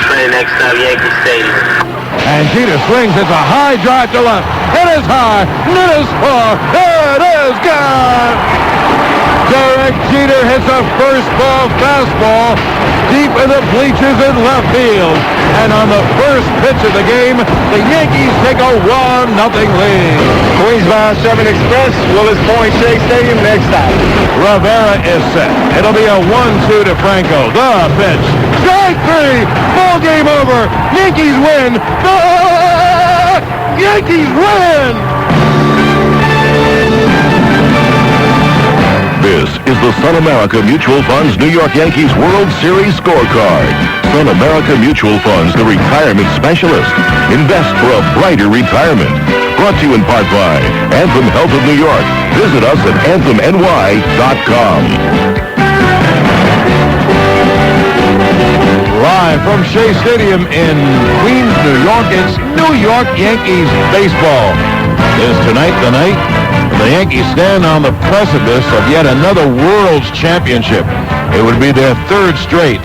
train next time, Yankee Stadium. And Jeter swings. It's a high drive to left. It is high. It is far. It is gone. Derek Jeter hits a first ball fastball deep in the bleachers in left field. And on the first pitch of the game, the Yankees take a 1-0 lead. Queensbound 7 Express, Willis Point Shea Stadium next time. Rivera is set. It'll be a 1-2 to Franco. The pitch. Strike three. Ball game over. Yankees win. The Yankees win. This is the Sun America Mutual Funds New York Yankees World Series scorecard. Sun America Mutual Funds, the retirement specialist. Invest for a brighter retirement. Brought to you in part by Anthem Health of New York. Visit us at anthemny.com. Live from Shea Stadium in Queens, New York, it's New York Yankees baseball. Is tonight the night the Yankees stand on the precipice of yet another World's Championship. It would be their third straight,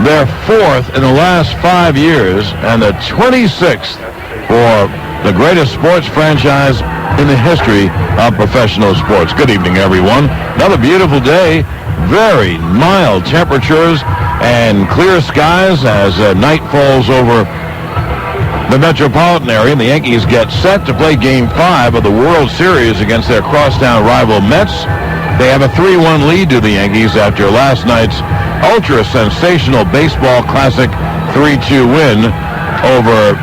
their fourth in the last 5 years, and the 26th for the greatest sports franchise in the history of professional sports. Good evening, everyone. Another beautiful day, very mild temperatures and clear skies as night falls over the metropolitan area, and the Yankees get set to play Game 5 of the World Series against their crosstown rival Mets. They have a 3-1 lead to the Yankees after last night's ultra-sensational baseball classic 3-2 win over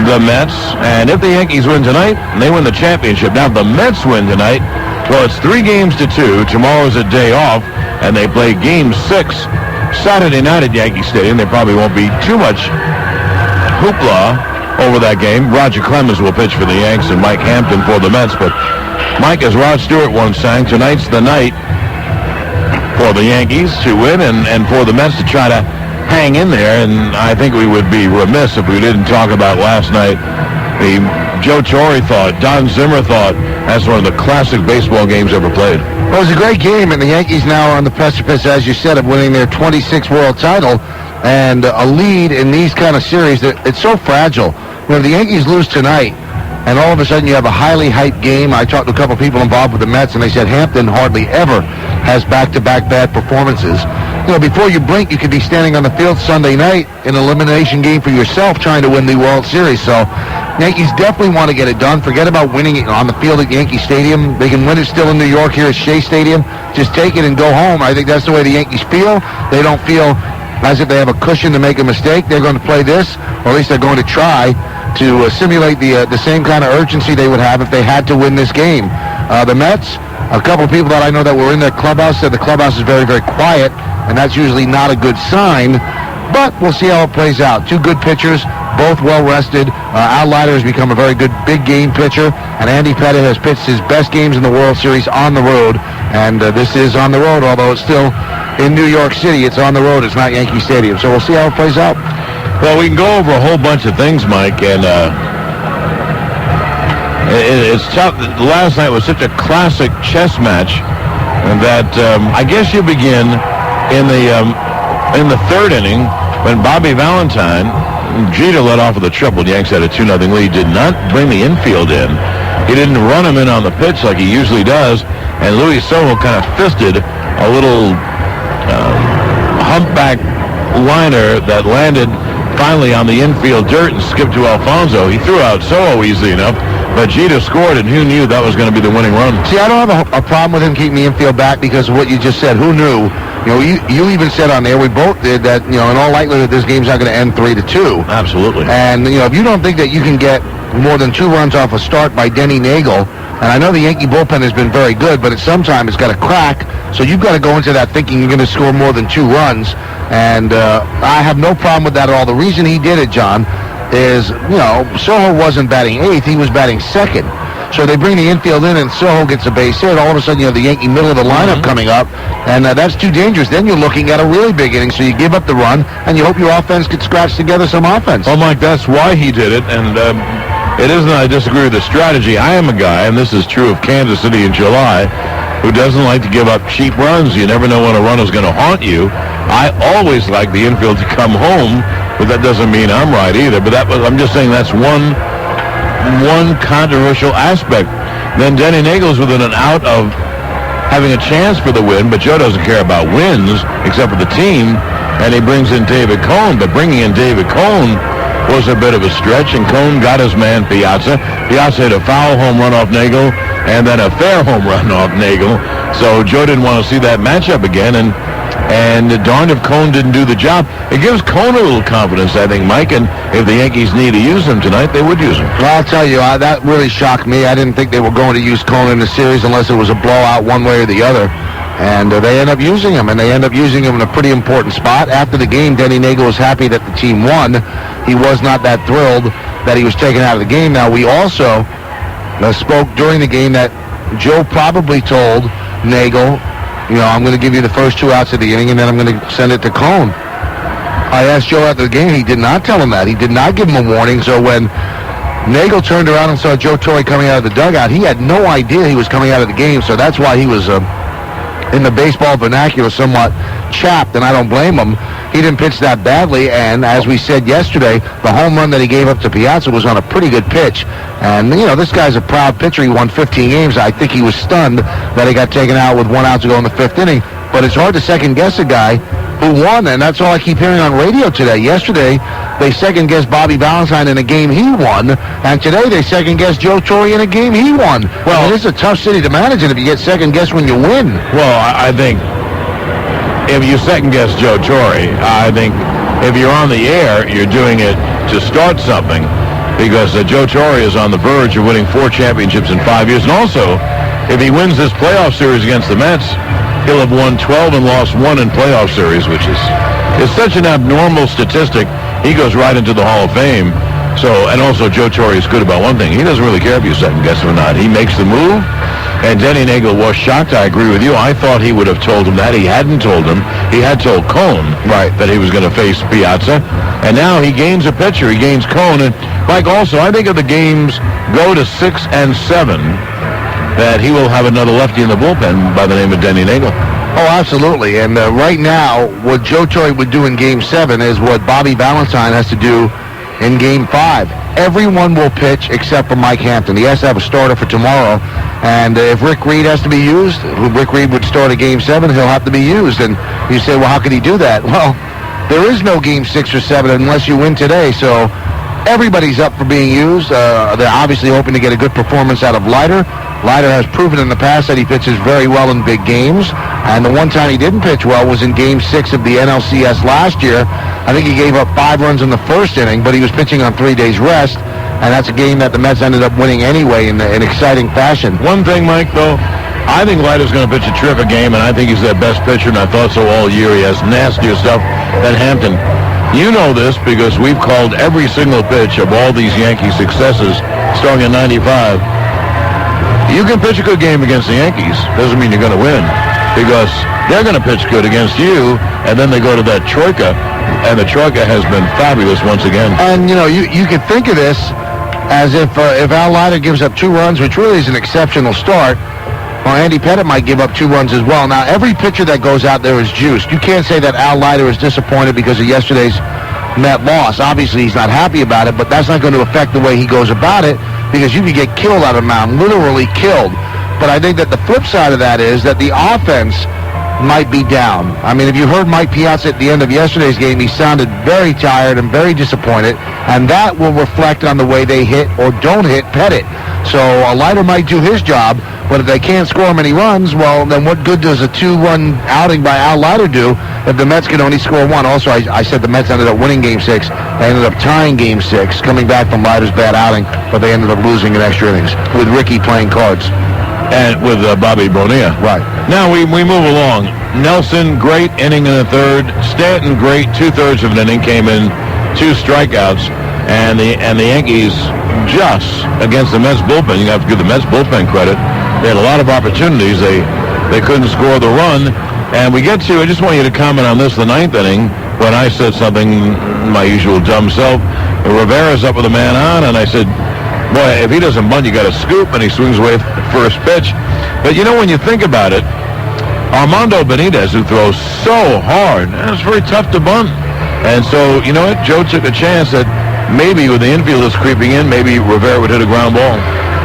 the Mets. And if the Yankees win tonight, they win the championship. Now, if the Mets win tonight, well, it's 3-2. Tomorrow's a day off, and they play Game 6 Saturday night at Yankee Stadium. There probably won't be too much hoopla over that game. Roger Clemens will pitch for the Yanks and Mike Hampton for the Mets. But, Mike, as Rod Stewart once sang, tonight's the night for the Yankees to win and for the Mets to try to hang in there. And I think we would be remiss if we didn't talk about last night. The Joe Torre thought, Don Zimmer thought, that's one of the classic baseball games ever played. Well, it was a great game, and the Yankees now are on the precipice, as you said, of winning their 26th world title. And a lead in these kind of series, it's so fragile. You know, the Yankees lose tonight, and all of a sudden you have a highly hyped game. I talked to a couple of people involved with the Mets, and they said Hampton hardly ever has back-to-back bad performances. You know, before you blink, you could be standing on the field Sunday night in an elimination game for yourself trying to win the World Series. So Yankees definitely want to get it done. Forget about winning it on the field at Yankee Stadium. They can win it still in New York here at Shea Stadium. Just take it and go home. I think that's the way the Yankees feel. They don't feel as if they have a cushion to make a mistake. They're going to play this, or at least they're going to try to simulate the same kind of urgency they would have if they had to win this game. The Mets, a couple of people that I know that were in their clubhouse said the clubhouse is very, very quiet, and that's usually not a good sign. But we'll see how it plays out. Two good pitchers, both well-rested. Al Leiter has become a very good big-game pitcher, and Andy Pettitte has pitched his best games in the World Series on the road. And this is on the road, although it's still in New York City. It's on the road. It's not Yankee Stadium. So we'll see how it plays out. Well, we can go over a whole bunch of things, Mike, and it's tough. Last night was such a classic chess match that I guess you begin in the third inning when Bobby Valentine, Jeter led off with a triple. The Yanks had a 2-0 lead. Did not bring the infield in. He didn't run him in on the pitch like he usually does, and Luis Sojo kind of fisted a little humpback liner that landed finally on the infield dirt and skipped to Alfonso. He threw out Sojo easily enough, but Jeter scored, and who knew that was going to be the winning run? See, I don't have a problem with him keeping the infield back because of what you just said. Who knew? You know, you even said on there, we both did, that, you know, in all likelihood, this game's not going to end 3-2. Absolutely. And, you know, if you don't think that you can get more than 2 runs off a start by Denny Nagel, and I know the Yankee bullpen has been very good, but at some time it's got to crack, so you've got to go into that thinking you're going to score more than 2 runs, and I have no problem with that at all. The reason he did it, John, is, you know, Sojo wasn't batting 8th, he was batting 2nd. So they bring the infield in, and Sojo gets a base hit. All of a sudden, you have the Yankee middle of the lineup coming up, and that's too dangerous. Then you're looking at a really big inning, so you give up the run, and you hope your offense can scratch together some offense. Well, Mike, that's why he did it, and it isn't that I disagree with the strategy. I am a guy, and this is true of Kansas City in July, who doesn't like to give up cheap runs. You never know when a run is going to haunt you. I always like the infield to come home but that doesn't mean I'm right either. But I'm just saying that's one controversial aspect. Then Denny Nagel's within an out of having a chance for the win, but Joe doesn't care about wins except for the team, and he brings in David Cone. But bringing in David Cone was a bit of a stretch, and Cone got his man Piazza. Piazza hit a foul home run off Nagel, and then a fair home run off Nagel. So Joe didn't want to see that matchup again, and darned if Cone didn't do the job. It gives Cone a little confidence, I think, Mike, and if the Yankees need to use him tonight, they would use him. Well, I'll tell you, that really shocked me. I didn't think they were going to use Cone in the series unless it was a blowout one way or the other. And they end up using him, and they end up using him in a pretty important spot. After the game, Denny Nagel was happy that the team won. He was not that thrilled that he was taken out of the game. Now, we also spoke during the game that Joe probably told Nagel, I'm going to give you the first 2 outs of the inning, and then I'm going to send it to Cone. I asked Joe after the game. He did not tell him that. He did not give him a warning. So when Nagel turned around and saw Joe Torre coming out of the dugout, he had no idea he was coming out of the game. So that's why he was, in the baseball vernacular, somewhat chapped, and I don't blame him. He didn't pitch that badly, and as we said yesterday, the home run that he gave up to Piazza was on a pretty good pitch. And, this guy's a proud pitcher. He won 15 games. I think he was stunned that he got taken out with 1 out to go in the 5th inning. But it's hard to second-guess a guy who won, and that's all I keep hearing on radio today. Yesterday, they second-guessed Bobby Valentine in a game he won, and today they second-guessed Joe Torre in a game he won. Well, it's a tough city to manage it if you get second-guessed when you win. Well, I think if you second-guess Joe Torre, I think if you're on the air, you're doing it to start something, because Joe Torre is on the verge of winning 4 championships in 5 years. And also, if he wins this playoff series against the Mets, he'll have won 12 and lost 1 in playoff series, which is such an abnormal statistic. He goes right into the Hall of Fame. So, and also Joe Torre is good about one thing. He doesn't really care if you second-guess him or not. He makes the move. And Denny Nagel was shocked. I agree with you. I thought he would have told him that. He hadn't told him. He had told Cone that he was going to face Piazza. And now he gains a pitcher. He gains Cone. And, Mike, also, I think if the games go to 6 and 7, that he will have another lefty in the bullpen by the name of Denny Nagel. Oh, absolutely. And right now, what Joe Torre would do in Game 7 is what Bobby Valentine has to do in Game 5. Everyone will pitch except for Mike Hampton. He has to have a starter for tomorrow. And if Rick Reed has to be used, Rick Reed would start at Game 7, he'll have to be used. And you say, well, how could he do that? Well, there is no Game 6 or 7 unless you win today. So everybody's up for being used. They're obviously hoping to get a good performance out of Leiter. Leiter has proven in the past that he pitches very well in big games. And the one time he didn't pitch well was in Game 6 of the NLCS last year. I think he gave up 5 runs in the first inning, but he was pitching on 3 days rest. And that's a game that the Mets ended up winning anyway in exciting fashion. One thing, Mike, though, I think Leiter's going to pitch a terrific game, and I think he's their best pitcher, and I thought so all year. He has nastier stuff than Hampton. You know this because we've called every single pitch of all these Yankee successes starting in 95. You can pitch a good game against the Yankees. Doesn't mean you're going to win, because they're going to pitch good against you, and then they go to that Troika, and the Troika has been fabulous once again. And, you can think of this as if Al Leiter gives up 2 runs, which really is an exceptional start, well, Andy Pettitte might give up 2 runs as well. Now, every pitcher that goes out there is juiced. You can't say that Al Leiter is disappointed because of yesterday's Met loss. Obviously, he's not happy about it, but that's not going to affect the way he goes about it, because you could get killed out of the mound, literally killed. But I think that the flip side of that is that the offense might be down. I mean, if you heard Mike Piazza at the end of yesterday's game, he sounded very tired and very disappointed, and that will reflect on the way they hit or don't hit Pettitte. So a Leiter might do his job, but if they can't score many runs, well, then what good does a 2-run outing by Al Leiter do if the Mets can only score 1? Also, I said the Mets ended up winning Game 6. They ended up tying Game 6, coming back from Leiter's bad outing, but they ended up losing in extra innings with Ricky playing cards. And with Bobby Bonilla. Right. Now we move along. Nelson, great inning in the 3rd. Stanton, great 2/3 of an inning, came in 2 strikeouts. And the Yankees just against the Mets bullpen. You have to give the Mets bullpen credit. They had a lot of opportunities. They couldn't score the run. And we get to, I just want you to comment on this, the 9th inning, when I said something, my usual dumb self. Rivera's up with a man on, and I said, boy, if he doesn't bunt, you got to scoop, and he swings away the first pitch. But when you think about it, Armando Benitez, who throws so hard, it's very tough to bunt. And so, you know what? Joe took a chance that maybe with the infielders creeping in, maybe Rivera would hit a ground ball.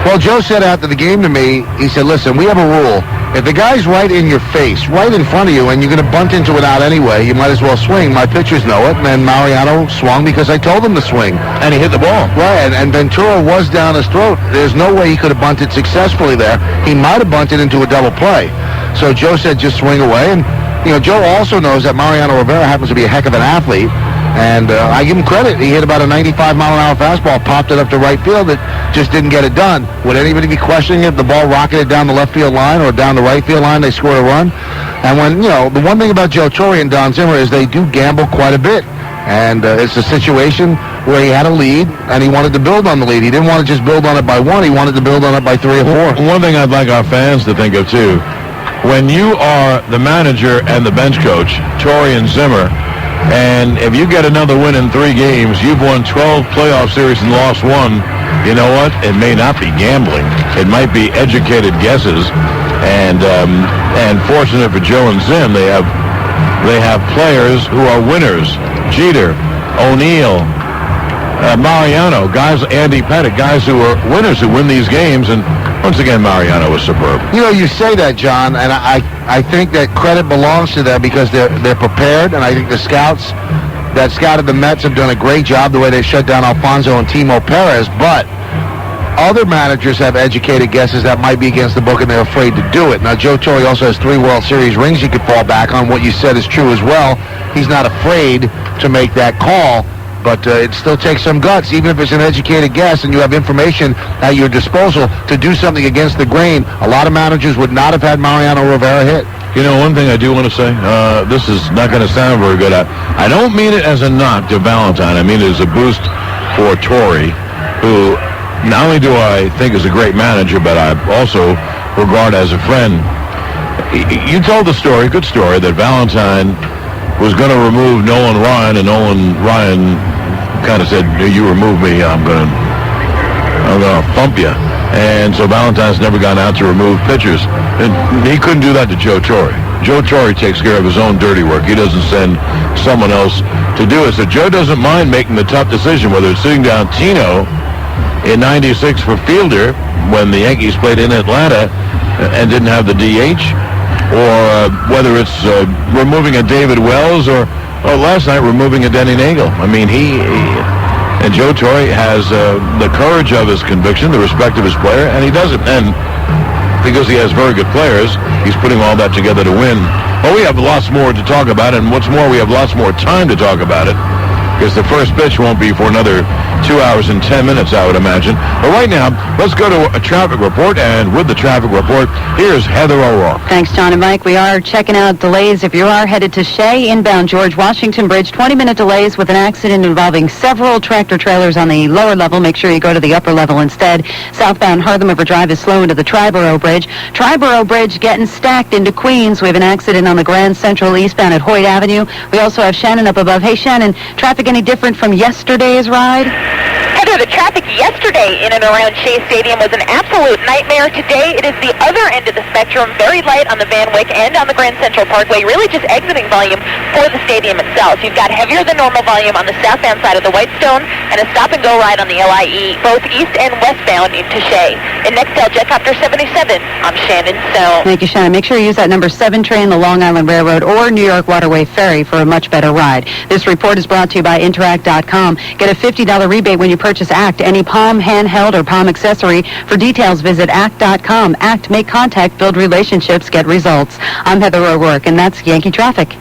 Well, Joe said after the game to me, he said, listen, we have a rule. If the guy's right in your face, right in front of you, and you're going to bunt into it out anyway, you might as well swing. My pitchers know it. And then Mariano swung because I told him to swing. And he hit the ball. Right, and Ventura was down his throat. There's no way he could have bunted successfully there. He might have bunted into a double play. So Joe said just swing away. And, Joe also knows that Mariano Rivera happens to be a heck of an athlete. And I give him credit. He hit about a 95-mile-an-hour fastball, popped it up to right field. It just didn't get it done. Would anybody be questioning if the ball rocketed down the left field line or down the right field line, they scored a run? And when, the one thing about Joe Torre and Don Zimmer is they do gamble quite a bit. And it's a situation where he had a lead, and he wanted to build on the lead. He didn't want to just build on it by one. He wanted to build on it by 3 or 4. One thing I'd like our fans to think of, too, when you are the manager and the bench coach, Torre and Zimmer, and if you get another win in 3 games, you've won 12 playoff series and lost 1. You know what? It may not be gambling. It might be educated guesses. And fortunate for Joe and Zim, they have players who are winners. Jeter, O'Neill, Mariano, guys, Andy Pettitte, guys who are winners who win these games. And once again, Mariano was superb. You say that, John, and I think that credit belongs to them because they're prepared, and I think the scouts that scouted the Mets have done a great job the way they shut down Alfonso and Timo Perez, but other managers have educated guesses that might be against the book, and they're afraid to do it. Now, Joe Torre also has 3 World Series rings he could fall back on. What you said is true as well. He's not afraid to make that call. But it still takes some guts, even if it's an educated guess and you have information at your disposal to do something against the grain. A lot of managers would not have had Mariano Rivera hit. One thing I do want to say, this is not going to sound very good. I don't mean it as a knock to Valentine. I mean it as a boost for Torre, who not only do I think is a great manager, but I also regard as a friend. You told the story, good story, that Valentine was going to remove Nolan Ryan, and Nolan Ryan kind of said, you remove me, I'm going to thump you. And so Valentine's never gone out to remove pitchers. And he couldn't do that to Joe Torre. Joe Torre takes care of his own dirty work. He doesn't send someone else to do it. So Joe doesn't mind making the tough decision, whether it's sitting down Tino in 96 for fielder when the Yankees played in Atlanta and didn't have the DH, or whether it's removing a David Wells or last night removing a Denny Nagel. I mean, and Joe Torre has the courage of his conviction, the respect of his player, and he does it. And because he has very good players, he's putting all that together to win. Well, we have lots more to talk about, and what's more, we have lots more time to talk about it, because the first pitch won't be for another 2 hours and 10 minutes, I would imagine. But right now, let's go to a traffic report, and with the traffic report, here's Heather O'Rourke. Thanks, John and Mike. We are checking out delays. If you are headed to Shea, inbound George Washington Bridge, 20-minute delays with an accident involving several tractor-trailers on the lower level. Make sure you go to the upper level instead. Southbound Harlem River Drive is slow into the Triborough Bridge. Triborough Bridge getting stacked into Queens. We have an accident on the Grand Central eastbound at Hoyt Avenue. We also have Shannon up above. Hey, Shannon, traffic any different from yesterday's ride? Heather, the traffic yesterday in and around Shea Stadium was an absolute nightmare. Today, it is the other end of the spectrum, very light on the Van Wyck and on the Grand Central Parkway, really just exiting volume for the stadium itself. You've got heavier than normal volume on the southbound side of the Whitestone and a stop-and-go ride on the LIE, both east and westbound into Shea. In Nextel Jetcopter 77, I'm Shannon Stone. Thank you, Shannon. Make sure you use that number 7 train, the Long Island Railroad, or New York Waterway Ferry for a much better ride. This report is brought to you by Interact.com. Get a $50 rebate when you purchase ACT, any Palm handheld or Palm accessory. For details, visit ACT.com. ACT, make contact, build relationships, get results. I'm Heather O'Rourke, and that's Yankee Traffic.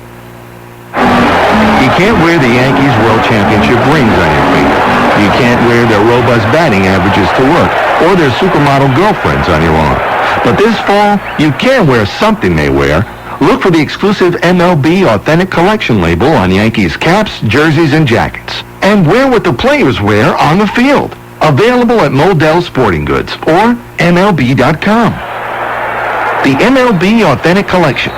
You can't wear the Yankees World Championship rings on your finger. You can't wear their robust batting averages to work, or their supermodel girlfriends on your lawn. But this fall, you can wear something they wear. Look for the exclusive MLB Authentic Collection label on Yankees caps, jerseys, and jackets. And wear what the players wear on the field. Available at Modell Sporting Goods or MLB.com. The MLB Authentic Collection.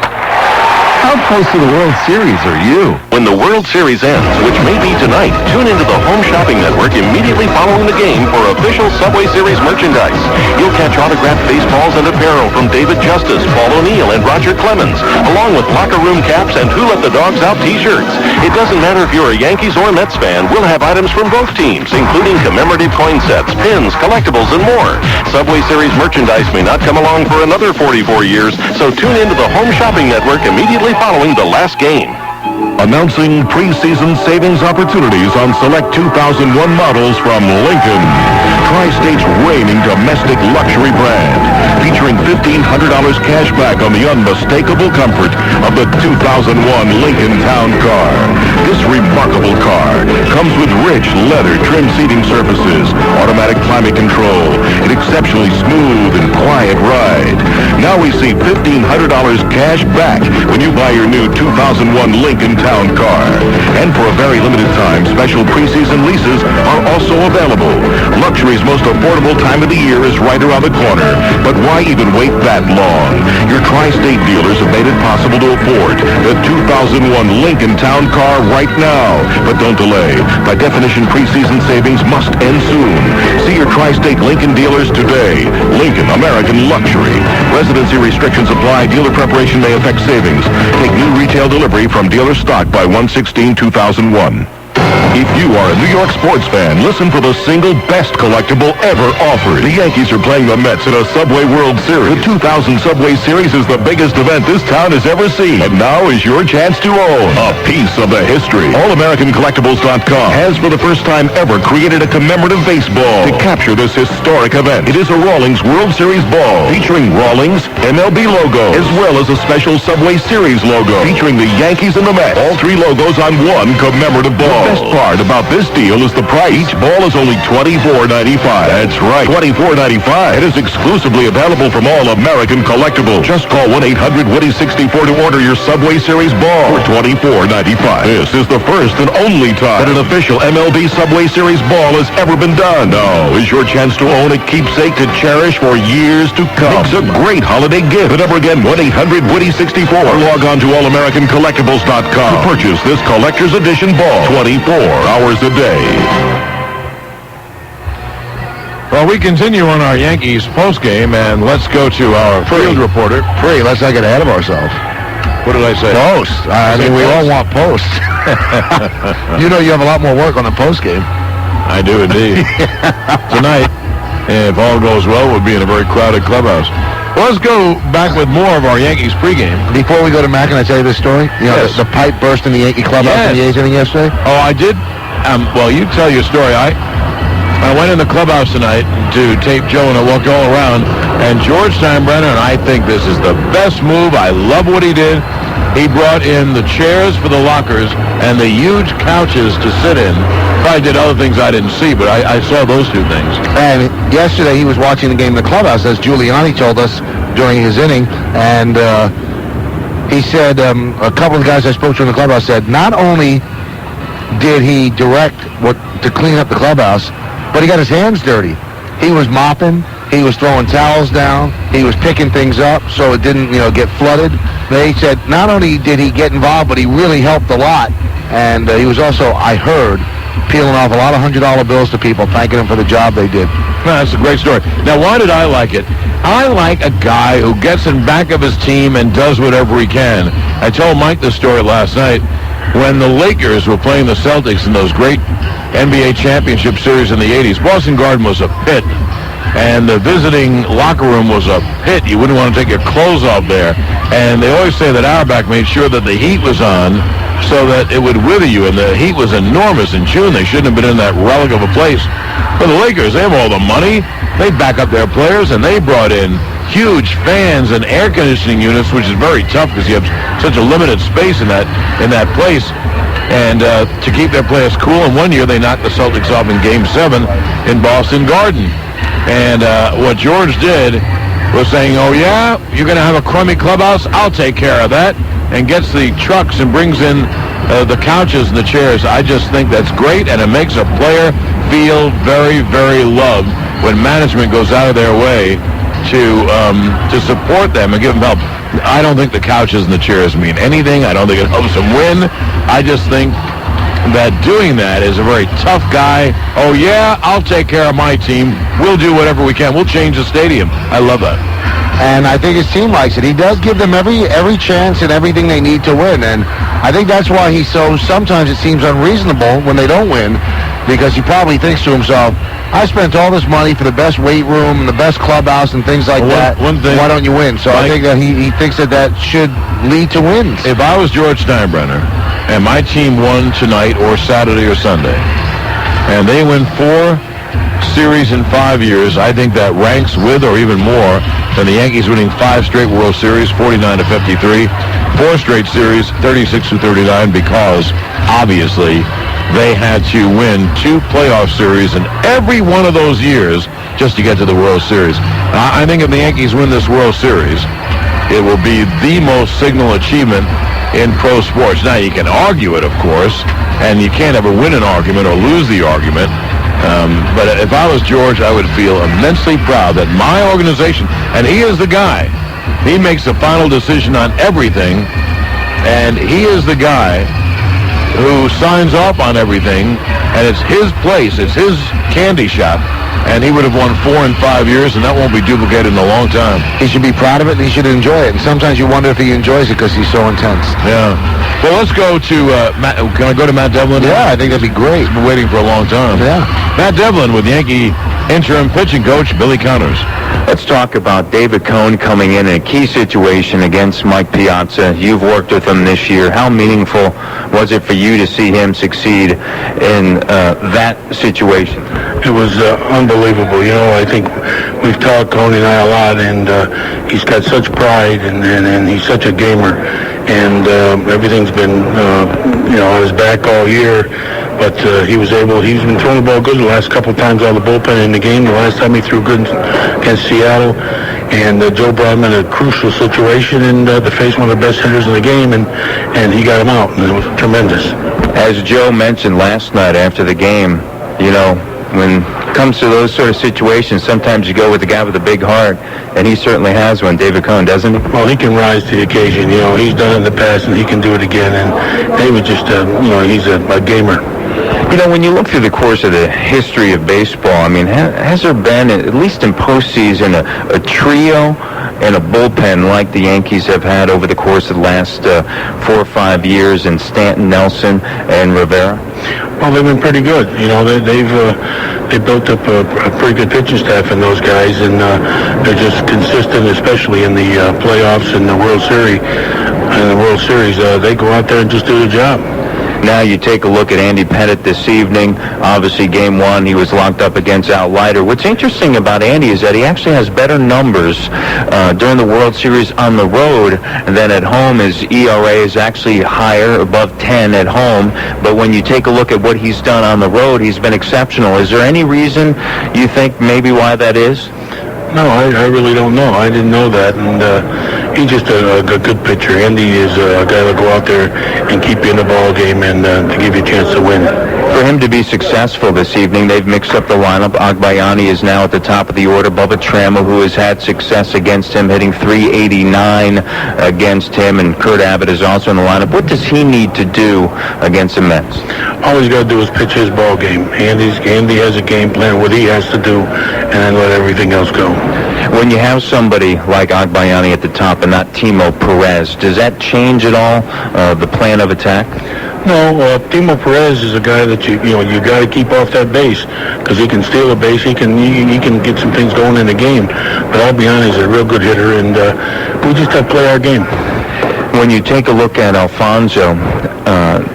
How close to the World Series are you? When the World Series ends, which may be tonight, tune into the Home Shopping Network immediately following the game for official Subway Series merchandise. You'll catch autographed baseballs and apparel from David Justice, Paul O'Neill, and Roger Clemens, along with locker room caps and Who Let the Dogs Out t-shirts. It doesn't matter if you're a Yankees or Mets fan, we'll have items from both teams, including commemorative coin sets, pins, collectibles, and more. Subway Series merchandise may not come along for another 44 years, so tune into the Home Shopping Network immediately following the last game. Announcing preseason savings opportunities on select 2001 models from Lincoln. Tri-State's reigning domestic luxury brand, featuring $1,500 cash back on the unmistakable comfort of the 2001 Lincoln Town Car. This remarkable car comes with rich leather trim seating surfaces, automatic climate control, an exceptionally smooth and quiet ride. Now we see $1,500 cash back when you buy your new 2001 Lincoln Town Car. And for a very limited time, special preseason leases are also available. Luxury's most affordable time of the year is right around the corner. But why even wait that long? Your Tri-State dealers have made it possible to afford the 2001 Lincoln Town Car right now. But don't delay. By definition, preseason savings must end soon. See your Tri-State Lincoln dealers today. Lincoln, American luxury. Residency restrictions apply. Dealer preparation may affect savings. Take new retail delivery from dealer stock by 1/16/2001. If you are a New York sports fan, listen for the single best collectible ever offered. The Yankees are playing the Mets in a Subway World Series. The 2000 Subway Series is the biggest event this town has ever seen. And now is your chance to own a piece of the history. AllAmericanCollectibles.com has for the first time ever created a commemorative baseball to capture this historic event. It is a Rawlings World Series ball featuring Rawlings MLB logo as well as a special Subway Series logo featuring the Yankees and the Mets. All three logos on one commemorative ball. The best part about this deal is the price. Each ball is only $24.95. That's right, $24.95. It is exclusively available from All American Collectibles. Just call 1-800-WOODY-64 to order your Subway Series ball for $24.95. This is the first and only time that an official MLB Subway Series ball has ever been done. Now is your chance to own a keepsake to cherish for years to come. It's a great holiday gift. The number again, 1-800-WOODY-64. Or log on to AllAmericanCollectibles.com to purchase this collector's edition ball. 24 hours a day. Well, we continue on our Yankees postgame, and let's go to our field reporter. Let's not get ahead of ourselves. What did I say? Post. I mean, we all want post. You know you have a lot more work on the postgame. I do indeed. Tonight, if all goes well, we'll be in a very crowded clubhouse. Well, let's go back with more of our Yankees pregame. Before we go to Mac, can I tell you this story? You know, yes. the pipe burst in the Yankee clubhouse in the A's inning yesterday? Oh, I did? Well, you tell your story. I went in the clubhouse tonight to tape Joe, and I walked all around, and George Steinbrenner, and I think this is the best move. I love what he did. He brought in the chairs for the lockers and the huge couches to sit in. Probably did other things I didn't see, but I saw those two things. And yesterday he was watching the game in the clubhouse, as Giuliani told us during his inning, and he said, a couple of the guys I spoke to in the clubhouse said, not only did he direct to clean up the clubhouse, but he got his hands dirty. He was mopping. He was throwing towels down. He was picking things up so it didn't, get flooded. They said not only did he get involved, but he really helped a lot. And he was also, I heard, peeling off a lot of $100 bills to people, thanking them for the job they did. No, that's a great story. Now, why did I like it? I like a guy who gets in back of his team and does whatever he can. I told Mike this story last night. When the Lakers were playing the Celtics in those great NBA championship series in the 80s, Boston Garden was a pit, and the visiting locker room was a pit. You wouldn't want to take your clothes off there. And they always say that Auerbach made sure that the heat was on so that it would wither you, and the heat was enormous in June. They shouldn't have been in that relic of a place. But the Lakers, they have all the money. They back up their players, and they brought in huge fans and air conditioning units, which is very tough because you have such a limited space in that place. And to keep their players cool, and one year they knocked the Celtics off in Game 7 in Boston Garden. And what George did was saying, oh yeah, you're going to have a crummy clubhouse? I'll take care of that. And gets the trucks and brings in the couches and the chairs. I just think that's great, and it makes a player feel very, very loved when management goes out of their way to support them and give them help. I don't think the couches and the chairs mean anything. I don't think it helps him win. I just think that doing that is a very tough guy. Oh, yeah, I'll take care of my team. We'll do whatever we can. We'll change the stadium. I love that. And I think his team likes it. He does give them every chance and everything they need to win. And I think that's why he's so, sometimes it seems unreasonable when they don't win, because he probably thinks to himself, I spent all this money for the best weight room and the best clubhouse and things like that. One thing, why don't you win? So I think that he thinks that should lead to wins. If I was George Steinbrenner and my team won tonight or Saturday or Sunday, and they win 4 series in 5 years, I think that ranks with or even more than the Yankees winning 5 straight World Series, 49-53, 4 straight series, 36-39, because obviously they had to win 2 playoff series in every one of those years just to get to the World Series. I think if the Yankees win this World Series, it will be the most signal achievement in pro sports. Now, you can argue it, of course, and you can't ever win an argument or lose the argument. But if I was George, I would feel immensely proud that my organization, and he is the guy, he makes the final decision on everything, and he is the guy who signs off on everything, and it's his place, it's his candy shop, and he would have won 4 in 5 years, and that won't be duplicated in a long time. He should be proud of it, and he should enjoy it. And sometimes you wonder if he enjoys it because he's so intense. Yeah. Well, let's go to Matt. Can I go to Matt Devlin? Yeah, I think that'd be great. He's been waiting for a long time. Yeah. Matt Devlin with Yankee interim pitching coach Billy Connors. Let's talk about David Cone coming in a key situation against Mike Piazza. You've worked with him this year. How meaningful was it for you to see him succeed in that situation? It was unbelievable. You know, I think we've talked, Cone and I, a lot, and he's got such pride, and he's such a gamer, and everything's been, on his back all year. But he's been throwing the ball good the last couple of times out of the bullpen in the game. The last time he threw good against Seattle. And Joe brought him in a crucial situation and to face one of the best hitters in the game, and he got him out, and it was tremendous. As Joe mentioned last night after the game, when it comes to those sort of situations, sometimes you go with the guy with the big heart, and he certainly has one, David Cone, doesn't he? Well, he can rise to the occasion. He's done it in the past, and he can do it again. And David just, he's a gamer. When you look through the course of the history of baseball, has there been, at least in postseason, a trio and a bullpen like the Yankees have had over the course of the last 4 or 5 years in Stanton, Nelson, and Rivera? Well, they've been pretty good. They've built up a pretty good pitching staff in those guys, and they're just consistent, especially in the playoffs and the World Series. They go out there and just do the job. Now you take a look at Andy Pettitte this evening. Obviously, Game 1, he was locked up against Al Leiter. What's interesting about Andy is that he actually has better numbers during the World Series on the road than at home. His ERA is actually higher, above 10 at home. But when you take a look at what he's done on the road, he's been exceptional. Is there any reason you think maybe why that is? No, I really don't know. I didn't know that, and he's just a good pitcher. Andy is a guy that'll go out there and keep you in the ball game and to give you a chance to win. For him to be successful this evening, they've mixed up the lineup. Agbayani is now at the top of the order. Bubba Trammell, who has had success against him, hitting .389 against him, and Kurt Abbott is also in the lineup. What does he need to do against the Mets? All he's got to do is pitch his ball game. Andy has a game plan, what he has to do, and then let everything else go. When you have somebody like Agbayani at the top and not Timo Perez, does that change at all the plan of attack? No, Timo Perez is a guy that you got to keep off that base because he can steal a base. He can get some things going in the game. But Agbayani is a real good hitter, and we just have to play our game. When you take a look at Alfonso,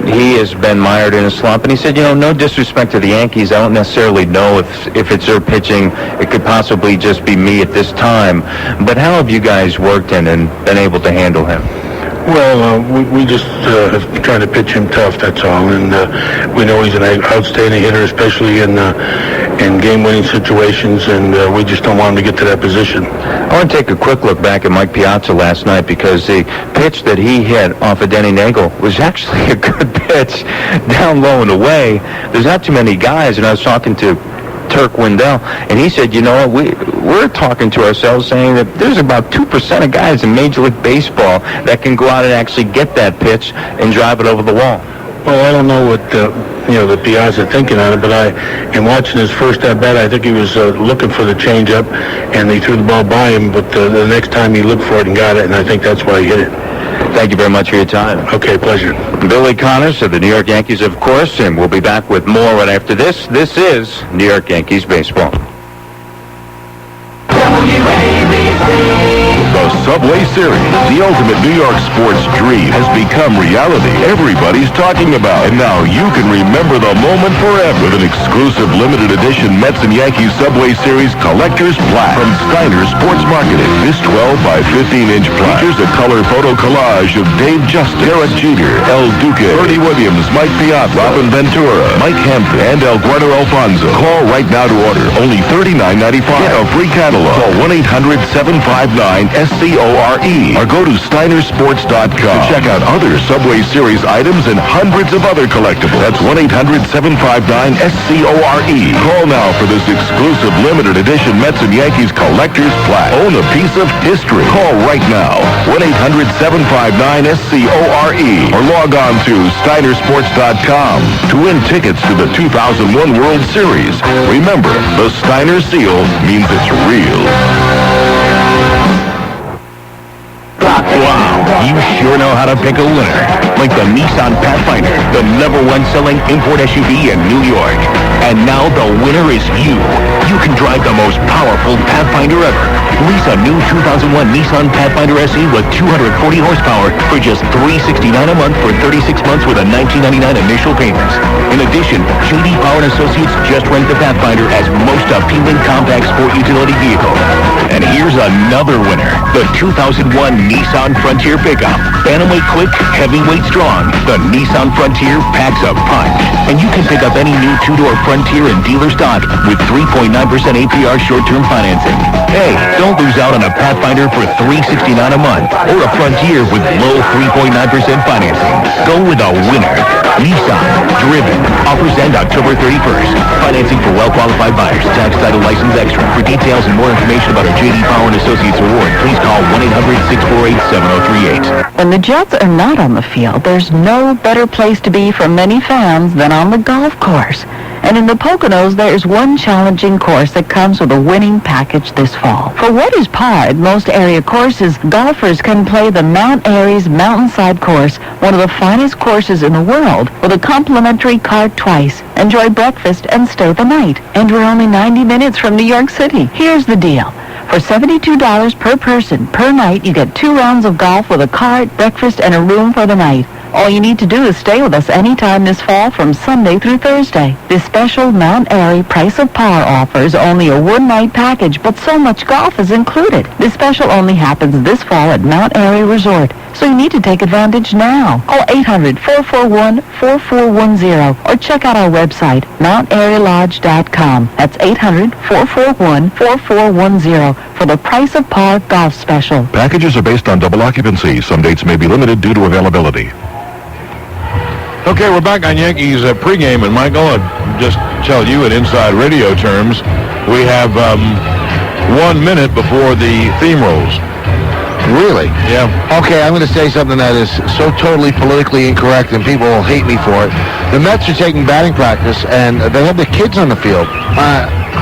he has been mired in a slump, and he said, no disrespect to the Yankees, I don't necessarily know if it's their pitching. It could possibly just be me at this time. But how have you guys worked in and been able to handle him? Well, we just trying to pitch him tough, that's all. And we know he's an outstanding hitter, especially in game-winning situations, and we just don't want him to get to that position. I want to take a quick look back at Mike Piazza last night because the pitch that he hit off of Denny Nagel was actually a good pitch down low and away. There's not too many guys, and I was talking to Turk Wendell, and he said, you know what, we're talking to ourselves saying that there's about 2% of guys in Major League Baseball that can go out and actually get that pitch and drive it over the wall. Well, I don't know what the PIs are thinking on it, but in watching his first at bat, I think he was looking for the changeup, and they threw the ball by him. But the next time he looked for it and got it, and I think that's why he hit it. Thank you very much for your time. Okay, pleasure. Billy Connors of the New York Yankees, of course, and we'll be back with more right after this. This is New York Yankees baseball. The Subway Series, the ultimate New York sports dream, has become reality. Everybody's talking about. And now you can remember the moment forever with an exclusive limited edition Mets and Yankees Subway Series Collector's Plaque from Steiner Sports Marketing. This 12 by 15-inch plaque features a color photo collage of Dave Justice, Derek Jeter, El Duque, Bernie Williams, Mike Piazza, Robin Ventura, Mike Hampton, and El Guardo Alfonso. Call right now to order. Only $39.95. Get a free catalog. Call 1-800-759-SCORE or go to steinersports.com to check out other Subway Series items and hundreds of other collectibles. That's 1-800-759-SCORE. Call now for this exclusive limited edition Mets and Yankees Collector's Plaque. Own a piece of history. Call right now. 1-800-759-SCORE or log on to steinersports.com to win tickets to the 2001 World Series. Remember, the Steiner seal means it's real. Wow, you sure know how to pick a winner. Like the Nissan Pathfinder, the #1 selling import SUV in New York. And now the winner is you. You can drive the most powerful Pathfinder ever. Lease a new 2001 Nissan Pathfinder SE with 240 horsepower for just $369 a month for 36 months with a $19.99 initial payments. In addition, J.D. Power & Associates just ranked the Pathfinder as most appealing compact sport utility vehicle. And here's another winner, the 2001 Nissan Frontier pickup. Bantamweight quick, heavyweight strong. The Nissan Frontier packs a punch. And you can pick up any new two-door Frontier in dealer stock with 3.9% APR short-term financing. Hey, don't lose out on a Pathfinder for $369 a month or a Frontier with low 3.9% financing. Go with a winner. Nissan. Driven. Offers end October 31st. Financing for well-qualified buyers. Tax title license extra. For details and more information about our J.D. Power & Associates award, please call 1-800-648-7038. When the Jets are not on the field, there's no better place to be for many fans than on the golf course. And in the Poconos, there's one challenging course that comes with a winning package this fall. For what is par at most area courses, golfers can play the Mount Airy's Mountainside Course, one of the finest courses in the world, with a complimentary cart twice. Enjoy breakfast and stay the night. And we're only 90 minutes from New York City. Here's the deal. For $72 per person per night, you get 2 rounds of golf with a cart, breakfast, and a room for the night. All you need to do is stay with us anytime this fall from Sunday through Thursday. This special Mount Airy Price of Par offers only a one-night package, but so much golf is included. This special only happens this fall at Mount Airy Resort, so you need to take advantage now. Call 800-441-4410 or check out our website, MountAiryLodge.com. That's 800-441-4410 for the Price of Par golf special. Packages are based on double occupancy. Some dates may be limited due to availability. Okay, we're back on Yankees pregame, and Michael, I'll just tell you in inside radio terms, we have 1 minute before the theme rolls. Really? Yeah. Okay, I'm going to say something that is so totally politically incorrect, and people will hate me for it. The Mets are taking batting practice, and they have the kids on the field.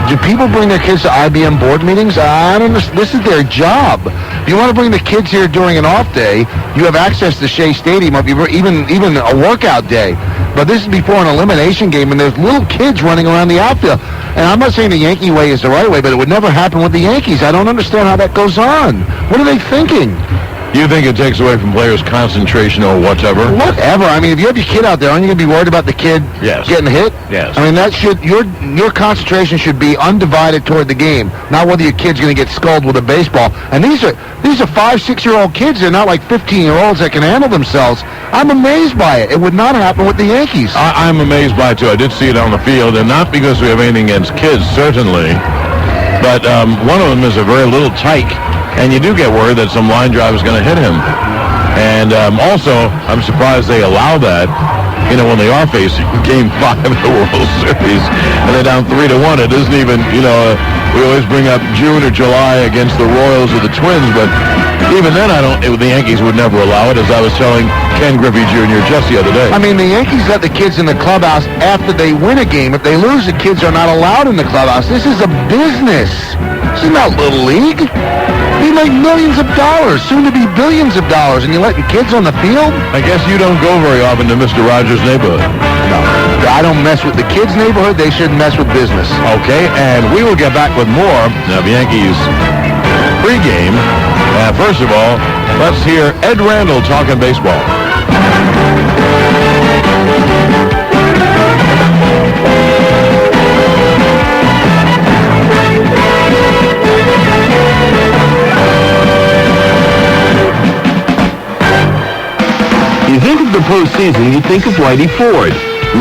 Do people bring their kids to IBM board meetings? I don't know. This is their job. If you want to bring the kids here during an off day, you have access to Shea Stadium, or even a workout day. But this is before an elimination game, and there's little kids running around the outfield. And I'm not saying the Yankee way is the right way, but it would never happen with the Yankees. I don't understand how that goes on. What are they thinking? You think it takes away from players' concentration or whatever? Whatever. I mean, if you have your kid out there, aren't you going to be worried about the kid getting hit? Yes. I mean, that should your concentration should be undivided toward the game, not whether your kid's going to get sculled with a baseball. And these are 5-6-year-old kids. They're not like 15-year-olds that can handle themselves. I'm amazed by it. It would not happen with the Yankees. I'm amazed by it, too. I did see it on the field, and not because we have anything against kids, certainly. But one of them is a very little tyke. And you do get word that some line drive is going to hit him. And also, I'm surprised they allow that. when they are facing Game 5 of the World Series and they're down 3-1, it isn't even, we always bring up June or July against the Royals or the Twins, but even then the Yankees would never allow it, as I was telling Ken Griffey Jr. just the other day. I mean, the Yankees let the kids in the clubhouse after they win a game. If they lose, the kids are not allowed in the clubhouse. This is a business. This is not Little League. They make millions of dollars, soon to be billions of dollars, and you let the kids on the field? I guess you don't go very often to Mr. Rogers' neighborhood. No. I don't mess with the kids' neighborhood. They shouldn't mess with business. Okay, and we will get back with more of Yankees pregame. First of all, let's hear Ed Randall talking baseball. You think of the postseason, you think of Whitey Ford.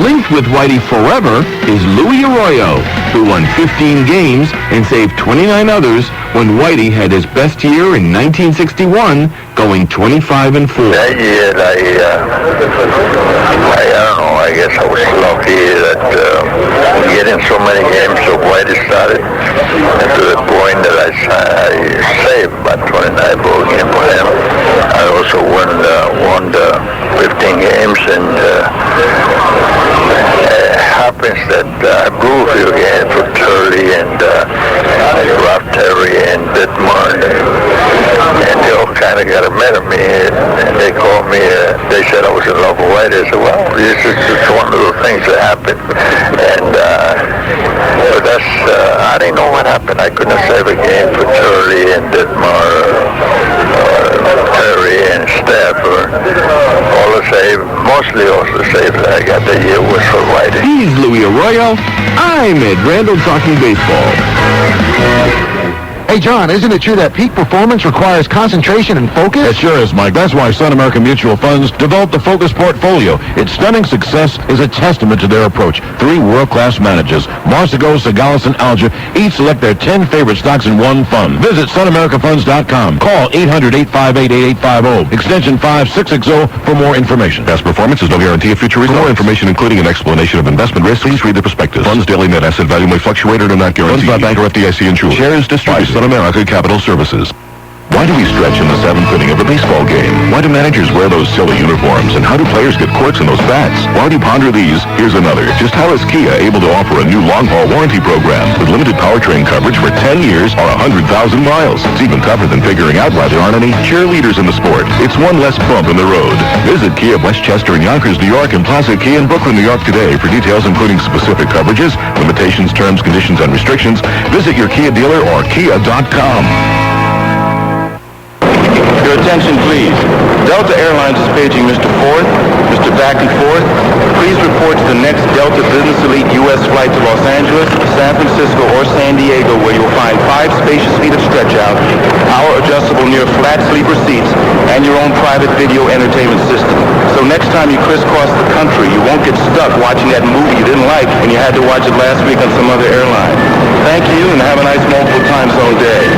Linked with Whitey forever is Louis Arroyo, who won 15 games and saved 29 others when Whitey had his best year in 1961, going 25-4. That year, I don't know, I guess I was lucky that getting so many games so Whitey started, and to the point that I saved about 29 ball games for him. I also won the 15 games, and it happens that I blew a few games for Turley and Rob Terry and Dittmar, and they all kind of got a mad at me, and they called me, they said I was in love with Whitey. I said, well, this is just one of the things that happened, and but that's, I didn't know what happened. I couldn't save a game for Turley and Dittmar, Terry and Stafford. All the save, mostly all the save that I got that year was for Whitey. He's Louis Arroyo. I'm Ed Randall talking baseball. Hey, John, isn't it true that peak performance requires concentration and focus? It sure is, Mike. That's why Sun America Mutual Funds developed the Focus Portfolio. Its stunning success is a testament to their approach. 3 world-class managers, Marsigo, Sagalis, and Alger, each select their 10 favorite stocks in one fund. Visit SunAmericaFunds.com. Call 800-858-8850, extension 5660 for more information. Past performance is no guarantee of future results. For more information, including an explanation of investment risks, please read the prospectus. Funds' daily net asset value may fluctuate and are not guaranteed. Funds by Bank or FDIC insured. Shares distributed. Sun America Capital Services. Why do we stretch in the 7th inning of a baseball game? Why do managers wear those silly uniforms? And how do players get quirks in those bats? While you ponder these, here's another. Just how is Kia able to offer a new long-haul warranty program with limited powertrain coverage for 10 years or 100,000 miles? It's even tougher than figuring out why there aren't any cheerleaders in the sport. It's one less bump in the road. Visit Kia Westchester and Yonkers, New York, and Plaza Kia in Brooklyn, New York today for details including specific coverages, limitations, terms, conditions, and restrictions. Visit your Kia dealer or kia.com. Your attention, please. Delta Airlines is paging Mr. Forth. Mr. Back and Forth, please report to the next Delta Business Elite U.S. flight to Los Angeles, San Francisco, or San Diego, where you'll find 5 spacious feet of stretch-out, power adjustable near flat sleeper seats, and your own private video entertainment system. So next time you crisscross the country, you won't get stuck watching that movie you didn't like and you had to watch it last week on some other airline. Thank you, and have a nice multiple time zone day.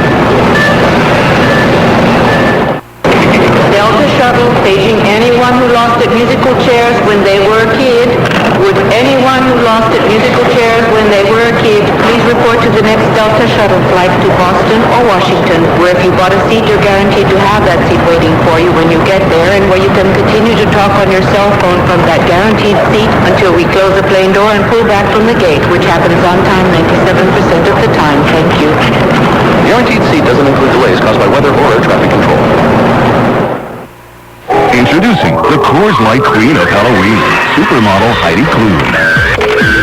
Delta Shuttle paging anyone who lost at musical chairs when they were a kid. Would anyone who lost at musical chairs when they were a kid please report to the next Delta Shuttle flight to Boston or Washington, where if you bought a seat, you're guaranteed to have that seat waiting for you when you get there, and where you can continue to talk on your cell phone from that guaranteed seat until we close the plane door and pull back from the gate, which happens on time 97% of the time. Thank you. The guaranteed seat doesn't include delays caused by weather or air traffic control. Introducing the Coors Light Queen of Halloween, supermodel Heidi Klum.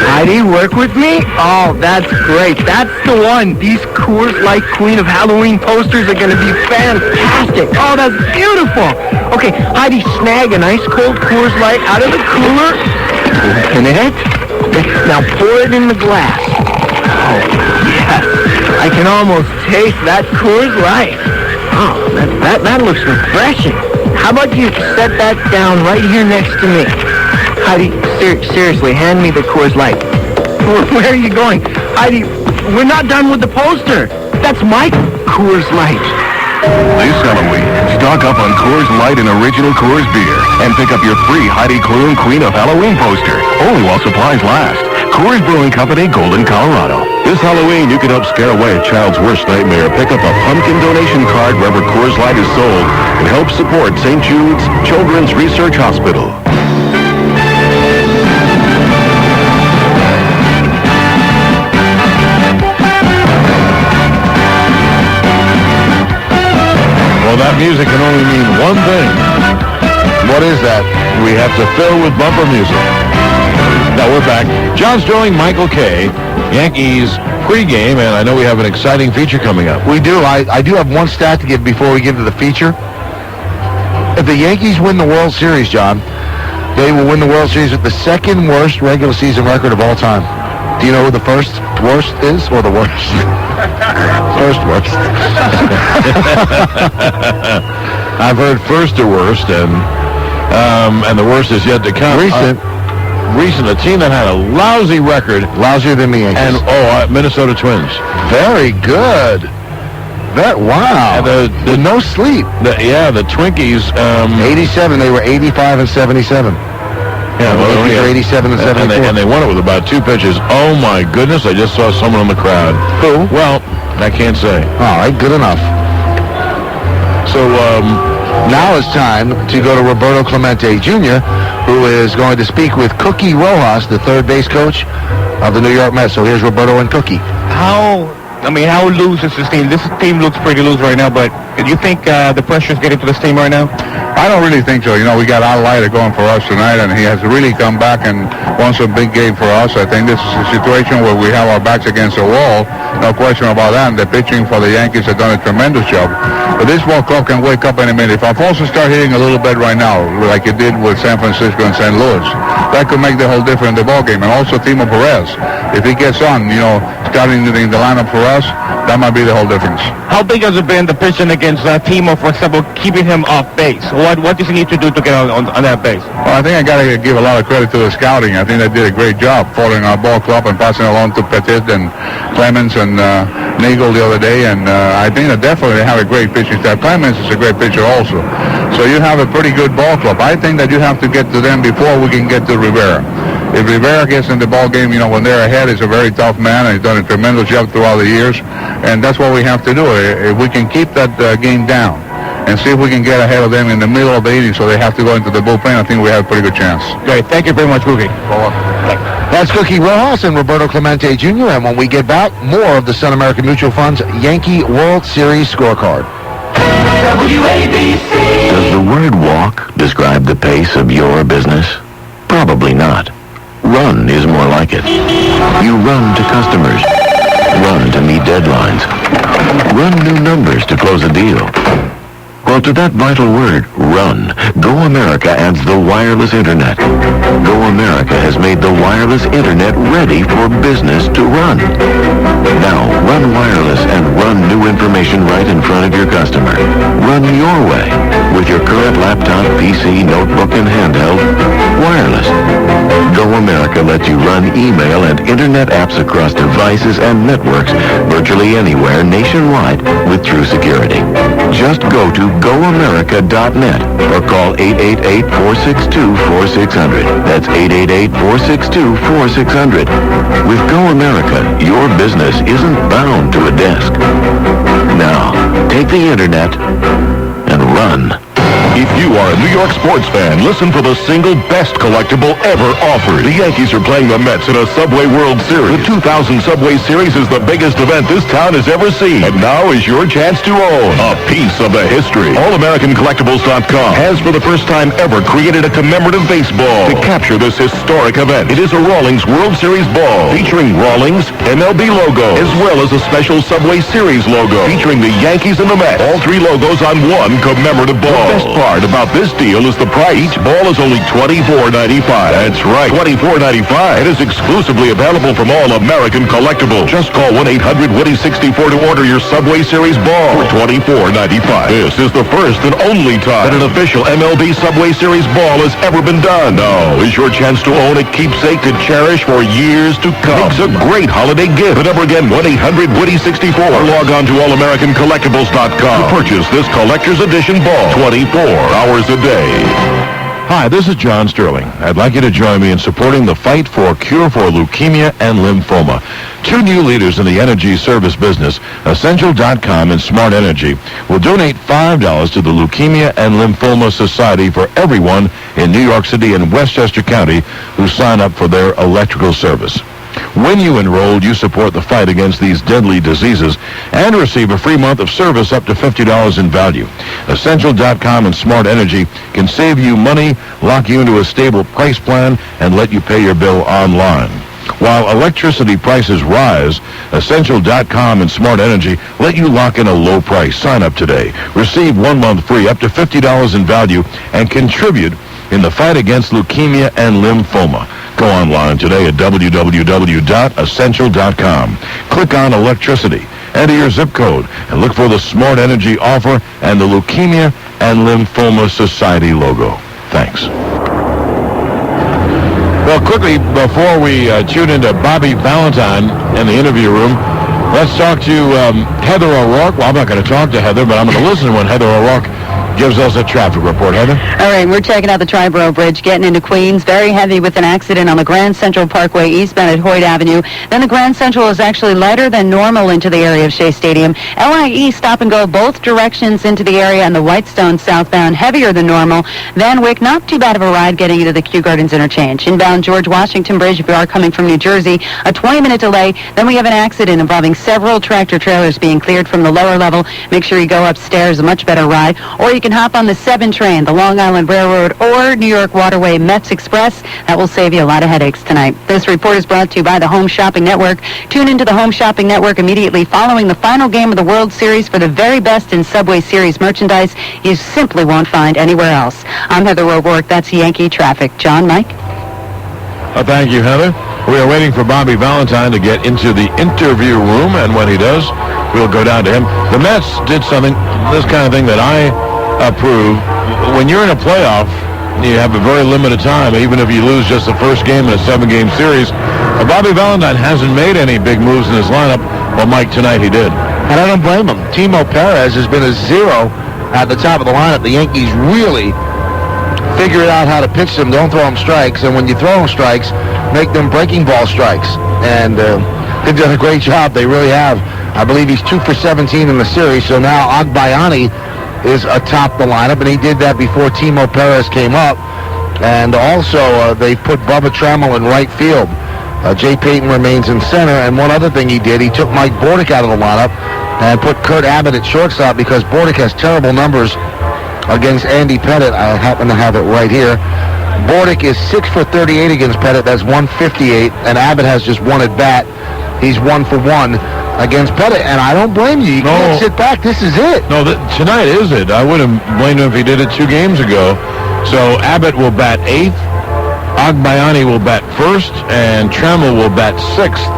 Heidi, work with me? Oh, that's great. That's the one. These Coors Light Queen of Halloween posters are going to be fantastic. Oh, that's beautiful. Okay, Heidi, snag an ice cold Coors Light out of the cooler. Open it. Okay, now pour it in the glass. Oh, yes. I can almost taste that Coors Light. Oh, that looks refreshing. How about you set that down right here next to me? Heidi, seriously, hand me the Coors Light. Where are you going? Heidi, we're not done with the poster. That's my Coors Light. This Halloween, stock up on Coors Light and Original Coors Beer and pick up your free Heidi Klum Queen of Halloween poster, only while supplies last. Coors Brewing Company, Golden, Colorado. This Halloween, you can help scare away a child's worst nightmare. Pick up a pumpkin donation card wherever Coors Light is sold and help support St. Jude's Children's Research Hospital. Well, that music can only mean one thing. What is that? We have to fill with bumper music. Now we're back. John Sterling, Michael Kay, Yankees pregame, and I know we have an exciting feature coming up. We do. I do have one stat to give before we get to the feature. If the Yankees win the World Series, John, they will win the World Series with the second worst regular season record of all time. Do you know who the first worst is, or the worst? First worst. I've heard first to worst, and the worst is yet to come. Recent, a team that had a lousy record. Lousier than the Yankees. And, Minnesota Twins. Very good. Wow. The no sleep. The Twinkies. 87, they were 85 and 77. Yeah, well, they were 87 and 74. And they won it with about 2 pitches. Oh, my goodness, I just saw someone in the crowd. Who? Well, I can't say. All right, good enough. So, now it's time to go to Roberto Clemente Jr., who is going to speak with Cookie Rojas, the third base coach of the New York Mets. So here's Roberto and Cookie. How loose is this team? This team looks pretty loose right now, but do you think the pressure is getting to this team right now? I don't really think so. You know, we got Al Leiter going for us tonight, and he has really come back and won some big game for us. I think this is a situation where we have our backs against the wall. No question about that. And the pitching for the Yankees have done a tremendous job. But this ball club can wake up any minute. If Alfonso start hitting a little bit right now, like it did with San Francisco and St. Louis, that could make the whole difference in the ball game. And also Timo Perez, if he gets on, starting in the lineup for us, that might be the whole difference. How big has it been, the pitching against Timo, for example, keeping him off base? What does he need to do to get on that base? Well, I think I got to give a lot of credit to the scouting. I think they did a great job following our ball club and passing along to Petit and Clemens and Nagel the other day. And I think that definitely they have a great pitching staff. Clemens is a great pitcher also. So you have a pretty good ball club. I think that you have to get to them before we can get to Rivera. If Rivera gets in the ball game, when they're ahead, he's a very tough man, and he's done a tremendous job throughout the years. And that's what we have to do. If we can keep that game down and see if we can get ahead of them in the middle of the inning so they have to go into the bullpen, I think we have a pretty good chance. Great. Thank you very much, Cookie. That's Cookie Rojas and Roberto Clemente Jr. And when we get back, more of the Sun America Mutual Fund's Yankee World Series scorecard. WABC. Does the word walk describe the pace of your business? Probably not. Run is more like it. You run to customers. Run to meet deadlines. Run new numbers to close a deal. Well, to that vital word, run, Go America adds the wireless internet. Go America has made the wireless internet ready for business to run. Now, run wireless and run new information right in front of your customer. Run your way with your current laptop, PC, notebook, and handheld, wireless. Go America lets you run email and internet apps across devices and networks virtually anywhere nationwide with true security. Just go to GoAmerica.net or call 888-462-4600. That's 888-462-4600. With Go America, your business isn't bound to a desk. Now, take the internet and run. If you are a New York sports fan, listen for the single best collectible ever offered. The Yankees are playing the Mets in a Subway World Series. The 2000 Subway Series is the biggest event this town has ever seen. And now is your chance to own a piece of the history. AllAmericanCollectibles.com has for the first time ever created a commemorative baseball to capture this historic event. It is a Rawlings World Series ball featuring Rawlings MLB logo as well as a special Subway Series logo featuring the Yankees and the Mets. All three logos on one commemorative ball. part about this deal is the price. Each ball is only $24.95. That's right, $24.95. It is exclusively available from all American Collectibles. Just call 1-800-WOODY-64 to order your Subway Series ball for $24.95. This is the first and only time that an official MLB Subway Series ball has ever been done. Now is your chance to own a keepsake to cherish for years to come. It's a great holiday gift. The number again, 1-800-WOODY-64 or log on to allamericancollectibles.com to purchase this collector's edition ball 24 hours a day. Hi, this is John Sterling. I'd like you to join me in supporting the fight for a cure for leukemia and lymphoma. Two new leaders in the energy service business, Essential.com and Smart Energy, will donate $5 to the Leukemia and Lymphoma Society for everyone in New York City and Westchester County who sign up for their electrical service. When you enroll, you support the fight against these deadly diseases and receive a free month of service up to $50 in value. Essential.com and Smart Energy can save you money, lock you into a stable price plan, and let you pay your bill online. While electricity prices rise, Essential.com and Smart Energy let you lock in a low price. Sign up today. Receive 1 month free up to $50 in value and contribute in the fight against leukemia and lymphoma. Go online today at www.essential.com. Click on electricity, enter your zip code, and look for the Smart Energy offer and the Leukemia and Lymphoma Society logo. Thanks. Well, quickly, before we tune into Bobby Valentine in the interview room, let's talk to Heather O'Rourke. Well, I'm not going to talk to Heather, but I'm going to listen when Heather O'Rourke gives us a traffic report. Heather? All right, we're checking out the Triborough Bridge, getting into Queens. Very heavy with an accident on the Grand Central Parkway eastbound at Hoyt Avenue. Then the Grand Central is actually lighter than normal into the area of Shea Stadium. LIE stop and go both directions into the area, and the Whitestone southbound heavier than normal. Van Wyck, not too bad of a ride getting into the Kew Gardens interchange. Inbound George Washington Bridge, if you are coming from New Jersey, a 20-minute delay. Then we have an accident involving several tractor trailers being cleared from the lower level. Make sure you go upstairs, a much better ride. Or you can hop on the 7 train, the Long Island Railroad, or New York Waterway Mets Express. That will save you a lot of headaches tonight. This report is brought to you by the Home Shopping Network. Tune into the Home Shopping Network immediately following the final game of the World Series for the very best in Subway Series merchandise you simply won't find anywhere else. I'm Heather O'Rourke. That's Yankee Traffic. John, Mike? Thank you, Heather. We are waiting for Bobby Valentine to get into the interview room, and when he does, we'll go down to him. The Mets did something, this kind of thing that I approve. When you're in a playoff, you have a very limited time, even if you lose just the first game in a 7-game series. Bobby Valentine hasn't made any big moves in his lineup. Well, Mike, tonight he did. And I don't blame him. Timo Perez has been a zero at the top of the lineup. The Yankees really figured out how to pitch them. Don't throw them strikes. And when you throw them strikes, make them breaking ball strikes. And they've done a great job. They really have. I believe he's 2 for 17 in the series. So now Agbayani is atop the lineup, and he did that before Timo Perez came up. And also, they put Bubba Trammell in right field. Jay Payton remains in center, and one other thing he did, he took Mike Bordick out of the lineup and put Kurt Abbott at shortstop because Bordick has terrible numbers against Andy Pettit. I happen to have it right here. Bordick is 6 for 38 against Pettit. That's 158, and Abbott has just one at bat. He's 1 for 1 against Pettit, and I don't blame you. You can't sit back. This is it. No, tonight is it. I would have blamed him if he did it 2 games ago. So Abbott will bat 8th, Agbayani will bat 1st, and Trammell will bat 6th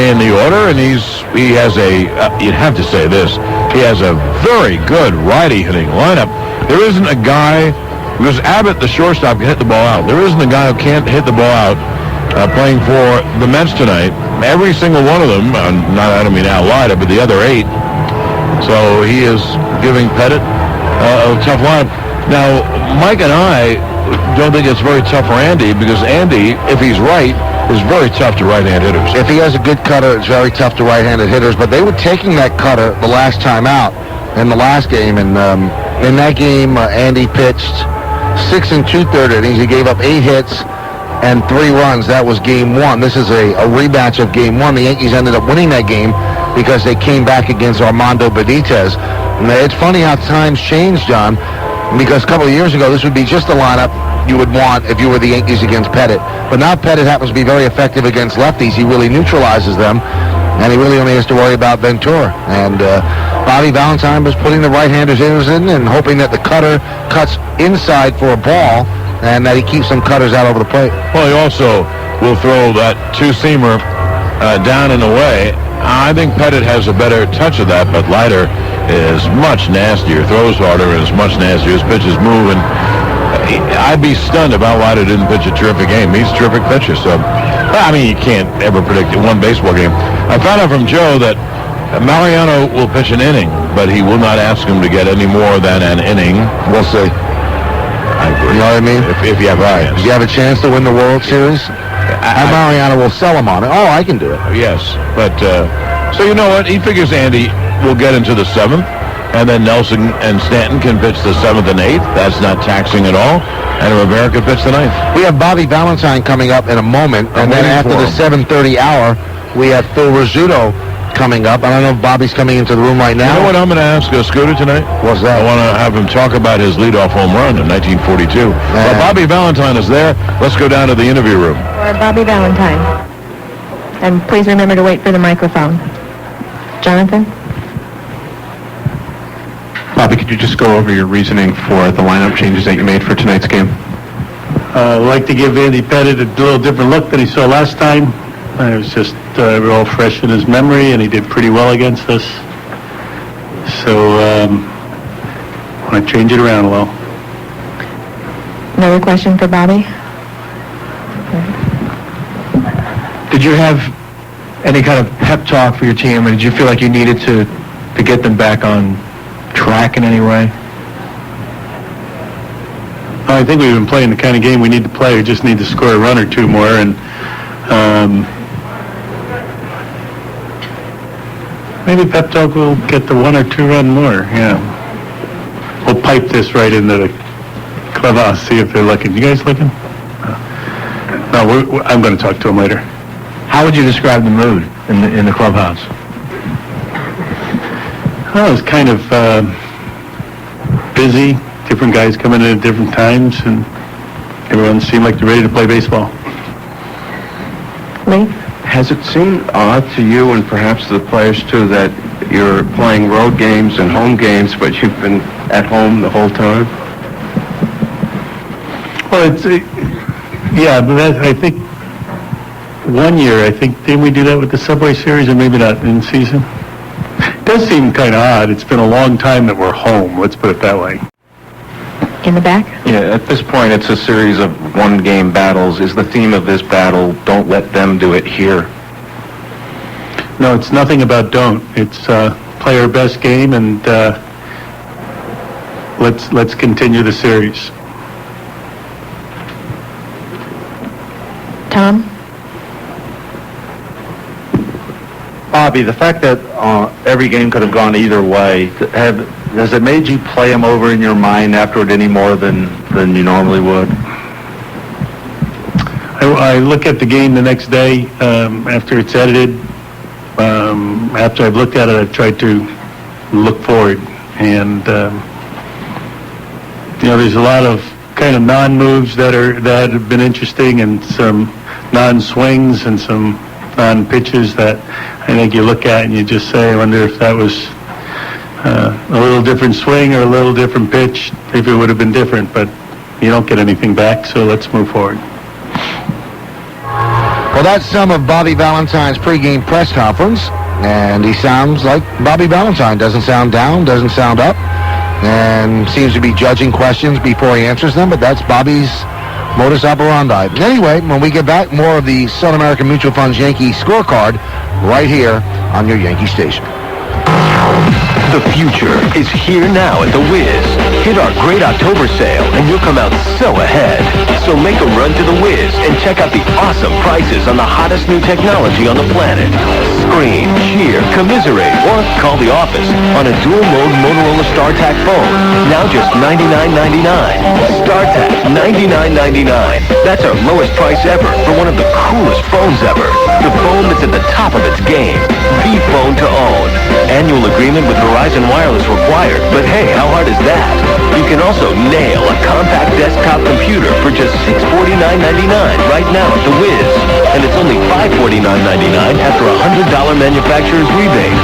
in the order. And he has a, you'd have to say this, he has a very good righty hitting lineup. There isn't a guy, because Abbott, the shortstop, can hit the ball out. There isn't a guy who can't hit the ball out playing for the Mets tonight. Every single one of them, I don't mean Al Leiter, but the other 8. So he is giving Pettit a tough lineup. Now, Mike and I don't think it's very tough for Andy, because Andy, if he's right, is very tough to right-hand hitters. If he has a good cutter, it's very tough to right-handed hitters. But they were taking that cutter the last time out in the last game. And in that game, Andy pitched 6 2/3 innings. He gave up 8 hits and 3 runs. That was game 1. This is a rematch of game 1. The Yankees ended up winning that game because they came back against Armando Benitez. And it's funny how times change, John, because a couple of years ago, this would be just the lineup you would want if you were the Yankees against Pettit. But now Pettit happens to be very effective against lefties. He really neutralizes them. and he really only has to worry about Ventura. And Bobby Valentine was putting the right-handers in and hoping that the cutter cuts inside for a ball and that he keeps some cutters out over the plate. Well, he also will throw that two-seamer down and away. I think Pettit has a better touch of that, but Leiter is much nastier, throws harder, and is much nastier. His pitches move, and I'd be stunned if Leiter didn't pitch a terrific game. He's a terrific pitcher, so, I mean, you can't ever predict one baseball game. I found out from Joe that Mariano will pitch an inning, but he will not ask him to get any more than an inning. We'll see. I agree. You know what I mean? If you have bias. If you have a chance to win the World Series, Mariano will sell him on it. Oh, I can do it. Yes, but, so you know what? He figures Andy will get into the 7th, and then Nelson and Stanton can pitch the 7th and 8th. That's not taxing at all. And Rivera can pitch the 9th. We have Bobby Valentine coming up in a moment, and then after the 7:30 hour, we have Phil Rizzuto coming up. I don't know if Bobby's coming into the room right now. You know what I'm going to ask Scooter tonight? What's that? I want to have him talk about his leadoff home run in 1942. Well, Bobby Valentine is there. Let's go down to the interview room. For Bobby Valentine. And please remember to wait for the microphone. Jonathan? Bobby, could you just go over your reasoning for the lineup changes that you made for tonight's game? I'd like to give Andy Pettit a little different look than he saw last time. It was just all fresh in his memory, and he did pretty well against us. So I want to change it around a little. Another question for Bobby? Did you have any kind of pep talk for your team, or did you feel like you needed to get them back on track in any way? I think we've been playing the kind of game we need to play. We just need to score a run or two more, and maybe pep talk will get the 1 or 2 run more. Yeah, we'll pipe this right into the clubhouse. See if they're looking. You guys looking? No, I'm going to talk to them later. How would you describe the mood in the clubhouse? Well, it was kind of busy. Different guys coming in at different times, and everyone seemed like they're ready to play baseball. Lee? Has it seemed odd to you and perhaps to the players too that you're playing road games and home games, but you've been at home the whole time? Well, it's yeah, but I think one year, didn't we do that with the Subway Series, or maybe not in season? It does seem kind of odd. It's been a long time that we're home. Let's put it that way. In the back? Yeah, at this point, it's a series of one-game battles. Is the theme of this battle, don't let them do it here? No, it's nothing about don't. It's play our best game, and let's continue the series. Tom? Bobby, the fact that every game could have gone either way, has it made you play them over in your mind afterward any more than you normally would? I look at the game the next day after it's edited. After I've looked at it, I've tried to look forward. And, there's a lot of kind of non-moves that have been interesting, and some non-swings and some non-pitches that I think you look at and you just say, I wonder if that was a little different swing or a little different pitch, if it would have been different, but you don't get anything back, so let's move forward. Well, that's some of Bobby Valentine's pregame press conference, and he sounds like Bobby Valentine. Doesn't sound down, doesn't sound up, and seems to be judging questions before he answers them, but that's Bobby's modus operandi. Anyway, when we get back, more of the Southern American Mutual Funds Yankee scorecard right here on your Yankee station. The future is here now at The Wiz. Hit our great October sale and you'll come out so ahead. So make a run to The Wiz and check out the awesome prices on the hottest new technology on the planet. Scream, cheer, commiserate, or call the office on a dual-mode Motorola StarTAC phone. Now just $99.99. StarTAC, $99.99. That's our lowest price ever for one of the coolest phones ever. The phone that's at the top of its game. The phone to own. Annual agreement with Verizon Wireless required, but hey, how hard is that? You can also nail a compact desktop computer for just $649.99 right now at The Wiz. And it's only $5 Buy $49.99 after a $100 manufacturer's rebate.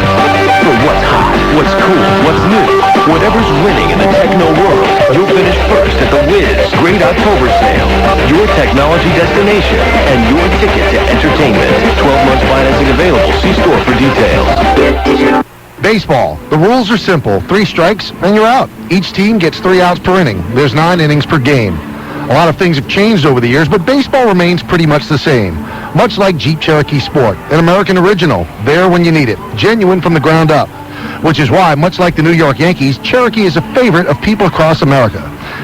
For what's hot, what's cool, what's new, whatever's winning in the techno world, you'll finish first at the Wiz Great October Sale. Your technology destination and your ticket to entertainment. 12 months financing available. See store for details. Baseball. The rules are simple. 3 strikes, and you're out. Each team gets 3 outs per inning. There's 9 innings per game. A lot of things have changed over the years, but baseball remains pretty much the same. Much like Jeep Cherokee Sport, an American original, there when you need it, genuine from the ground up. Which is why, much like the New York Yankees, Cherokee is a favorite of people across America.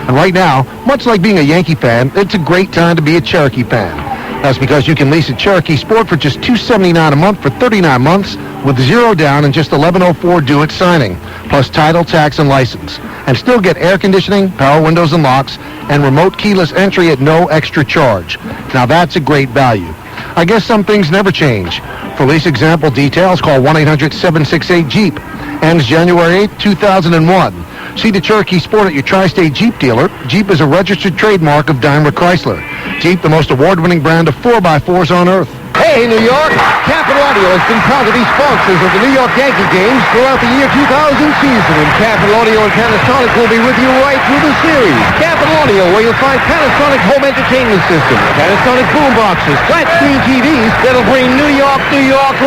And right now, much like being a Yankee fan, it's a great time to be a Cherokee fan. That's because you can lease a Cherokee Sport for just $279 a month for 39 months with 0 down and just $11.04 due at signing, plus title, tax, and license. And still get air conditioning, power windows and locks, and remote keyless entry at no extra charge. Now that's a great value. I guess some things never change. For lease example details, call 1-800-768-JEEP. Ends January 8, 2001. See the Cherokee Sport at your Tri-State Jeep dealer. Jeep is a registered trademark of Daimler Chrysler. Jeep, the most award-winning brand of 4x4s on earth. Hey, New York! Capital Audio has been proud to be sponsors of the New York Yankee games throughout the year 2000 season, and Capital Audio and Panasonic will be with you right through the series. Capital Audio, where you'll find Panasonic home entertainment systems, Panasonic boomboxes, flat-screen TVs that'll bring New York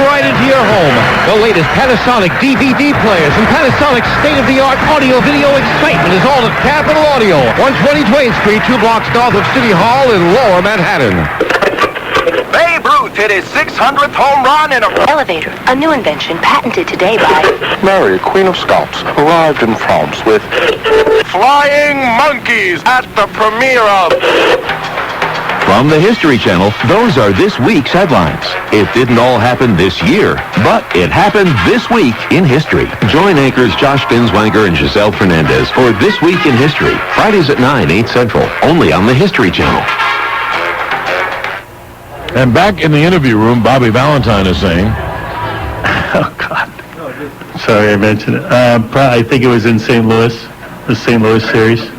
right into your home. The latest Panasonic DVD players and Panasonic state-of-the-art audio-video excitement is all at Capital Audio, 120 Twain Street, 2 blocks north of City Hall in Lower Manhattan. Babe Ruth hit his 600th home run in a elevator, a new invention patented today by Mary, Queen of Scots, arrived in France with flying monkeys at the premiere of... From the History Channel, those are this week's headlines. It didn't all happen this year, but it happened this week in history. Join anchors Josh Binswanger and Giselle Fernandez for This Week in History, Fridays at 9, 8 Central, only on the History Channel. And back in the interview room, Bobby Valentine is saying... Oh, God. Sorry I mentioned it. I think it was in St. Louis, the St. Louis series.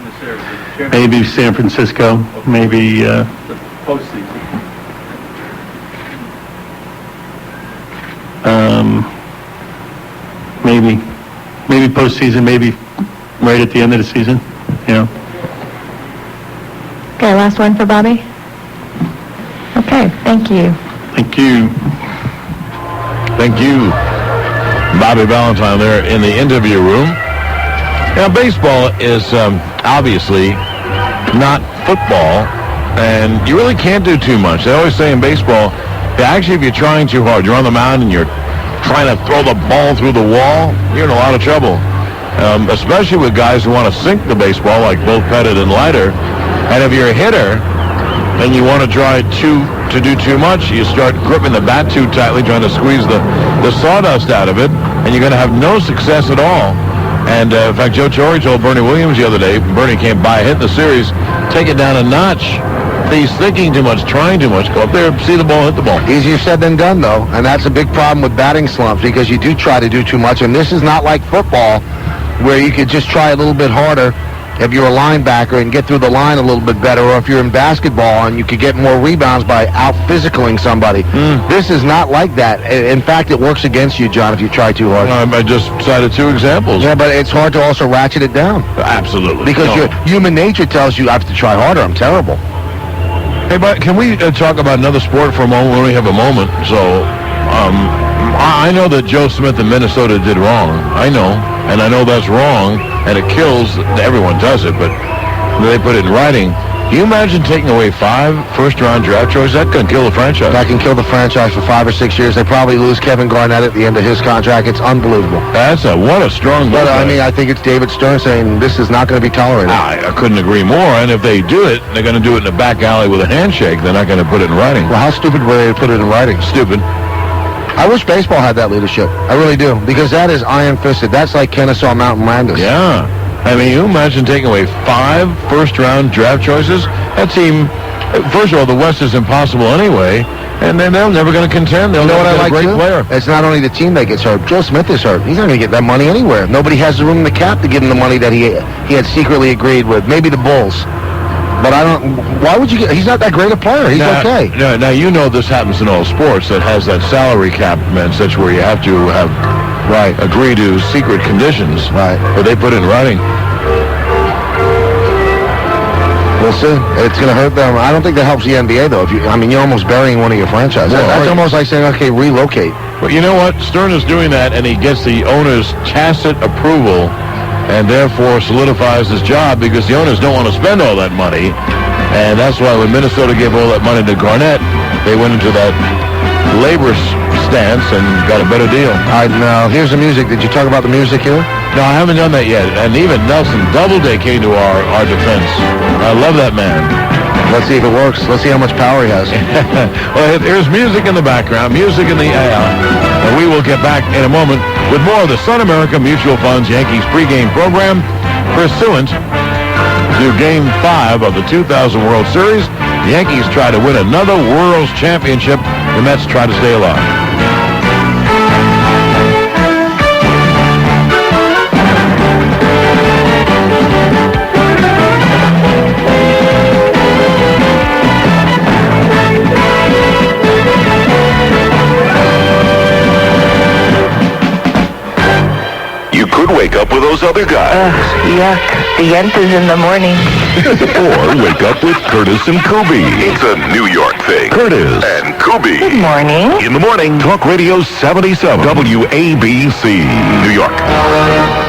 Maybe San Francisco, maybe... maybe postseason, maybe right at the end of the season, you know. Okay, last one for Bobby. Okay, thank you. Thank you. Thank you. Bobby Valentine there in the interview room. Now, baseball is obviously not football, and you really can't do too much. They always say in baseball, actually, if you're trying too hard, you're on the mound and you're trying to throw the ball through the wall, you're in a lot of trouble. Especially with guys who want to sink the baseball, like both Pettit and Leiter. And if you're a hitter and you want to try to do too much, you start gripping the bat too tightly, trying to squeeze the sawdust out of it, and you're going to have no success at all. And in fact, Joe Torre told Bernie Williams the other day, Bernie can't buy a hit in the series, take it down a notch. He's thinking too much, trying too much. Go up there, see the ball, hit the ball. Easier said than done, though, and that's a big problem with batting slumps because you do try to do too much, and this is not like football where you could just try a little bit harder if you're a linebacker and get through the line a little bit better, or if you're in basketball and you could get more rebounds by out-physicaling somebody. This is not like that. In fact, it works against you, John, if you try too hard. I just cited 2 examples. Yeah, but it's hard to also ratchet it down. Absolutely. Because your human nature tells you I have to try harder. I'm terrible. Hey, but can we talk about another sport for a moment? We only have a moment. So, I know that Joe Smith in Minnesota did wrong. I know. And I know that's wrong, and it kills. Everyone does it, but they put it in writing. Can you imagine taking away 5 first-round draft choices? That can kill the franchise. That can kill the franchise for 5 or 6 years. They probably lose Kevin Garnett at the end of his contract. It's unbelievable. What a strong move. But, I think it's David Stern saying this is not going to be tolerated. I couldn't agree more. And if they do it, they're going to do it in a back alley with a handshake. They're not going to put it in writing. Well, how stupid were they to put it in writing? Stupid. I wish baseball had that leadership. I really do. Because that is iron-fisted. That's like Kennesaw Mountain Landis. Yeah. I mean, you imagine taking away 5 first-round draft choices? That team, first of all, the West is impossible anyway, and then they're never going to contend. They'll never get a great player. It's not only the team that gets hurt. Joe Smith is hurt. He's not going to get that money anywhere. Nobody has the room in the cap to give him the money that he had secretly agreed with. Maybe the Bulls. But I don't. Why would you get? He's not that great a player. He's okay. Now you know this happens in all sports that has that salary cap, man, such where you have to have agree to secret conditions. Right. But they put in writing. We'll see. It's going to hurt them. I don't think that helps the NBA, though. You're almost burying one of your franchises. That's almost like saying, okay, relocate. But you know what? Stern is doing that, and he gets the owner's tacit approval, and therefore solidifies his job because the owners don't want to spend all that money. And that's why when Minnesota gave all that money to Garnett, they went into that labor stance and got a better deal. All right, now, here's the music. Did you talk about the music here? No, I haven't done that yet. And even Nelson Doubleday came to our defense. I love that man. Let's see if it works. Let's see how much power he has. Well, there's music in the background, music in the air. And we will get back in a moment with more of the Sun America Mutual Funds Yankees pregame program pursuant to Game 5 of the 2000 World Series. The Yankees try to win another World Championship. The Mets try to stay alive. Wake up with those other guys. Yuck. The Yentas in the morning. Or wake up with Curtis and Kubi. It's a New York thing. Curtis and Kubi. Good morning. In the morning, Talk Radio 77, WABC, New York.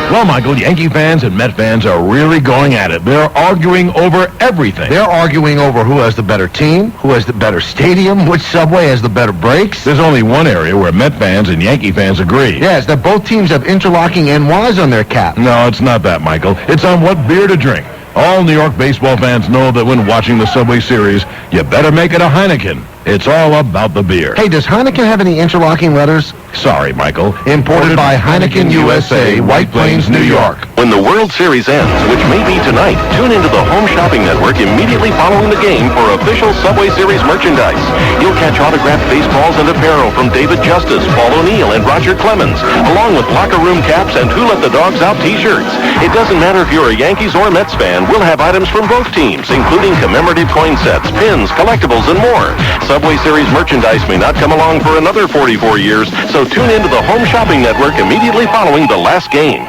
Well, Michael, Yankee fans and Met fans are really going at it. They're arguing over everything. They're arguing over who has the better team, who has the better stadium, which subway has the better brakes. There's only one area where Met fans and Yankee fans agree. Yes, that both teams have interlocking NYs on their cap. No, it's not that, Michael. It's on what beer to drink. All New York baseball fans know that when watching the Subway Series, you better make it a Heineken. It's all about the beer. Hey, does Heineken have any interlocking letters? Sorry, Michael. Imported by Heineken USA, White Plains, New York. When the World Series ends, which may be tonight, tune into the Home Shopping Network immediately following the game for official Subway Series merchandise. You'll catch autographed baseballs and apparel from David Justice, Paul O'Neill, and Roger Clemens, along with locker room caps and Who Let the Dogs Out t-shirts. It doesn't matter if you're a Yankees or Mets fan, we'll have items from both teams, including commemorative coin sets, pins, collectibles, and more. Subway Series merchandise may not come along for another 44 years, so tune into the Home Shopping Network immediately following the last game.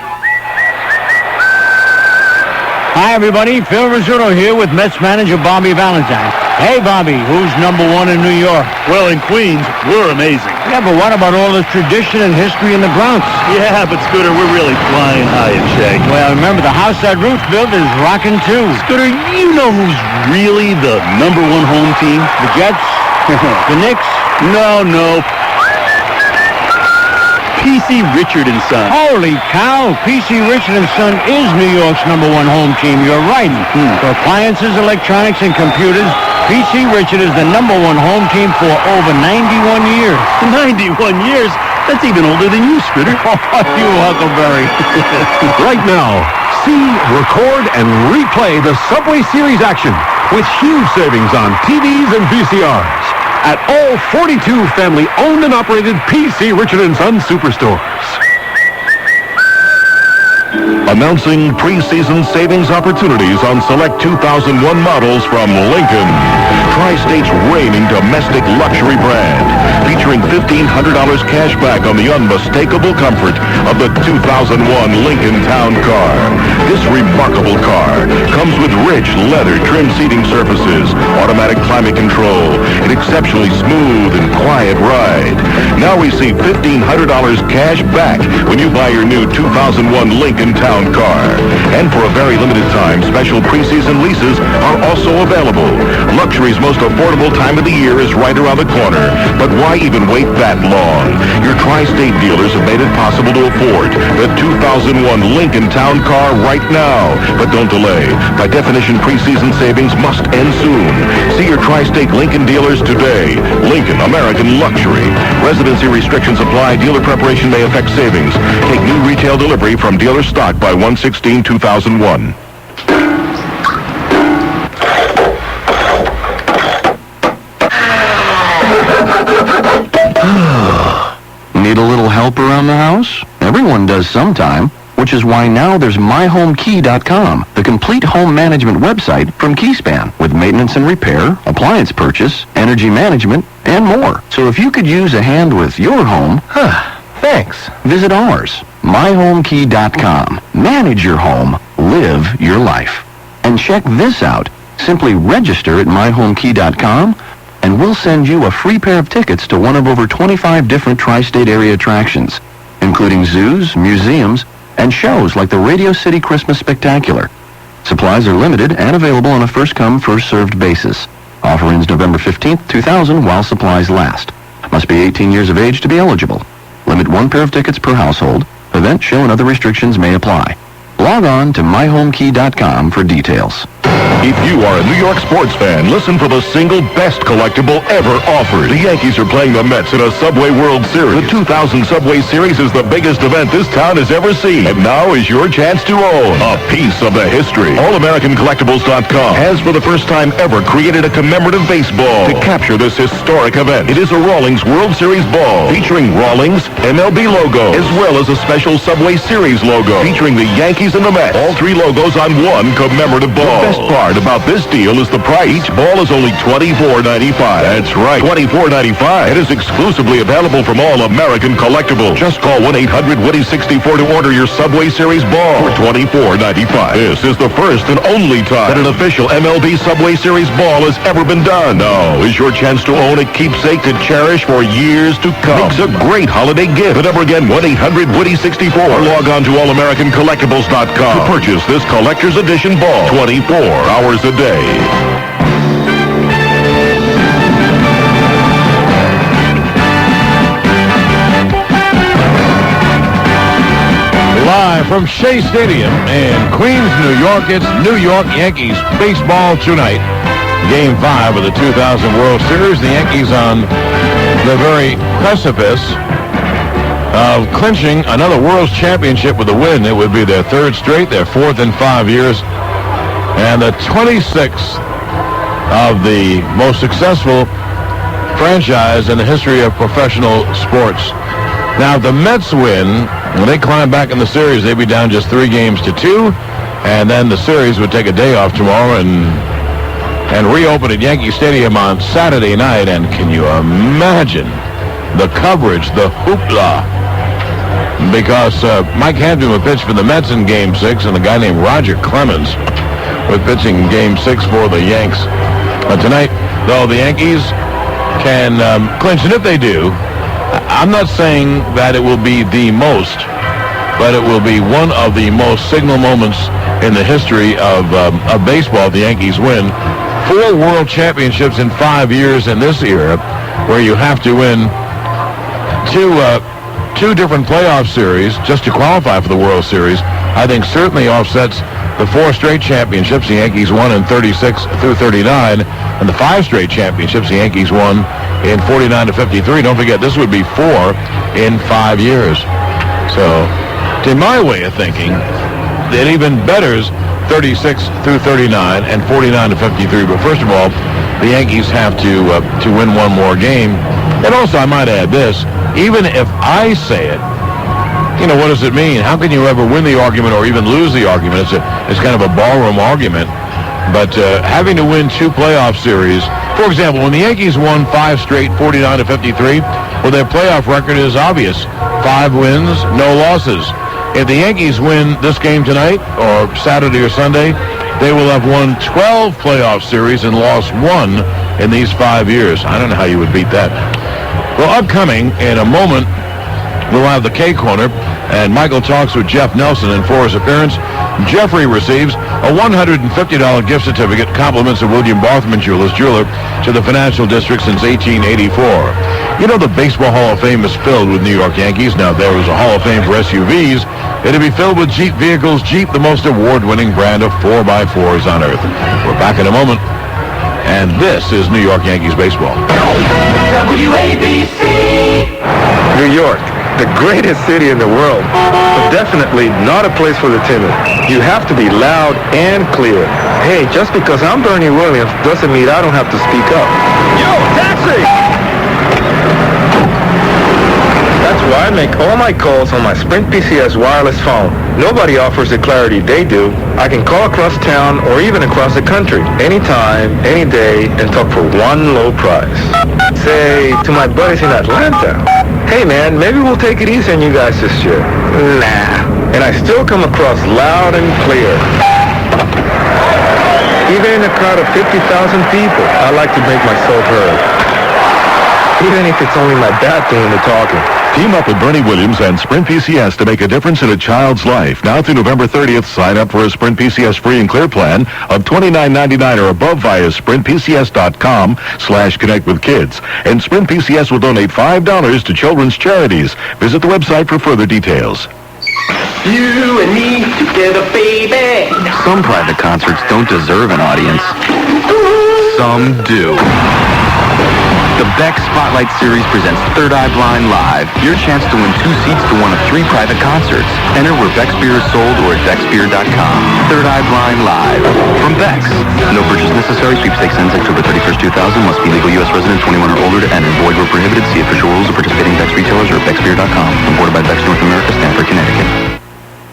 Hi, everybody. Phil Rizzuto here with Mets manager Bobby Valentine. Hey, Bobby, who's number one in New York? Well, in Queens, we're amazing. Yeah, but what about all the tradition and history in the Bronx? Yeah, but Scooter, we're really flying high in Shea. Well, remember, the house that Ruth built is rocking, too. Scooter, you know who's really the number one home team? The Jets? The Knicks? No. P.C. Richard & Son. Holy cow! P.C. Richard & Son is New York's number one home team. You're right. For appliances, electronics, and computers, P.C. Richard is the number one home team for over 91 years. 91 years? That's even older than you, Scooter. You Huckleberry. Right now, see, record, and replay the Subway Series action with huge savings on TVs and VCRs at all 42 family-owned and operated P.C. Richard & Son superstores. Announcing preseason savings opportunities on select 2001 models from Lincoln. Tri-State's reigning domestic luxury brand, featuring $1,500 cash back on the unmistakable comfort of the 2001 Lincoln Town Car. This remarkable car comes with rich leather trim seating surfaces, automatic climate control, an exceptionally smooth and quiet ride. Now receive $1,500 cash back when you buy your new 2001 Lincoln Town Car. And for a very limited time, special preseason leases are also available. Luxury's most affordable time of the year is right around the corner, but why even wait that long? Your Tri-State dealers have made it possible to afford the 2001 Lincoln Town Car right now. But don't delay. By definition, preseason savings must end soon. See your Tri-State Lincoln dealers today. Lincoln, American luxury. Residency restrictions apply. Dealer preparation may affect savings. Take new retail delivery from dealer stock by 1/16/2001. Need a little help around the house? Everyone does sometime. which is why now there's myhomekey.com, the complete home management website from Keyspan, with maintenance and repair, appliance purchase, energy management, and more. So if you could use a hand with your home, thanks. Visit ours, myhomekey.com. Manage your home, live your life. And check this out. Simply register at myhomekey.com, and we'll send you a free pair of tickets to one of over 25 different tri-state area attractions, including zoos, museums, and shows like the Radio City Christmas Spectacular. Supplies are limited and available on a first-come, first-served basis. Offer ends November 15th, 2000 while supplies last. Must be 18 years of age to be eligible. Limit one pair of tickets per household. Event, show, and other restrictions may apply. Log on to myhomekey.com for details. If you are a New York sports fan, listen for the single best collectible ever offered. The Yankees are playing the Mets in a Subway World Series. The 2000 Subway Series is the biggest event this town has ever seen. And now is your chance to own a piece of the history. AllAmericanCollectibles.com has for the first time ever created a commemorative baseball to capture this historic event. It is a Rawlings World Series ball featuring Rawlings MLB logo as well as a special Subway Series logo featuring the Yankees and the Mets. All three logos on one commemorative ball. The best part about this deal is the price. Each ball is only $24.95. That's right, $24.95. It is exclusively available from All American Collectibles. Just call 1-800-WITTY-64 to order your Subway Series ball for $24.95. This is the first and only time that an official MLB Subway Series ball has ever been done. Now is your chance to own a keepsake to cherish for years to come. Makes a great holiday gift. The number again, 1-800-WITTY-64. Or log on to AllAmericanCollectibles.com to purchase this collector's edition ball. 24 hours a day. Live from Shea Stadium in Queens, New York, it's New York Yankees baseball tonight. Game 5 of the 2000 World Series. The Yankees on the very precipice of clinching another World Championship with a win. It would be their third straight, their fourth in 5 years, and the 26th of the most successful franchise in the history of professional sports. Now, if the Mets win, when they climb back in the series, they'd be down just 3-2, and then the series would take a day off tomorrow and reopen at Yankee Stadium on Saturday night. And can you imagine the coverage, the hoopla? Because Mike Hampton would pitch for the Mets in Game 6, and a guy named Roger Clemens would pitching in Game 6 for the Yanks. Tonight, though, the Yankees can clinch, and if they do, I'm not saying that it will be the most, but it will be one of the most signal moments in the history of baseball. The Yankees win 4 World Championships in 5 years in this era, where you have to win two different playoff series just to qualify for the World Series. I think certainly offsets the 4 straight championships the Yankees won in 36 through 39, and the 5 straight championships the Yankees won in 49 to 53. Don't forget, this would be 4 in 5 years. So, to my way of thinking, it even betters 36 through 39 and 49 to 53. But first of all, the Yankees have to win one more game. And also, I might add this, even if I say it, you know, what does it mean? How can you ever win the argument or even lose the argument? It's kind of a ballroom argument. But having to win 2 playoff series, for example, when the Yankees won 5 straight, 49 to 53, well, their playoff record is obvious. 5 wins, no losses. If the Yankees win this game tonight, or Saturday or Sunday, they will have won 12 playoff series and lost 1 in these 5 years. I don't know how you would beat that. Well, upcoming in a moment, we'll have the K-Corner, and Michael talks with Jeff Nelson, and for his appearance, Jeffrey receives a $150 gift certificate, compliments of William Barthman Jewelers, jeweler to the Financial District since 1884. You know, the Baseball Hall of Fame is filled with New York Yankees. Now, if there was a Hall of Fame for SUVs, it'd be filled with Jeep vehicles. Jeep, the most award-winning brand of 4x4s on earth. We're back in a moment, and this is New York Yankees baseball. WABC. New York, the greatest city in the world, but definitely not a place for the timid. You have to be loud and clear. Hey, just because I'm Bernie Williams doesn't mean I don't have to speak up. Yo, taxi! That's why I I make all my calls on my Sprint PCS wireless phone. Nobody offers the clarity they do. I can call across town or even across the country, anytime, any day, and talk for one low price. Say, to my buddies in Atlanta, hey man, maybe we'll take it easy on you guys this year. Nah. And I still come across loud and clear. Even in a crowd of 50,000 people, I like to make myself heard. Even if it's only my dad doing the talking. Team up with Bernie Williams and Sprint PCS to make a difference in a child's life. Now through November 30th, sign up for a Sprint PCS free and clear plan of $29.99 or above via sprintpcs.com/connect with kids. And Sprint PCS will donate $5 to children's charities. Visit the website for further details. You and me together, baby. Some private concerts don't deserve an audience. Some do. The Beck Spotlight Series presents Third Eye Blind Live. Your chance to win 2 seats to one of 3 private concerts. Enter where Beck's beer is sold or at becksbeer.com. Third Eye Blind Live from Beck's. No purchase necessary. Sweepstakes ends October 31st, 2000. Must be legal U.S. resident, 21 or older to enter. Void where prohibited. See official rules of participating Beck's retailers or at becksbeer.com. Imported by Beck's North America, Stamford, Connecticut.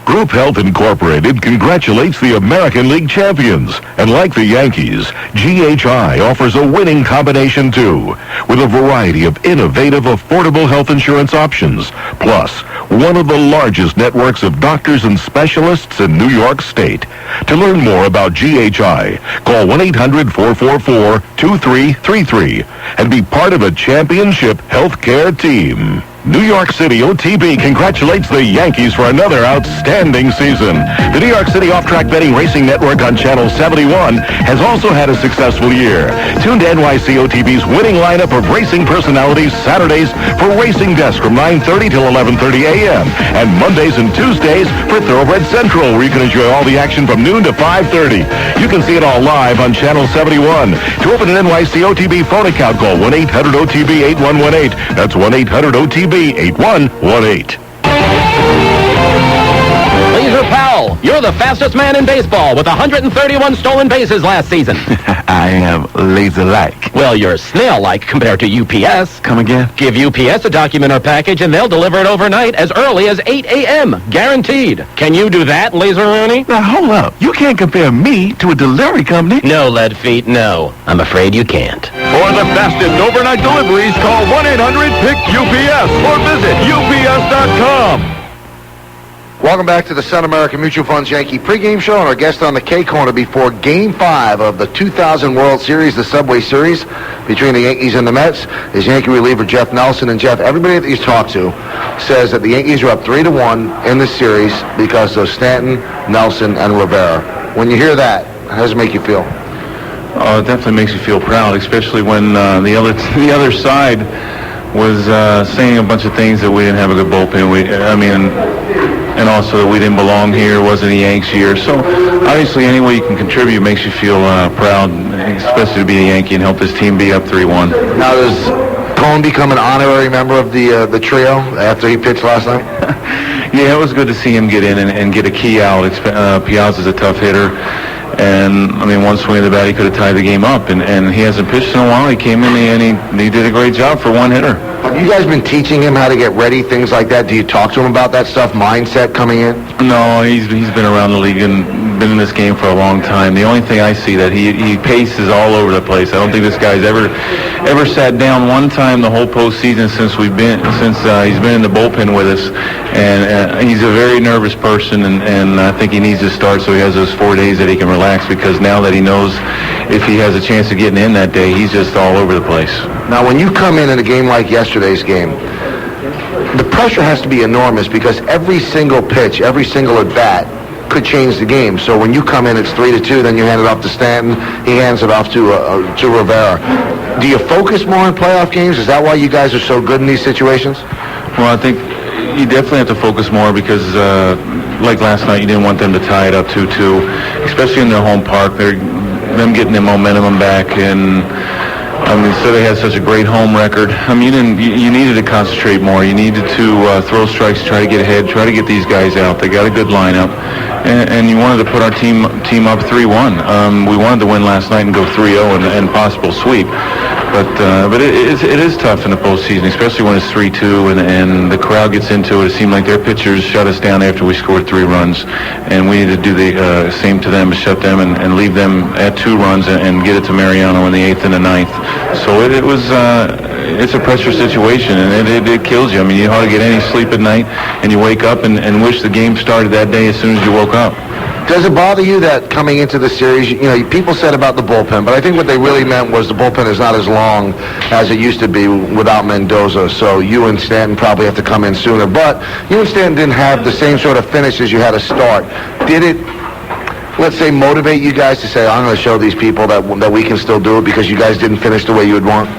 Group Health Incorporated congratulates the American League champions. And like the Yankees, GHI offers a winning combination too, with a variety of innovative, affordable health insurance options. Plus, one of the largest networks of doctors and specialists in New York State. To learn more about GHI, call 1-800-444-2333 and be part of a championship healthcare team. New York City OTB congratulates the Yankees for another outstanding season. The New York City Off-Track Betting Racing Network on Channel 71 has also had a successful year. Tune to NYC OTB's winning lineup of racing personalities Saturdays for Racing Desk from 9:30 till 11:30 a.m. and Mondays and Tuesdays for Thoroughbred Central, where you can enjoy all the action from noon to 5:30. You can see it all live on Channel 71. To open an NYC OTB phone account, call 1-800-OTB-8118. That's 1-800-OTB 8118. Laser Powell, you're the fastest man in baseball with 131 stolen bases last season. I am laser-like. Well, you're snail-like compared to UPS. Come again? Give UPS a document or package and they'll deliver it overnight as early as 8 a.m. Guaranteed. Can you do that, Laser Ernie? Now, hold up. You can't compare me to a delivery company. No, Leadfeet, no. I'm afraid you can't. For the fastest overnight deliveries, call 1-800-PICK-UPS or visit UPS.com. Welcome back to the Sun American Mutual Funds Yankee pregame show, and our guest on the K-Corner before Game 5 of the 2000 World Series, the Subway Series, between the Yankees and the Mets, is Yankee reliever Jeff Nelson. And Jeff, everybody that he's talked to says that the Yankees are up 3-1 in this series because of Stanton, Nelson, and Rivera. When you hear that, how does it make you feel? Oh, it definitely makes you feel proud, especially when the other side was saying a bunch of things that we didn't have a good bullpen. And also that we didn't belong here, wasn't a Yanks year. So obviously any way you can contribute makes you feel proud, especially to be a Yankee and help this team be up 3-1. Now, does Cone become an honorary member of the trio after he pitched last night? Yeah, it was good to see him get in and get a key out. Piazza's a tough hitter. And, one swing of the bat, he could have tied the game up. And he hasn't pitched in a while. He came in and he did a great job for one hitter. Have you guys been teaching him how to get ready, things like that? Do you talk to him about that stuff, mindset coming in? No, he's been around the league and been in this game for a long time. The only thing I see that he paces all over the place. I don't think this guy's ever sat down one time the whole postseason since he's been in the bullpen with us. And he's a very nervous person, and I think he needs to start so he has those 4 days that he can relax, because now that he knows if he has a chance of getting in that day, he's just all over the place. Now, when you come in a game like yesterday's game, the pressure has to be enormous because every single pitch, every single at-bat could change the game. So when you come in, it's 3-2, then you hand it off to Stanton, he hands it off to Rivera. Do you focus more in playoff games? Is that why you guys are so good in these situations? Well, I think you definitely have to focus more because, like last night, you didn't want them to tie it up 2-2, especially in their home park. Them getting their momentum back, and so they had such a great home record. You needed to concentrate more. You needed to throw strikes, try to get ahead, try to get these guys out. They got a good lineup, and you wanted to put our team up 3-1. We wanted to win last night and go 3-0 and possible sweep. But it is tough in the postseason, especially when it's 3-2 and the crowd gets into it. It seemed like their pitchers shut us down after we scored 3 runs, and we need to do the same to them, shut them and leave them at 2 runs and get it to Mariano in the 8th and the 9th. So it's a pressure situation, and it kills you. I mean, you hardly get any sleep at night, and you wake up and wish the game started that day as soon as you woke up. Does it bother you that coming into the series, people said about the bullpen, but I think what they really meant was the bullpen is not as long as it used to be without Mendoza, so you and Stanton probably have to come in sooner. But you and Stanton didn't have the same sort of finish as you had to start. Did it, let's say, motivate you guys to say, I'm going to show these people that we can still do it because you guys didn't finish the way you would want?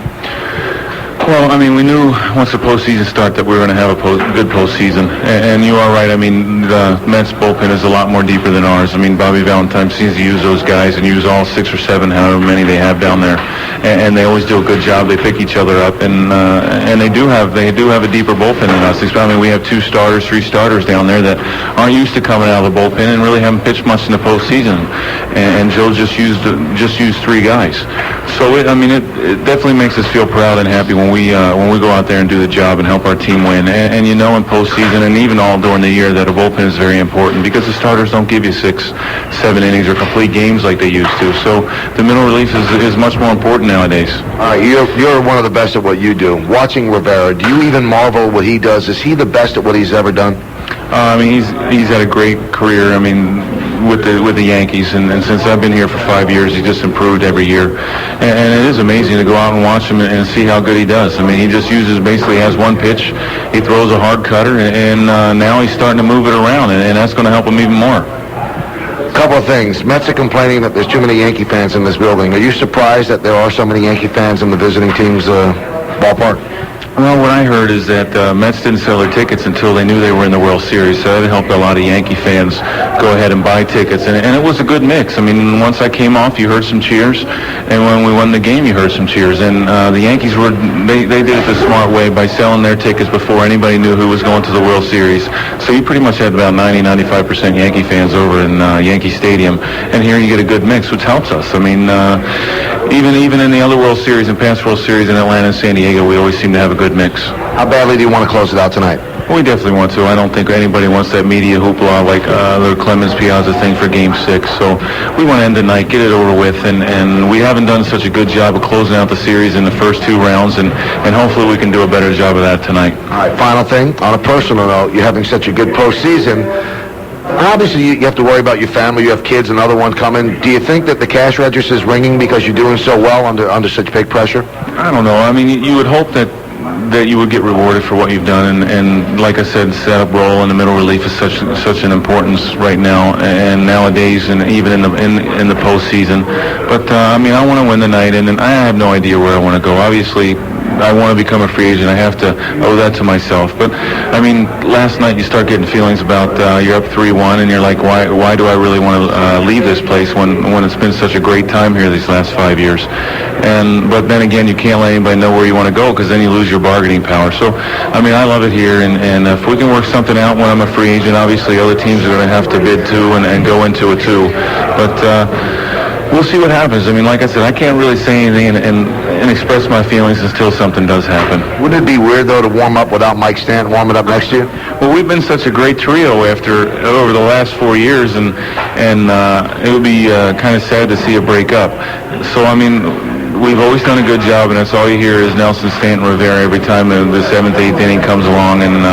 Well, I mean, we knew once the postseason started that we were going to have a good postseason. And you are right. I mean, the Mets bullpen is a lot more deeper than ours. I mean, Bobby Valentine seems to use those guys and use all 6 or 7, however many they have down there. And they always do a good job. They pick each other up. And they do have a deeper bullpen than us. I mean, we have 2 starters, 3 starters down there that aren't used to coming out of the bullpen and really haven't pitched much in the postseason. And Joe just used 3 guys. So, it definitely makes us feel proud and happy when we go out there and do the job and help our team win. And in postseason and even all during the year that a bullpen is very important because the starters don't give you 6, 7 innings or complete games like they used to. So the middle relief is much more important nowadays. All right, you're one of the best at what you do. Watching Rivera, do you even marvel what he does? Is he the best at what he's ever done? He's had a great career. I mean, with the Yankees, and since I've been here for 5 years, he just improved every year. And it is amazing to go out and watch him and see how good he does. I mean, he just basically has one pitch. He throws a hard cutter, and now he's starting to move it around, and that's going to help him even more. Couple of things. Mets are complaining that there's too many Yankee fans in this building. Are you surprised that there are so many Yankee fans in the visiting team's ballpark? Well, what I heard is that Mets didn't sell their tickets until they knew they were in the World Series, so that helped a lot of Yankee fans go ahead and buy tickets, and it was a good mix. I mean, once I came off, you heard some cheers, and when we won the game, you heard some cheers, and the Yankees they did it the smart way by selling their tickets before anybody knew who was going to the World Series, so you pretty much had about 90-95% Yankee fans over in Yankee Stadium, and here you get a good mix, which helps us. I mean, even in the other World Series and past World Series in Atlanta and San Diego, we always seem to have a good mix. How badly do you want to close it out tonight? We definitely want to. I don't think anybody wants that media hoopla like the Clemens Piazza thing for Game 6. So we want to end the night, get it over with, and we haven't done such a good job of closing out the series in the first 2 rounds, and hopefully we can do a better job of that tonight. All right, final thing. On a personal note, you're having such a good postseason. Obviously, you have to worry about your family. You have kids, another one coming. Do you think that the cash register is ringing because you're doing so well under such big pressure? I don't know. I mean, you would hope that you would get rewarded for what you've done, and like I said, setup role in the middle relief is such an importance right now and nowadays, and even in the postseason. But I want to win the night, and I have no idea where I want to go. Obviously, I want to become a free agent. I have to owe that to myself. But I mean, last night you start getting feelings about you're up 3-1, and you're like, why do I really want to leave this place when it's been such a great time here these last 5 years? But then again, you can't let anybody know where you want to go because then you lose your bargaining power. So I mean, I love it here, and if we can work something out when I'm a free agent, obviously other teams are going to have to bid too and go into it too. But we'll see what happens. I mean, like I said, I can't really say anything and express my feelings until something does happen. Wouldn't it be weird, though, to warm up without Mike Stanton warming up next to you? Well, we've been such a great trio over the last 4 years, and it would be kind of sad to see it break up. So, I mean, we've always done a good job, and that's all you hear is Nelson, Stanton, Rivera every time the 7th, 8th inning comes along, and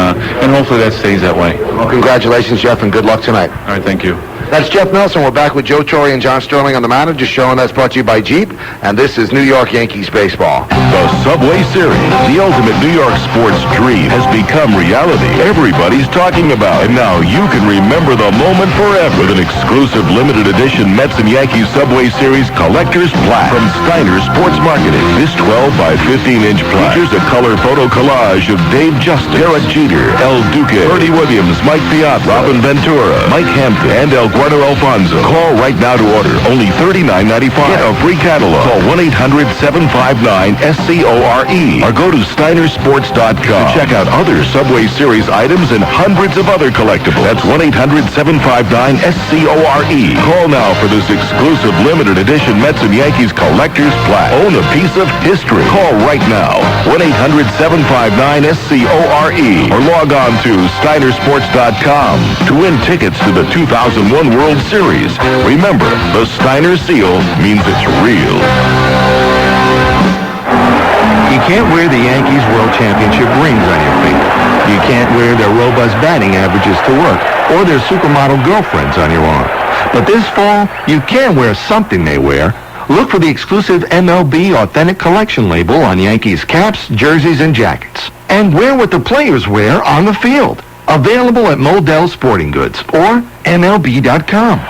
hopefully that stays that way. Well, congratulations, Jeff, and good luck tonight. All right, thank you. That's Jeff Nelson. We're back with Joe Torre and John Sterling on the Manager Show, and that's brought to you by Jeep, and this is New York Yankees baseball. The Subway Series, the ultimate New York sports dream, has become reality. Everybody's talking about it, and now you can remember the moment forever with an exclusive limited edition Mets and Yankees Subway Series Collector's Plaque from Steiner Sports Marketing. This 12 by 15-inch plaque features a color photo collage of Dave Justice, Derek Jeter, El Duque, Bertie Williams, Mike Piazza, Robin Ventura, Mike Hampton, and El Guardo Alfonso. Call right now to order. Only $39.95. Get a free catalog. Call 1-800-759-SCORE or go to steinersports.com to check out other Subway Series items and hundreds of other collectibles. That's 1-800-759-SCORE. Call now for this exclusive limited edition Mets and Yankees Collector's Plaque. Own a piece of history. Call right now, 1-800-759-SCORE, or log on to SteinerSports.com to win tickets to the 2001 World Series. Remember, the Steiner seal means it's real. You can't wear the Yankees World Championship rings on your finger. You can't wear their robust batting averages to work or their supermodel girlfriends on your arm. But this fall, you can wear something they wear. Look for the exclusive MLB Authentic Collection label on Yankees caps, jerseys, and jackets. And wear what the players wear on the field. Available at Modell Sporting Goods or MLB.com.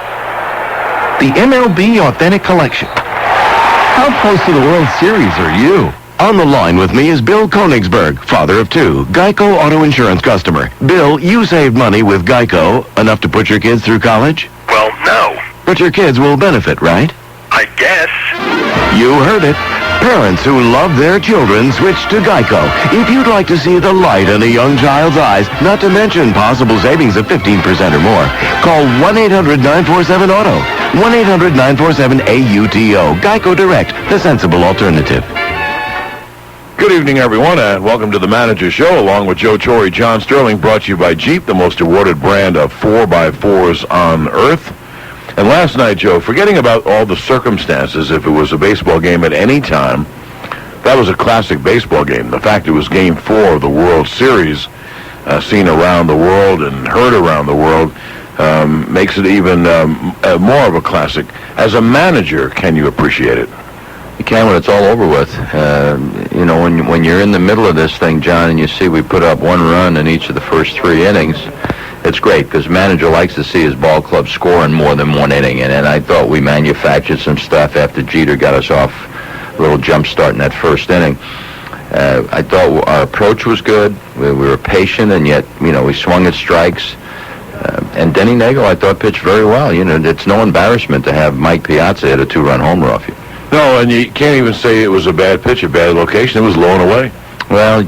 The MLB Authentic Collection. How close to the World Series are you? On the line with me is Bill Konigsberg, father of two, Geico Auto Insurance customer. Bill, you saved money with Geico, enough to put your kids through college? Well, no. But your kids will benefit, right? I guess. You heard it. Parents who love their children switch to Geico. If you'd like to see the light in a young child's eyes, not to mention possible savings of 15% or more, call 1-800-947-AUTO. 1-800-947-AUTO. Geico Direct, the sensible alternative. Good evening, everyone, and welcome to the Manager Show, along with Joe Torre, John Sterling, brought to you by Jeep, the most awarded brand of 4x4s on earth. And last night, Joe, forgetting about all the circumstances, if it was a baseball game at any time, that was a classic baseball game. The fact it was Game 4 of the World Series, seen around the world and heard around the world, makes it even more of a classic. As a manager, can you appreciate it? You can when it's all over with. When you're in the middle of this thing, John, and you see we put up one run in each of the first three innings, it's great because the manager likes to see his ball club scoring more than one inning. And I thought we manufactured some stuff after Jeter got us off a little jump start in that first inning. I thought our approach was good. We were patient, and yet, we swung at strikes. And Denny Nagel, I thought, pitched very well. It's no embarrassment to have Mike Piazza hit a two-run homer off you. No, and you can't even say it was a bad pitch, a bad location. It was low and away. Well,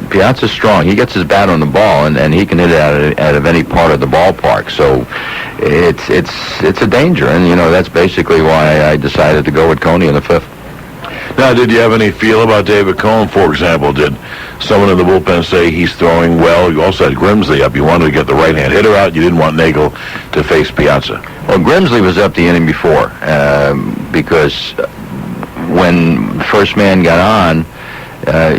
Piazza's strong. He gets his bat on the ball, and he can hit it out of any part of the ballpark. So it's a danger, and that's basically why I decided to go with Coney in the fifth. Now, did you have any feel about David Cohn, for example? Did someone in the bullpen say he's throwing well? You also had Grimsley up. You wanted to get the right-hand hitter out. You didn't want Nagel to face Piazza. Well, Grimsley was up the inning before because when the first man got on,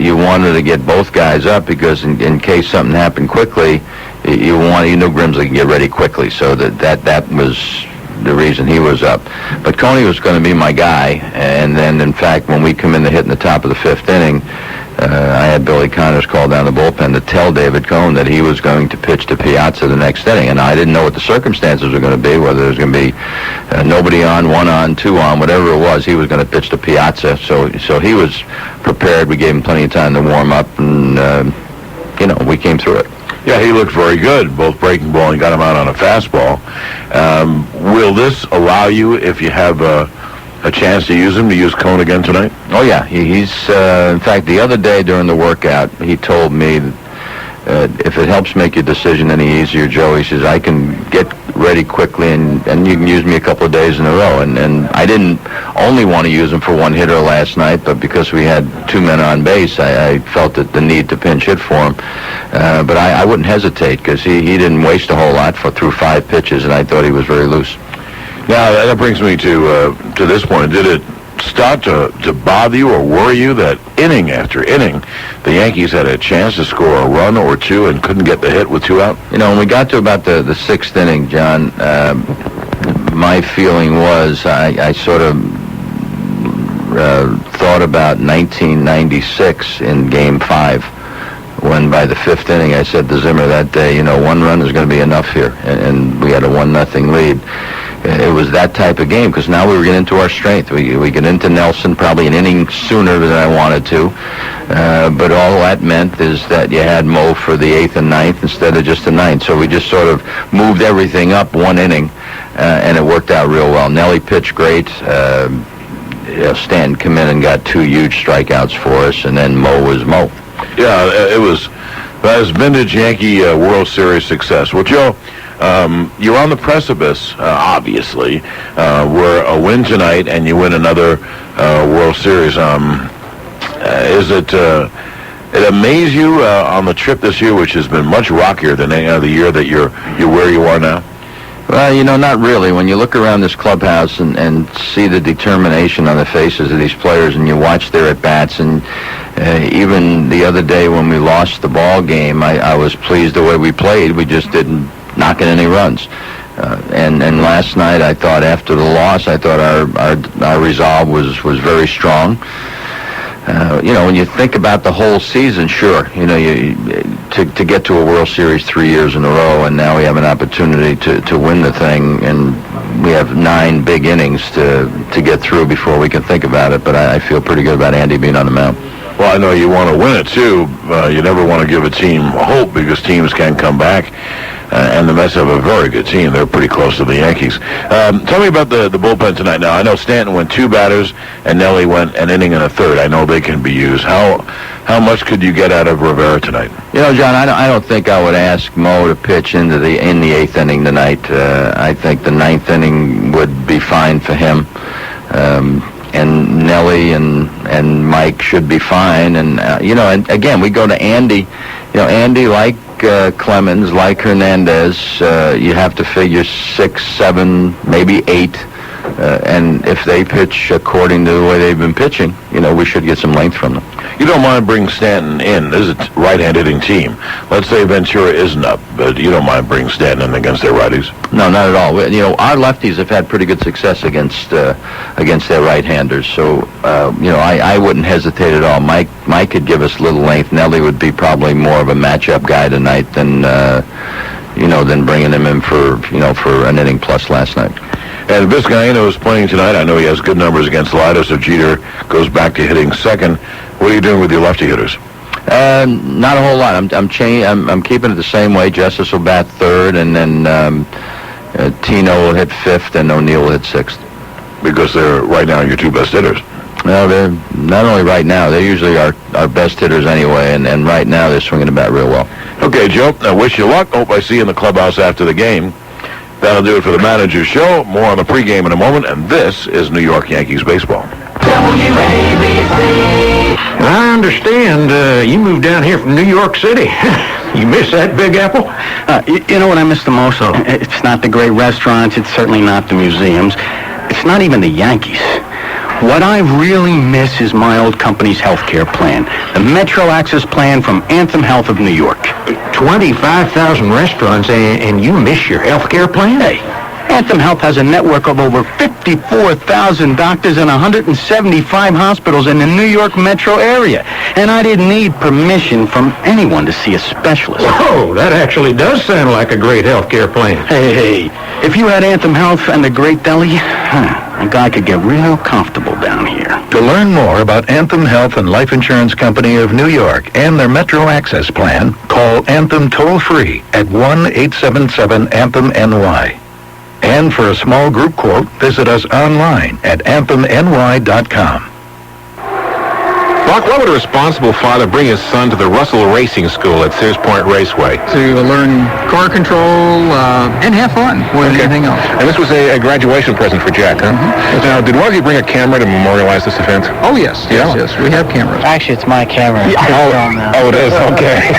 you wanted to get both guys up because in case something happened quickly, you knew Grimsley could get ready quickly. So that was the reason he was up. But Coney was going to be my guy, and then, in fact, when we come in to hit in the top of the fifth inning, I had Billy Connors call down the bullpen to tell David Cohn that he was going to pitch to Piazza the next inning, and I didn't know what the circumstances were going to be, whether there was going to be nobody on, one on, two on, whatever it was. He was going to pitch to Piazza, so he was prepared. We gave him plenty of time to warm up, and we came through it. Yeah, he looked very good, both breaking ball and got him out on a fastball. Will this allow you, if you have a chance to use him, to use Cohn again tonight? Oh, yeah. He's in fact, the other day during the workout, he told me if it helps make your decision any easier, Joe, he says, I can get ready quickly and you can use me a couple of days in a row. And I didn't only want to use him for one hitter last night, but because we had two men on base, I felt that the need to pinch hit for him. But I wouldn't hesitate because he didn't waste a whole lot through 5 pitches, and I thought he was very loose. Now, that brings me to this point. Did it start to bother you or worry you that inning after inning, the Yankees had a chance to score a run or two and couldn't get the hit with 2 out? When we got to about the 6th inning, John, my feeling was I sort of thought about 1996 in Game 5, when by the 5th inning I said to Zimmer that day, 1 run is going to be enough here, and we had a 1-0 lead. It was that type of game because now we were getting into our strength. We get into Nelson probably an inning sooner than I wanted to, but all that meant is that you had Mo for the 8th and 9th instead of just the 9th. So we just sort of moved everything up 1 inning, and it worked out real well. Nelly pitched great. Stanton came in and got 2 huge strikeouts for us, and then Mo was Mo. Yeah, it was vintage Yankee World Series success. Well, Joe, You're on the precipice, obviously. Where a win tonight and you win another World Series. Is it amazed you on the trip this year, which has been much rockier than any other year that you're where you are now? Well, not really. When you look around this clubhouse and see the determination on the faces of these players, and you watch their at-bats, and even the other day when we lost the ball game, I was pleased the way we played. We just didn't knock in any runs. And last night, I thought after the loss, I thought our resolve was very strong. When you think about the whole season, sure, to get to a World Series 3 years in a row, and now we have an opportunity to win the thing, and we have 9 big innings to get through before we can think about it, but I feel pretty good about Andy being on the mound. Well, I know you want to win it, too. You never want to give a team hope because teams can come back. And the Mets have a very good team. They're pretty close to the Yankees. Tell me about the bullpen tonight. Now, I know Stanton went 2 batters, and Nelly went an inning and a third. I know they can be used. How much could you get out of Rivera tonight? John, I don't think I would ask Mo to pitch in the 8th inning tonight. I think the 9th inning would be fine for him. And Nelly and Mike should be fine. And, and again, we go to Andy. Andy, like Clemens, like Hernandez, you have to figure 6, 7, maybe 8. And if they pitch according to the way they've been pitching, we should get some length from them. You don't mind bringing Stanton in. This is a right-handed hitting team. Let's say Ventura isn't up, but you don't mind bringing Stanton in against their righties? No, not at all. Our lefties have had pretty good success against their right-handers. So, I wouldn't hesitate at all. Mike could give us a little length. Nelly would be probably more of a matchup guy tonight than bringing him in for an inning plus last night. And Vizcaíno is playing tonight. I know he has good numbers against Lido, so Jeter goes back to hitting second. What are you doing with your lefty hitters? Not a whole lot. I'm keeping it the same way. Justice will bat third, and then Tino will hit fifth, and O'Neill will hit sixth. Because they're right now your 2 best hitters. No, they're not only right now. They're usually our best hitters anyway, and right now they're swinging the bat real well. Okay, Joe, I wish you luck. Hope I see you in the clubhouse after the game. That'll do it for the Manager's Show. More on the pregame in a moment, and this is New York Yankees baseball. WABC. I understand you moved down here from New York City. You miss that Big Apple? You know what I miss the most? It's not the great restaurants. It's certainly not the museums. It's not even the Yankees. What I really miss is my old company's health care plan, the Metro Access plan from Anthem Health of New York. 25,000 restaurants, and you miss your health care plan? Hey, Anthem Health has a network of over 54,000 doctors and 175 hospitals in the New York metro area. And I didn't need permission from anyone to see a specialist. Oh, that actually does sound like a great health care plan. Hey, if you had Anthem Health and the great deli, a guy could get real comfortable down here. To learn more about Anthem Health and Life Insurance Company of New York and their Metro Access Plan, call Anthem toll-free at 1-877-ANTHEM-NY. And for a small group quote, visit us online at anthemny.com. Buck, what would a responsible father bring his son to the Russell Racing School at Sears Point Raceway? To learn car control and have fun more than anything else. And this was a graduation present for Jack, huh? Mm-hmm. Now, did one of you bring a camera to memorialize this event? Oh, yes. Yes. We have cameras. Actually, it's my camera. Oh, it is? Okay.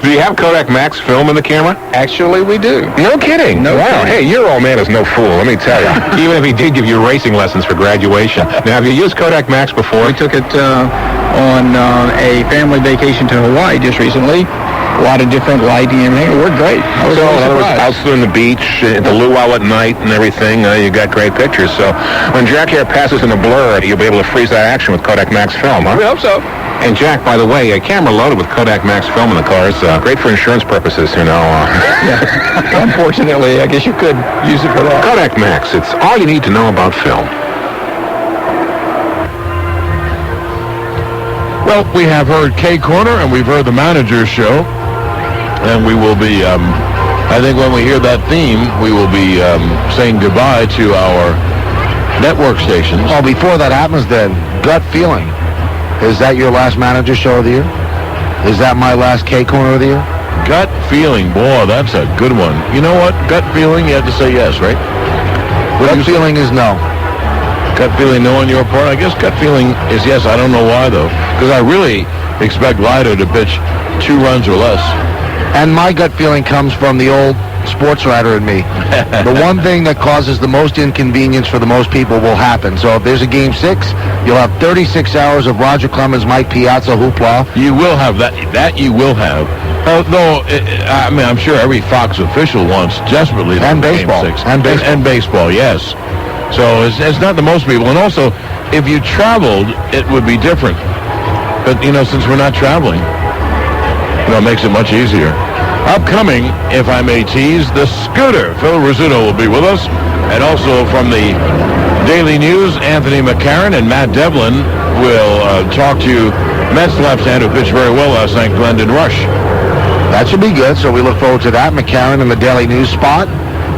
Do you have Kodak Max film in the camera? Actually, we do. No kidding? No wow. kidding. Hey, your old man is no fool, let me tell you. Even if he did give you racing lessons for graduation. Now, have you used Kodak Max before? We took it on a family vacation to Hawaii just recently. A lot of different lighting and everything. It worked great. I was so, really in other words, surprised. out on the beach, at the luau at night and everything, you got great pictures. So when Jack here passes in a blur, you'll be able to freeze that action with Kodak Max film, huh? We hope so. And Jack, by the way, a camera loaded with Kodak Max film in the car is great for insurance purposes, you know. Yeah. Unfortunately, I guess you could use it for that. Kodak Max, it's all you need to know about film. Well, we have heard K-Corner, and we've heard the Manager's Show. And we will be, I think when we hear that theme, we will be saying goodbye to our network stations. Oh, before that happens, then, gut feeling. Is that your last Manager Show of the year? Is that my last K-Corner of the year? Gut feeling. Boy, that's a good one. You know what? Gut feeling, you have to say yes, right? Gut feeling is no. Gut feeling no on your part? I guess gut feeling is yes. I don't know why, though. Because I really expect Leiter to pitch 2 runs or less. And my gut feeling comes from the old sports writer in me. The one thing that causes the most inconvenience for the most people will happen. So if there's a Game 6, you'll have 36 hours of Roger Clemens, Mike Piazza hoopla. You will have that. That you will have. Though, I mean, I'm sure every Fox official wants desperately to and Game baseball. 6. And baseball, yes. So it's not the most people. And also, if you traveled, it would be different. But, since we're not traveling, it makes it much easier. Upcoming, if I may tease, the Scooter. Phil Rizzuto will be with us. And also from the Daily News, Anthony McCarron and Matt Devlin will talk to Mets left-hand who pitched very well last night, Glendon Rush. That should be good, so we look forward to that. McCarron in the Daily News spot.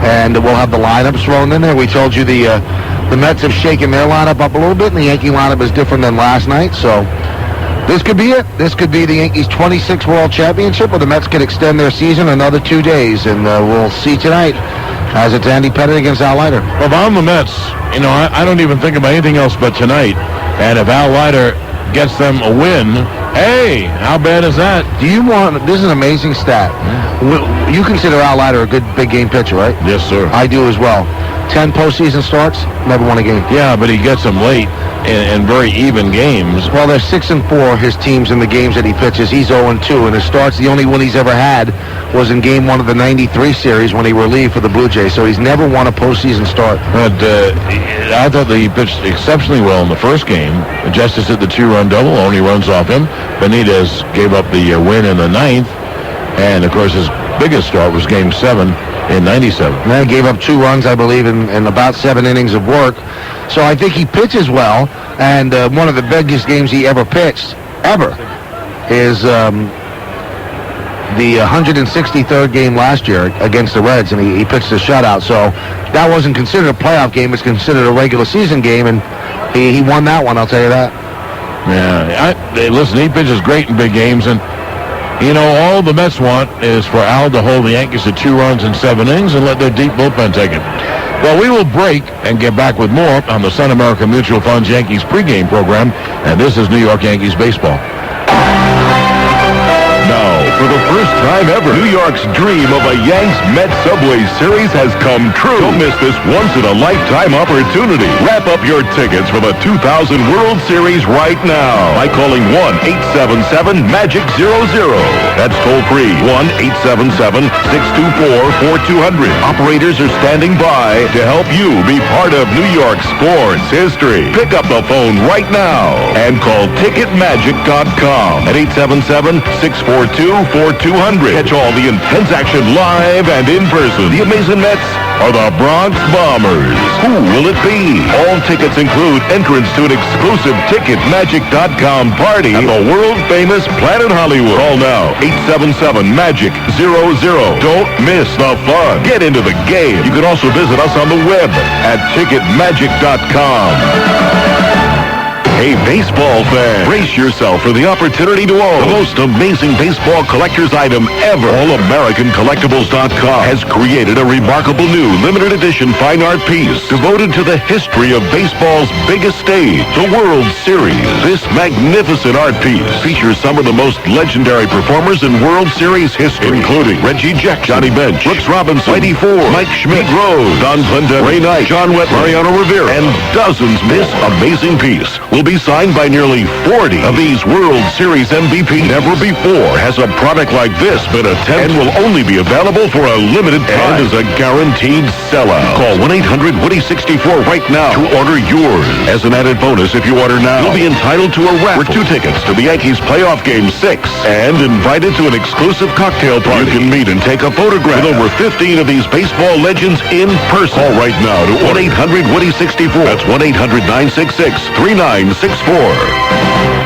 And we'll have the lineups thrown in there. We told you the Mets have shaken their lineup up a little bit, and the Yankee lineup is different than last night, so this could be it. This could be the Yankees' 26th World Championship, or the Mets could extend their season another 2 days, and we'll see tonight as it's Andy Pettitte against Al Leiter. Well, if I'm the Mets, I don't even think about anything else but tonight. And if Al Leiter gets them a win, hey, how bad is that? This is an amazing stat. You consider Al Leiter a good big game pitcher, right? Yes, sir. I do as well. 10 postseason starts, never won a game. Yeah, but he gets them late in very even games. Well, they're 6-4, his teams in the games that he pitches. He's 0-2, and his starts, the only win he's ever had was in Game 1 of the '93 series when he relieved for the Blue Jays. So he's never won a postseason start. But I thought that he pitched exceptionally well in the first game. Justice hit the 2-run double, only runs off him. Benitez gave up the win in the 9th. And, of course, his biggest start was Game 7 in '97. And then gave up 2 runs, I believe, in about 7 innings of work. So I think he pitches well, and one of the biggest games he ever pitched, is the 163rd game last year against the Reds, and he pitched a shutout. So that wasn't considered a playoff game. It's considered a regular season game, and he won that one, I'll tell you that. Yeah, listen, he pitches great in big games, and all the Mets want is for Al to hold the Yankees to 2 runs in 7 innings and let their deep bullpen take it. Well, we will break and get back with more on the Sun America Mutual Funds Yankees pregame program, and this is New York Yankees baseball. Now, for the first time ever, New York's dream of a Yanks-Mets Subway Series has come true. Don't miss this once-in-a-lifetime opportunity. Wrap up your tickets for the 2000 World Series right now by calling 1-877-MAGIC-00. That's toll-free, 1-877-624-4200. Operators are standing by to help you be part of New York sports history. Pick up the phone right now and call Ticketmagic.com at 877-642-4200. Catch all the intense action live and in person. The Amazing Mets or the Bronx Bombers. Who will it be? All tickets include entrance to an exclusive Ticketmagic.com party at the world-famous Planet Hollywood. Call now, 877-MAGIC-00. Don't miss the fun. Get into the game. You can also visit us on the web at Ticketmagic.com. Hey, baseball fan, brace yourself for the opportunity to own the most amazing baseball collector's item ever. AllAmericanCollectibles.com has created a remarkable new limited edition fine art piece devoted to the history of baseball's biggest stage, the World Series. This magnificent art piece features some of the most legendary performers in World Series history, including Reggie Jackson, Johnny Bench, Brooks Robinson, Whitey Ford, Mike Schmidt, Pete Rose, Don Clinton, Ray Knight, John Wetton, Mariano Rivera, and dozens more. This amazing piece will be signed by nearly 40 of these World Series MVPs. Never before has a product like this been attempted and will only be available for a limited time and is a guaranteed sellout. Call 1-800-WOODY-64 right now to order yours. As an added bonus, if you order now, you'll be entitled to a raffle for 2 tickets to the Yankees playoff game 6 and invited to an exclusive cocktail party. You can meet and take a photograph with over 15 of these baseball legends in person. Call right now to 1-800-WOODY-64. That's 1-800-966-3964.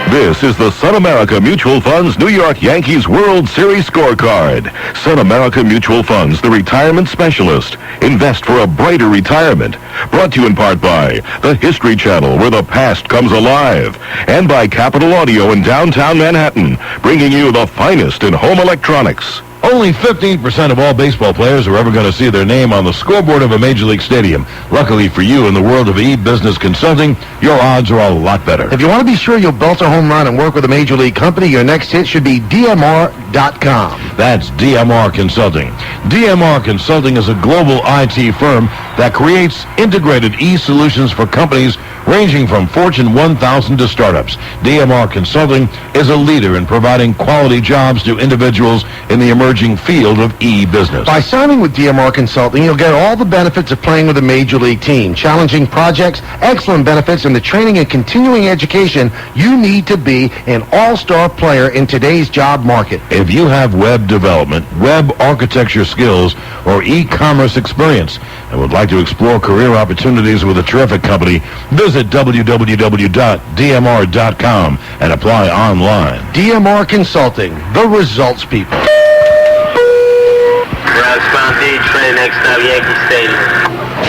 This is the Sun America Mutual Funds New York Yankees World Series scorecard. Sun America Mutual Funds, the retirement specialist. Invest for a brighter retirement. Brought to you in part by the History Channel, where the past comes alive. And by Capital Audio in downtown Manhattan, bringing you the finest in home electronics. Only 15% of all baseball players are ever going to see their name on the scoreboard of a Major League stadium. Luckily for you, in the world of e-business consulting, your odds are a lot better. If you want to be sure you'll belt a home run and work with a Major League company, your next hit should be DMR.com. That's DMR Consulting. DMR Consulting is a global IT firm that creates integrated e-solutions for companies ranging from Fortune 1000 to startups. DMR Consulting is a leader in providing quality jobs to individuals in the emerging field of e-business. By signing with DMR Consulting, you'll get all the benefits of playing with a Major League team. Challenging projects, excellent benefits, and the training and continuing education you need to be an all-star player in today's job market. If you have web development, web architecture skills, or e-commerce experience and would like to explore career opportunities with a terrific company, visit www.dmr.com and apply online. DMR Consulting, the results people. Southbound D train, next stop Yankee Stadium.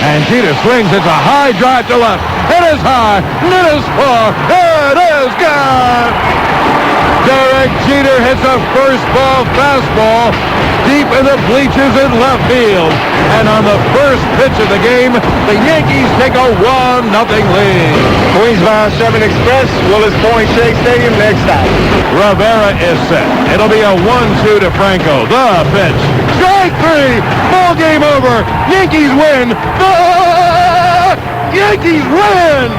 And Jeter swings. It's a high drive to left. It is high. It is far. It is gone. Derek Jeter hits a first ball fastball deep in the bleachers in left field. And on the first pitch of the game, the Yankees take a 1-0 lead. Queensbound 7 Express, Willis Point Shea Stadium, next stop. Rivera is set. It'll be a 1-2 to Franco. The pitch. Strike three. Ball game over. Yankees win. The Yankees win.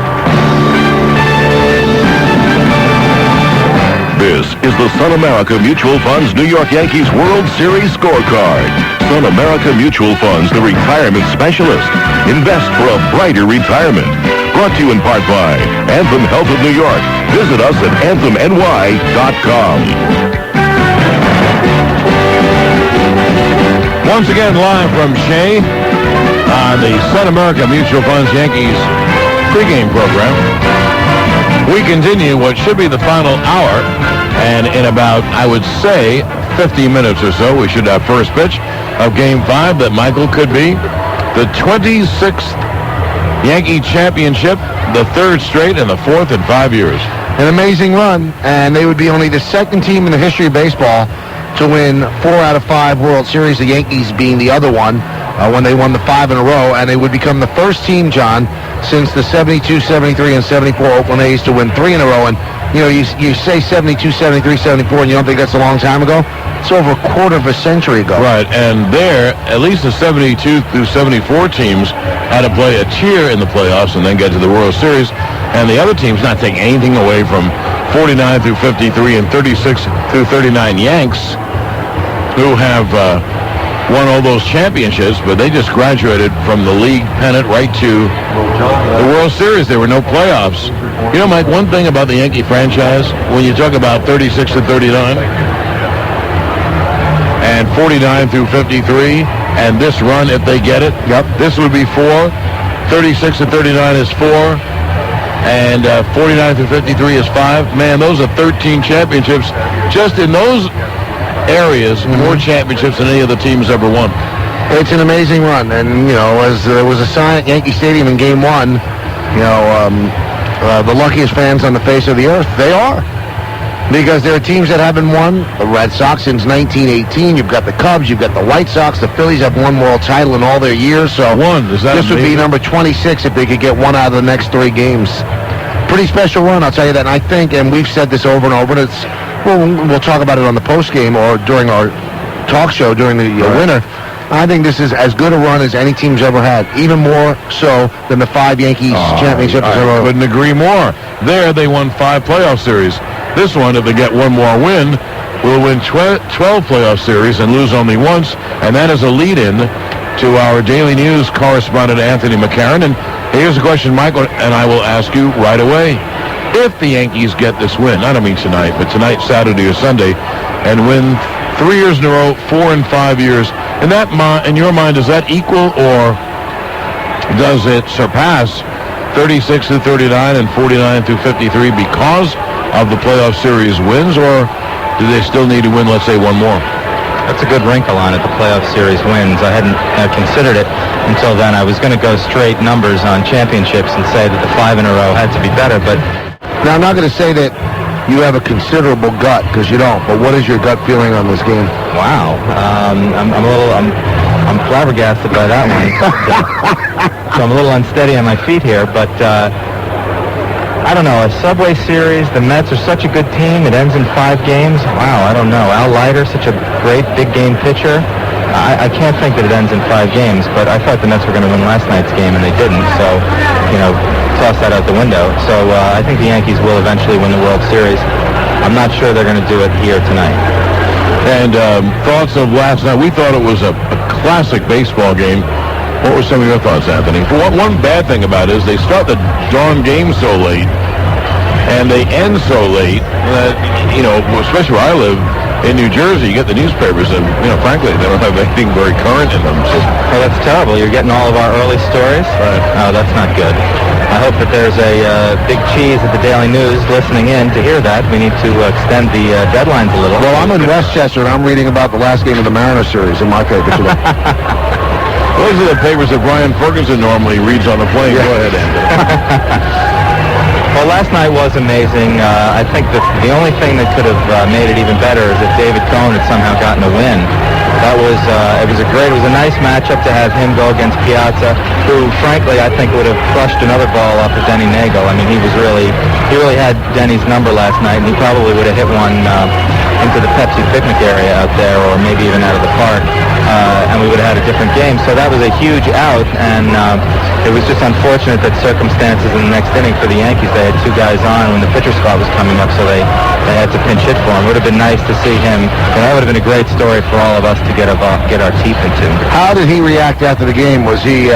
This is the Sun America Mutual Funds New York Yankees World Series scorecard. Sun America Mutual Funds, the retirement specialist. Invest for a brighter retirement. Brought to you in part by Anthem Health of New York. Visit us at anthemny.com. Once again, live from Shea on the Sun America Mutual Funds Yankees pregame program. We continue what should be the final hour, and in about, I would say, 50 minutes or so, we should have first pitch of Game 5 that Michael could be the 26th Yankee championship, the third straight and the fourth in 5 years. An amazing run, and they would be only the second team in the history of baseball to win 4 out of 5 World Series, the Yankees being the other one when they won the 5 in a row, and they would become the first team, John, since the 72, 73, and 74 Oakland A's to win 3 in a row. And, you know, you say 72, 73, 74, and you don't think that's a long time ago? It's over a quarter of a century ago. Right, and there, at least the 72 through 74 teams had to play a tier in the playoffs and then get to the World Series, and the other teams not taking anything away from 49 through 53 and 36 through 39 Yanks, who have won all those championships, but they just graduated from the league pennant right to the World Series. There were no playoffs. You know, Mike, one thing about the Yankee franchise, when you talk about 36 to 39 and 49 through 53, and this run, if they get it, this would be 4. 36 to 39 is 4. And 49 through 53 is 5. Man, those are 13 championships just in those areas, more championships than any of the teams ever won. It's an amazing run, and you know, as there was a sign at Yankee Stadium in Game 1, you know, the luckiest fans on the face of the earth, they are. Because there are teams that haven't won, the Red Sox since 1918, you've got the Cubs, you've got the White Sox, the Phillies have one world title in all their years, so this would be number 26 if they could get 1 out of the next 3 games. Pretty special run, I'll tell you that, and I think, and we've said this over and over, and it's, we'll talk about it on the post-game or during our talk show during the winter. I think this is as good a run as any team's ever had, even more so than the 5 Yankees championships ever. I couldn't agree more. There, they won 5 playoff series. This one, if they get one more win, will win 12 playoff series and lose only once, and that is a lead-in to our Daily News correspondent, Anthony McCarron. And here's a question, Michael, and I will ask you right away. If the Yankees get this win, I don't mean tonight, but tonight, Saturday or Sunday, and win 3 years in a row, 4 and 5 years, in your mind, does that equal or does it surpass 36 through 39 and 49 through 53 because of the playoff series wins, or do they still need to win, let's say, one more? That's a good wrinkle on it, the playoff series wins. I hadn't considered it until then. I was going to go straight numbers on championships and say that the 5 in a row had to be better, but... Now, I'm not going to say that you have a considerable gut, because you don't. But what is your gut feeling on this game? Wow. I'm flabbergasted by that one. So I'm a little unsteady on my feet here, but I don't know. A Subway Series, the Mets are such a good team. It ends in 5 games. Wow, I don't know. Al Leiter, such a great big game pitcher. I can't think that it ends in 5 games, but I thought the Mets were going to win last night's game, and they didn't. So, toss that out the window. So I think the Yankees will eventually win the World Series. I'm not sure they're going to do it here tonight. And thoughts of last night? We thought it was a classic baseball game. What were some of your thoughts, Anthony? One bad thing about it is they start the darn game so late, and they end so late that, especially where I live in New Jersey, you get the newspapers, and, frankly, they don't have anything very current in them. So. Oh, that's terrible. You're getting all of our early stories? Right. Oh, that's not good. I hope that there's a big cheese at the Daily News listening in to hear that. We need to extend the deadlines a little. Well, I'm in Westchester, and I'm reading about the last game of the Mariners series in my paper today. Those are the papers that Brian Ferguson normally reads on the plane. Yeah. Go ahead, Anthony. Well, last night was amazing. I think that the only thing that could have made it even better is if David Cohn had somehow gotten a win. It was a nice matchup to have him go against Piazza, who, frankly, I think would have crushed another ball off of Denny Nagel. I mean, he really had Denny's number last night, and he probably would have hit one into the Pepsi picnic area out there, or maybe even out of the park, and we would have had a different game. So that was a huge out, and it was just unfortunate that circumstances in the next inning for the Yankees, they had 2 guys on when the pitcher spot was coming up, so they had to pinch hit for him. It would have been nice to see him, and that would have been a great story for all of us to get our teeth into. How did he react after the game? Was he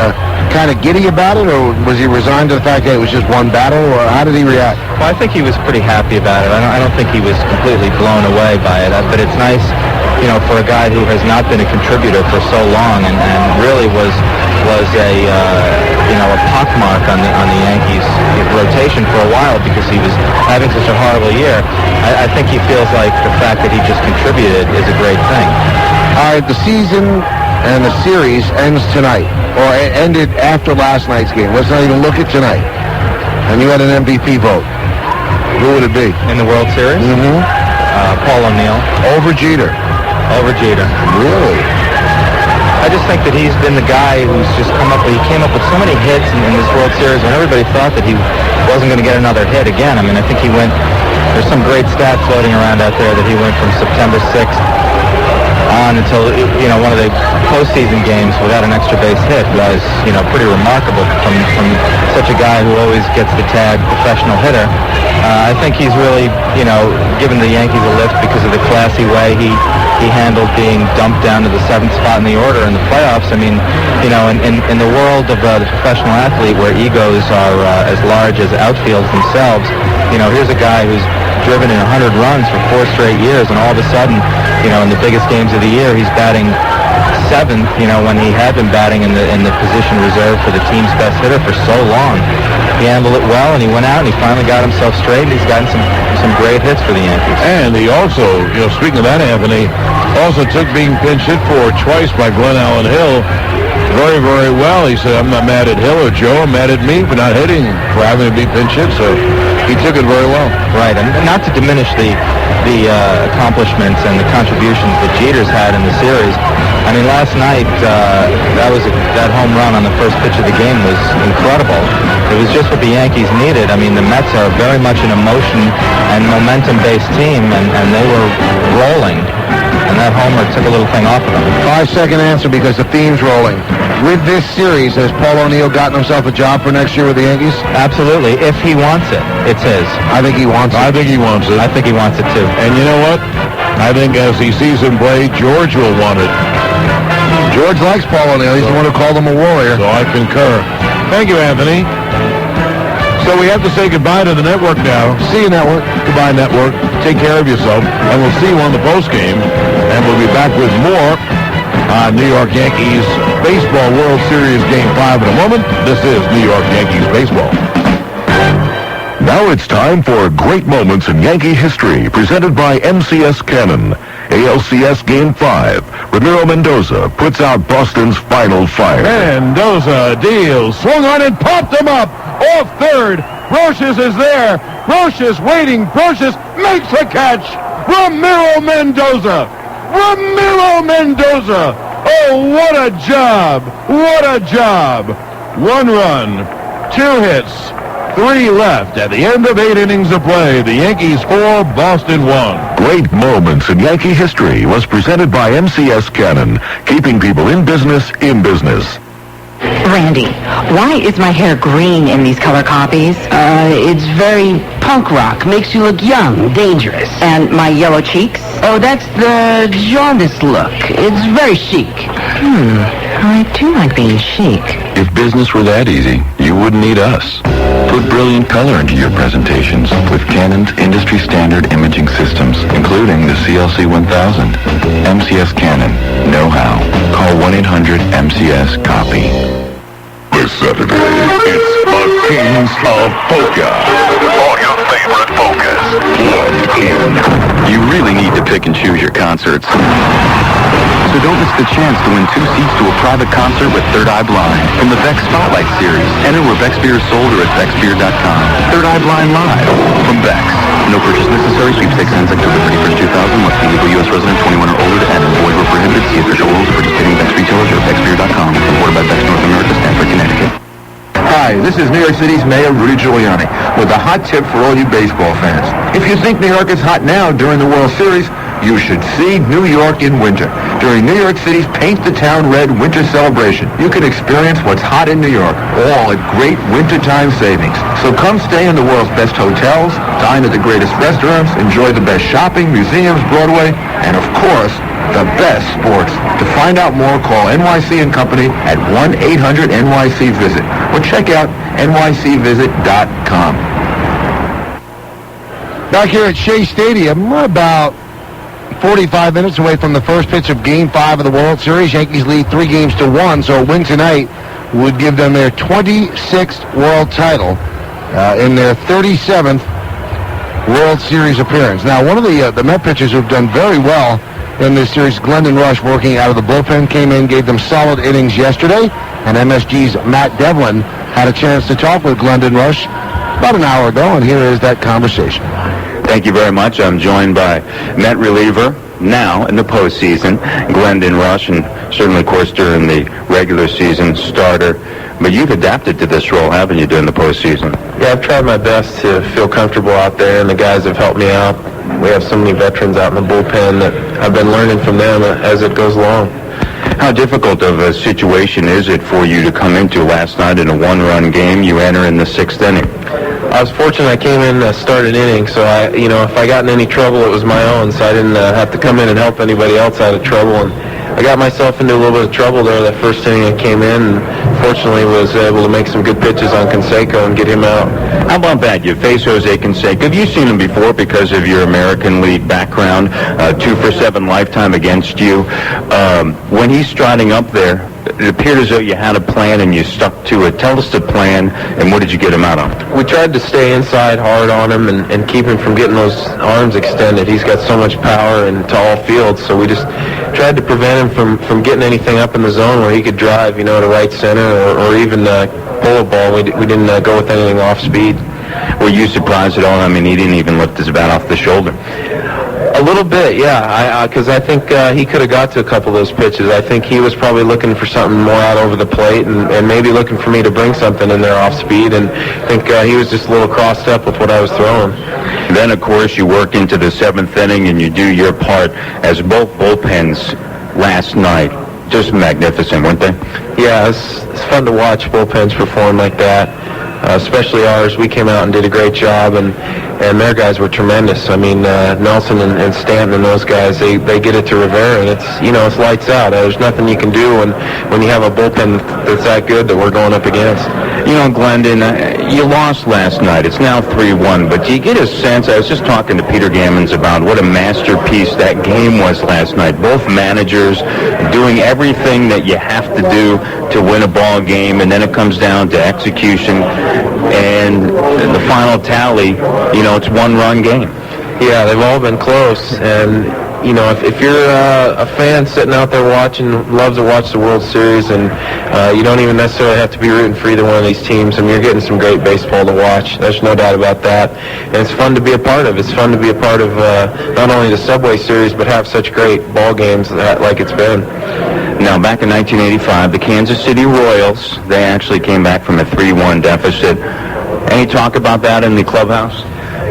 kind of giddy about it, or was he resigned to the fact that it was just one battle, or how did he react? Well, I think he was pretty happy about it. I don't think he was completely blown away by it, but it's nice, for a guy who has not been a contributor for so long and really was a pockmark on the Yankees rotation for a while because he was having such a horrible year. I think he feels like the fact that he just contributed is a great thing. All right, the season and the series ends tonight, or it ended after last night's game. Let's not even look at tonight. And you had an MVP vote. Who would it be? In the World Series? Mm-hmm. Paul O'Neill. Over Jeter. Over Jeter. Really? I just think that he's been the guy who's just he came up with so many hits in this World Series when everybody thought that he wasn't going to get another hit again. I mean, I think there's some great stats floating around out there that he went from September 6th on until, one of the postseason games without an extra base hit was, pretty remarkable from such a guy who always gets the tag professional hitter. I think he's really, given the Yankees a lift because of the classy way he handled being dumped down to the 7th spot in the order in the playoffs. I mean, in the world of the professional athlete where egos are as large as outfields themselves, here's a guy who's driven in 100 runs for 4 straight years, and all of a sudden, in the biggest games of the year, he's batting 7th, when he had been batting in the position reserved for the team's best hitter for so long. He handled it well, and he went out, and he finally got himself straight, and he's gotten some great hits for the Yankees. And he also, speaking of that, Anthony, also took being pinch hit for twice by Glenn Allen Hill very, very well. He said, I'm not mad at Hill or Joe, I'm mad at me for not hitting, for having to be pinch hit, so he took it very well. Right, and not to diminish the accomplishments and the contributions that Jeter's had in the series. I mean, last night, that home run on the first pitch of the game was incredible. It was just what the Yankees needed. I mean, the Mets are very much an emotion and momentum-based team, and they were rolling. And that homer took a little thing off of them. 5-second answer because the theme's rolling. With this series, has Paul O'Neill gotten himself a job for next year with the Yankees? Absolutely. If he wants it, it's his. I think he wants it. I think he wants it. I think he wants it too. And you know what? I think as he sees him play, George will want it. George likes Paul O'Neill. He's the one who called him a warrior. So I concur. Thank you, Anthony. So we have to say goodbye to the network now. See you, network. Goodbye, network. Take care of yourself. And we'll see you on the postgame. And we'll be back with more on New York Yankees Baseball World Series Game 5 in a moment. This is New York Yankees Baseball. Now it's time for Great Moments in Yankee History, presented by MCS Cannon. ALCS Game 5. Ramiro Mendoza puts out Boston's final fire. Mendoza deals, swung on and popped him up. Off third, Brocious is there. Brocious waiting. Brocious makes the catch. Ramiro Mendoza. Ramiro Mendoza. Oh, what a job. What a job. 1 run, 2 hits, 3 left at the end of 8 innings of play. The Yankees 4, Boston 1. Great Moments in Yankee History was presented by MCS Cannon, keeping people in business, in business. Randy, why is my hair green in these color copies? It's very punk rock. Makes you look young, dangerous. And my yellow cheeks? Oh, that's the jaundice look. It's very chic. I do like being chic. If business were that easy, you wouldn't need us. Put brilliant color into your presentations with Canon's industry standard imaging systems, including the CLC 1000. MCS Canon. Know how. Call 1-800-MCS-COPY. This Saturday, it's the Kings of Polka. All your favorite polkas. Plugged in. You really need to pick and choose your concerts. So don't miss the chance to win 2 seats to a private concert with Third Eye Blind from the Beck Spotlight Series. Enter where Beck's Beer is sold or at becksbeer.com. Third Eye Blind Live from Beck's. No purchase necessary. Sweepstakes ends October 31st, 2000. Must be legal U.S. resident 21 or older to enter. Void where prohibited. See official rules for participating Beck's retailers or becksbeer.com. Supported by Beck's North America, Stamford, Connecticut. Hi, this is New York City's Mayor Rudy Giuliani with a hot tip for all you baseball fans. If you think New York is hot now during the World Series, you should see New York in winter. During New York City's Paint the Town Red winter celebration, you can experience what's hot in New York, all at great wintertime savings. So come stay in the world's best hotels, dine at the greatest restaurants, enjoy the best shopping, museums, Broadway, and of course, the best sports. To find out more, call NYC & Company at 1-800-NYC-VISIT or check out nycvisit.com. Back here at Shea Stadium, we're about 45 minutes away from the first pitch of Game 5 of the World Series. Yankees lead 3-1, so a win tonight would give them their 26th World title in their 37th World Series appearance. Now, one of the Met pitchers who've done very well in this series, Glendon Rush, working out of the bullpen, came in, gave them solid innings yesterday, and MSG's Matt Devlin had a chance to talk with Glendon Rush about an hour ago, and here is that conversation. Thank you very much. I'm joined by Met reliever, now in the postseason, Glendon Rush, and certainly, of course, during the regular season, starter. But you've adapted to this role, haven't you, during the postseason? Yeah, I've tried my best to feel comfortable out there, and the guys have helped me out. We have so many veterans out in the bullpen that I've been learning from them as it goes along. How difficult of a situation is it for you to come into last night in a one-run game? You enter in the 6th inning. I was fortunate I came in start an inning, so if I got in any trouble, it was my own, so I didn't have to come in and help anybody else out of trouble. And I got myself into a little bit of trouble there that first inning I came in, and fortunately was able to make some good pitches on Canseco and get him out. How about that? You face Jose Canseco. Have you seen him before because of your American League background? 2 for 7 lifetime against you. When he's striding up there, it appeared as though you had a plan and you stuck to it. Tell us the plan, and what did you get him out of? We tried to stay inside hard on him and keep him from getting those arms extended. He's got so much power into all fields, so we just tried to prevent him from getting anything up in the zone where he could drive, to right center or even pull a ball. We didn't go with anything off speed. Were you surprised at all? I mean, he didn't even lift his bat off the shoulder. A little bit, yeah, because I think he could have got to a couple of those pitches. I think he was probably looking for something more out over the plate and maybe looking for me to bring something in there off speed, and I think he was just a little crossed up with what I was throwing. Then, of course, you work into the 7th inning and you do your part as both bullpens last night. Just magnificent, weren't they? Yeah, it's fun to watch bullpens perform like that, especially ours. We came out and did a great job, and their guys were tremendous. I mean, Nelson and Stanton and those guys, they get it to Rivera, and it's lights out. There's nothing you can do when you have a bullpen that's that good that we're going up against. Glendon, you lost last night. It's now 3-1, but do you get a sense, I was just talking to Peter Gammons about what a masterpiece that game was last night. Both managers doing everything that you have to do to win a ball game, and then it comes down to execution, and the final tally, it's one-run game. Yeah, they've all been close, and if you're a fan sitting out there watching, loves to watch the World Series, and you don't even necessarily have to be rooting for either one of these teams, you're getting some great baseball to watch. There's no doubt about that. And it's fun to be a part of. It's fun to be a part of not only the Subway Series, but have such great ball games like it's been. Now, back in 1985, the Kansas City Royals, they actually came back from a 3-1 deficit. Any talk about that in the clubhouse?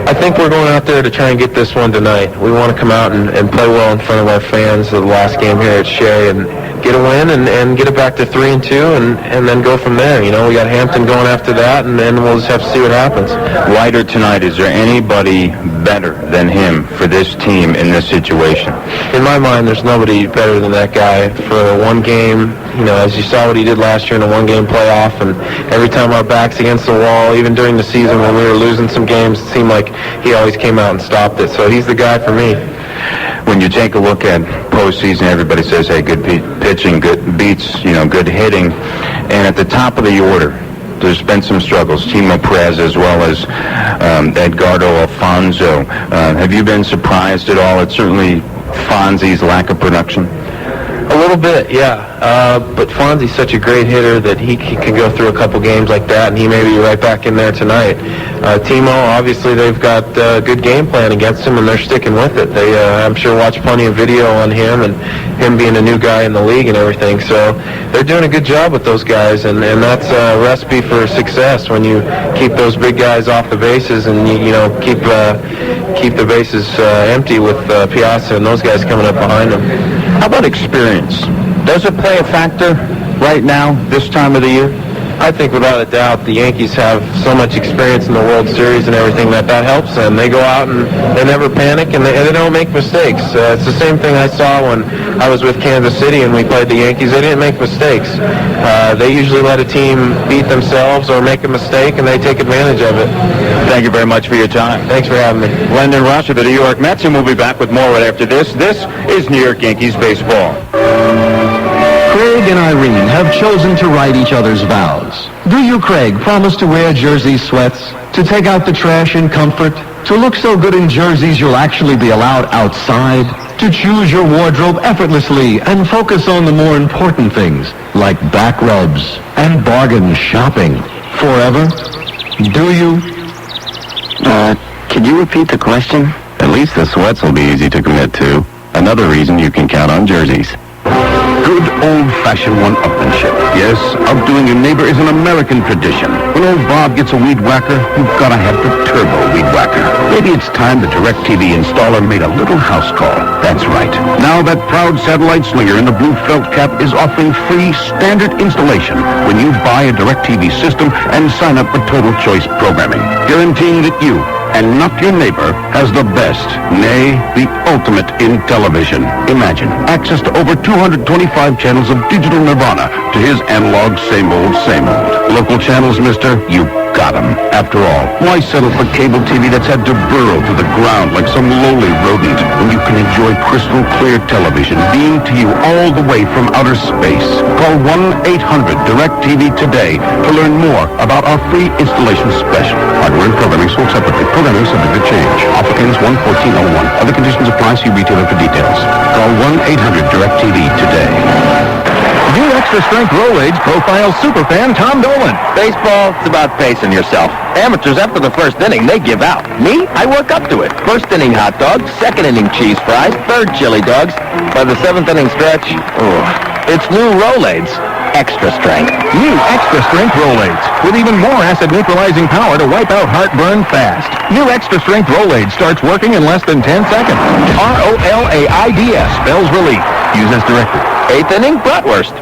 I think we're going out there to try and get this one tonight. We want to come out and play well in front of our fans the last game here at Shea and get a win and get it back to 3-2 and then go from there. We got Hampton going after that, and then we'll just have to see what happens. Ryder tonight, is there anybody better than him for this team in this situation? In my mind, there's nobody better than that guy for one game. As you saw what he did last year in a one-game playoff, and every time our back's against the wall, even during the season when we were losing some games, it seemed like he always came out and stopped it. So he's the guy for me. When you take a look at postseason, everybody says, hey, good pitching, good beats, good hitting. And at the top of the order, there's been some struggles. Timo Perez as well as Edgardo Alfonso. Have you been surprised at all at certainly Fonzie's lack of production? A little bit, yeah. But Fonzie's such a great hitter that he can go through a couple games like that, and he may be right back in there tonight. Timo, obviously, they've got a good game plan against him, and they're sticking with it. They, I'm sure, watch plenty of video on him and him being a new guy in the league and everything. So they're doing a good job with those guys, and that's a recipe for success when you keep those big guys off the bases and keep the bases empty with Piazza and those guys coming up behind them. How about experience? Does it play a factor right now, this time of the year? I think without a doubt the Yankees have so much experience in the World Series and everything that helps them. They go out and they never panic and they don't make mistakes. It's the same thing I saw when I was with Kansas City and we played the Yankees. They didn't make mistakes. They usually let a team beat themselves or make a mistake, and they take advantage of it. Thank you very much for your time. Thanks for having me. Lyndon Rush of the New York Mets, and we'll be back with more right after this. This is New York Yankees baseball. Craig and Irene have chosen to write each other's vows. Do you, Craig, promise to wear jersey sweats, to take out the trash in comfort, to look so good in jerseys you'll actually be allowed outside, to choose your wardrobe effortlessly and focus on the more important things like back rubs and bargain shopping forever? Do you? Could you repeat the question? At least the sweats will be easy to commit to. Another reason you can count on jerseys. Good old-fashioned one-upmanship. Yes, outdoing your neighbor is an American tradition. When old Bob gets a weed whacker, you've got to have the turbo weed whacker. Maybe it's time the DirecTV installer made a little house call. That's right. Now that proud satellite slinger in the blue felt cap is offering free standard installation when you buy a DirecTV system and sign up for Total Choice programming, guaranteeing that you and not your neighbor has the best, nay, the ultimate in television. Imagine access to over 225 channels of digital nirvana to his analog same old, same old. Local channels, mister, you got 'em. After all, why settle for cable TV that's had to burrow to the ground like some lowly rodent when you can enjoy crystal clear television beamed to you all the way from outer space? Call 1-800-DIRECTV today to learn more about our free installation special. Hardware and programming sold separately. Programming subject to change. Offer ends 1/14/01. Other conditions apply. See retailer for details. Call 1-800-DIRECTV today. New Extra Strength Rolaids profile superfan Tom Dolan. Baseball, it's about pacing yourself. Amateurs, after the first inning, they give out. Me, I work up to it. First inning hot dogs, second inning cheese fries, third chili dogs. By the seventh inning stretch, it's new Rolaids. Extra Strength. New Extra Strength Rolaids with even more acid-neutralizing power to wipe out heartburn fast. New Extra Strength Rolaids starts working in less than 10 seconds. ROLAIDS spells relief. Use as directed. Eighth inning, bratwurst.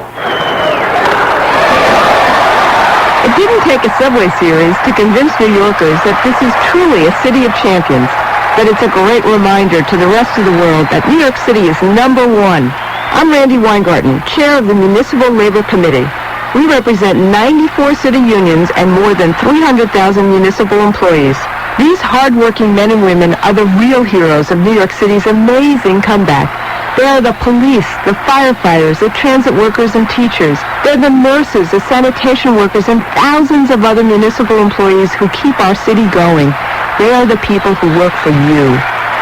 It didn't take a Subway Series to convince New Yorkers that this is truly a city of champions, that it's a great reminder to the rest of the world that New York City is number one. I'm Randy Weingarten, chair of the Municipal Labor Committee. We represent 94 city unions and more than 300,000 municipal employees. These hard-working men and women are the real heroes of New York City's amazing comeback. They are the police, the firefighters, the transit workers and teachers. They're the nurses, the sanitation workers, and thousands of other municipal employees who keep our city going. They are the people who work for you.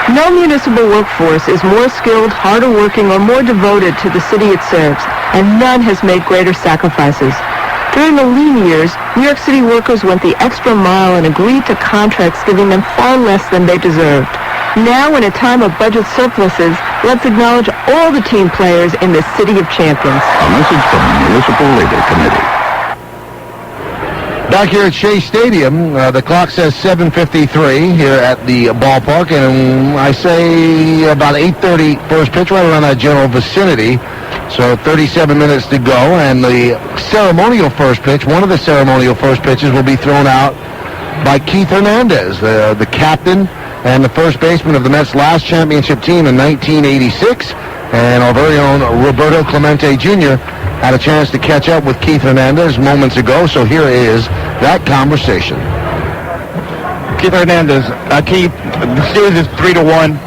No municipal workforce is more skilled, harder working, or more devoted to the city it serves, and none has made greater sacrifices. During the lean years, New York City workers went the extra mile and agreed to contracts giving them far less than they deserved. Now, in a time of budget surpluses, let's acknowledge all the team players in the City of Champions. A message from the Municipal Labor Committee. Back here at Shea Stadium, the clock says 7:53 here at the ballpark, and I say about 8:30 first pitch, right around that general vicinity. So 37 minutes to go, and the ceremonial first pitch, one of the ceremonial first pitches will be thrown out by Keith Hernandez, the captain and the first baseman of the Mets' last championship team in 1986. And our very own Roberto Clemente Jr. had a chance to catch up with Keith Hernandez moments ago, so here is that conversation. Keith Hernandez. Keith, the series is 3-1.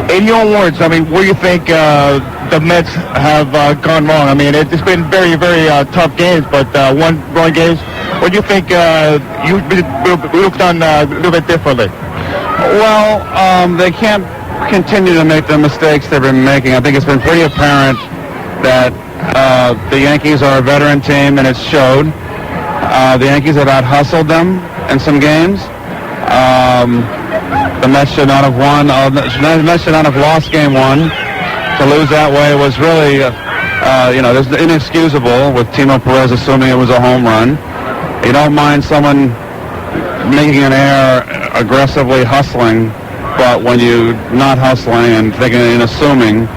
In your own words, I mean, where do you think the Mets have gone wrong? I mean, it's been very, very tough games, but one games. What do you think you would have done a little bit differently? Well, they can't continue to make the mistakes they've been making. I think it's been pretty apparent that the Yankees are a veteran team, and it's showed. The Yankees have out-hustled them in some games. The Mets should not have won. The Mets should not have lost Game 1. To lose that way was really, this is inexcusable with Timo Perez assuming it was a home run. You don't mind someone making an error, aggressively hustling, but when you're not hustling and thinking and assuming,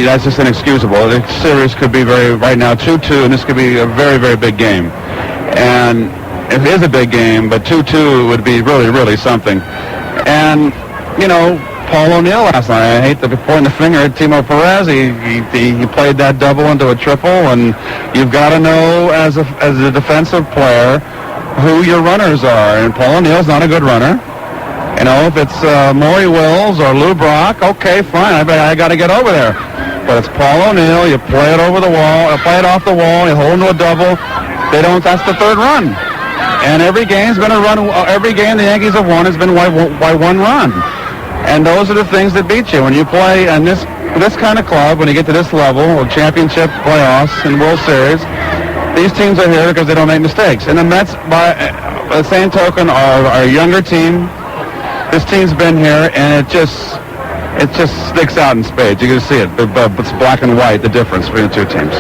that's just inexcusable. The series could be right now 2-2, and this could be a very, very big game. And it is a big game, but 2-2 would be really, really something. And, Paul O'Neill last night, I hate to be pointing the finger at Timo Perez. He played that double into a triple, and you've got to know as a defensive player who your runners are. And Paul O'Neill's not a good runner. If it's Maury Wills or Lou Brock, okay, fine. I got to get over there. But it's Paul O'Neill. You play it over the wall, play it off the wall. You hold into a double. That's the third run. And every game's been a run. Every game the Yankees have won has been by one run. And those are the things that beat you when you play in this kind of club. When you get to this level of championship, playoffs, and World Series, these teams are here because they don't make mistakes. And the Mets, by the same token, are a younger team. This team's been here, and it just sticks out in spades. You can see it. It's black and white, the difference between the two teams.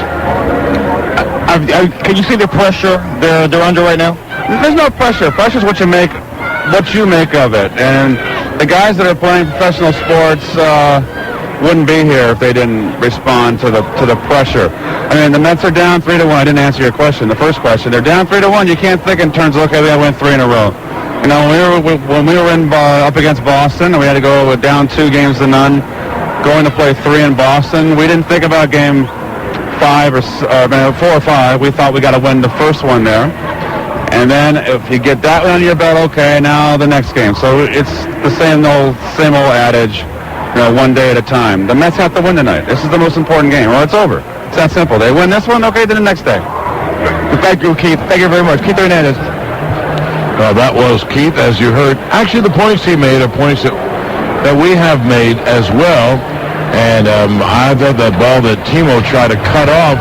Can you see the pressure they're under right now? There's no pressure. Pressure's what you make of it. And the guys that are playing professional sports wouldn't be here if they didn't respond to the pressure. I mean, the Mets are down 3-1. I didn't answer your question, the first question. They're down 3-1. You can't think in terms of, okay, they win 3 in a row. When we were up against Boston, and we had to go down 2-0, going to play 3 in Boston, we didn't think about game 4 or 5. We thought we got to win the first one there. And then if you get that one under your belt, okay, now the next game. So it's the same old adage, one day at a time. The Mets have to win tonight. This is the most important game, or it's over. It's that simple. They win this one, okay, then the next day. Thank you, Keith. Thank you very much. Keith Hernandez. That was Keith, as you heard. Actually, the points he made are points that we have made as well. And I thought that ball that Timo tried to cut off,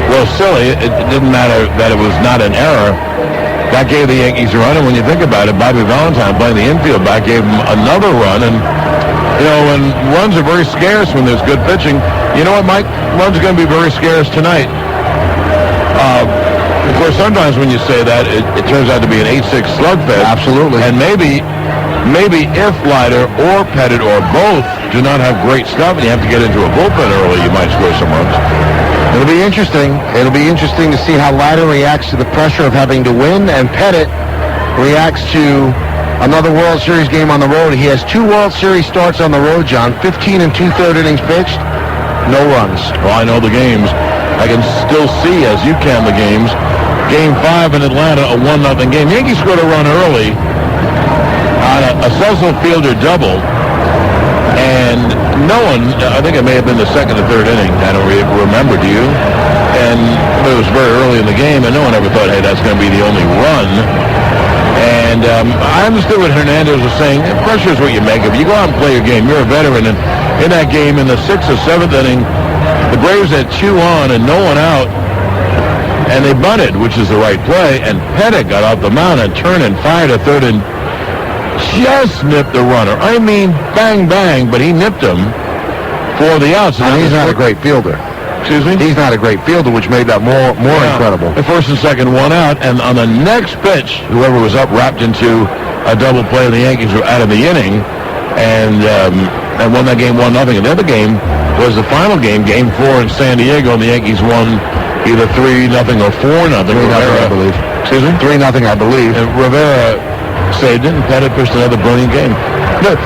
well, silly. It didn't matter that it was not an error. That gave the Yankees a run, and when you think about it, Bobby Valentine playing the infield back gave him another run. And, when runs are very scarce when there's good pitching, you know what, Mike? Runs are going to be very scarce tonight. Of course, sometimes when you say that, it turns out to be an 8-6 slugfest. Absolutely. And maybe if Leiter or Pettit or both do not have great stuff and you have to get into a bullpen early, you might score some runs. It'll be interesting. It'll be interesting to see how Leiter reacts to the pressure of having to win, and Pettit reacts to another World Series game on the road. He has 2 World Series starts on the road, John. 15 and 2/3 innings pitched, no runs. Well, I know the games. I can still see, as you can, the games. Game 5 in Atlanta, a 1-0 game. Yankees scored a run early on a Cecil Fielder double. And no one, I think it may have been the second or third inning, I don't remember, do you? And it was very early in the game, and no one ever thought, hey, that's going to be the only run. And And I understood what Hernandez was saying. Pressure is what you make of it. You go out and play your game. You're a veteran. And in that game, in the 6th or 7th inning, the Braves had 2 on and no one out. And they bunted, which is the right play. And Pettit got off the mound and turned and fired a third and just nipped the runner. I mean, bang, bang, but he nipped him for the outs. And he's not a great fielder. Excuse me? He's not a great fielder, which made that more incredible. The first and second, 1 out, and on the next pitch, whoever was up wrapped into a double play, and the Yankees were out of the inning, and won that game 1-0. And the other game was the final game, Game 4 in San Diego, and the Yankees won either 3-0 or 4-0. 3-0, I believe. Excuse me? 3-0, I believe. And Rivera saved it, and Pettit pitched another brilliant game. But,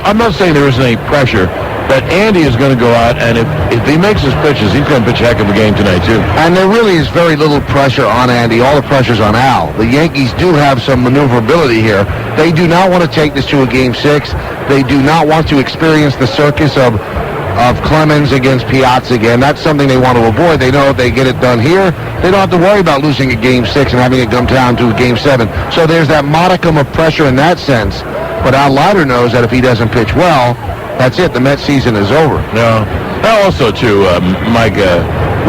I'm not saying there isn't any pressure, but Andy is going to go out, and if he makes his pitches, he's going to pitch a heck of a game tonight, too. And there really is very little pressure on Andy. All the pressure's on Al. The Yankees do have some maneuverability here. They do not want to take this to a Game 6. They do not want to experience the circus of Clemens against Piazza again. That's something they want to avoid. They know if they get it done here, they don't have to worry about losing a Game 6 and having it come down to a Game 7. So there's that modicum of pressure in that sense. But Al Leiter knows that if he doesn't pitch well, that's it. The Mets season is over. No. Also, too, Mike,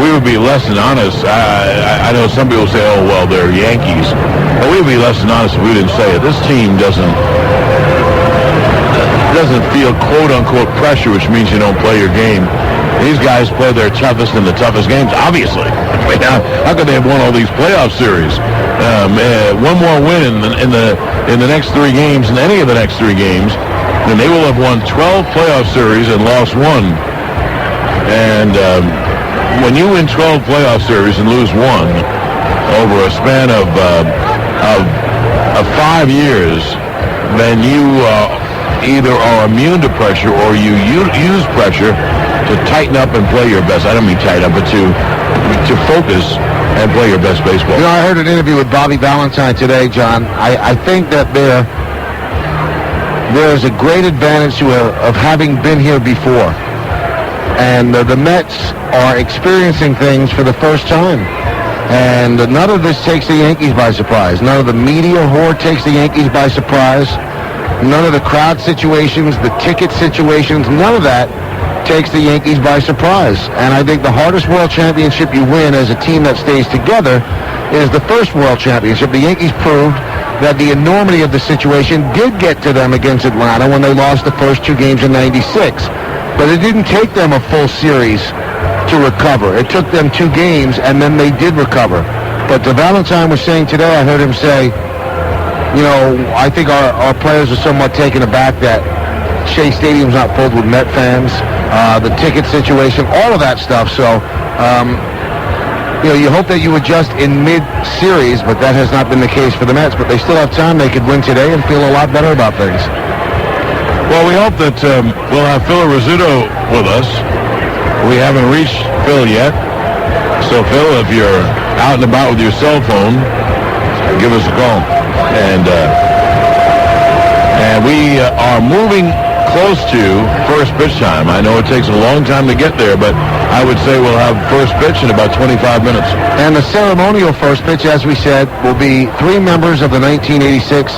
we would be less than honest. I know some people say, oh, well, they're Yankees. But we would be less than honest if we didn't say it. This team doesn't feel quote-unquote pressure, which means you don't play your game. These guys play their toughest in the toughest games, obviously. I mean, how could they have won all these playoff series? One more win in the next 3 games, in any of the next 3 games, and they will have won 12 playoff series and lost 1. And when you win 12 playoff series and lose 1 over a span of 5 years, then you either are immune to pressure or you use pressure to tighten up and play your best. I don't mean tighten up, but to focus and play your best baseball. I heard an interview with Bobby Valentine today, John. I think that there's a great advantage of having been here before. And the Mets are experiencing things for the first time. And none of this takes the Yankees by surprise. None of the media horde takes the Yankees by surprise. None of the crowd situations, the ticket situations, none of that takes the Yankees by surprise. And I think the hardest world championship you win as a team that stays together is the first world championship. The Yankees proved that the enormity of the situation did get to them against Atlanta when they lost the first 2 games in '96. But it didn't take them a full series to recover. It took them 2 games, and then they did recover. But Valentine was saying today, I heard him say, I think our players are somewhat taken aback that Shea Stadium's not filled with Met fans, the ticket situation, all of that stuff. So, you hope that you adjust in mid-series, but that has not been the case for the Mets. But they still have time. They could win today and feel a lot better about things. Well, we hope that we'll have Phil Rizzuto with us. We haven't reached Phil yet. So, Phil, if you're out and about with your cell phone, give us a call. And we are moving close to first pitch time. I know it takes a long time to get there, but I would say we'll have first pitch in about 25 minutes. And the ceremonial first pitch, as we said, will be 3 members of the 1986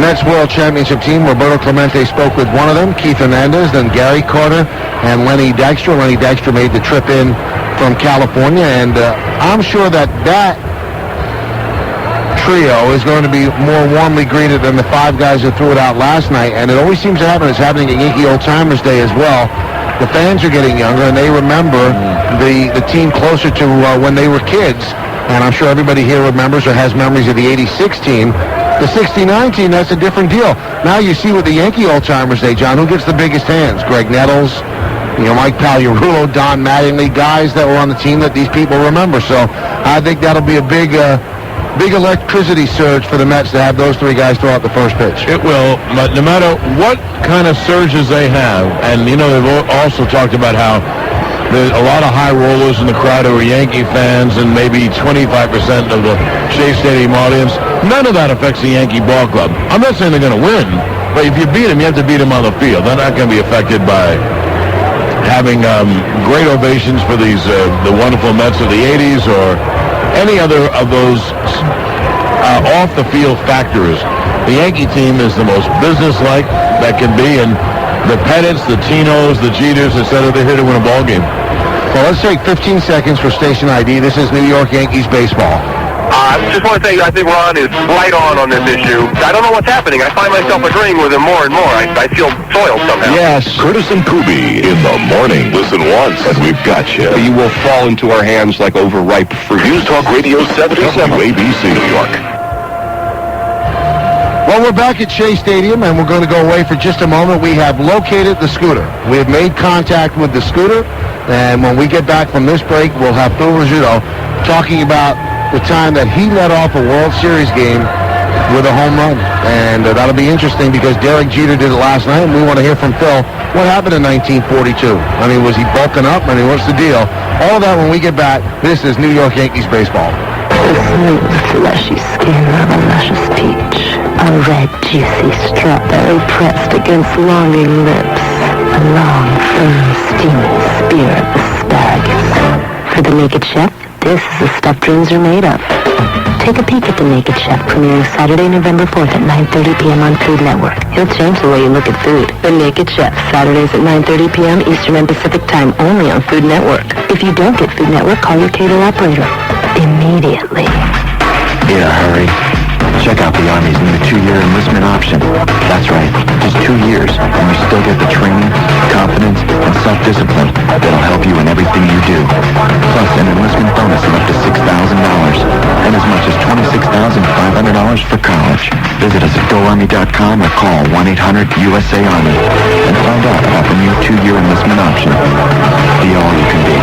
Mets World Championship team. Roberto Clemente spoke with one of them, Keith Hernandez, then Gary Carter and Lenny Dykstra. Lenny Dykstra made the trip in from California, and I'm sure that trio is going to be more warmly greeted than the 5 guys that threw it out last night. And it always seems to happen. It's happening at Yankee Old Timers Day as well. The fans are getting younger, and they remember the team closer to when they were kids. And I'm sure everybody here remembers or has memories of the 86 team. The 69 team, that's a different deal. Now you see with the Yankee Old Timers Day, John, who gets the biggest hands? Greg Nettles, Mike Pagliarulo, Don Mattingly, guys that were on the team that these people remember. So I think that'll be a big electricity surge for the Mets to have those 3 guys throw out the first pitch. It will, but no matter what kind of surges they have, and they've also talked about how there's a lot of high rollers in the crowd who are Yankee fans and maybe 25% of the Shea Stadium audience. None of that affects the Yankee ball club. I'm not saying they're going to win, but if you beat them, you have to beat them on the field. They're not going to be affected by having great ovations for these the wonderful Mets of the 80s or any other of those off-the-field factors. The Yankee team is the most businesslike that can be, and the Pettits, the Tinos, the Jeters, etc., they're here to win a ball game. Well, let's take 15 seconds for station ID. This is New York Yankees baseball. I just want to say I think Ron is right on this issue. I don't know what's happening. I find myself agreeing with him more and more. I feel soiled somehow. Yes. Curtis and Kuby in the morning. Listen once, and we've got you. You will fall into our hands like overripe fruit. News Talk Radio 77, WABC, New York. Well, we're back at Shea Stadium, and we're going to go away for just a moment. We have located the scooter. We have made contact with the scooter, and when we get back from this break, we'll have Phil Rizzuto talking about the time that he led off a World Series game with a home run. And that'll be interesting because Derek Jeter did it last night, and we want to hear from Phil what happened in 1942. I mean, was he bulking up? I mean, what's the deal? All of that when we get back. This is New York Yankees baseball. The smooth, fleshy skin of a luscious peach. A red, juicy strawberry pressed against longing lips. A long, firm, steamy spear of asparagus. For the Naked Chef, this is the stuff dreams are made of. Take a peek at The Naked Chef, premiering Saturday, November 4th at 9:30 p.m. on Food Network. He'll change the way you look at food. The Naked Chef, Saturdays at 9:30 p.m. Eastern and Pacific Time, only on Food Network. If you don't get Food Network, call your cable operator immediately. In a hurry. Check out the Army's new 2-year enlistment option. That's right, just 2 years, and you still get the training, confidence, and self-discipline that'll help you in everything you do. Plus, an enlistment bonus of up to $6,000 and as much as $26,500 for college. Visit us at GoArmy.com or call 1-800-USA-ARMY and find out about the new 2-year enlistment option. Be all you can be.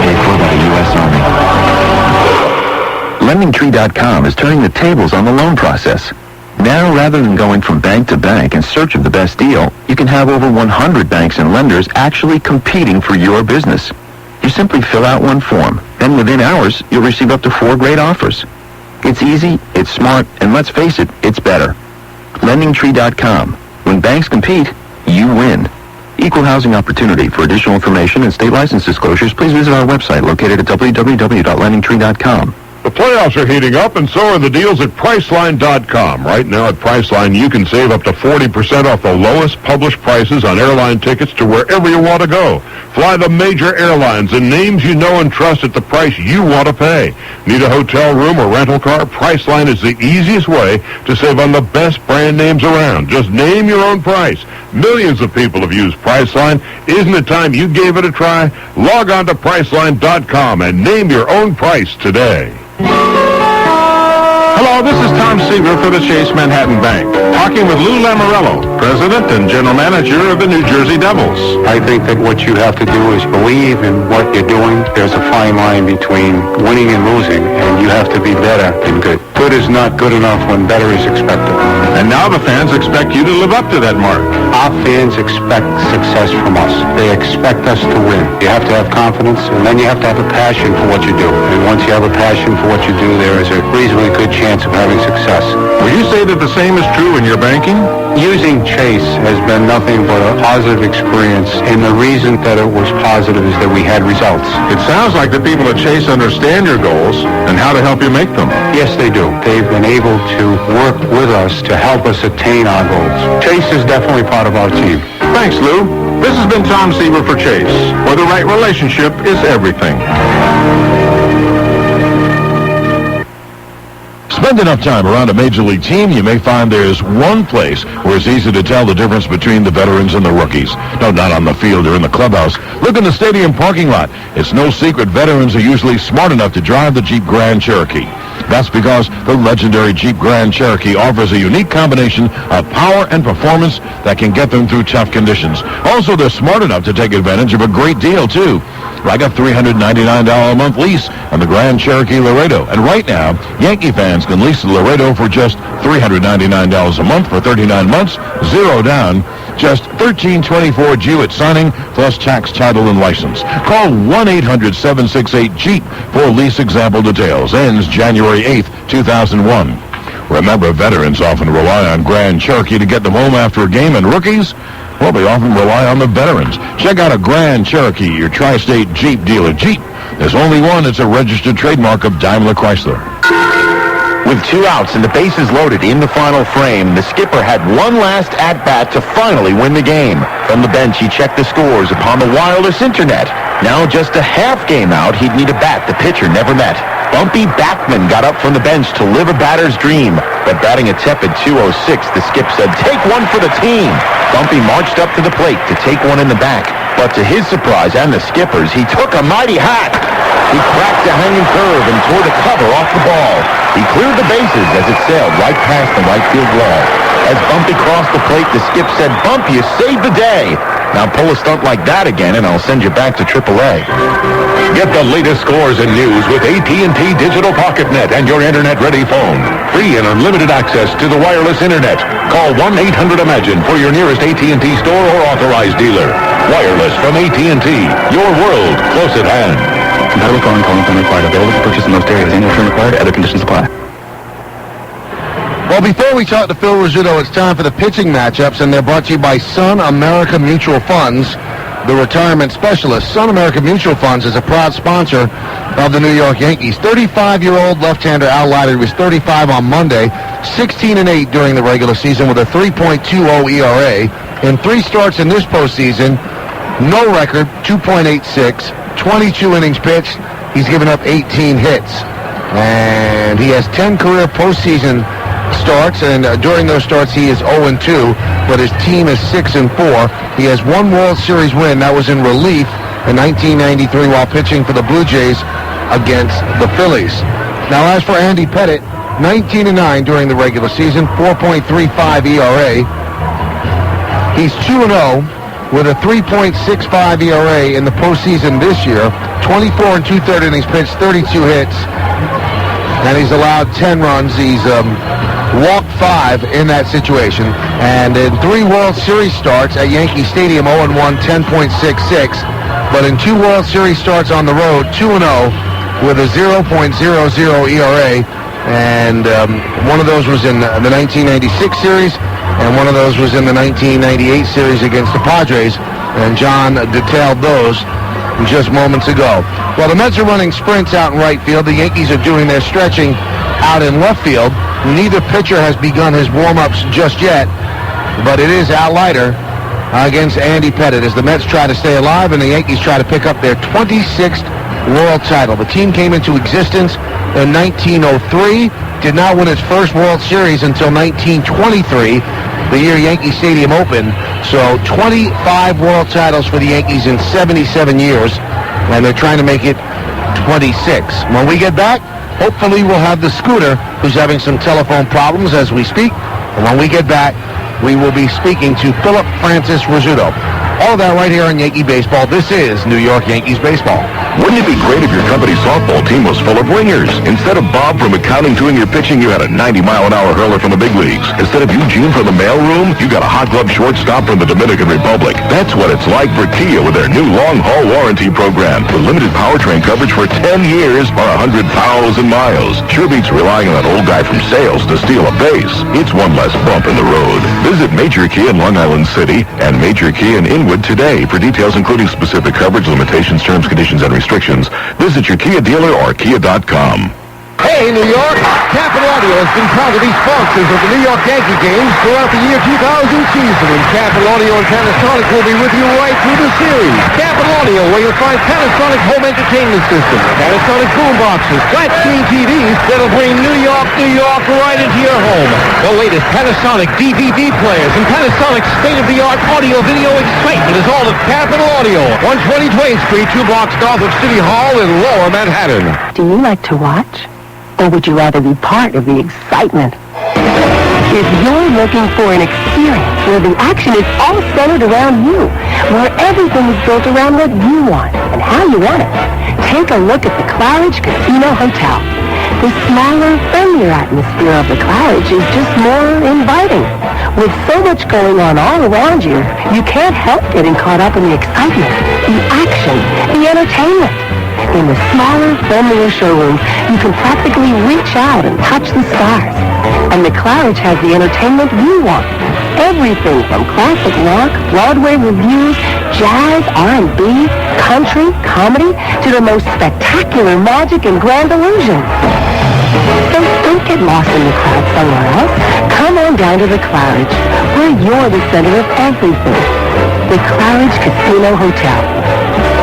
Paid for by the U.S. Army. LendingTree.com is turning the tables on the loan process. Now, rather than going from bank to bank in search of the best deal, you can have over 100 banks and lenders actually competing for your business. You simply fill out one form, then within hours, you'll receive up to 4 great offers. It's easy, it's smart, and let's face it, it's better. LendingTree.com. When banks compete, you win. Equal housing opportunity. For additional information and state license disclosures, please visit our website located at www.lendingtree.com. The playoffs are heating up, and so are the deals at Priceline.com. Right now at Priceline, you can save up to 40% off the lowest published prices on airline tickets to wherever you want to go. Fly the major airlines and names you know and trust at the price you want to pay. Need a hotel room or rental car? Priceline is the easiest way to save on the best brand names around. Just name your own price. Millions of people have used Priceline. Isn't it time you gave it a try? Log on to Priceline.com and name your own price today. Hello, this is Tom Seaver for the Chase Manhattan Bank, talking with Lou Lamorello, President and General Manager of the New Jersey Devils. I think that what you have to do is believe in what you're doing. There's a fine line between winning and losing, and you have to be better than good. Good is not good enough when better is expected. And now the fans expect you to live up to that mark. Our fans expect success from us. They expect us to win. You have to have confidence, and then you have to have a passion for what you do. And once you have a passion for what you do, there is a reasonably good chance of having success. Will you say that the same is true in your banking? Using Chase has been nothing but a positive experience, and the reason that it was positive is that we had results. It sounds like the people at Chase understand your goals and how to help you make them. Yes, they do. They've been able to work with us to help us attain our goals. Chase is definitely part of our team. Thanks, Lou. This has been Tom Seaver for Chase, where the right relationship is everything. Spend enough time around a major league team, you may find there's one place where it's easy to tell the difference between the veterans and the rookies. No, not on the field or in the clubhouse. Look in the stadium parking lot. It's no secret veterans are usually smart enough to drive the Jeep Grand Cherokee. That's because the legendary Jeep Grand Cherokee offers a unique combination of power and performance that can get them through tough conditions. Also, they're smart enough to take advantage of a great deal, too, like a $399 a month lease on the Grand Cherokee Laredo. And right now, Yankee fans can lease the Laredo for just $399 a month for 39 months, zero down, just $1,324 due at signing, plus tax, title, and license. Call 1-800-768-JEEP for lease example details. Ends January 8th, 2001. Remember, veterans often rely on Grand Cherokee to get them home after a game, and rookies, well, they often rely on the veterans. Check out a Grand Cherokee, your tri-state Jeep dealer. Jeep, there's only one. It's a registered trademark of Daimler Chrysler. With 2 outs and the bases loaded in the final frame, the skipper had one last at-bat to finally win the game. From the bench, he checked the scores upon the wireless internet. Now just a half game out, he'd need a bat the pitcher never met. Bumpy Backman got up from the bench to live a batter's dream. But batting a tepid .206, the skip said, "Take one for the team." Bumpy marched up to the plate to take one in the back. But to his surprise and the skipper's, he took a mighty hack. He cracked a hanging curve and tore the cover off the ball. He cleared the bases as it sailed right past the right field wall. As Bumpy crossed the plate, the skip said, "Bump, you saved the day. Now pull a stunt like that again, and I'll send you back to AAA." Get the latest scores and news with AT&T Digital PocketNet and your internet-ready phone. Free and unlimited access to the wireless internet. Call 1-800-IMAGINE for your nearest AT&T store or authorized dealer. Wireless from AT&T. Your world close at hand. Compatible calling phone required. Available for purchase in most areas. Annual term required. Other conditions apply. Well, before we talk to Phil Rizzuto, it's time for the pitching matchups, and they're brought to you by Sun America Mutual Funds, the retirement specialist. Sun America Mutual Funds is a proud sponsor of the New York Yankees. 35-year-old left-hander Al Leiter was 35 on Monday, 16-8 during the regular season with a 3.20 ERA. In 3 starts in this postseason, no record, 2.86, 22 innings pitched. He's given up 18 hits. And he has 10 career postseason starts, and during those starts he is 0-2, but his team is 6-4. He has 1 World Series win. That was in relief in 1993 while pitching for the Blue Jays against the Phillies. Now, as for Andy Pettitte, 19-9 during the regular season, 4.35 ERA. He's 2-0 with a 3.65 ERA in the postseason this year. 24 2/3 innings pitched, 32 hits, and he's allowed 10 runs. He's walked 5 in that situation. And in 3 World Series starts at Yankee Stadium, 0-1, 10.66. But in 2 World Series starts on the road, 2-0 with a 0.00 ERA. And one of those was in the 1996 series, and one of those was in the 1998 series against the Padres. And John detailed those just moments ago. Well, the Mets are running sprints out in right field. The Yankees are doing their stretching out in left field. Neither pitcher has begun his warm-ups just yet, but it is Al Leiter against Andy Pettitte as the Mets try to stay alive and the Yankees try to pick up their 26th world title. The team came into existence in 1903, did not win its first World Series until 1923, the year Yankee Stadium opened. So 25 world titles for the Yankees in 77 years, and they're trying to make it 26. When we get back, hopefully we'll have the Scooter, who's having some telephone problems as we speak. And when we get back, we will be speaking to Philip Francis Rizzuto. All of that right here on Yankee Baseball. This is New York Yankees Baseball. Wouldn't it be great if your company's softball team was full of ringers? Instead of Bob from accounting doing your pitching, you had a 90-mile-an-hour hurler from the big leagues. Instead of Eugene from the mailroom, you got a hot glove shortstop from the Dominican Republic. That's what it's like for Kia with their new long-haul warranty program. With limited powertrain coverage for 10 years or 100,000 miles. Sure beats relying on that old guy from sales to steal a base. It's one less bump in the road. Visit Major Kia in Long Island City and Major Kia in Inwood today. For details including specific coverage, limitations, terms, conditions, and restrictions, visit your Kia dealer or Kia.com. Hey, New York! Capital Audio has been proud to be sponsors of the New York Yankee games throughout the year 2000 season, and Capital Audio and Panasonic will be with you right through the series. Capital Audio, where you'll find Panasonic home entertainment systems, Panasonic boomboxes, flat-screen TVs that'll bring New York right into your home. The latest Panasonic DVD players and Panasonic state-of-the-art audio-video excitement is all at Capital Audio, 120 Twain Street, 2 blocks north of City Hall in Lower Manhattan. Do you like to watch? Or would you rather be part of the excitement? If you're looking for an experience where the action is all centered around you, where everything is built around what you want and how you want it, take a look at the Claridge Casino Hotel. The smaller, friendlier atmosphere of the Claridge is just more inviting. With so much going on all around you, you can't help getting caught up in the excitement, the action, the entertainment. In the smaller, friendlier showrooms, you can practically reach out and touch the stars. And the Claridge has the entertainment you want. Everything from classic rock, Broadway reviews, jazz, R&B, country, comedy, to the most spectacular magic and grand illusion. So don't Don't get lost in the crowd somewhere else. Come on down to the Claridge, where you're the center of everything. The Claridge Casino Hotel.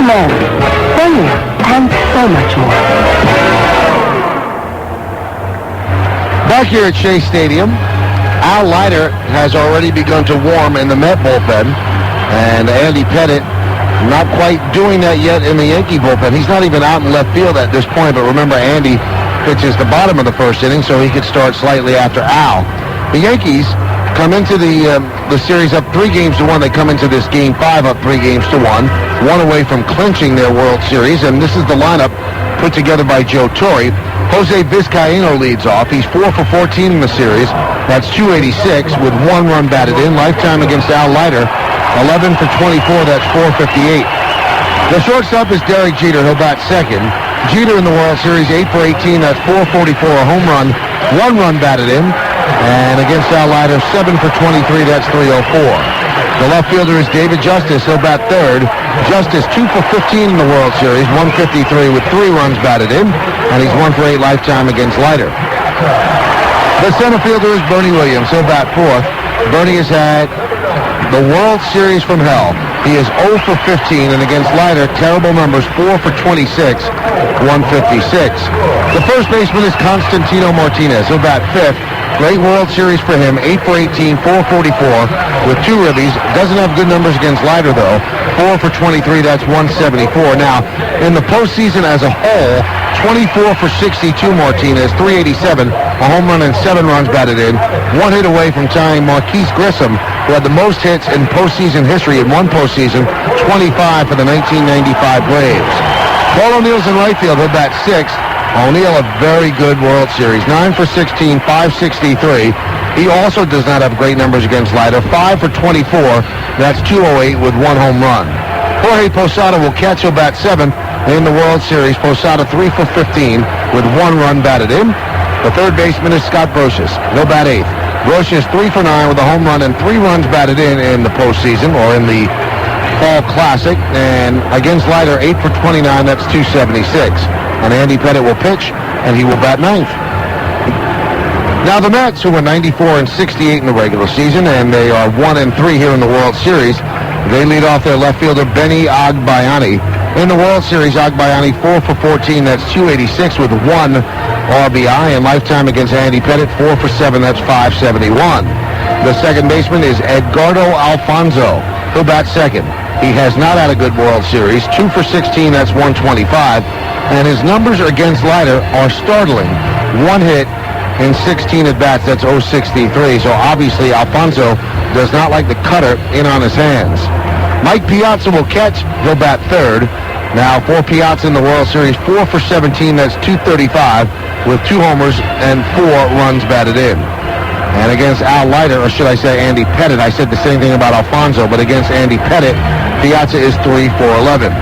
Married, venue, and so much more. Back here at Shea Stadium, Al Leiter has already begun to warm in the Met bullpen, and Andy Pettitte not quite doing that yet in the Yankee bullpen. He's not even out in left field at this point, but remember, Andy pitches the bottom of the first inning, so he could start slightly after Al. The Yankees come into the series up 3-1. They come into this Game 5 up 3-1, one away from clinching their World Series, and this is the lineup put together by Joe Torre. Jose Vizcaíno leads off. He's 4 for 14 in the series. That's .286 with 1 run batted in. Lifetime against Al Leiter, 11 for 24. That's .458. The shortstop is Derek Jeter. He'll bat second. Jeter in the World Series, 8 for 18. That's .444. A home run, 1 run batted in. And against Al Leiter, 7 for 23. That's .304. The left fielder is David Justice. He'll bat third. Justice 2 for 15 in the World Series, 153 with 3 runs batted in, and he's 1 for 8 lifetime against Leiter. The center fielder is Bernie Williams. He'll bat fourth. Bernie has had the World Series from hell. He is 0 for 15, and against Leiter, terrible numbers, 4 for 26, 156. The first baseman is Constantino Martinez. He'll bat fifth. Great World Series for him, 8 for 18, 444 with 2 ribbies. Doesn't have good numbers against Leiter, though. 4 for 23, that's 174. Now, in the postseason as a whole, 24 for 62 Martinez, 387, a home run and 7 runs batted in. 1 hit away from tying Marquise Grissom, who had the most hits in postseason history in one postseason, 25 for the 1995 Braves. Paul O'Neill's in right field. He'll bat sixth. O'Neill, a very good World Series. 9 for 16, 563. He also does not have great numbers against Leiter. 5 for 24. That's 208 with 1 home run. Jorge Posada will catch. He'll bat seventh in the World Series. Posada 3 for 15 with 1 run batted in. The third baseman is Scott Brocious. He'll bat eighth. Brocious 3 for 9 with a home run and 3 runs batted in the postseason, or in the Fall Classic. And against Leiter, 8 for 29. That's 276. And Andy Pettitte will pitch, and he will bat ninth. Now the Mets, who were 94 and 68 in the regular season, and they are 1 and 3 here in the World Series, they lead off their left fielder Benny Agbayani. In the World Series, Agbayani 4 for 14, that's 286 with 1 RBI, and lifetime against Andy Pettitte 4 for 7, that's 571. The second baseman is Edgardo Alfonso. He'll bat second. He has not had a good World Series. 2 for 16, that's 125. And his numbers against Leiter are startling. 1 hit in 16 at-bats, that's 063. So obviously Alfonso does not like the cutter in on his hands. Mike Piazza will catch. He'll bat third. Now for Piazza in the World Series, 4 for 17, that's 235 with 2 homers and 4 runs batted in. And against Al Leiter, or should I say Andy Pettitte, I said the same thing about Alfonso, but against Andy Pettitte, Piazza is 3 for 11.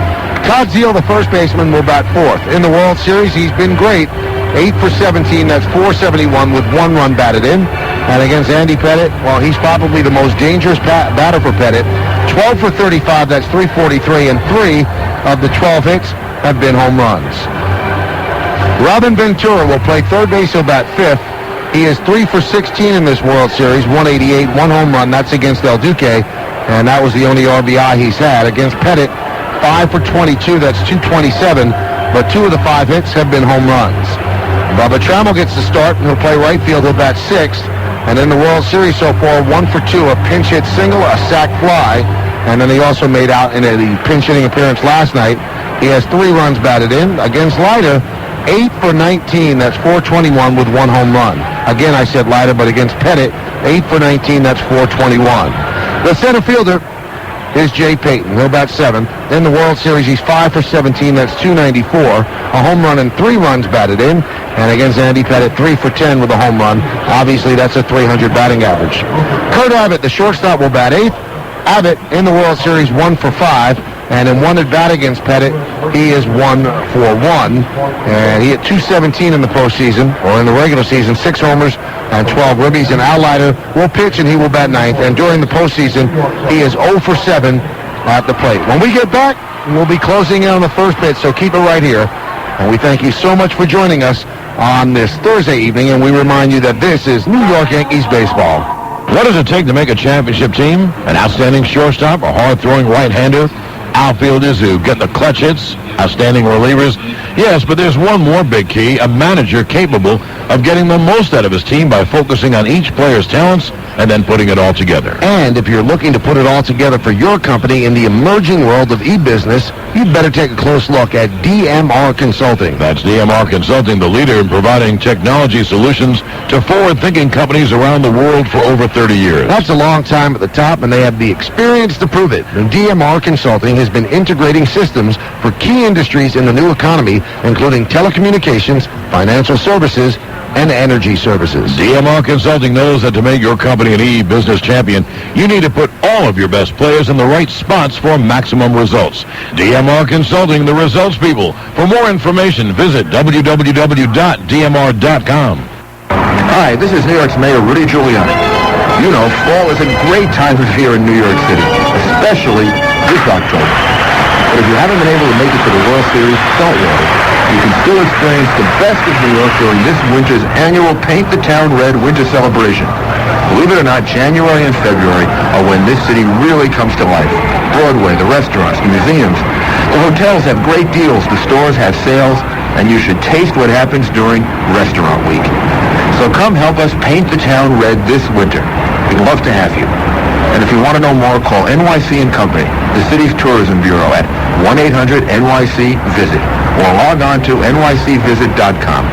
Todd Zeile, the first baseman, will bat fourth. In the World Series, he's been great. 8 for 17, that's 471 with 1 run batted in. And against Andy Pettitte, well, he's probably the most dangerous batter for Pettitte. 12 for 35, that's 343, and 3 of the 12 hits have been home runs. Robin Ventura will play third base. He'll bat fifth. He is 3 for 16 in this World Series, 188, 1 home run. That's against El Duque, and that was the only RBI he's had. Against Pettitte, 5 for 22, that's 227, but 2 of the 5 hits have been home runs. Bubba Trammell gets the start, and he'll play right field. He'll bat sixth, and in the World Series so far, 1 for 2, a pinch hit single, a sac fly, and then he also made out in a pinch hitting appearance last night. He has 3 runs batted in. Against Leiter, 8 for 19, that's 421 with 1 home run. Again, I said Leiter, but against Pettitte, 8 for 19, that's 421. The center fielder is Jay Payton. He'll bat seventh. In the World Series, he's 5 for 17, that's 294. A home run and 3 runs batted in. And against Andy Pettitte, 3 for 10 with a home run. Obviously, that's a 300 batting average. Kurt Abbott, the shortstop, will bat eighth. Abbott, in the World Series, 1 for 5. And in 1 at-bat against Pettitte, he is 1 for 1. And he hit 217 in the postseason, or in the regular season, 6 homers and 12 ribbies. And Al Leiter will pitch, and he will bat ninth. And during the postseason, he is 0 for 7 at the plate. When we get back, we'll be closing in on the first pitch, so keep it right here. And we thank you so much for joining us on this Thursday evening, and we remind you that this is New York Yankees baseball. What does it take to make a championship team? An outstanding shortstop, a hard-throwing right-hander, outfielders who get the clutch hits, outstanding relievers. Yes, but there's one more big key, a manager capable of getting the most out of his team by focusing on each player's talents and then putting it all together. And if you're looking to put it all together for your company in the emerging world of e-business, you'd better take a close look at DMR Consulting. That's DMR Consulting, the leader in providing technology solutions to forward-thinking companies around the world for over 30 years. That's a long time at the top, and they have the experience to prove it. And DMR Consulting has been integrating systems for key industries in the new economy, including telecommunications, financial services, and energy services. DMR Consulting knows that to make your company an e-business champion, you need to put all of your best players in the right spots for maximum results. DMR Consulting, the results people. For more information, visit www.dmr.com. Hi, this is New York's Mayor Rudy Giuliani. You know, fall is a great time of year in New York City, especially this October. But if you haven't been able to make it to the World Series, don't worry. You can still experience the best of New York during this winter's annual Paint the Town Red winter celebration. Believe it or not, January and February are when this city really comes to life. Broadway, the restaurants, the museums. The hotels have great deals, the stores have sales, and you should taste what happens during Restaurant Week. So come help us paint the town red this winter. We'd love to have you. And if you want to know more, call NYC & Company, the city's tourism bureau, at 1-800-NYC-VISIT or log on to nycvisit.com.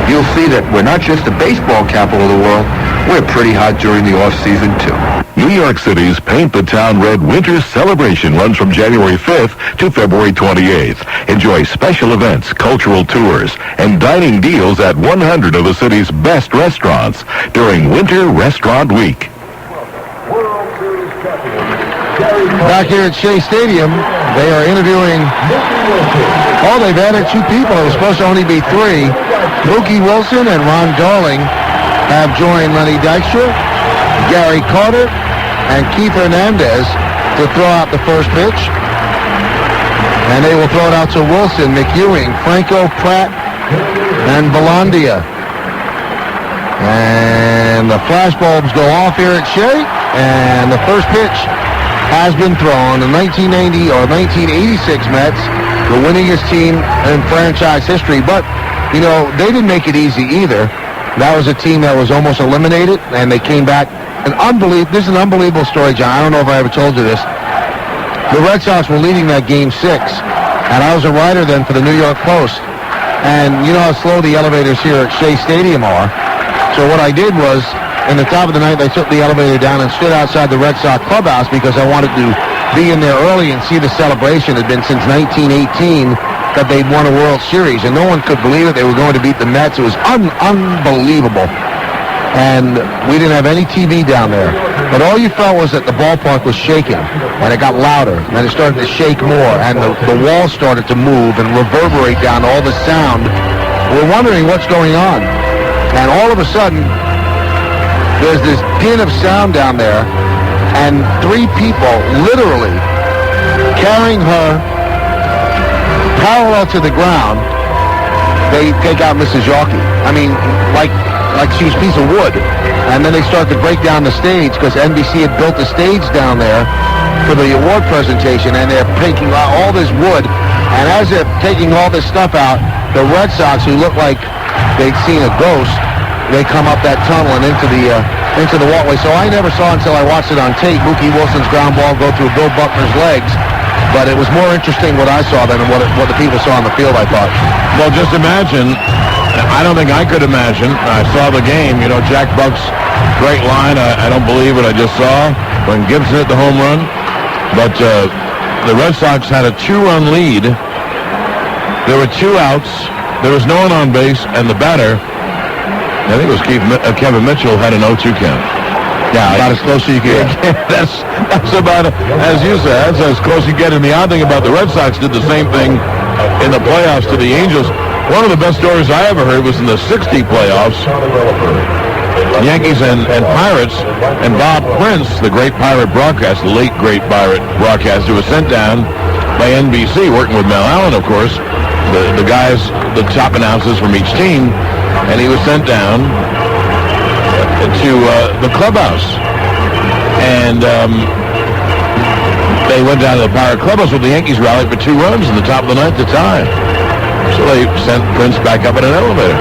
You'll see that we're not just the baseball capital of the world, we're pretty hot during the off-season, too. New York City's Paint the Town Red Winter Celebration runs from January 5th to February 28th. Enjoy special events, cultural tours, and dining deals at 100 of the city's best restaurants during Winter Restaurant Week. Back here at Shea Stadium, they are interviewing, they've added 2 people. It was supposed to only be 3. Mookie Wilson and Ron Darling have joined Lenny Dykstra, Gary Carter, and Keith Hernandez to throw out the first pitch. And they will throw it out to Wilson, McEwing, Franco, Pratt, and Belandia. And the flashbulbs go off here at Shea, and the first pitch has been thrown. The 1990 or 1986 Mets, the winningest team in franchise history. But, you know, they didn't make it easy either. That was a team that was almost eliminated, and they came back. This is an unbelievable story, John. I don't know if I ever told you this. The Red Sox were leading that Game 6, and I was a writer then for the New York Post. And you know how slow the elevators here at Shea Stadium are. So what I did was, in the top of the night, they took the elevator down and stood outside the Red Sox clubhouse because I wanted to be in there early and see the celebration. It had been since 1918 that they'd won a World Series, and no one could believe it. They were going to beat the Mets. It was unbelievable. And we didn't have any TV down there. But all you felt was that the ballpark was shaking, and it got louder, and it started to shake more, and the walls started to move and reverberate down all the sound. We're wondering what's going on. And all of a sudden, there's this din of sound down there, and 3 people literally carrying her parallel to the ground. They take out Mrs. Yawkey. I mean, like she's a piece of wood. And then they start to break down the stage because NBC had built the stage down there for the award presentation, and they're taking out all this wood. And as they're taking all this stuff out, the Red Sox, who look like they'd seen a ghost, they come up that tunnel and into the walkway. So I never saw until I watched it on tape Mookie Wilson's ground ball go through Bill Buckner's legs. But it was more interesting what I saw than what the people saw on the field, I thought. Well, just imagine. I don't think I could imagine. I saw the game. You know, Jack Buck's great line. I don't believe what I just saw when Gibson hit the home run. But the Red Sox had a 2-run lead. There were 2 outs. There was no one on base, and the batter, I think it was Kevin Mitchell, had an 0-2 count. Yeah, about as close as you can get. That's about, as you said, that's as close as you get. And the odd thing about the Red Sox did the same thing in the playoffs to the Angels. One of the best stories I ever heard was in the 60 playoffs. Yankees and Pirates, and Bob Prince, the great Pirate broadcaster, late great Pirate broadcaster, was sent down by NBC, working with Mel Allen, of course, the guys, the top announcers from each team. and he was sent down to the clubhouse. And they went down to the Pirate clubhouse where the Yankees rallied for 2 runs in the top of the ninth to tie. So they sent Prince back up in an elevator.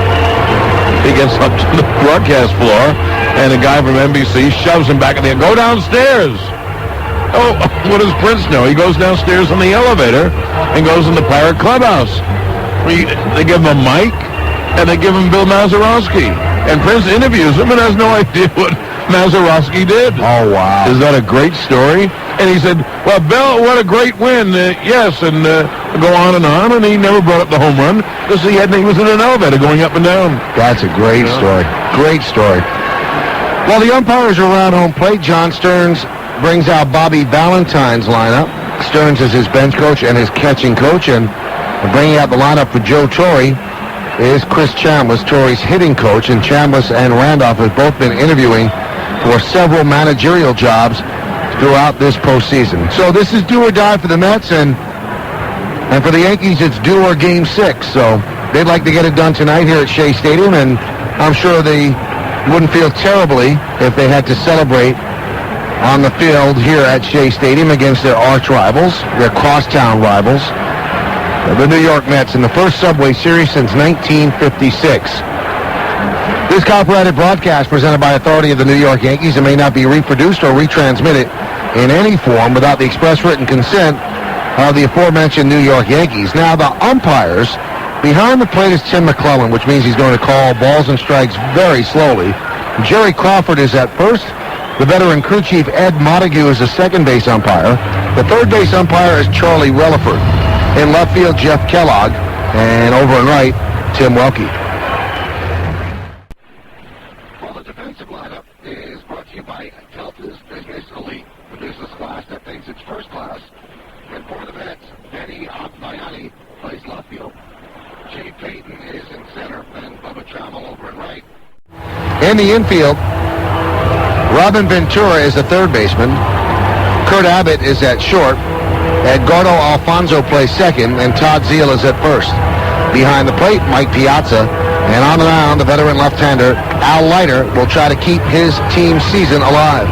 He gets up to the broadcast floor, and a guy from NBC shoves him back in there. Go downstairs. Oh, what does Prince know? He goes downstairs in the elevator and goes in the Pirate clubhouse. They give him a mic, and they give him Bill Mazeroski. And Prince interviews him and has no idea what Mazeroski did. Oh, wow. Is that a great story? And he said, well, Bill, what a great win. Yes, and go on, and he never brought up the home run because he was in an elevator going up and down. That's a great story. Great story. While the umpires are around home plate, John Stearns brings out Bobby Valentine's lineup. Stearns is his bench coach and his catching coach, and bringing out the lineup for Joe Torre is Chris Chambliss, Torre's hitting coach, and Chambliss and Randolph have both been interviewing for several managerial jobs throughout this postseason. So this is do or die for the Mets, and for the Yankees, it's do or game 6. So they'd like to get it done tonight here at Shea Stadium, and I'm sure they wouldn't feel terribly if they had to celebrate on the field here at Shea Stadium against their arch rivals, their crosstown rivals, the New York Mets, in the first Subway Series since 1956. This copyrighted broadcast presented by authority of the New York Yankees and may not be reproduced or retransmitted in any form without the express written consent of the aforementioned New York Yankees. Now, the umpires, behind the plate is Tim McClellan, which means he's going to call balls and strikes very slowly. Jerry Crawford is at first. The veteran crew chief Ed Montague is the second base umpire. The third base umpire is Charlie Relaford. In left field, Jeff Kellogg. And over and right, Tim Welke. Well, the defensive lineup is brought to you by Delta's Business Elite, the business class that thinks it's first class. And for the Mets, Benny Akbayani plays left field. Jay Payton is in center, and Bubba Trammell over and right. In the infield, Robin Ventura is the third baseman. Kurt Abbott is at short. Edgardo Alfonso plays second, and Todd Zeal is at first. Behind the plate, Mike Piazza. And on the mound, the veteran left-hander Al Leiter will try to keep his team's season alive.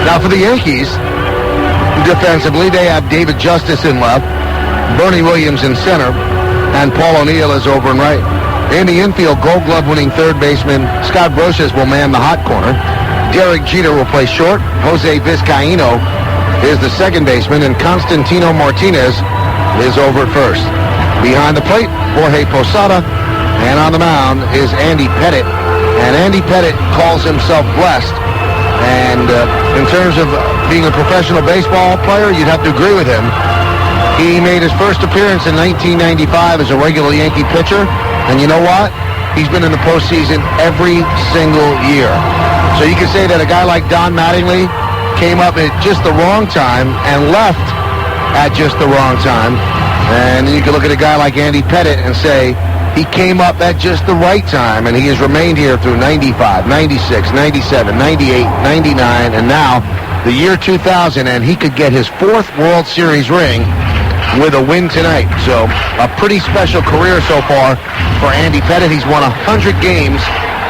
Now for the Yankees, defensively, they have David Justice in left, Bernie Williams in center, and Paul O'Neill is over and right. In the infield, Gold Glove winning third baseman Scott Brosius will man the hot corner. Derek Jeter will play short. Jose Vizcaíno is the second baseman, and Constantino Martinez is over at first. Behind the plate, Jorge Posada, and on the mound is Andy Pettitte. And Andy Pettitte calls himself blessed. And in terms of being a professional baseball player, you'd have to agree with him. He made his first appearance in 1995 as a regular Yankee pitcher. And you know what? He's been in the postseason every single year. So you can say that a guy like Don Mattingly came up at just the wrong time and left at just the wrong time. And you can look at a guy like Andy Pettitte and say he came up at just the right time, and he has remained here through 95, 96, 97, 98, 99, and now the year 2000, and he could get his 4th World Series ring with a win tonight. So a pretty special career so far for Andy Pettitte. He's won 100 games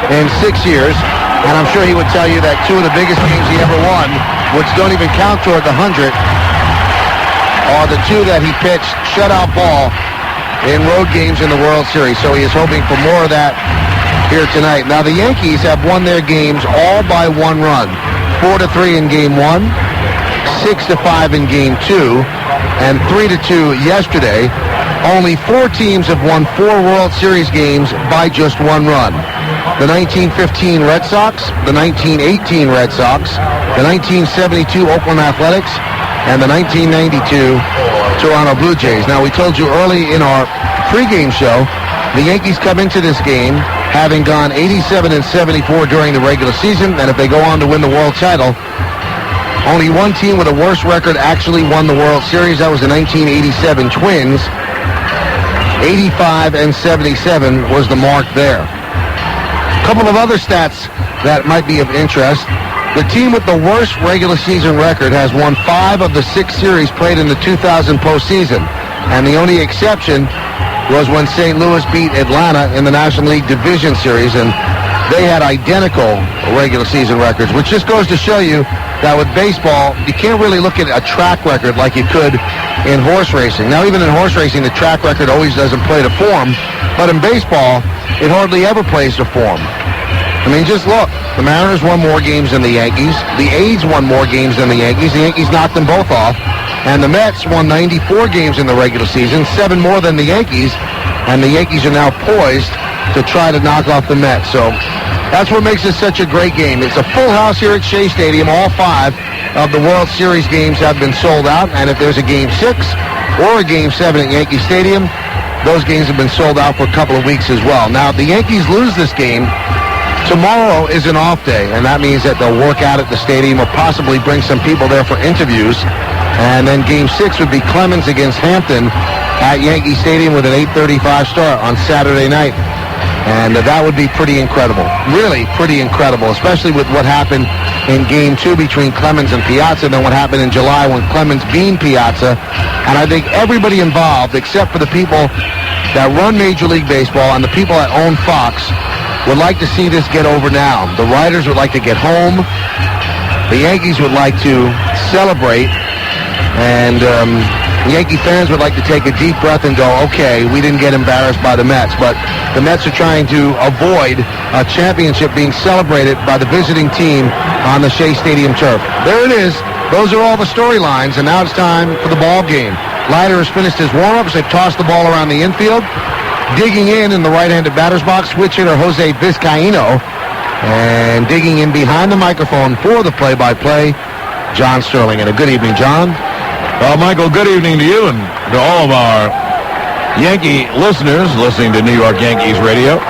in 6 years, and I'm sure he would tell you that 2 of the biggest games he ever won, which don't even count toward the 100, are the 2 that he pitched shutout ball in road games in the World Series. So he is hoping for more of that here tonight. Now the Yankees have won their games all by 1 run. 4-3 in game 1, 6-5 in game 2, and 3-2 yesterday. Only 4 teams have won 4 World Series games by just 1 run. The 1915 Red Sox, the 1918 Red Sox, the 1972 Oakland Athletics, and the 1992 Toronto Blue Jays. Now, we told you early in our pregame show, the Yankees come into this game having gone 87-74 during the regular season, and if they go on to win the world title, only 1 team with a worse record actually won the World Series. That was the 1987 Twins. 85-77 was the mark there. A couple of other stats that might be of interest. The team with the worst regular season record has won 5 of the 6 series played in the 2000 postseason. And the only exception was when St. Louis beat Atlanta in the National League Division Series, and they had identical regular season records, which just goes to show you that with baseball, you can't really look at a track record like you could in horse racing. Now, even in horse racing, the track record always doesn't play to form, but in baseball, it hardly ever plays to form. I mean, just look. The Mariners won more games than the Yankees. The A's won more games than the Yankees. The Yankees knocked them both off. And the Mets won 94 games in the regular season, 7 more than the Yankees. And the Yankees are now poised to try to knock off the Mets. So that's what makes this such a great game. It's a full house here at Shea Stadium. All 5 of the World Series games have been sold out. And if there's a Game 6 or a Game 7 at Yankee Stadium, those games have been sold out for a couple of weeks as well. Now, if the Yankees lose this game, tomorrow is an off day, and that means that they'll work out at the stadium or possibly bring some people there for interviews. And then Game 6 would be Clemens against Hampton at Yankee Stadium with an 8:35 start on Saturday night. And that would be pretty incredible. Really pretty incredible, especially with what happened in Game 2 between Clemens and Piazza, and then what happened in July when Clemens beat Piazza. And I think everybody involved, except for the people that run Major League Baseball and the people that own Fox, would like to see this get over now. The writers would like to get home. The Yankees would like to celebrate. And Yankee fans would like to take a deep breath and go, okay, we didn't get embarrassed by the Mets. But the Mets are trying to avoid a championship being celebrated by the visiting team on the Shea Stadium turf. There it is. Those are all the storylines. And now it's time for the ball game. Leiter has finished his warm-ups. They've tossed the ball around the infield. Digging in the right-handed batter's box, switch hitter Jose Vizcaino. And digging in behind the microphone for the play-by-play, John Sterling. And a good evening, John. Well, Michael, good evening to you and to all of our Yankee listeners listening to New York Yankees radio.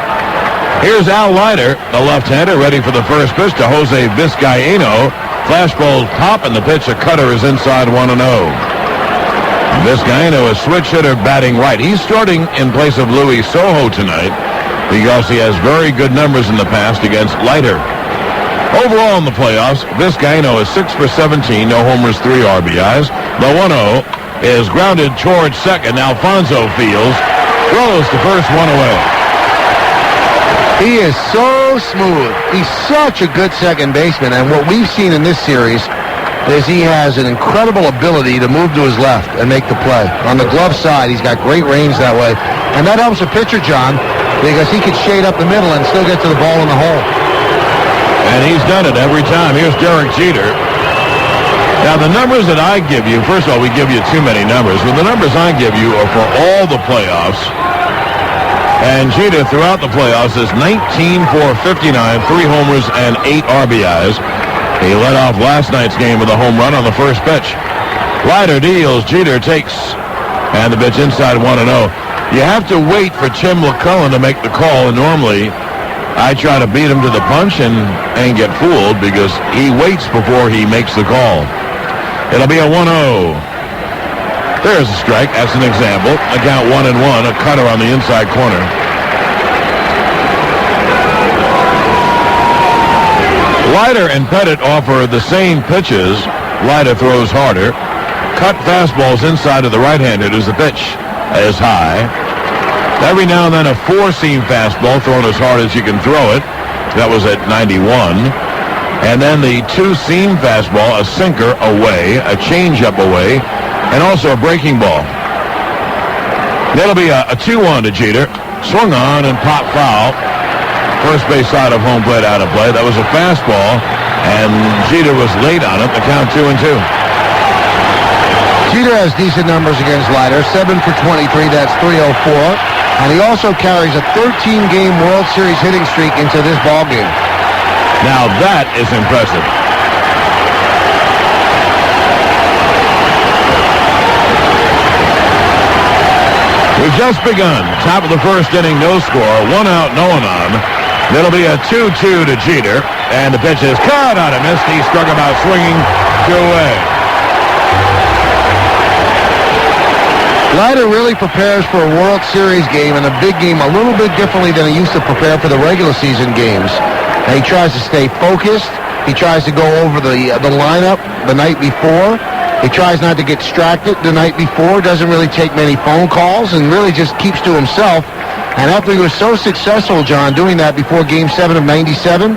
Here's Al Leiter, the left-hander, ready for the first pitch to Jose Vizcaino. Flashball top, and the pitch, a cutter, is inside 1-0. Vizcaino, a switch hitter, batting right. He's starting in place of Luis Sojo tonight because he has very good numbers in the past against Leiter. Overall in the playoffs, Vizcaino is 6 for 17, no homers, 3 RBIs. The 1-0 is grounded towards second. Alfonso Fields throws the first one away. He is so smooth. He's such a good second baseman, and what we've seen in this series is he has an incredible ability to move to his left and make the play. On the glove side, he's got great range that way. And that helps a pitcher, John, because he could shade up the middle and still get to the ball in the hole. And he's done it every time. Here's Derek Jeter. Now, the numbers that I give you, first of all, we give you too many numbers, but the numbers I give you are for all the playoffs. And Jeter, throughout the playoffs, is 19 for 59, 3 homers, and 8 RBIs. He led off last night's game with a home run on the first pitch. Leiter deals, Jeter takes, and the pitch inside 1-0. You have to wait for Tim McCullen to make the call, and normally I try to beat him to the punch and get fooled because he waits before he makes the call. It'll be a 1-0. There's a strike, as an example. I count 1-1, a cutter on the inside corner. Leiter and Pettit offer the same pitches. Leiter throws harder. Cut fastballs inside of the right-handed as the pitch is high. Every now and then a four-seam fastball thrown as hard as you can throw it. That was at 91. And then the two-seam fastball, a sinker away, a changeup away, and also a breaking ball. That'll be a 2-1 to Jeter. Swung on and popped foul. First base side of home plate out of play. That was a fastball, and Jeter was late on it. The count 2-2. Jeter has decent numbers against Leiter. 7 for 23, that's 304. And he also carries a 13-game World Series hitting streak into this ballgame. Now that is impressive. We've just begun. Top of the first inning, no score. 1 out, no one on. That'll be a 2-2 to Jeter. And the pitch is caught on a miss. He struck him out swinging 2 away. Leiter really prepares for a World Series game and a big game a little bit differently than he used to prepare for the regular season games. And he tries to stay focused. He tries to go over the lineup the night before. He tries not to get distracted the night before, doesn't really take many phone calls, and really just keeps to himself. And after he was so successful, John, doing that before Game 7 of 97,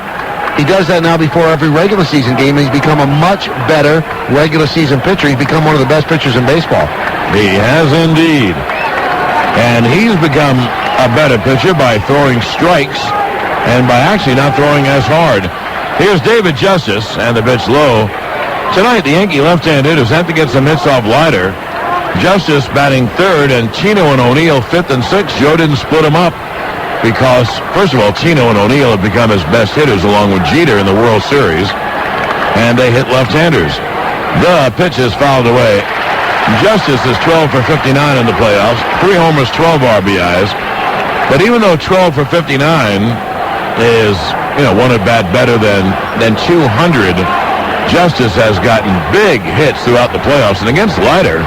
he does that now before every regular season game. He's become a much better regular season pitcher. He's become one of the best pitchers in baseball. He has indeed. And he's become a better pitcher by throwing strikes and by actually not throwing as hard. Here's David Justice, and the pitch low. Tonight, the Yankee left-hand hitters have to get some hits off Leiter. Justice batting third, and Chino and O'Neill fifth and sixth. Joe didn't split them up because, first of all, Chino and O'Neill have become his best hitters along with Jeter in the World Series, and they hit left-handers. The pitch is fouled away. Justice is 12 for 59 in the playoffs, 3 homers, 12 RBIs. But even though 12 for 59 is, one at bat better than 200, Justice has gotten big hits throughout the playoffs. And against Leiter,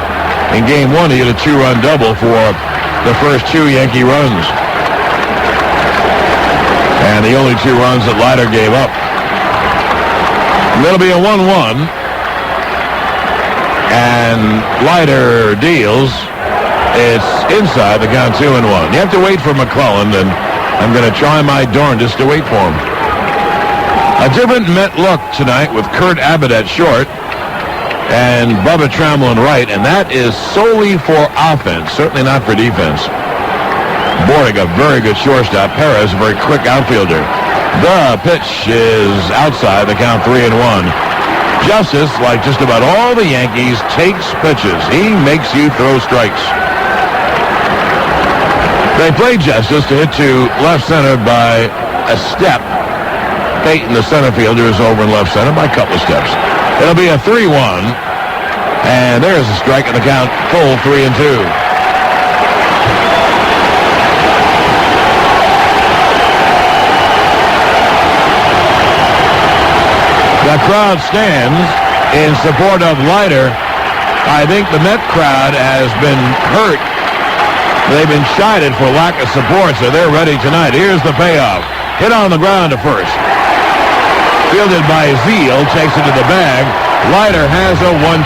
in Game 1, he hit a 2-run double for the first 2 Yankee runs. And the only 2 runs that Leiter gave up. It'll be a 1-1. And Leiter deals. It's inside the count 2-1. You have to wait for McClellan, and I'm going to try my darndest to wait for him. A different Met look tonight with Kurt Abbott at short and Bubba Trammell right, and that is solely for offense, certainly not for defense. Borg, a very good shortstop. Perez, a very quick outfielder. The pitch is outside the count 3-1. Justice, like just about all the Yankees, takes pitches. He makes you throw strikes. They play Justice to hit to left center by a step. Peyton, the center fielder, is over in left center by a couple of steps. It'll be a 3-1. And there's a strike in the count, full 3-2. The crowd stands in support of Leiter. I think the Met crowd has been hurt. They've been chided for lack of support, so they're ready tonight. Here's the payoff. Hit on the ground to first. Fielded by Zeal, takes it to the bag. Leiter has a 1-2-3.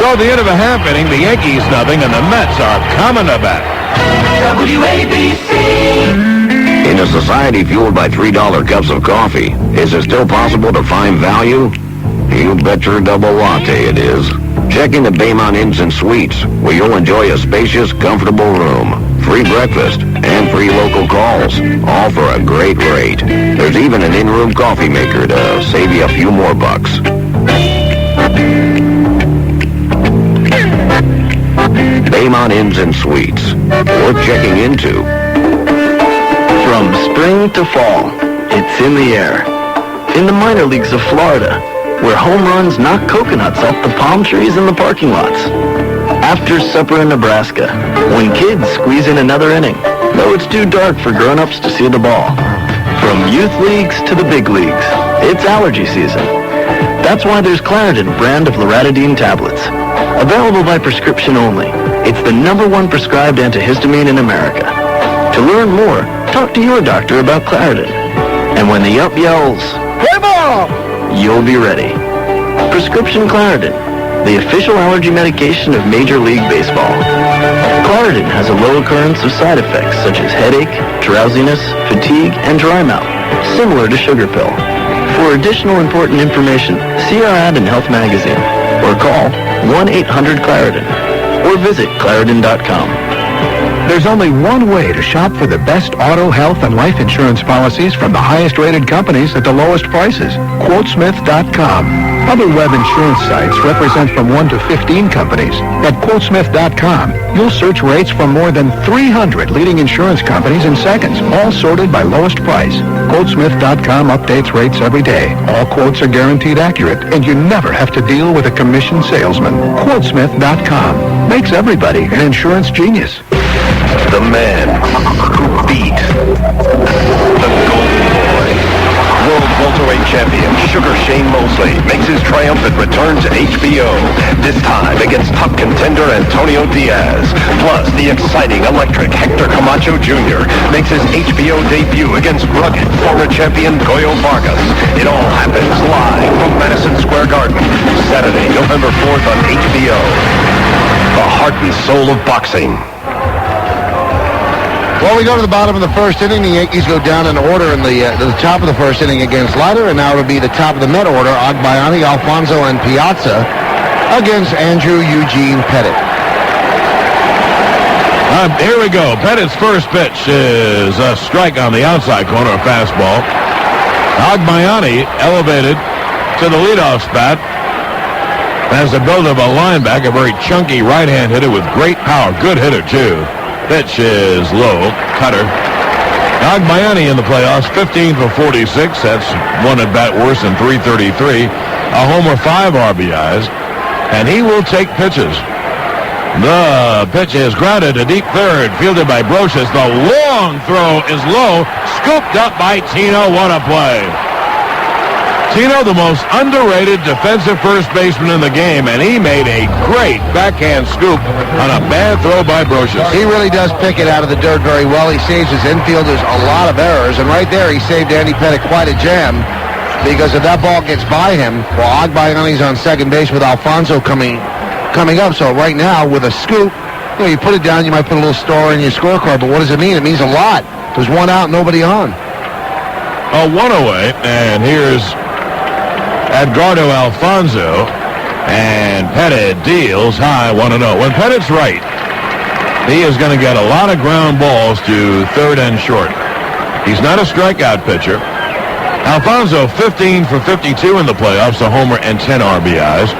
So at the end of a half inning, the Yankees nothing, and the Mets are coming to bat. WABC. In a society fueled by $3 cups of coffee, is it still possible to find value? You bet your double latte it is. Check into Baymont Inns and Suites, where you'll enjoy a spacious, comfortable room, free breakfast, and free local calls, all for a great rate. There's even an in-room coffee maker to save you a few more bucks. Baymont Inns and Suites, worth checking into. From spring to fall, it's in the air. In the minor leagues of Florida, where home runs knock coconuts off the palm trees in the parking lots. After supper in Nebraska, when kids squeeze in another inning, though it's too dark for grown-ups to see the ball. From youth leagues to the big leagues, it's allergy season. That's why there's Claritin brand of loratadine tablets. Available by prescription only. It's the #1 prescribed antihistamine in America. To learn more, talk to your doctor about Claritin. And when the ump yells, "Play ball!" you'll be ready. Prescription Claritin, the official allergy medication of Major League Baseball. Claritin has a low occurrence of side effects such as headache, drowsiness, fatigue, and dry mouth, similar to sugar pill. For additional important information, see our ad in Health Magazine, or call 1-800-CLARITIN, or visit Claritin.com. There's only one way to shop for the best auto, health, and life insurance policies from the highest-rated companies at the lowest prices. Quotesmith.com. Other web insurance sites represent from 1 to 15 companies. At Quotesmith.com, you'll search rates from more than 300 leading insurance companies in seconds, all sorted by lowest price. Quotesmith.com updates rates every day. All quotes are guaranteed accurate, and you never have to deal with a commissioned salesman. Quotesmith.com makes everybody an insurance genius. The man who beat the Golden Boy, World welterweight champion Sugar Shane Mosley makes his triumphant return to HBO, this time against top contender Antonio Diaz. Plus, the exciting, electric Hector Camacho Jr. makes his HBO debut against rugged former champion Goyo Vargas. It all happens live from Madison Square Garden, Saturday, November 4th on HBO. The heart and soul of boxing. Well, we go to the bottom of the first inning. The Yankees go down in order in the top of the first inning against Leiter, and now it'll be the top of the Met order, Agbayani, Alfonso, and Piazza against Andrew Eugene Pettit. Here we go. Pettit's first pitch is a strike on the outside corner, a fastball. Agbayani elevated to the leadoff spot as the build of a linebacker, a very chunky right-hand hitter with great power. Good hitter, too. Pitch is low. Cutter. Agbayani in the playoffs, 15 for 46. That's one at bat worse than 333. A homer, 5 RBIs. And he will take pitches. The pitch is grounded to deep third, fielded by Brocious. The long throw is low, scooped up by Tino. What a play. Tino, the most underrated defensive first baseman in the game, and he made a great backhand scoop on a bad throw by Brocious. He really does pick it out of the dirt very well. He saves his infielders a lot of errors, and right there he saved Andy Pettit quite a jam, because if that ball gets by him, well, Agbayani's on second base with Alfonso coming up. So right now, with a scoop, you put it down, you might put a little star in your scorecard, but what does it mean? It means a lot. There's one out, nobody on. One away, and here's Edgardo Alfonso, and Pettit deals high 1-0. When Pettit's right, he is going to get a lot of ground balls to third and short. He's not a strikeout pitcher. Alfonso, 15 for 52 in the playoffs, a homer and 10 RBIs.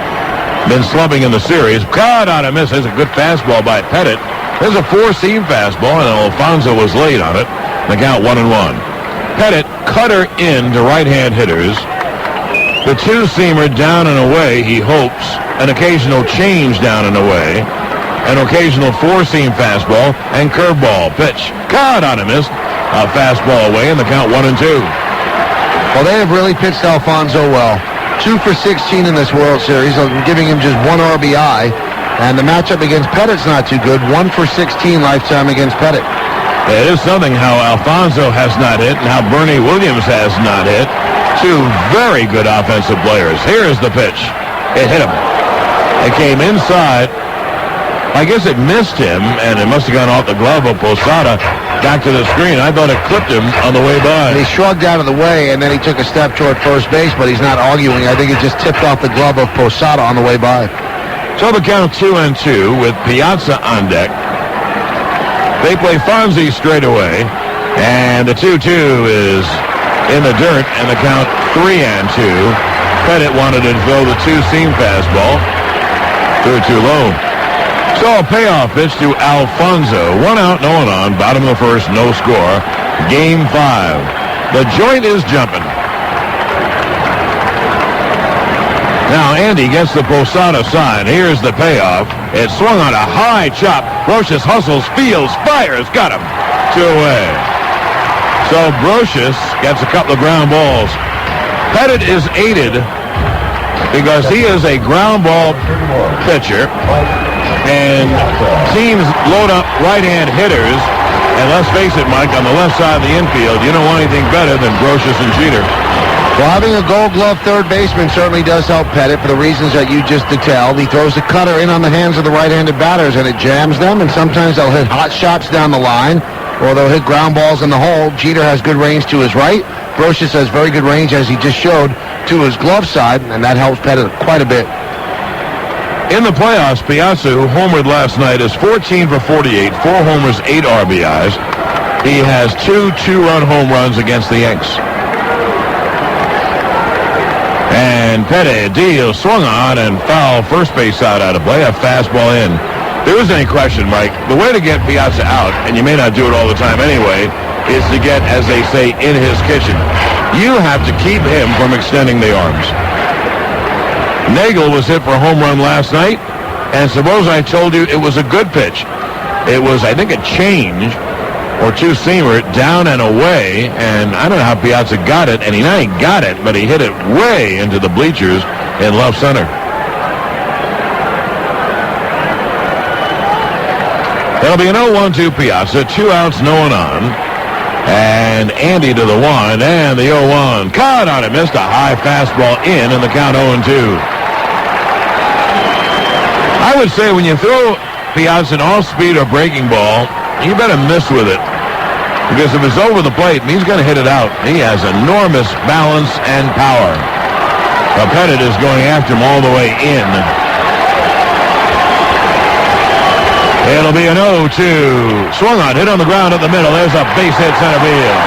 Been slumping in the series. Caught on a miss. There's a good fastball by Pettit. There's a four-seam fastball, and Alfonso was late on it. The count 1-1. Pettit, cutter in to right-hand hitters. The two-seamer down and away, he hopes. An occasional change down and away. An occasional four-seam fastball and curveball. Pitch. Caught on a miss. A fastball away, and the count 1-2. Well, they have really pitched Alfonso well. 2 for 16 in this World Series, giving him just 1 RBI. And the matchup against Pettit's not too good. 1 for 16 lifetime against Pettit. It is something how Alfonso has not hit and how Bernie Williams has not hit. Two very good offensive players. Here is the pitch. It hit him. It came inside. I guess it missed him, and it must have gone off the glove of Posada back to the screen. I thought it clipped him on the way by. He shrugged out of the way, and then he took a step toward first base, but he's not arguing. I think it just tipped off the glove of Posada on the way by. So the count 2-2 with Piazza on deck. They play Fonzie straight away, and the 2-2 is in the dirt, and the count 3-2. Pettit wanted to throw the two-seam fastball. Threw it too low. So a payoff pitch to Alfonso. 1 out, no one on. Bottom of the first, no score. Game 5. The joint is jumping. Now Andy gets the Posada sign. Here's the payoff. It swung on a high chop. Brocious hustles, fields, fires. Got him. 2 away. So Brocious gets a couple of ground balls. Pettit is aided because he is a ground ball pitcher. And teams load up right-hand hitters. And let's face it, Mike, on the left side of the infield, you don't want anything better than Brocious and Jeter. Well, having a Gold Glove third baseman certainly does help Pettit for the reasons that you just detailed. He throws the cutter in on the hands of the right-handed batters, and it jams them, and sometimes they'll hit hot shots down the line, or they'll hit ground balls in the hole. Jeter has good range to his right. Brocious has very good range, as he just showed, to his glove side, and that helps Pettit quite a bit. In the playoffs, Piazza, who homered last night, is 14 for 48, 4 homers, 8 RBIs. He has 2 two-run home runs against the Yanks. And Pettit deal swung on and foul first base side out of play, a fastball in. There isn't any question, Mike. The way to get Piazza out, and you may not do it all the time anyway, is to get, as they say, in his kitchen. You have to keep him from extending the arms. Nagel was hit for a home run last night, and suppose I told you it was a good pitch. It was, I think, a change, or two-seamer down and away, and I don't know how Piazza got it, and he not only got it, but he hit it way into the bleachers in left center. It'll be an 0-1 to Piazza, 2 outs, no one on. And Andy to the 1, and the 0-1. Caught on it, missed a high fastball in the count 0-2. I would say when you throw Piazza an off-speed or breaking ball, you better miss with it. Because if it's over the plate, he's going to hit it out. He has enormous balance and power. Pettit is going after him all the way in. It'll be an 0-2. Swung on, hit on the ground at the middle. There's a base hit center field.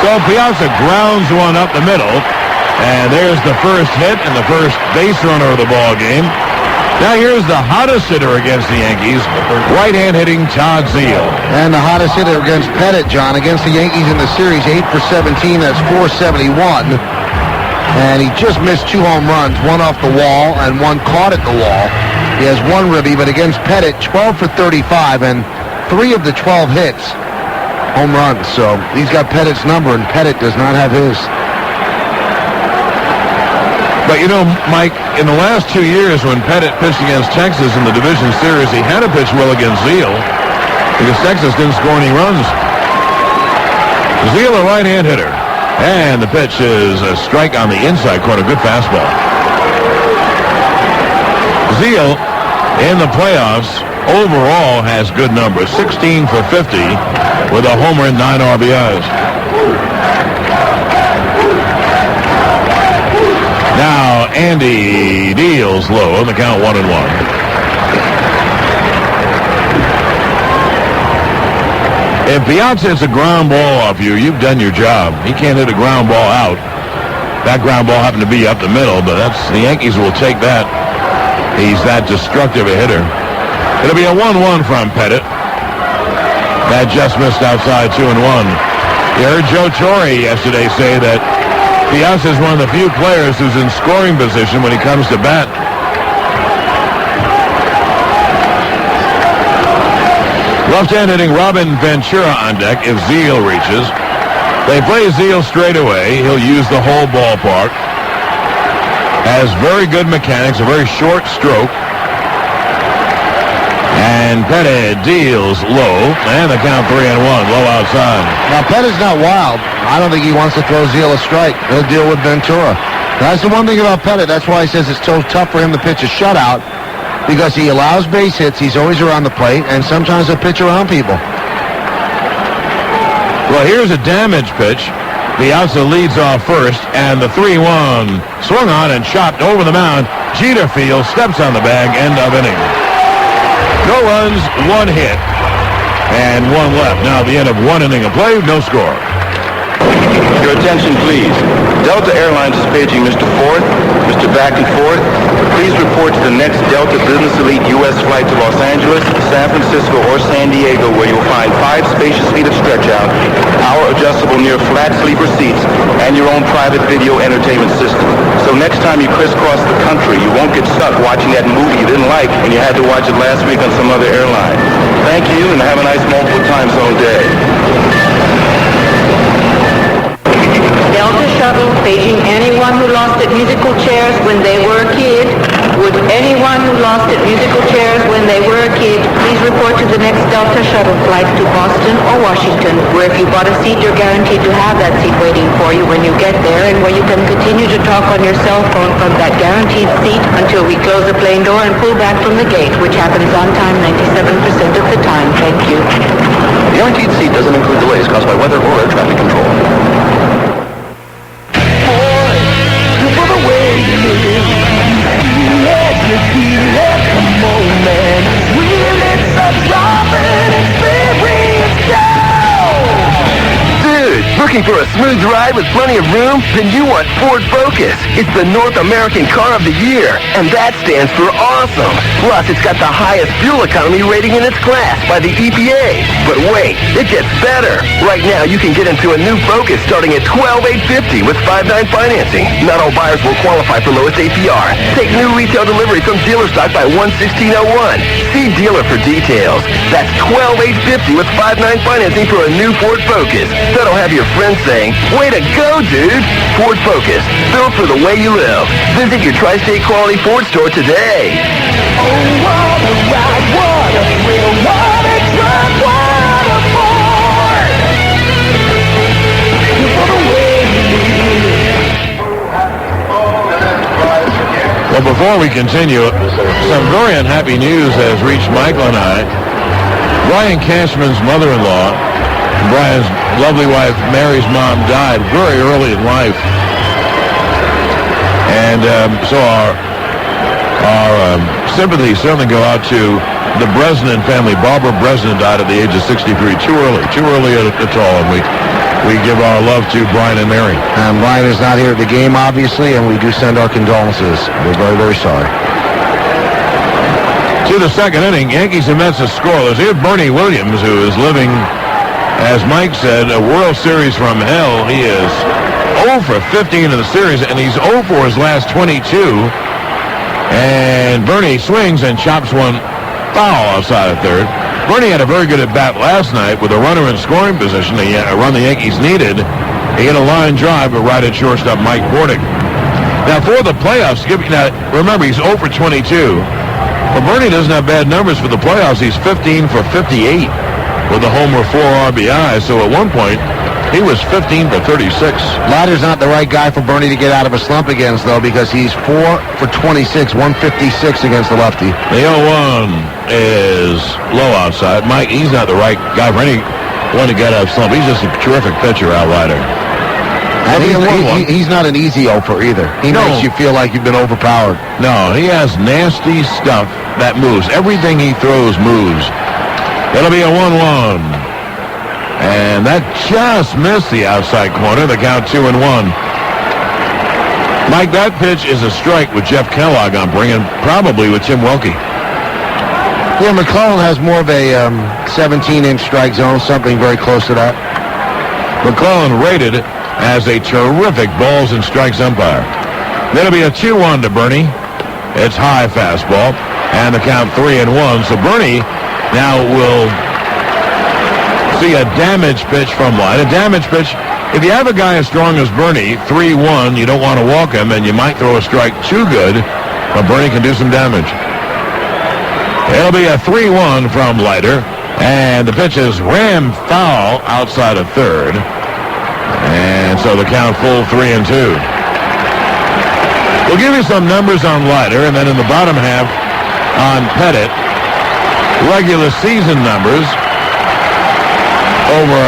So Piazza grounds one up the middle. And there's the first hit and the first base runner of the ball game. Now here's the hottest hitter against the Yankees, right-hand hitting Todd Zeile. And the hottest hitter against Pettit, John, against the Yankees in the series, 8 for 17, that's 471. And he just missed 2 home runs, one off the wall and one caught at the wall. He has 1 ribby, but against Pettit, 12 for 35, and 3 of the 12 hits, home runs. So he's got Pettit's number, and Pettit does not have his. But, you know, Mike, in the last 2 years when Pettit pitched against Texas in the division series, he had to pitch well against Zeile because Texas didn't score any runs. Zeile, a right-hand hitter. And the pitch is a strike on the inside corner. Good fastball. Zeile, in the playoffs, overall has good numbers. 16 for 50 with a homer and 9 RBIs. Now, Andy deals low on the count 1-1. If Piazza hits a ground ball off you, you've done your job. He can't hit a ground ball out. That ground ball happened to be up the middle, but the Yankees will take that. He's that destructive a hitter. It'll be a 1-1 from Pettit. That just missed outside 2-1. You heard Joe Torre yesterday say that Piazza is one of the few players who's in scoring position when he comes to bat. Left-hand hitting Robin Ventura on deck if Zeile reaches. They play Zeile straight away. He'll use the whole ballpark. Has very good mechanics, a very short stroke. And Pettit deals low, and the count 3-1, low outside. Now, Pettit's not wild. I don't think he wants to throw Zeile a strike. He'll deal with Ventura. That's the one thing about Pettit. That's why he says it's so tough for him to pitch a shutout, because he allows base hits. He's always around the plate, and sometimes he'll pitch around people. Well, here's a damage pitch. Piazza leads off first, and the 3-1 swung on and chopped over the mound. Jeter fields, steps on the bag, end of inning. No runs, 1 hit, and 1 left. Now the end of 1 inning of play, no score. Your attention, please. Delta Airlines is paging Mr. Ford. Mr. Back and Forth, please report to the next Delta Business Elite U.S. flight to Los Angeles, San Francisco, or San Diego, where you'll find 5 spacious feet of stretch-out, power adjustable near flat sleeper seats, and your own private video entertainment system. So next time you crisscross the country, you won't get stuck watching that movie you didn't like and you had to watch it last week on some other airline. Thank you, and have a nice multiple time zone day. Delta Shuttle paging anyone who lost at musical chairs when they were a kid. Would anyone who lost at musical chairs when they were a kid please report to the next Delta Shuttle flight to Boston or Washington, where if you bought a seat, you're guaranteed to have that seat waiting for you when you get there, and where you can continue to talk on your cell phone from that guaranteed seat until we close the plane door and pull back from the gate, which happens on time 97% of the time. Thank you. The guaranteed seat doesn't include delays caused by weather or air traffic control. Dude, booking Looking for a smooth ride with plenty of room? Then you want Ford Focus. It's the North American Car of the Year, and that stands for awesome. Plus, it's got the highest fuel economy rating in its class by the EPA. But wait, it gets better. Right now, you can get into a new Focus starting at $12,850 with 5.9 financing. Not all buyers will qualify for lowest APR. Take new retail delivery from dealer stock by 1/16/01. See dealer for details. That's $12,850 with 5.9 financing for a new Ford Focus. That'll have your friends saying, "Way to go, dude!" Ford Focus, built for the way you live. Visit your Tri-State Quality Ford store today. Oh, what a ride, what a thrill, what a drive, what a Ford! For the way you live. Well, before we continue, some very unhappy news has reached Michael and I. Brian Cashman's mother-in-law, Brian's lovely wife, Mary's mom, died very early in life. And so our sympathies certainly go out to the Bresnan family. Barbara Bresnan died at the age of 63. Too early at all. And we give our love to Brian and Mary. Brian is not here at the game, obviously, and we do send our condolences. We're very, very sorry. To the second inning, Yankees and Mets are scoreless. Here's Bernie Williams, who is living, as Mike said, a World Series from hell. He is 0 for 15 in the series, and he's 0 for his last 22. And Bernie swings and chops one foul outside of third. Bernie had a very good at-bat last night with a runner in scoring position, a run the Yankees needed. He hit a line drive, but right at shortstop Mike Bordick. Now, for the playoffs, remember, he's 0 for 22. But Bernie doesn't have bad numbers for the playoffs. He's 15 for 58 with a homer, 4 RBI. So at one point, he was 15 for 36. Leiter's not the right guy for Bernie to get out of a slump against, though, because he's 4 for 26, 156 against the lefty. The 0-1 is low outside. Mike, he's not the right guy for anyone to get out of a slump. He's just a terrific pitcher, Al Leiter. And he's not an easy 0 for either. He makes you feel like you've been overpowered. No, he has nasty stuff that moves. Everything he throws moves. It'll be a 1-1. And that just missed the outside corner. The count 2-1. Mike, that pitch is a strike with Jeff Kellogg on bringing, probably with Tim Welke. Yeah, McClellan has more of a 17-inch strike zone, something very close to that. McClellan rated as a terrific balls and strikes umpire. That'll be a 2-1 to Bernie. It's high fastball, and the count 3-1. So Bernie now will see a damage pitch from Light. A damage pitch. If you have a guy as strong as Bernie, 3-1, you don't want to walk him, and you might throw a strike too good, but Bernie can do some damage. It'll be a 3-1 from Leiter, and the pitch is rammed foul outside of third. And so the count full 3-2. We'll give you some numbers on Leiter, and then in the bottom half on Pettit, regular season numbers over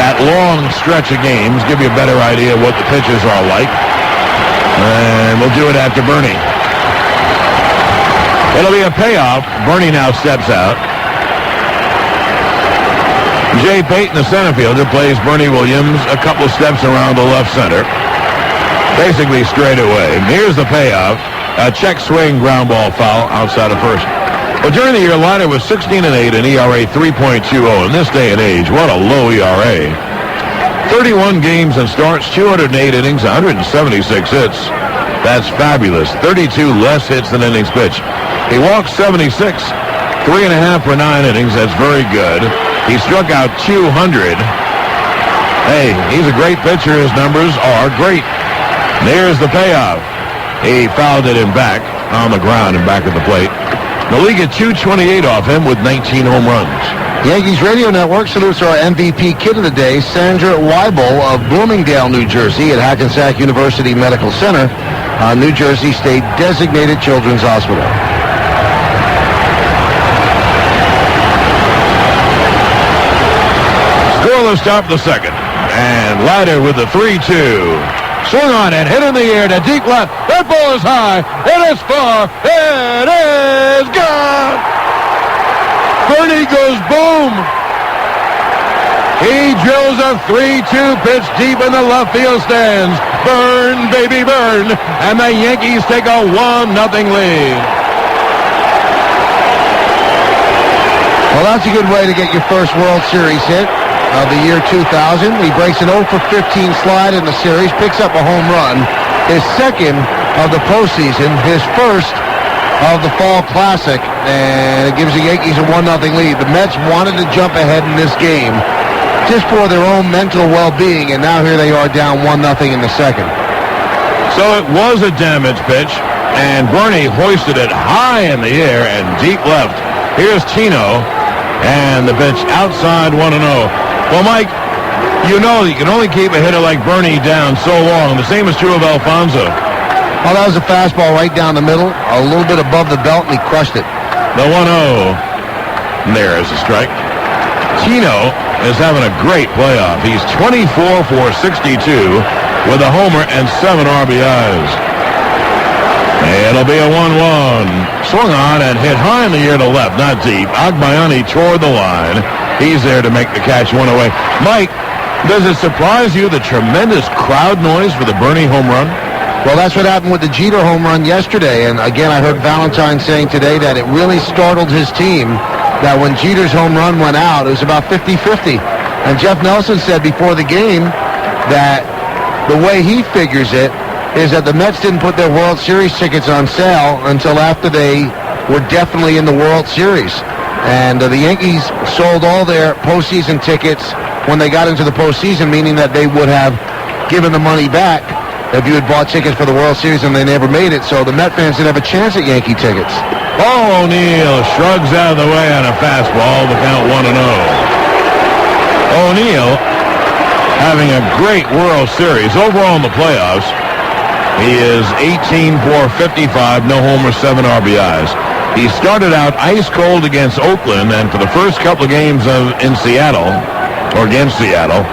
that long stretch of games, give you a better idea of what the pitches are like. And we'll do it after Bernie. It'll be a payoff. Bernie now steps out. Jay Payton, the center fielder, plays Bernie Williams a couple of steps around the left center. Basically straight away. Here's the payoff. A check swing ground ball foul outside of first. Well, during the year, Leiter was 16-8 and ERA 3.20. In this day and age, what a low ERA. 31 games and starts, 208 innings, 176 hits. That's fabulous. 32 less hits than innings pitched. He walked 76, 3.5 for 9 innings. That's very good. He struck out 200. Hey, he's a great pitcher. His numbers are great. There's the payoff. He fouled it in back on the ground and back at the plate. The league at 228 off him with 19 home runs. Yankees Radio Network salutes our MVP kid of the day, Sandra Weibel of Bloomingdale, New Jersey, at Hackensack University Medical Center, New Jersey State Designated Children's Hospital. Scoreless top of the second. And Leiter with the 3-2. Swung on and hit in the air to deep left. That ball is high. It is far. It is gone. Bernie goes boom. He drills a 3-2 pitch deep in the left field stands. Burn, baby, burn. And the Yankees take a 1-0 lead. Well, that's a good way to get your first World Series hit of the year 2000. He breaks an 0 for 15 slide in the series, picks up a home run, his second of the postseason, his first of the Fall Classic, and it gives the Yankees a 1-0 lead. The Mets wanted to jump ahead in this game just for their own mental well-being, and now here they are down 1-0 in the second. So it was a damage pitch, and Bernie hoisted it high in the air and deep left. Here's Tino, and the pitch outside 1-0. Well, Mike, you know you can only keep a hitter like Bernie down so long. The same is true of Alfonso. Well, that was a fastball right down the middle, a little bit above the belt, and he crushed it. The 1-0. There is a strike. Tino is having a great playoff. He's 24 for 62 with a homer and 7 RBIs. It'll be a 1-1. Swung on and hit high in the air to left, not deep. Agbayani toward the line. He's there to make the catch one away. Mike, does it surprise you the tremendous crowd noise for the Bernie home run? Well, that's what happened with the Jeter home run yesterday. And again, I heard Valentine saying today that it really startled his team that when Jeter's home run went out, it was about 50-50. And Jeff Nelson said before the game that the way he figures it is that the Mets didn't put their World Series tickets on sale until after they were definitely in the World Series. And the Yankees sold all their postseason tickets when they got into the postseason, meaning that they would have given the money back if you had bought tickets for the World Series and they never made it. So the Met fans didn't have a chance at Yankee tickets. Oh, O'Neill shrugs out of the way on a fastball. The count 1-0. O'Neill having a great World Series. Overall in the playoffs, he is 18 for 55, no homers, 7 RBIs. He started out ice cold against Oakland and for the first couple of games in Seattle, or against Seattle,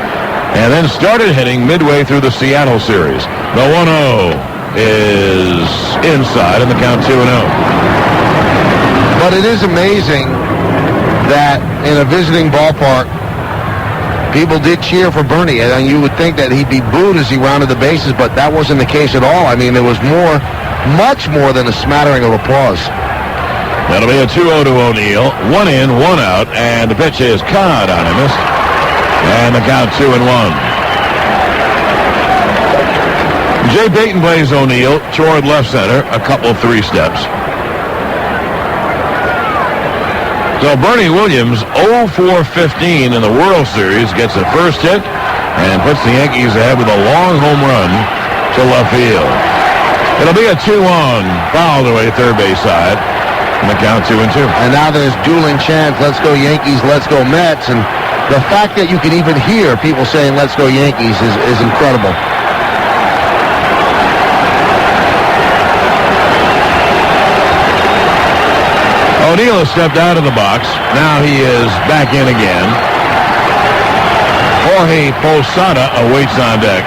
and then started hitting midway through the Seattle series. The 1-0 is inside, and the count 2-0. But it is amazing that in a visiting ballpark, people did cheer for Bernie, and you would think that he'd be booed as he rounded the bases, but that wasn't the case at all. I mean, there was much more than a smattering of applause. That'll be a 2-0 to O'Neill. 1 in, 1 out, and the pitch is caught on him. And the count 2-1. Jay Payton plays O'Neill toward left center, a couple 3 steps. So Bernie Williams, 0 for 15 in the World Series, gets the first hit and puts the Yankees ahead with a long home run to left field. It'll be a 2-1, fouled away third base side, and the count 2-2. And now there's dueling chants, let's go Yankees, let's go Mets, and the fact that you can even hear people saying let's go Yankees is incredible. O'Neill has stepped out of the box. Now he is back in again. Jorge Posada awaits on deck.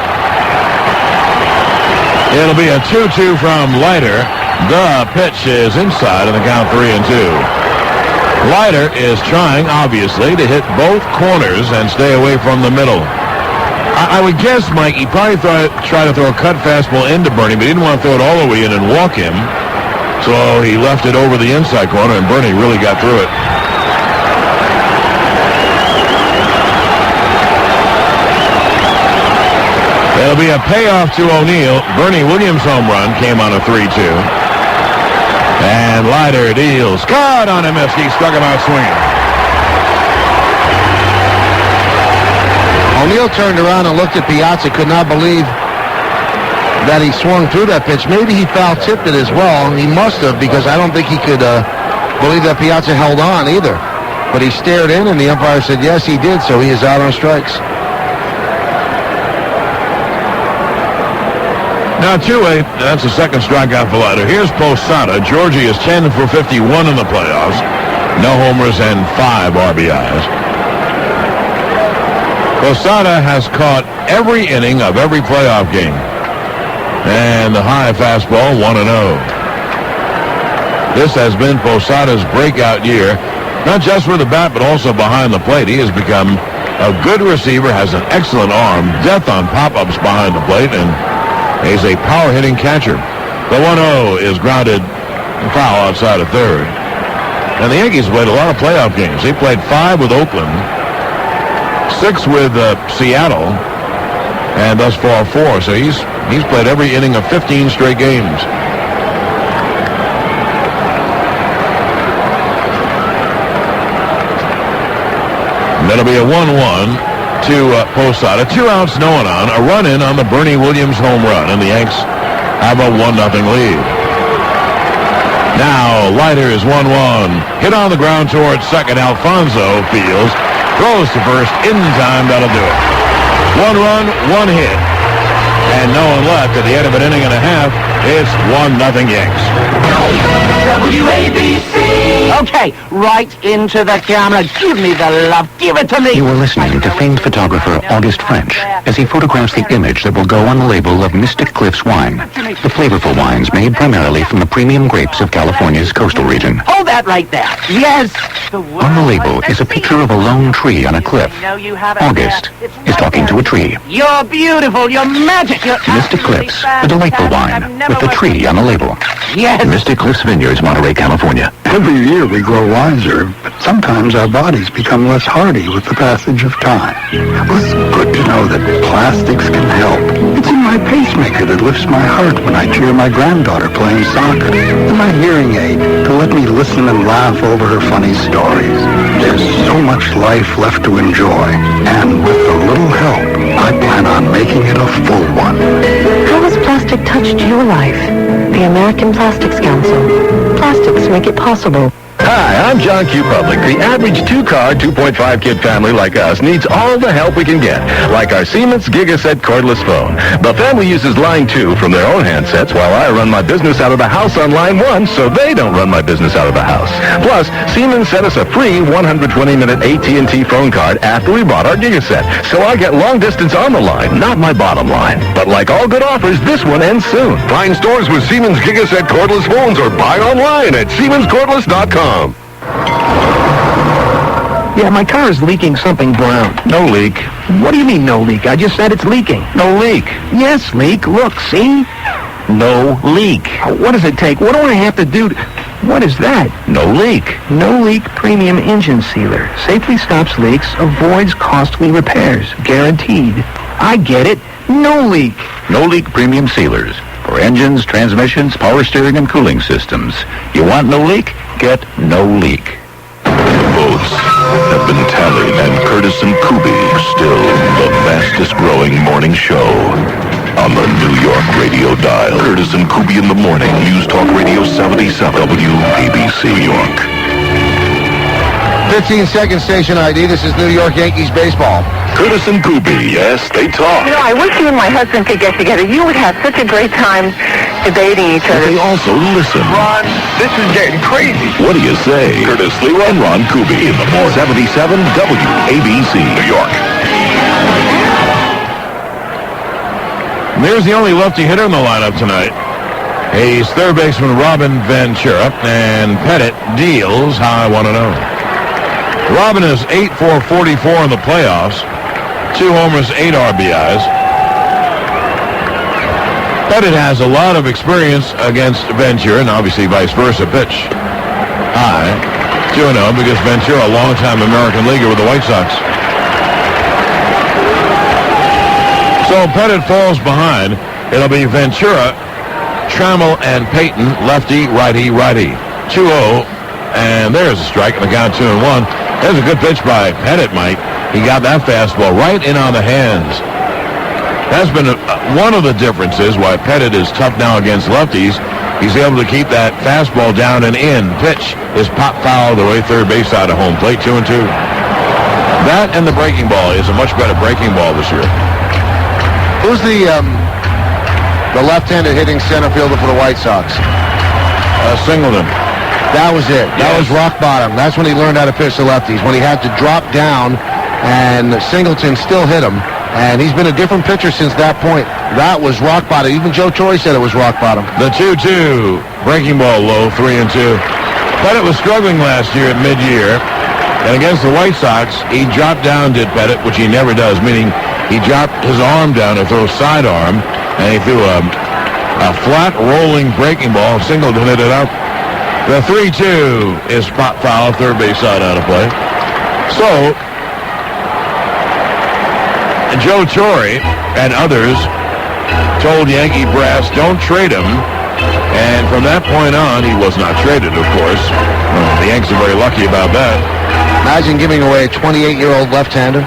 It'll be a 2-2 from Leiter. The pitch is inside, and the count 3-2. Leiter is trying, obviously, to hit both corners and stay away from the middle. I would guess, Mike, he probably tried to throw a cut fastball into Bernie, but he didn't want to throw it all the way in and walk him. So he left it over the inside corner, and Bernie really got through it. It'll be a payoff to O'Neill. Bernie Williams' home run came on a 3-2. And Leiter deals. Caught on him. He struck him out swinging. O'Neill turned around and looked at Piazza, could not believe that he swung through that pitch. Maybe he foul-tipped it as well. He must have, because I don't think he could believe that Piazza held on either. But he stared in, and the umpire said, yes, he did, so he is out on strikes. Now 2-8, that's the second strikeout for Leiter. Here's Posada. Georgie is 10 for 51 in the playoffs. No homers and 5 RBIs. Posada has caught every inning of every playoff game. And the high fastball, 1-0. This has been Posada's breakout year, not just with the bat, but also behind the plate. He has become A good receiver, has an excellent arm, death on pop-ups behind the plate, and he's a power-hitting catcher. The 1-0 is grounded foul outside of third. And the Yankees played a lot of playoff games. He played 5 with Oakland, 6 with Seattle, and thus far 4. So he's played every inning of 15 straight games. And that'll be a 1-1 to post side. A 2 outs, no one on. A run in on the Bernie Williams home run, and the Yanks have a 1-0 lead. Now, Leiter is 1-1. Hit on the ground towards second. Alfonso fields. Throws to first. In time, that'll do it. 1 run, 1 hit. And no one left at the end of an inning and a half. It's 1-0 Yanks. WABC. Okay, right into the camera. Give me the love. Give it to me. You are listening to famed photographer Auguste French as he photographs the image that will go on the label of Mystic Cliffs wine. The flavorful wines made primarily from the premium grapes of California's coastal region. Hold that right there. Yes. On the label is a picture of a lone tree on a cliff. August is talking to a tree. You're beautiful. You're magic. You're Mystic Cliffs, a delightful wine with the tree on the label. Yes. Mystic Cliffs Vineyards, Monterey, California. Every year we grow wiser, but sometimes our bodies become less hardy with the passage of time. Well, it's good to know that plastics can help. It's in my pacemaker that lifts my heart when I cheer my granddaughter playing soccer, and my hearing aid to let me listen and laugh over her funny stories. There's so much life left to enjoy, and with a little help, I plan on making it a full one. How has plastic touched your life? The American Plastics Council. Plastics make it possible. Hi, I'm John Q. Public. The average 2-car, 2.5-kid family like us needs all the help we can get, like our Siemens Gigaset cordless phone. The family uses line 2 from their own handsets while I run my business out of the house on line 1, so they don't run my business out of the house. Plus, Siemens sent us a free 120-minute AT&T phone card after we bought our Gigaset, so I get long distance on the line, not my bottom line. But like all good offers, this one ends soon. Find stores with Siemens Gigaset cordless phones or buy online at SiemensCordless.com. Yeah, my car is leaking something brown. No leak. What do you mean, no leak? I just said it's leaking. No leak. Yes, leak. Look, see? No leak. What does it take? What do I have to do? What is that? No leak. No Leak Premium Engine Sealer. Safely stops leaks, avoids costly repairs. Guaranteed. I get it. No leak. No Leak Premium Sealers. For engines, transmissions, power steering, and cooling systems. You want no leak? Get No Leak. Votes have been tallied, and Curtis and Kuby are still the fastest growing morning show on the New York radio dial. Curtis and Kuby in the morning. News Talk Radio 77 WABC New York. 15-second station ID. This is New York Yankees baseball. Curtis and Kuby, yes, they talk. You know, I wish you and my husband could get together. You would have such a great time debating each other. They also listen. Ron, this is getting crazy. What do you say? Curtis Leroy and Ron Kuby in the morning. 77 WABC New York. And there's the only lefty hitter in the lineup tonight. He's third baseman Robin Ventura, and Pettit deals high 1-0. Robin is 8-for-44 in the playoffs. 2 homers, 8 RBIs. Pettit has a lot of experience against Ventura, and obviously vice versa. Pitch high, 2-0, because Ventura, a longtime American leaguer with the White Sox. So Pettit falls behind. It'll be Ventura, Trammell, and Payton, lefty, righty, righty. 2-0, and there's a strike, and the count 2-1. There's a good pitch by Pettit, Mike. He got that fastball right in on the hands. That's been one of the differences why Pettit is tough now against lefties. He's able to keep that fastball down and in. Pitch is pop foul the way third base side of home plate, 2-2. That and the breaking ball is a much better breaking ball this year. Who's the left-handed hitting center fielder for the White Sox? Singleton. That was it. That was rock bottom. That's when he learned how to pitch the lefties, when he had to drop down, and Singleton still hit him. And he's been a different pitcher since that point. That was rock bottom. Even Joe Torre said it was rock bottom. The 2-2. Breaking ball low, 3-2. Pettit was struggling last year at mid-year. And against the White Sox, he dropped down, did Pettit, which he never does, meaning he dropped his arm down to throw sidearm, and he threw a flat rolling breaking ball, singled and hit it out. The 3-2 is pop foul, third base side out of play. So, Joe Torre and others told Yankee brass, don't trade him. And from that point on, he was not traded, of course. The Yankees are very lucky about that. Imagine giving away a 28-year-old left-hander,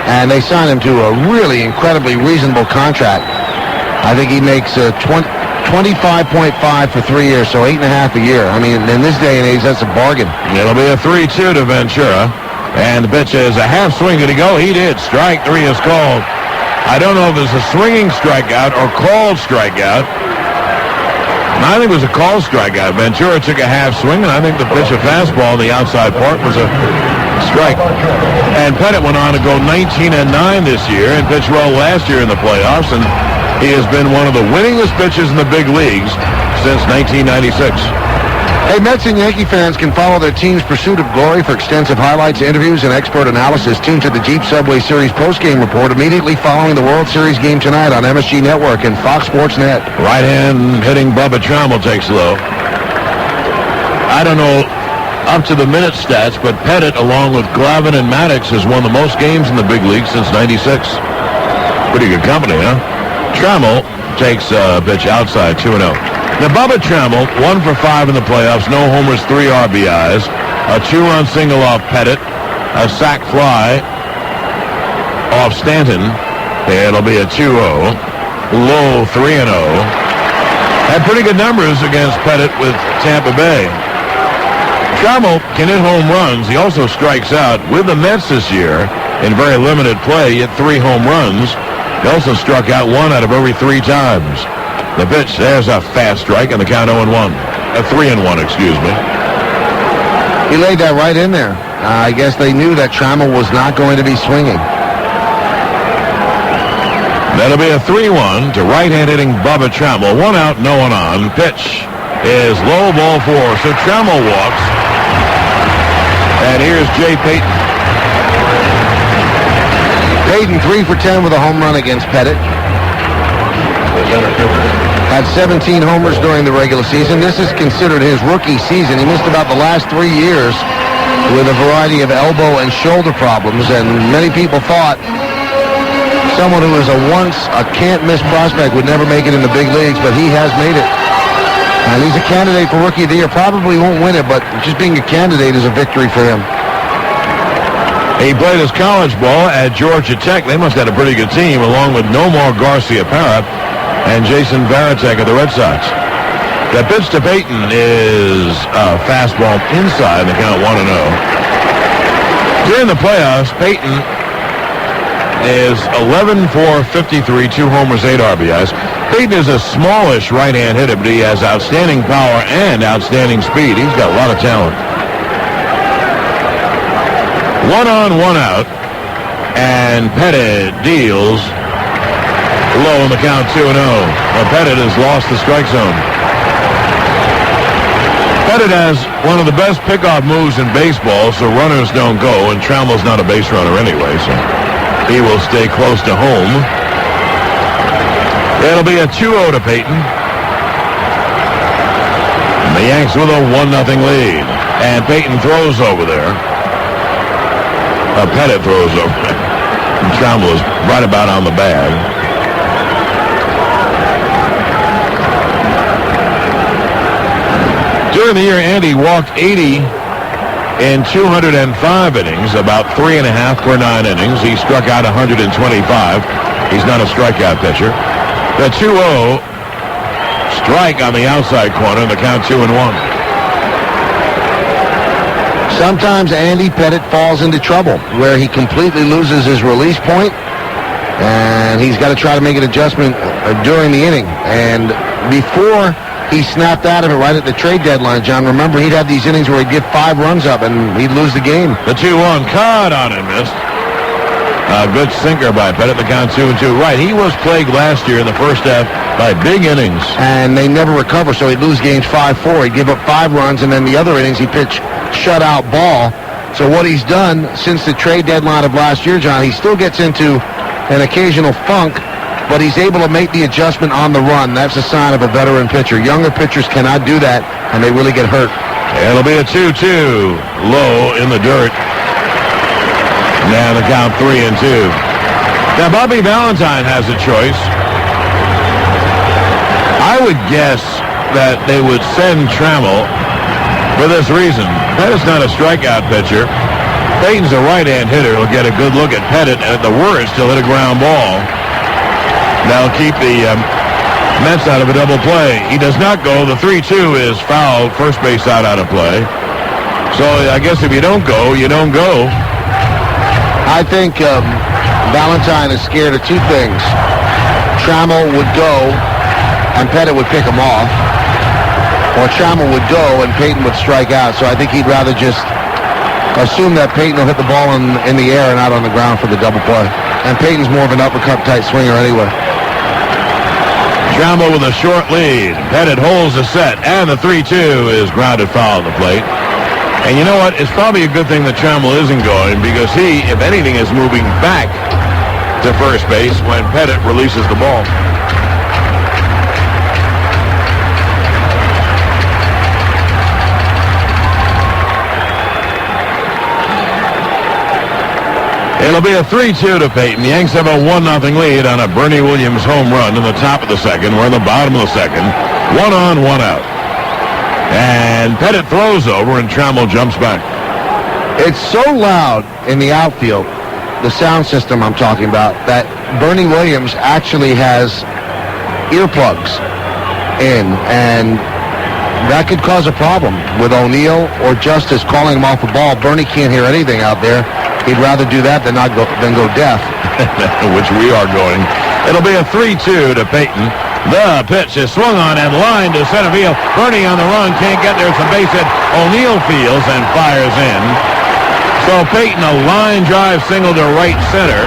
and they signed him to a really incredibly reasonable contract. I think he makes 25.5 for 3 years, so 8.5 a year. I mean, in this day and age, that's a bargain. It'll be a 3-2 to Ventura. And the pitch is a half swing. Did he go? He did. Strike 3 is called. I don't know if it's a swinging strikeout or called strikeout. I think it was a called strikeout. Ventura took a half swing, and I think the pitch, a fastball in the outside part, was a strike. And Pettit went on to go 19-9 this year and pitched well last year in the playoffs, and he has been one of the winningest pitchers in the big leagues since 1996. Hey, Mets and Yankee fans can follow their team's pursuit of glory for extensive highlights, interviews, and expert analysis. Tune to the Jeep Subway Series postgame report immediately following the World Series game tonight on MSG Network and Fox Sports Net. Right hand hitting Bubba Trammell takes low. I don't know up to the minute stats, but Pettit, along with Glavine and Maddox, has won the most games in the big league since 96. Pretty good company, huh? Trammell takes a pitch outside, 2-0. Now, Bubba Trammell, 1 for 5 in the playoffs, no homers, 3 RBIs, a 2-run single off Pettit, a sac fly off Stanton. It'll be a 2-0. Low 3-0. Had pretty good numbers against Pettit with Tampa Bay. Trammell can hit home runs. He also strikes out with the Mets this year in very limited play. He hit 3 home runs. He also struck out 1 out of every 3 times. The pitch, there's a fast strike, and the count 0-1. 3-1, excuse me. He laid that right in there. I guess they knew that Trammell was not going to be swinging. That'll be a 3-1 to right-hand hitting Bubba Trammell. 1 out, no one on. Pitch is low, ball 4. So Trammell walks. And here's Jay Payton. Payton 3 for 10 with a home run against Pettit. Had 17 homers during the regular season. This is considered his rookie season. He missed about the last 3 years with a variety of elbow and shoulder problems, and many people thought someone who is once a can't-miss prospect would never make it in the big leagues, but he has made it. And he's a candidate for Rookie of the Year. Probably won't win it, but just being a candidate is a victory for him. He played his college ball at Georgia Tech. They must have had a pretty good team, along with Nomar Garcia-Parra and Jason Varitek of the Red Sox. The pitch to Payton is a fastball inside, the count 1-0. During the playoffs, Payton is 11 for 53, 2 homers, 8 RBIs. Payton is a smallish right-hand hitter, but he has outstanding power and outstanding speed. He's got a lot of talent. 1 on, 1 out, and Pettit deals low in the count 2-0. Well, Pettit has lost the strike zone. Pettit has one of the best pickoff moves in baseball, so runners don't go, and Trammell's not a base runner anyway, so he will stay close to home. It'll be a 2-0 to Payton. And the Yanks with a 1-0 lead. And Payton throws over there. Pettit throws over there. And Trammell is right about on the bag. During the year, Andy walked 80 in 205 innings, about 3.5 per 9 innings. He struck out 125. He's not a strikeout pitcher. The 2-0 strike on the outside corner, the count 2-1. Sometimes Andy Pettit falls into trouble where he completely loses his release point, and he's got to try to make an adjustment during the inning. And before he snapped out of it right at the trade deadline, John, remember he'd have these innings where he'd give 5 runs up and he'd lose the game. The 2-1 caught on and missed. A good sinker by Pettit, the count 2-2. Right, he was plagued last year in the first half by big innings. And they never recover, so he'd lose games 5-4. He'd give up 5 runs, and then the other innings he pitched shutout ball. So what he's done since the trade deadline of last year, John, he still gets into an occasional funk, but he's able to make the adjustment on the run. That's a sign of a veteran pitcher. Younger pitchers cannot do that, and they really get hurt. It'll be a 2-2. Low in the dirt. Now the count 3-2. Now Bobby Valentine has a choice. I would guess that they would send Trammell for this reason. Pettit's not a strikeout pitcher. Payton's a right-hand hitter. He'll get a good look at Pettit, and at the worst, he'll hit a ground ball. That'll keep the Mets out of a double play. He does not go. The 3-2 is foul. First base out of play. So I guess if you don't go, you don't go. I think Valentine is scared of two things. Trammell would go, and Pettit would pick him off. Or Trammell would go, and Payton would strike out. So I think he'd rather just assume that Payton will hit the ball in the air and out on the ground for the double play. And Payton's more of an uppercut-type swinger anyway. Trammell with a short lead. Pettit holds the set, and the 3-2 is grounded foul at the plate. And you know what? It's probably a good thing that Trammell isn't going, because he, if anything, is moving back to first base when Pettit releases the ball. It'll be a 3-2 to Payton. The Yanks have a 1-0 lead on a Bernie Williams home run in the top of the second. We're in the bottom of the second. 1 on, 1 out. And Pettit throws over, and Trammell jumps back. It's so loud in the outfield, the sound system I'm talking about, that Bernie Williams actually has earplugs in, and that could cause a problem with O'Neill or Justice calling him off a ball. Bernie can't hear anything out there. He'd rather do that than go deaf. Which we are going. It'll be a 3-2 to Payton. The pitch is swung on and lined to center field. Bernie on the run, can't get there. It's a base hit. O'Neill fields and fires in. So Payton, a line drive single to right center.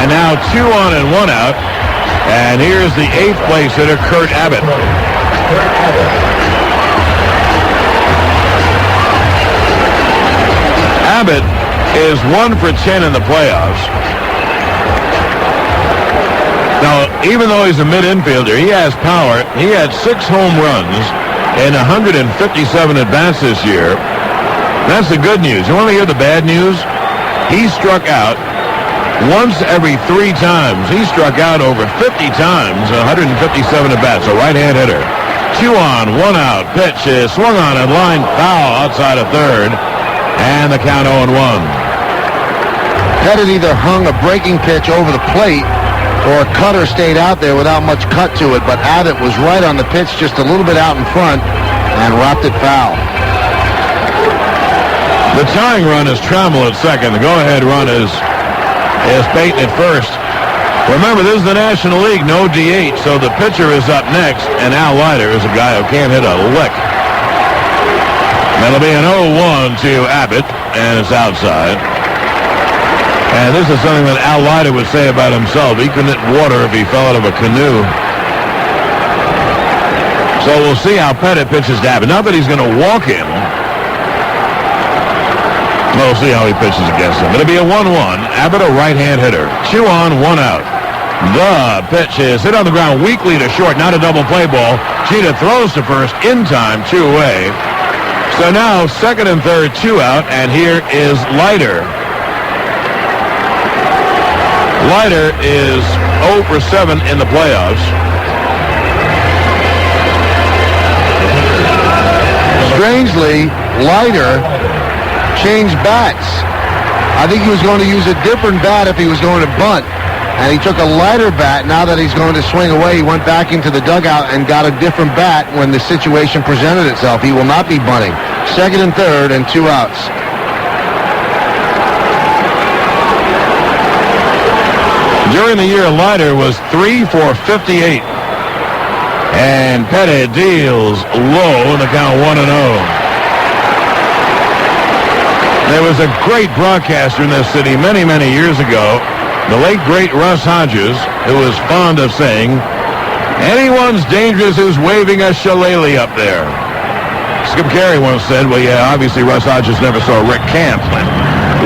And now 2 on and 1 out. And here's the 8th place hitter, Kurt Abbott. Abbott is 1 for 10 in the playoffs. Now, even though he's a mid-infielder, he has power. He had 6 home runs and 157 at-bats this year. That's the good news. You want to hear the bad news? He struck out once every 3 times. He struck out over 50 times, 157 at-bats, a right-hand hitter. 2 on, 1 out. Pitch is swung on and lined foul outside of third. And the count 0-1. Pettit either hung a breaking pitch over the plate or a cutter stayed out there without much cut to it, but Abbott was right on the pitch, just a little bit out in front, and wrapped it foul. The tying run is Trammell at second. The go-ahead run is Payton at first. Remember, this is the National League, no DH, so the pitcher is up next, and Al Leiter is a guy who can't hit a lick. That'll be an 0-1 to Abbott, and it's outside. And this is something that Al Leiter would say about himself. He couldn't hit water if he fell out of a canoe. So we'll see how Pettit pitches to Abbott. Not that he's going to walk him. We'll see how he pitches against him. It'll be a 1-1. Abbott, a right-hand hitter. 2 on, 1 out. The pitch is hit on the ground weakly to short. Not a double play ball. Cheetah throws to first in time, 2 away. So now second and third, 2 out. And here is Leiter. Leiter is 0 for 7 in the playoffs. Strangely, Leiter changed bats. I think he was going to use a different bat if he was going to bunt. And he took a lighter bat. Now that he's going to swing away, he went back into the dugout and got a different bat when the situation presented itself. He will not be bunting. Second and third and 2 outs. During the year, Leiter was 3 for 58. And Pettit deals low in the count 1-0. There was a great broadcaster in this city many, many years ago, the late, great Russ Hodges, who was fond of saying, "Anyone's dangerous who's waving a shillelagh up there." Skip Carey once said, well, yeah, obviously Russ Hodges never saw Rick Camplin.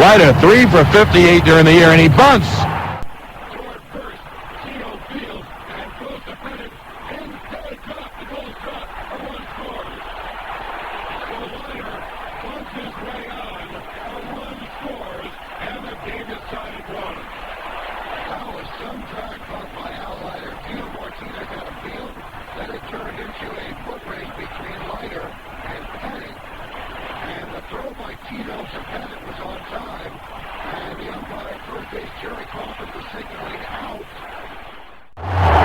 Leiter 3 for 58 during the year, and he bunts.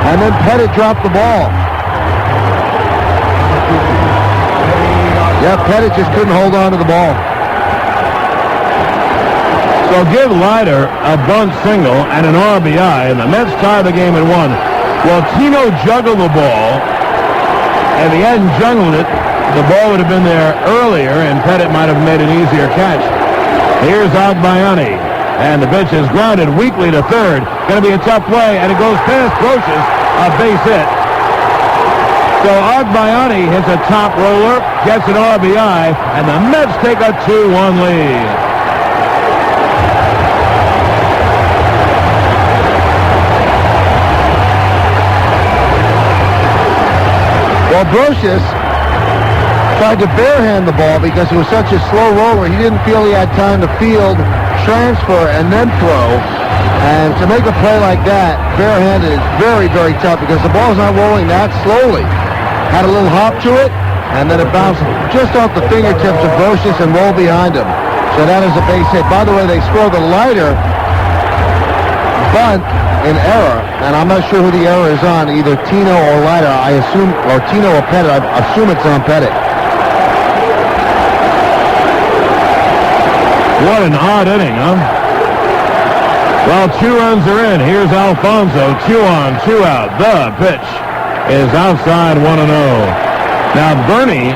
And then Pettit dropped the ball. Yeah, Pettit just couldn't hold on to the ball. So give Leiter a bunt single and an RBI, and the Mets tie the game at 1. Well, Tino juggled the ball. If he hadn't juggled it, the ball would have been there earlier, and Pettit might have made an easier catch. Here's Agbayani, and the pitch is grounded weakly to third. Going to be a tough play, and it goes past Brocious, a base hit. So Agbayani hits a top roller, gets an RBI, and the Mets take a 2-1 lead. Well, Brocious tried to barehand the ball because it was such a slow roller. He didn't feel he had time to field, transfer, and then throw. And to make a play like that, barehanded, is very, very tough because the ball's not rolling that slowly. Had a little hop to it, and then it bounced just off the fingertips of Brocious and rolled behind him. So that is a base hit. By the way, they scored the Leiter bunt in error, and I'm not sure who the error is on, either Tino or Leiter. I assume, or Tino or Pettit. I assume it's on Pettit. What an odd inning, huh? Well, 2 runs are in. Here's Alfonso, 2 on, 2 out. The pitch is outside 1-0. Now, Bernie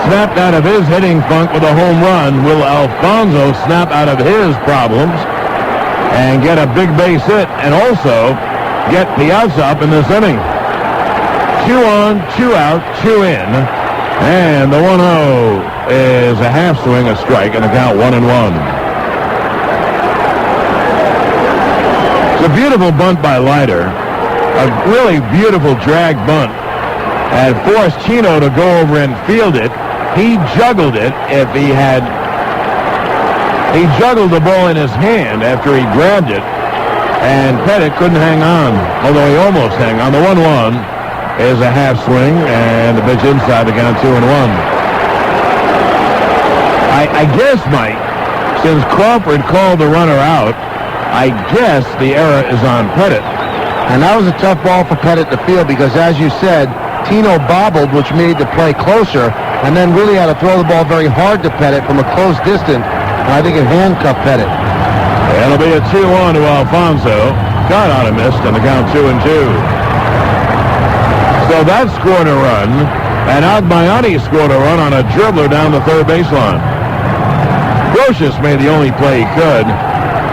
snapped out of his hitting funk with a home run. Will Alfonso snap out of his problems and get a big base hit and also get Piazza up in this inning? 2 on, 2 out, 2 in. And the 1-0 is a half swing, a strike, and a count 1-1. It's a beautiful bunt by Leiter. A really beautiful drag bunt. And forced Chino to go over and field it. He juggled it if he had... He juggled the ball in his hand after he grabbed it. And Pettit couldn't hang on, although he almost hung on. The 1-1 is a half swing, and the pitch inside to count 2-1. I guess, Mike, since Crawford called the runner out, I guess the error is on Pettit. And that was a tough ball for Pettit to field because, as you said, Tino bobbled, which made the play closer, and then really had to throw the ball very hard to Pettit from a close distance, and I think it handcuffed Pettit. It'll be a 2-1 to Alfonso. God ought to missed, and the count 2-2. So that scored a run, and Agbayani scored a run on a dribbler down the third baseline. Brocious made the only play he could.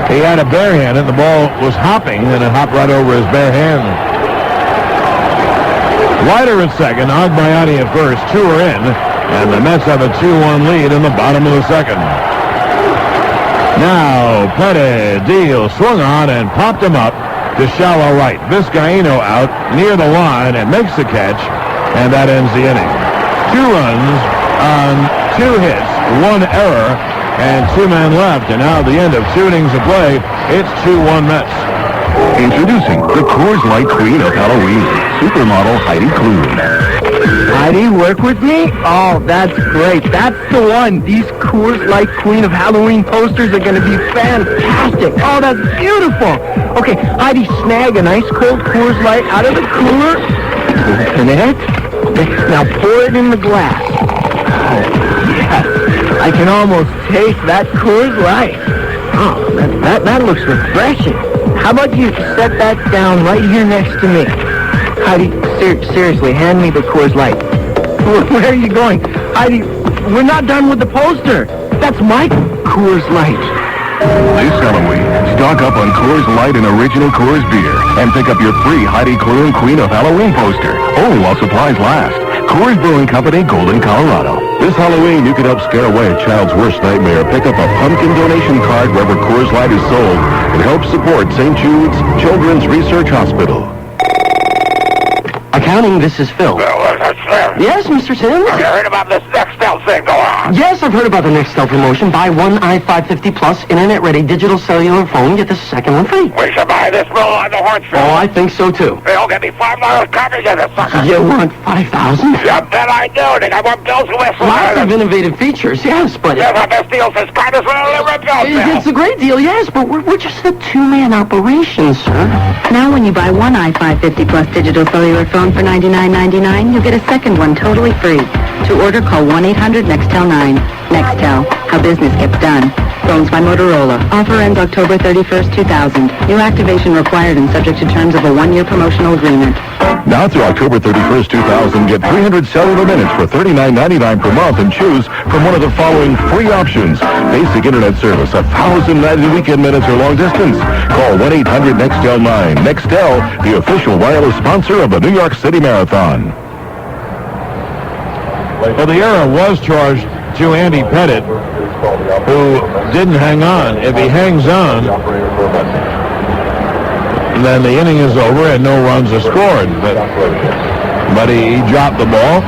He had a bare hand, and the ball was hopping, and it hopped right over his bare hand. Leiter at second, Agbayani at first, 2 are in, and the Mets have a 2-1 lead in the bottom of the second. Now, Pettit deals, swung on, and popped him up to shallow right. Vizcaino out near the line and makes the catch, and that ends the inning. 2 runs on 2 hits, 1 error, and 2 men left. And now at the end of 2 innings of play, it's 2-1 Mets. Introducing the Coors Light Queen of Halloween, supermodel Heidi Klum. Heidi, work with me? Oh, that's great. That's the one. These Coors Light Queen of Halloween posters are going to be fantastic. Oh, that's beautiful. Okay, Heidi, snag an ice cold Coors Light out of the cooler. Open it. Now pour it in the glass. Oh, yes. I can almost taste that Coors Light. Oh, that looks refreshing. How about you set that down right here next to me? Heidi, seriously, hand me the Coors Light. Where are you going? Heidi, we're not done with the poster. That's my Coors Light. This Halloween, stock up on Coors Light and original Coors beer and pick up your free Heidi Klum Queen of Halloween poster, only while supplies last. Coors Brewing Company, Golden, Colorado. This Halloween, you can help scare away a child's worst nightmare. Pick up a pumpkin donation card wherever Coors Light is sold and help support St. Jude's Children's Research Hospital. Accounting, this is Phil. Yes, Mr. Sims? Have you heard about this Nextel thing going on? Yes, I've heard about the Nextel promotion. Buy one i550 Plus internet-ready digital cellular phone, get the second one free. We should buy this bill on the horse show. Oh, I think so, too. They'll get me $5 coverage of this sucker. You want $5,000? Yep, that I do. They got more bills and whistles. Lots of innovative features, yes, but... Yes, our best deal since Carter's Railroad bill. It's a great deal, yes, but we're just a two-man operation, sir. Now when you buy one i550 Plus digital cellular phone for $99.99, you get a second one totally free. To order, call 1-800-NEXTEL-9. Nextel, how business gets done. Phones by Motorola. Offer ends October 31st, 2000. New activation required and subject to terms of a one-year promotional agreement. Now through October 31st, 2000, get 300 cellular minutes for $39.99 per month and choose from one of the following free options. Basic internet service, 1,090 weekend minutes or long distance. Call 1-800-NEXTEL-9. Nextel, the official wireless sponsor of the New York City Marathon. Well, the error was charged to Andy Pettit, who didn't hang on. If he hangs on, then the inning is over and no runs are scored. But he dropped the ball.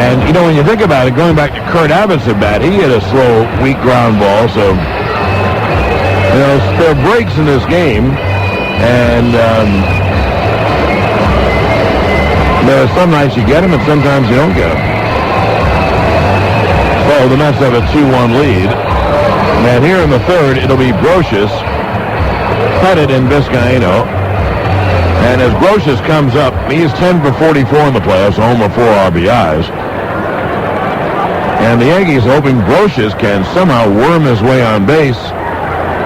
And, you know, when you think about it, going back to Kurt Abbott's at bat, he hit a slow, weak ground ball. So, you know, there are breaks in this game. And there are some nights you get them and sometimes you don't get them. So the Mets have a 2-1 lead. And here in the third, it'll be Brocious, Pettit, and Vizcaino. And as Brocious comes up, he's 10 for 44 in the playoffs, a homer, 4 RBIs. And the Yankees hoping Brocious can somehow worm his way on base,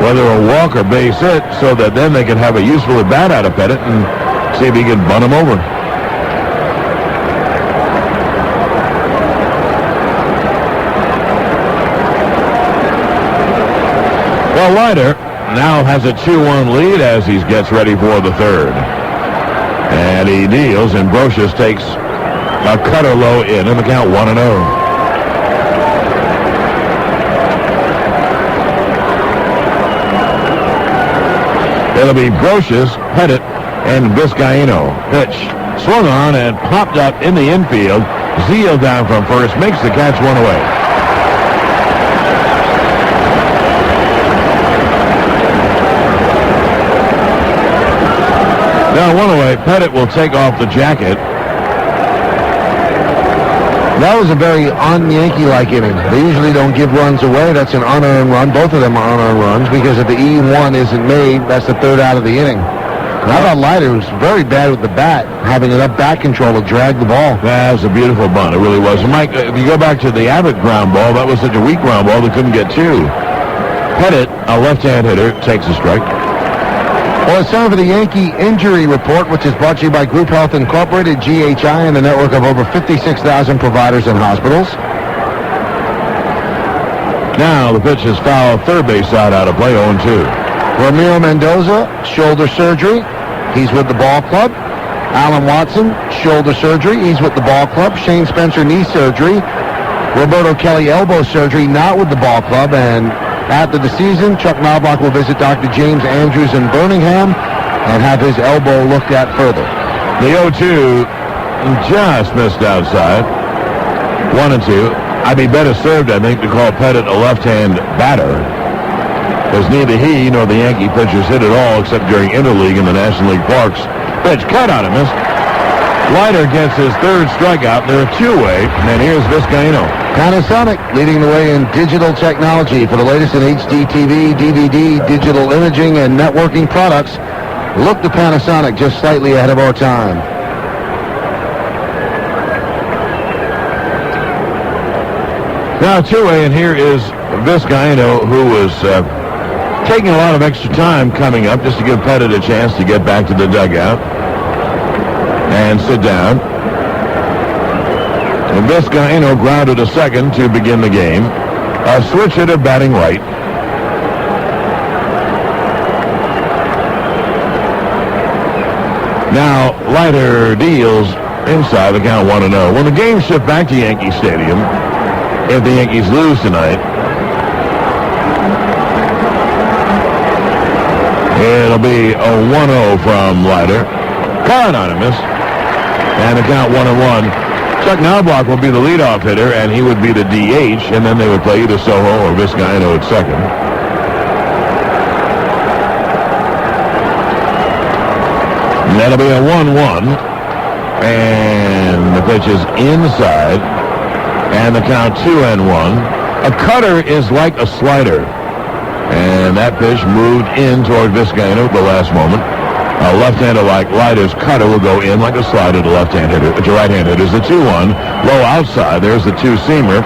whether a walk or base hit, so that then they can have a useful at bat out of Pettit and see if he can bunt him over. Well, Leiter now has a 2-1 lead as he gets ready for the third. And he deals, and Brocious takes a cutter low in the count 1-0. It'll be Brocious, Pettit, and Vizcaino. Pitch swung on and popped up in the infield. Zeal down from first, makes the catch, one away. Now, one away, Pettit will take off the jacket. That was a very un-Yankee-like inning. They usually don't give runs away. That's an unearned run. Both of them are unearned runs because if the E1 isn't made, that's the third out of the inning. And I thought Leiter was very bad with the bat, having enough bat control to drag the ball. That was a beautiful bunt. It really was. And Mike, if you go back to the Abbott ground ball, that was such a weak ground ball they couldn't get two. Pettit, a left-hand hitter, takes a strike. Well, it's time for the Yankee Injury Report, which is brought to you by Group Health Incorporated, GHI, and a network of over 56,000 providers and hospitals. Now the pitch is foul, third base side out of play, 0-2. Ramiro Mendoza, shoulder surgery. He's with the ball club. Alan Watson, shoulder surgery. He's with the ball club. Shane Spencer, knee surgery. Roberto Kelly, elbow surgery, not with the ball club. And after the season, Chuck Knobloch will visit Dr. James Andrews in Birmingham and have his elbow looked at further. The 0-2 just missed outside. 1-2. I'd be better served, I think, to call Pettit a left-hand batter, because neither he nor the Yankee pitchers hit at all except during interleague in the National League parks. Pitch cut on him. Leiter gets his third strikeout. They're a two-way, and here's Vizcaino. Panasonic leading the way in digital technology for the latest in HD TV, DVD, digital imaging, and networking products. Look to Panasonic, just slightly ahead of our time. Now two-way, and here is Vizcaino, who was taking a lot of extra time coming up just to give Pettit a chance to get back to the dugout and sit down. And Vizcaino grounded a second to begin the game. A switch hitter batting right. Now Leiter deals inside, the count 1-0. When the game shift back to Yankee Stadium, if the Yankees lose tonight, it'll be a 1-0 from Leiter. Card on him, miss. And the count 1-1. Chuck Knobloch will be the leadoff hitter, and he would be the DH, and then they would play either Soho or Vizcaino at second. And that'll be a 1-1. And the pitch is inside. And the count 2-1. A cutter is like a slider. And that pitch moved in toward Vizcaino at the last moment. A left-hander like Leiter's cutter will go in like a slider to left-hand hitter. To right-hand hitter is the 2-1. Low outside. There's the two-seamer.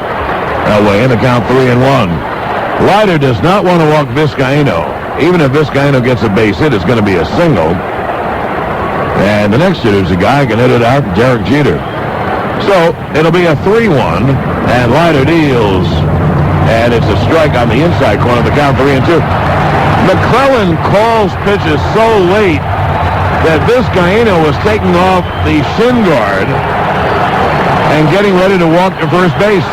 Away in the count 3-1. Leiter does not want to walk Vizcaino. Even if Vizcaino gets a base hit, it's going to be a single. And the next hitter's a guy who can hit it out, Derek Jeter. So it'll be a 3-1, and Leiter deals. And it's a strike on the inside corner of the count 3-2. McClellan calls pitches so late that Vizcaino was taking off the shin guard and getting ready to walk to first base.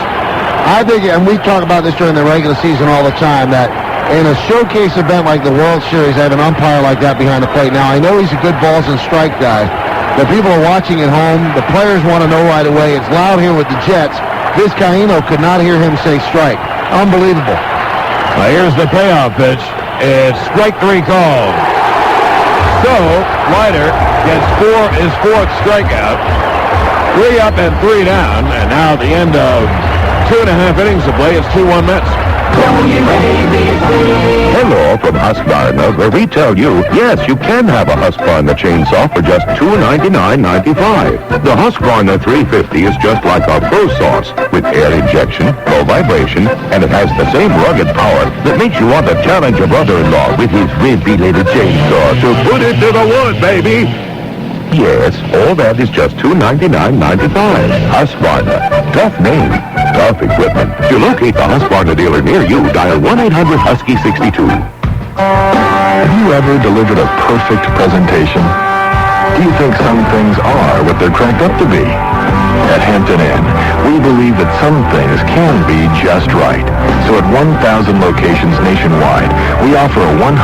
I think, and we talk about this during the regular season all the time, that in a showcase event like the World Series, have an umpire like that behind the plate. Now, I know he's a good balls and strike guy, but people are watching at home. The players want to know right away. It's loud here with the Jets. Vizcaino could not hear him say strike. Unbelievable. Well, here's the payoff pitch. It's strike 3 called. So, Leiter gets his fourth strikeout. 3 up and 3 down. And now at the end of 2.5 innings of play, it's 2-1 Mets. Hello from Husqvarna, where we tell you, yes, you can have a Husqvarna chainsaw for just $299.95. The Husqvarna 350 is just like a pro sauce, with air injection, low vibration, and it has the same rugged power that makes you want to challenge your brother-in-law with his wimpy little chainsaw. So put it to the wood, baby! Yes, all that is just $299.95. Husqvarna. Tough name, tough equipment. To locate the Husqvarna dealer near you, dial 1-800-HUSKY-62. Have you ever delivered a perfect presentation? Do you think some things are what they're cracked up to be? At Hampton Inn, we believe that some things can be just right. So at 1,000 locations nationwide, we offer a 100%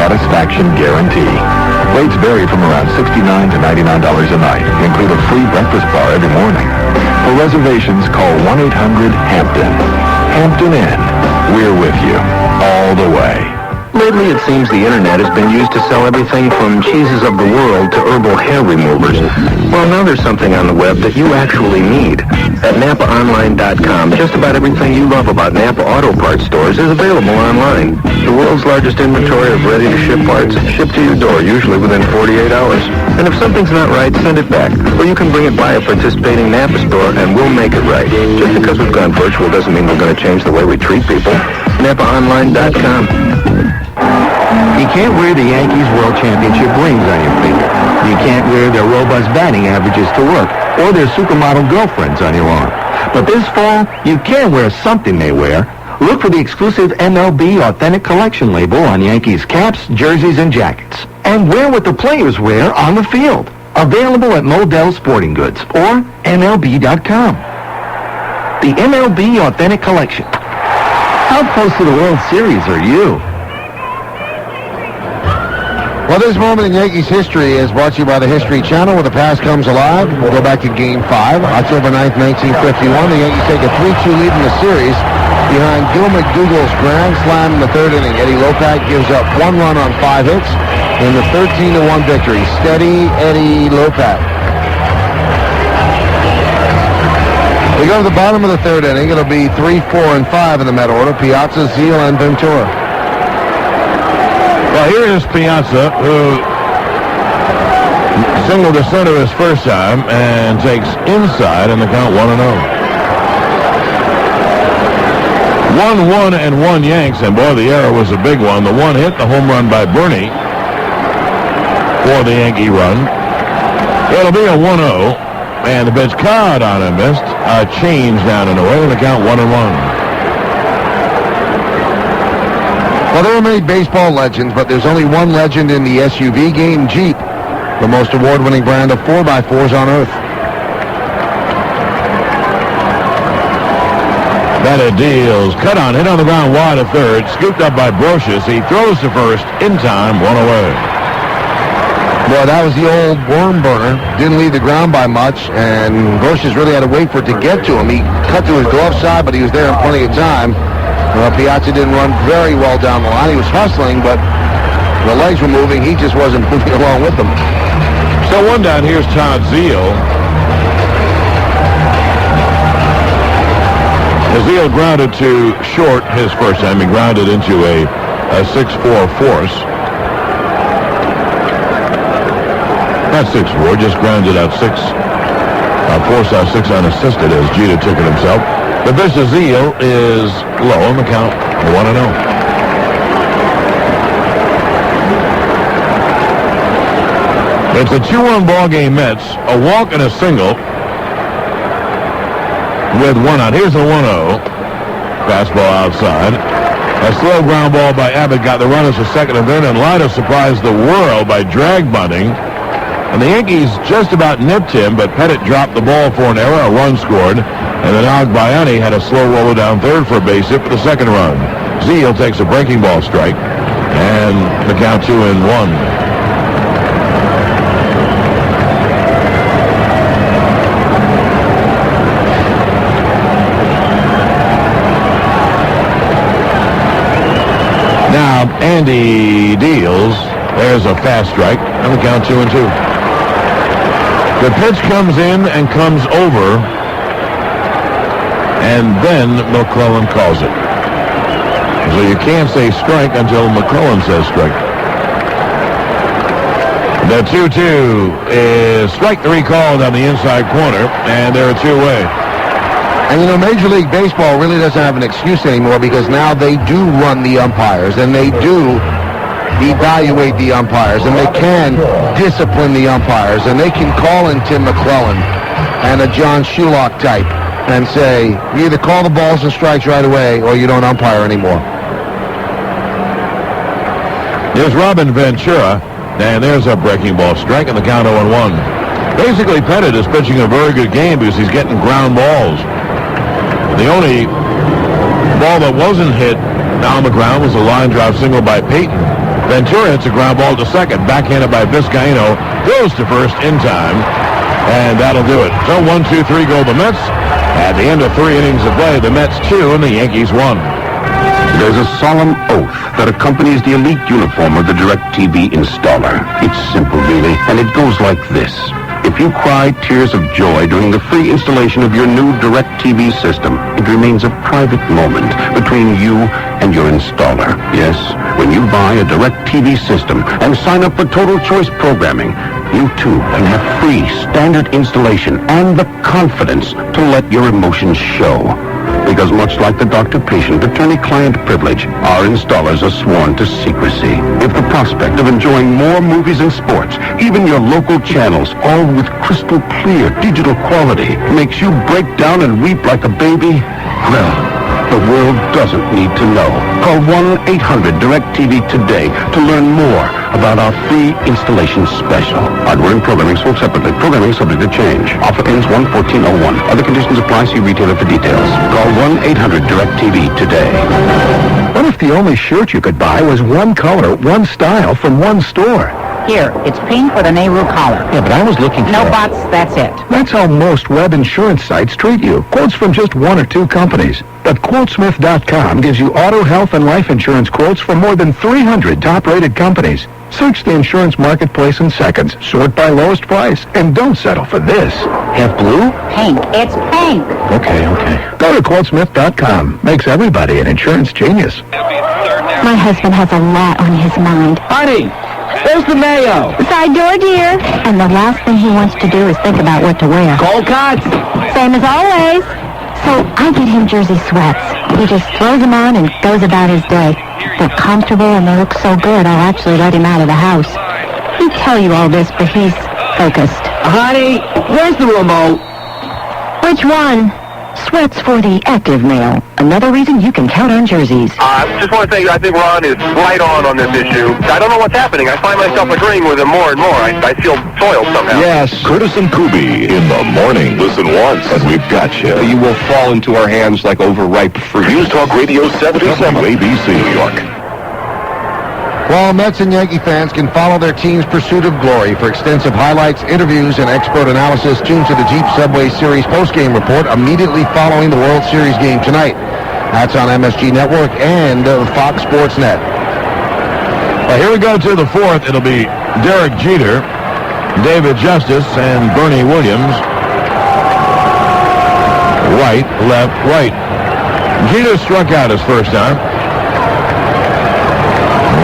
satisfaction guarantee. Rates vary from around $69 to $99 a night. Include a free breakfast bar every morning. For reservations, call 1-800-HAMPTON. Hampton Inn. We're with you all the way. Lately, it seems the internet has been used to sell everything from cheeses of the world to herbal hair removers. Well, now there's something on the web that you actually need. At NapaOnline.com, just about everything you love about Napa Auto Parts stores is available online. The world's largest inventory of ready-to-ship parts shipped to your door, usually within 48 hours. And if something's not right, send it back. Or you can bring it by a participating Napa store, and we'll make it right. Just because we've gone virtual doesn't mean we're going to change the way we treat people. NapaOnline.com. You can't wear the Yankees World Championship rings on your finger. You can't wear their robust batting averages to work, or their supermodel girlfriends on your arm. But this fall, you can wear something they wear. Look for the exclusive MLB Authentic Collection label on Yankees caps, jerseys, and jackets. And wear what the players wear on the field. Available at Modell Sporting Goods or MLB.com. The MLB Authentic Collection. How close to the World Series are you? Well, this moment in Yankees history is brought to you by the History Channel, where the past comes alive. We'll go back to Game 5, October 9th, 1951. The Yankees take a 3-2 lead in the series behind Gil McDougall's grand slam in the third inning. Eddie Lopak gives up 1 run on 5 hits in the 13-1 victory. Steady Eddie Lopak. We go to the bottom of the third inning. It'll be 3, 4, and 5 in the Met order. Piazza, Zeal, and Ventura. Well, here is Piazza, who singled to center his first time and takes inside in the count 1-0. 1-1 Yanks, and boy, the error was a big one. The one hit, the home run by Bernie for the Yankee run. It'll be a 1-0, and the pitch caught on and missed. A change down and away in the count 1-1. Well, there are many baseball legends, but there's only one legend in the SUV game, Jeep, the most award-winning brand of 4x4s on Earth. Pettit deals. Cut on, hit on the ground wide of third. Scooped up by Brocious. He throws to first in time. One away. Well, that was the old worm burner. Didn't leave the ground by much, and Brocious really had to wait for it to get to him. He cut to his glove side, but he was there in plenty of time. Well, Piazza didn't run very well down the line. He was hustling, but the legs were moving. He just wasn't moving along with them. So one down. Here's Todd Zeal. Zeal grounded to short his first time. He grounded into a 6-4 force. Not 6-4, just grounded out 6. Force out 6 unassisted as Jeter took it himself. The pitch to Zeal is low on the count, 1-0. It's a 2-1 ball game. Mets, a walk and a single with 1 out. Here's the 1-0. Fastball outside. A slow ground ball by Abbott got the runners to second and third, and Leiter surprised the world by drag bunting. And the Yankees just about nipped him, but Pettit dropped the ball for an error. A run scored, and then Agbayani had a slow roller down third for a base hit for the second run. Zeal takes a breaking ball strike, and the count 2-1. Now, Andy deals. There's a fast strike, and the count 2-2. The pitch comes in and comes over, and then McClellan calls it. So you can't say strike until McClellan says strike. The 2-2 is strike 3 called on the inside corner, and they're a 2-way. And, you know, Major League Baseball really doesn't have an excuse anymore because now they do run the umpires, and they do evaluate the umpires, and they can discipline the umpires, and they can call in Tim McClellan and a John Shulock type and say, you either call the balls and strikes right away or you don't umpire anymore. There's Robin Ventura, and there's a breaking ball strike, and the count 0-1. Basically, Pettit is pitching a very good game because he's getting ground balls. The only ball that wasn't hit on the ground was a line drive single by Payton. Ventura hits a ground ball to second, backhanded by Vizcaino, goes to first in time, and that'll do it. So 1-2-3 go the Mets. At the end of 3 innings of play, the Mets 2 and the Yankees 1. There's a solemn oath that accompanies the elite uniform of the DirecTV installer. It's simple, really, and it goes like this. If you cry tears of joy during the free installation of your new DirecTV system, it remains a private moment between you and your installer. Yes, when you buy a DirecTV system and sign up for Total Choice programming, you too can have free standard installation and the confidence to let your emotions show. Because much like the doctor-patient attorney-client privilege, our installers are sworn to secrecy. If the prospect of enjoying more movies and sports, even your local channels, all with crystal clear digital quality, makes you break down and weep like a baby, well, the world doesn't need to know. Call 1-800-DIRECTV today to learn more about our free installation special. Hardware and programming sold separately. Programming subject to change. Offer ends 1/14/01. Other conditions apply. See retailer for details. Call 1-800-DIRECTV today. What if the only shirt you could buy was one color, one style from one store? Here, it's pink with a Nehru collar. Yeah, but I was looking for... No buts, that's it. That's how most web insurance sites treat you. Quotes from just 1 or 2 companies. But Quotesmith.com gives you auto, health, and life insurance quotes from more than 300 top-rated companies. Search the insurance marketplace in seconds. Sort by lowest price. And don't settle for this. Have blue? Pink. It's pink. Okay. Go to Quotesmith.com. Makes everybody an insurance genius. My husband has a lot on his mind. Honey, where's the mayo? Side door, dear. And the last thing he wants to do is think about what to wear. Cold cuts. Same as always. So I get him jersey sweats. He just throws them on and goes about his day. They're comfortable and they look so good, I'll actually let him out of the house. He'd tell you all this, but he's focused. Honey, where's the remote? Which one? Sweats for the active male. Another reason you can count on jerseys. I just want to say I think Ron is right on this issue. I don't know what's happening. I find myself agreeing with him more and more. I feel soiled somehow. Yes. Curtis and Kuby in the morning. Listen once, and we've got you. You will fall into our hands like overripe fruit. News Talk Radio 77, WABC, New York. Well, Mets and Yankee fans can follow their team's pursuit of glory. For extensive highlights, interviews, and expert analysis, tune to the Jeep Subway Series postgame report immediately following the World Series game tonight. That's on MSG Network and Fox Sports Net. Well, here we go to the fourth. It'll be Derek Jeter, David Justice, and Bernie Williams. Right, left, right. Jeter struck out his first time.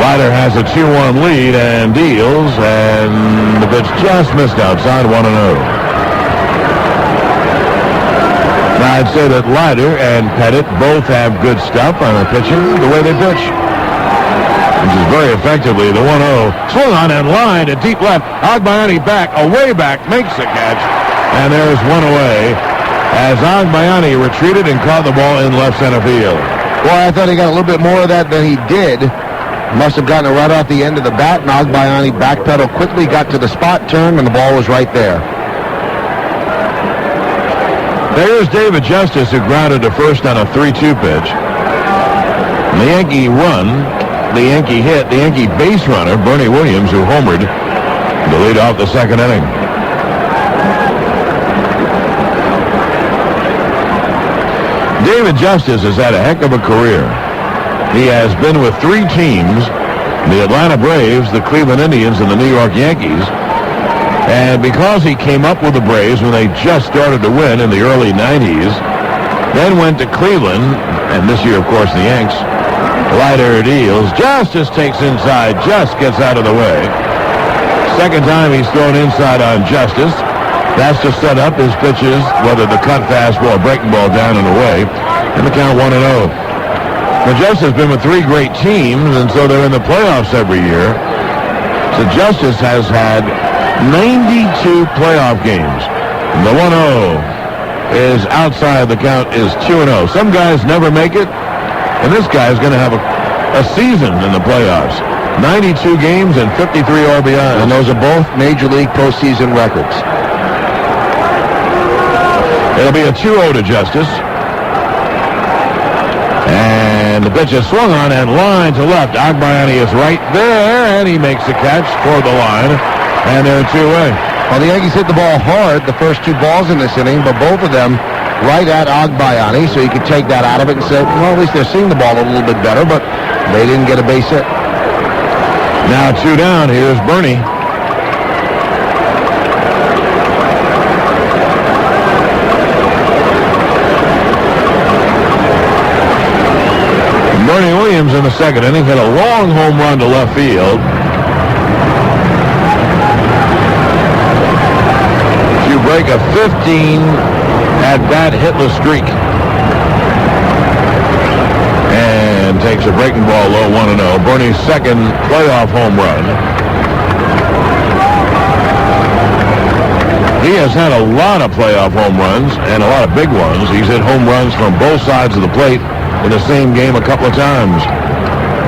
Leiter has a 2-1 lead and deals, and the pitch just missed outside 1-0. Now, I'd say that Leiter and Pettit both have good stuff on their pitching, the way they pitch. Which is very effectively the 1-0. Swung on and line to deep left. Agbayani back, away back, makes the catch. And there's one away as Agbayani retreated and caught the ball in left center field. Well, I thought he got a little bit more of that than he did. Must have gotten it right off the end of the bat, and Agbayani backpedaled quickly, got to the spot, turned, and the ball was right there. There's David Justice, who grounded to first on a 3-2 pitch. The Yankee run, the Yankee hit, the Yankee base runner, Bernie Williams, who homered to lead off the second inning. David Justice has had a heck of a career. He has been with 3 teams, the Atlanta Braves, the Cleveland Indians, and the New York Yankees. And because he came up with the Braves when they just started to win in the early 90s, then went to Cleveland, and this year, of course, the Yanks. Leiter deals. Justice takes inside, just gets out of the way. Second time he's thrown inside on Justice. That's to set up his pitches, whether the cut fastball, breaking ball down and away, and the count 1-0. Now, Justice has been with 3 great teams, and so they're in the playoffs every year. So Justice has had 92 playoff games. The 1-0 is outside the count, is 2-0. Some guys never make it, and this guy is going to have a season in the playoffs. 92 games and 53 RBIs. And those are both Major League postseason records. It'll be a 2-0 to Justice. And the pitch is swung on and line to left. Agbayani is right there, and he makes the catch toward the line. And they're 2-away. Well, the Yankees hit the ball hard the first 2 balls in this inning, but both of them right at Agbayani, so you could take that out of it and say, well, at least they're seeing the ball a little bit better, but they didn't get a base hit. Now 2 down. Here's Bernie. Bernie Williams in the second inning hit a long home run to left field. To break a 15 at-bat hitless streak. And takes a breaking ball low 1-0. Bernie's second playoff home run. He has had a lot of playoff home runs and a lot of big ones. He's hit home runs from both sides of the plate in the same game a couple of times.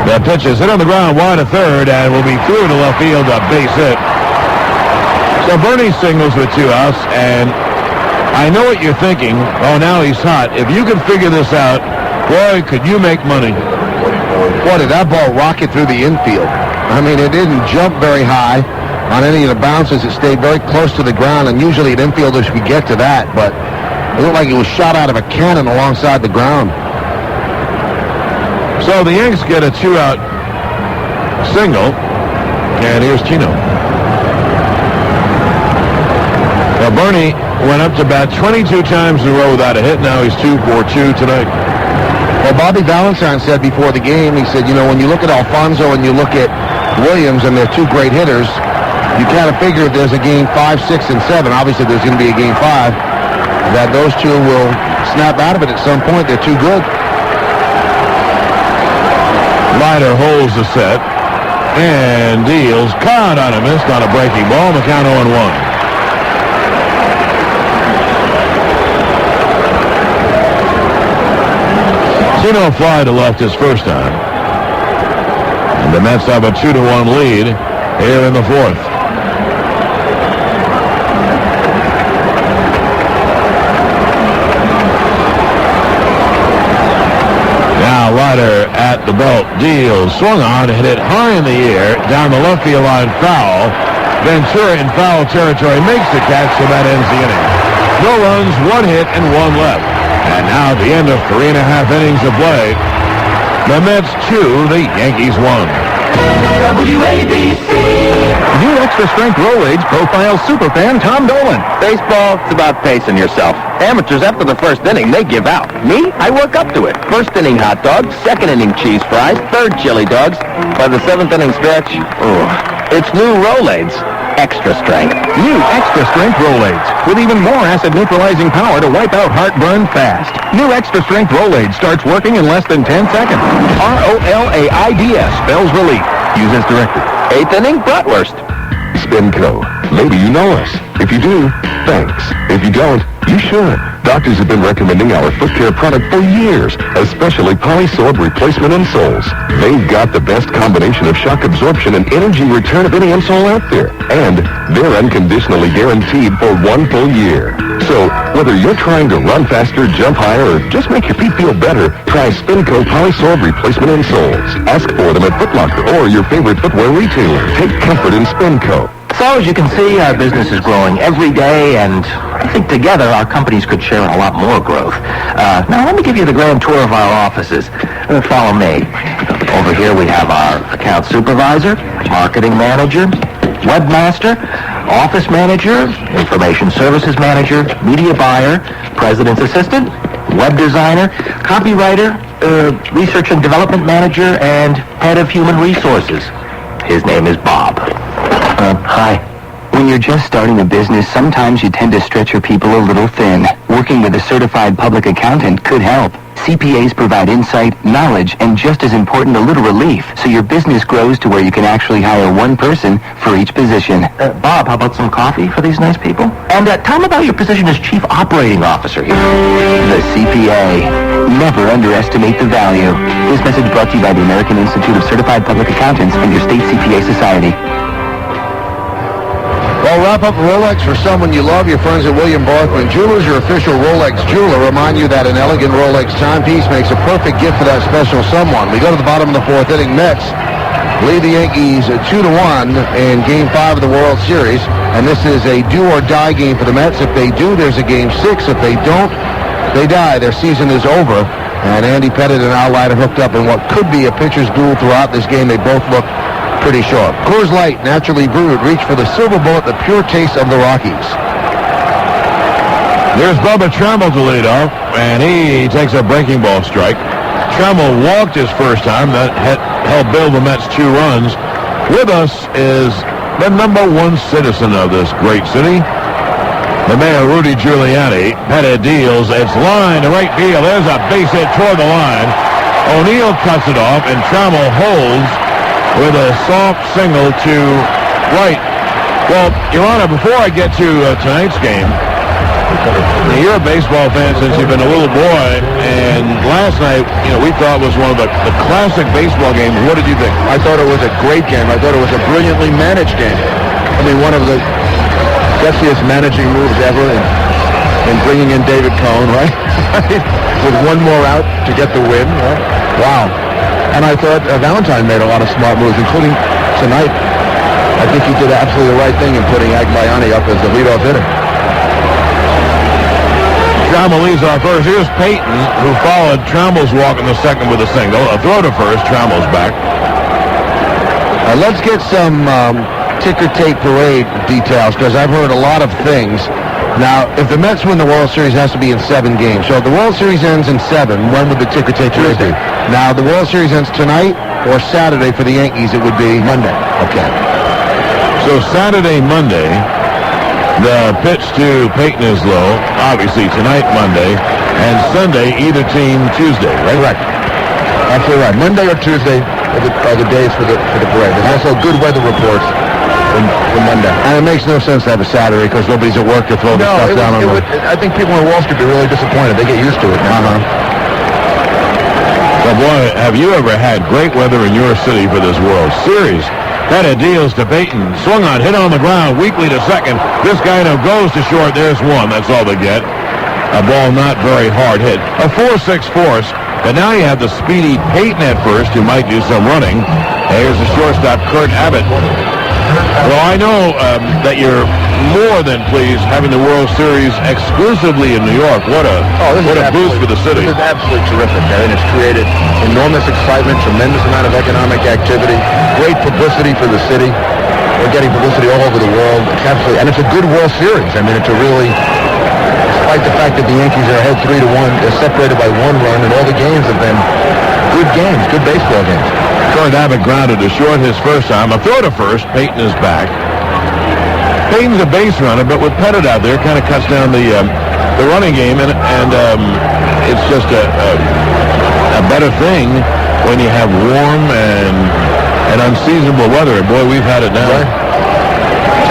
The pitch is hit on the ground wide to third and will be through to left field, a base hit. So Bernie signals with 2 outs, and I know what you're thinking. Oh, now he's hot. If you can figure this out, boy, could you make money. Boy, did that ball rocket through the infield. I mean, it didn't jump very high on any of the bounces. It stayed very close to the ground, and usually an infielder should get to that, but it looked like it was shot out of a cannon alongside the ground. So the Yanks get a 2-out single, and here's Chino. Well, Bernie went up to bat 22 times in a row without a hit. Now he's 2 for 2 tonight. Well, Bobby Valentine said before the game, he said, you know, when you look at Alfonso and you look at Williams, and they're 2 great hitters, you kind of figure if there's a game 5, 6, and 7, obviously there's going to be a game 5, that those 2 will snap out of it at some point. They're too good. Leiter holds the set and deals. Caught on a miss on a breaking ball. The count 0-1. Signoff fly to left his first time. And the Mets have a 2-1 lead here in the fourth. Now Ryder at the belt deals, swung on, hit it high in the air, down the left field line, foul. Ventura in foul territory makes the catch, so that ends the inning. No runs, 1 hit, and 1 left. And now at the end of 3.5 innings of play, the Mets 2, the Yankees 1. WABC. New Extra Strength Rolaids profiles superfan Tom Dolan. Baseball, it's about pacing yourself. Amateurs, after the first inning, they give out. Me, I work up to it. First inning hot dogs, second inning cheese fries, third chili dogs. By the 7th inning stretch, it's new Rolaids. Extra strength. New Extra Strength Rolaids with even more acid-neutralizing power to wipe out heartburn fast. New Extra Strength Rolaids starts working in less than 10 seconds. ROLAIDS spells relief. Use as directed. 8th inning, bratwurst. Spinco. Maybe you know us. If you do, thanks. If you don't, you should. Doctors have been recommending our foot care product for years, especially Polysorb replacement insoles. They've got the best combination of shock absorption and energy return of any insole out there. And they're unconditionally guaranteed for 1 full year. So, whether you're trying to run faster, jump higher, or just make your feet feel better, try Spinco Polysorb replacement insoles. Ask for them at Foot Locker or your favorite footwear retailer. Take comfort in Spinco. So, as you can see, our business is growing every day, and I think together our companies could share a lot more growth. Now, let me give you the grand tour of our offices. Follow me. Over here we have our account supervisor, marketing manager, webmaster, office manager, information services manager, media buyer, president's assistant, web designer, copywriter, research and development manager, and head of human resources. His name is Bob. Hi. When you're just starting a business, sometimes you tend to stretch your people a little thin. Working with a certified public accountant could help. CPAs provide insight, knowledge, and just as important, a little relief, so your business grows to where you can actually hire 1 person for each position. Bob, how about some coffee for these nice people? And tell them about your position as Chief Operating Officer here. The CPA. Never underestimate the value. This message brought to you by the American Institute of Certified Public Accountants and your state CPA Society. Well, wrap up Rolex for someone you love. Your friends at William Barkman Jewelers, your official Rolex jeweler, remind you that an elegant Rolex timepiece makes a perfect gift for that special someone. We go to the bottom of the 4th inning. Mets lead the Yankees 2-1 in Game 5 of the World Series, and this is a do-or-die game for the Mets. If they do, there's a Game 6. If they don't, they die. Their season is over. And Andy Pettit and Al Leiter hooked up in what could be a pitcher's duel throughout this game. They both look pretty sharp. Coors Light, naturally brewed. Reach for the silver bullet, the pure taste of the Rockies. There's Bubba Trammell to lead off, and he takes a breaking ball strike. Trammell walked his first time. That helped build the Mets 2 runs. With us is the number 1 citizen of this great city, the mayor, Rudy Giuliani. Pettit deals. It's line to right field. There's a base hit toward the line. O'Neill cuts it off, and Trammell holds with a soft single to right. Well, Your Honor, before I get to tonight's game, you're a baseball fan since you've been a little boy, and last night, we thought was one of the classic baseball games. What did you think? I thought it was a great game. I thought it was a brilliantly managed game. I mean, one of the sexiest managing moves ever in bringing in David Cohn, right? With 1 more out to get the win, right? Wow. And I thought Valentine made a lot of smart moves, including tonight. I think he did absolutely the right thing in putting Agliani up as the leadoff hitter. Trammell leads off first. Here's Payton, who followed Trammell's walk in the second with a single. A throw to first. Trammell's back. Let's get some ticker tape parade details, because I've heard a lot of things. Now, if the Mets win the World Series, it has to be in 7 games. So if the World Series ends in 7, when would the ticker tape parade be? Now, the World Series ends tonight or Saturday for the Yankees, it would be Monday. Okay. So Saturday, Monday, the pitch to Payton is low. Obviously, tonight, Monday, and Sunday, either team Tuesday, right? Correct. Absolutely right. Monday or Tuesday are the days for the parade. There's also good weather reports for Monday. And it makes no sense to have a Saturday because nobody's at work to throw the stuff down on them. I think people on Wall Street would be really disappointed. They get used to it now. Well, boy, have you ever had great weather in your city for this World Series? Pettit deals to Peyton. Swung on, hit on the ground, weakly to second. This guy now goes to short. There's one. That's all they get. A ball not very hard hit. A 4-6 force. But now you have the speedy Peyton at first, who might do some running. Here's the shortstop, Kurt Abbott. Well, I know that you're more than pleased having the World Series exclusively in New York. What a boost for the city. This is absolutely terrific. I mean, it's created enormous excitement, tremendous amount of economic activity, great publicity for the city. We're getting publicity all over the world. It's absolutely, and it's a good World Series. I mean, it's a really, despite the fact that the Yankees are ahead 3-1, they're separated by one run, and all the games have been good games, good baseball games. Kurt Abbott grounded to short his first time. A throw to first. Peyton is back. Peyton's a base runner, but with Pettit out there, kind of cuts down the running game, and it's just a better thing when you have warm and unseasonable weather. Boy, we've had it now. Right.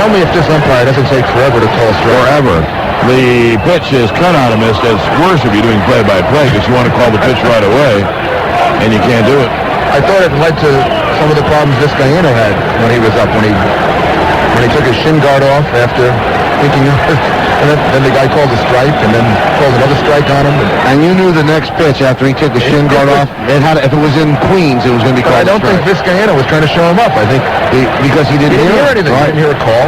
Tell me if this umpire doesn't take forever to call a strike. Forever. The pitch is cut out of mist. It's worse if you're doing play-by-play because you want to call the pitch right away, and you can't do it. I thought it led to some of the problems Vizcaino had when he was up, when he took his shin guard off after thinking of it. And then the guy called a strike, and then called another strike on him. And you knew the next pitch after he took the shin guard off, if it was in Queens, it was going to be called a strike. I don't think Vizcaino was trying to show him up. I think because he didn't hear anything. Right. He didn't hear a call.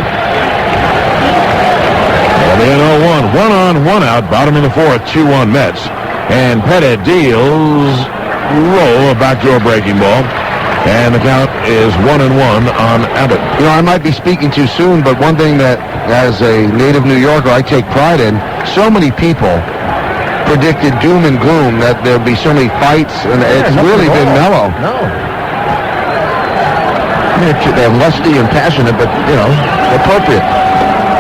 Well, the 0-1. 1 on, 1 out. Bottom of the fourth. 2-1 Mets. And Pettit deals low, a backdoor breaking ball. And the count is 1-1 on Abbott. You know, I might be speaking too soon, but one thing that, as a native New Yorker, I take pride in, so many people predicted doom and gloom, that there'd be so many fights, and it's really been mellow. No. I mean, they're lusty and passionate, but, you know, appropriate.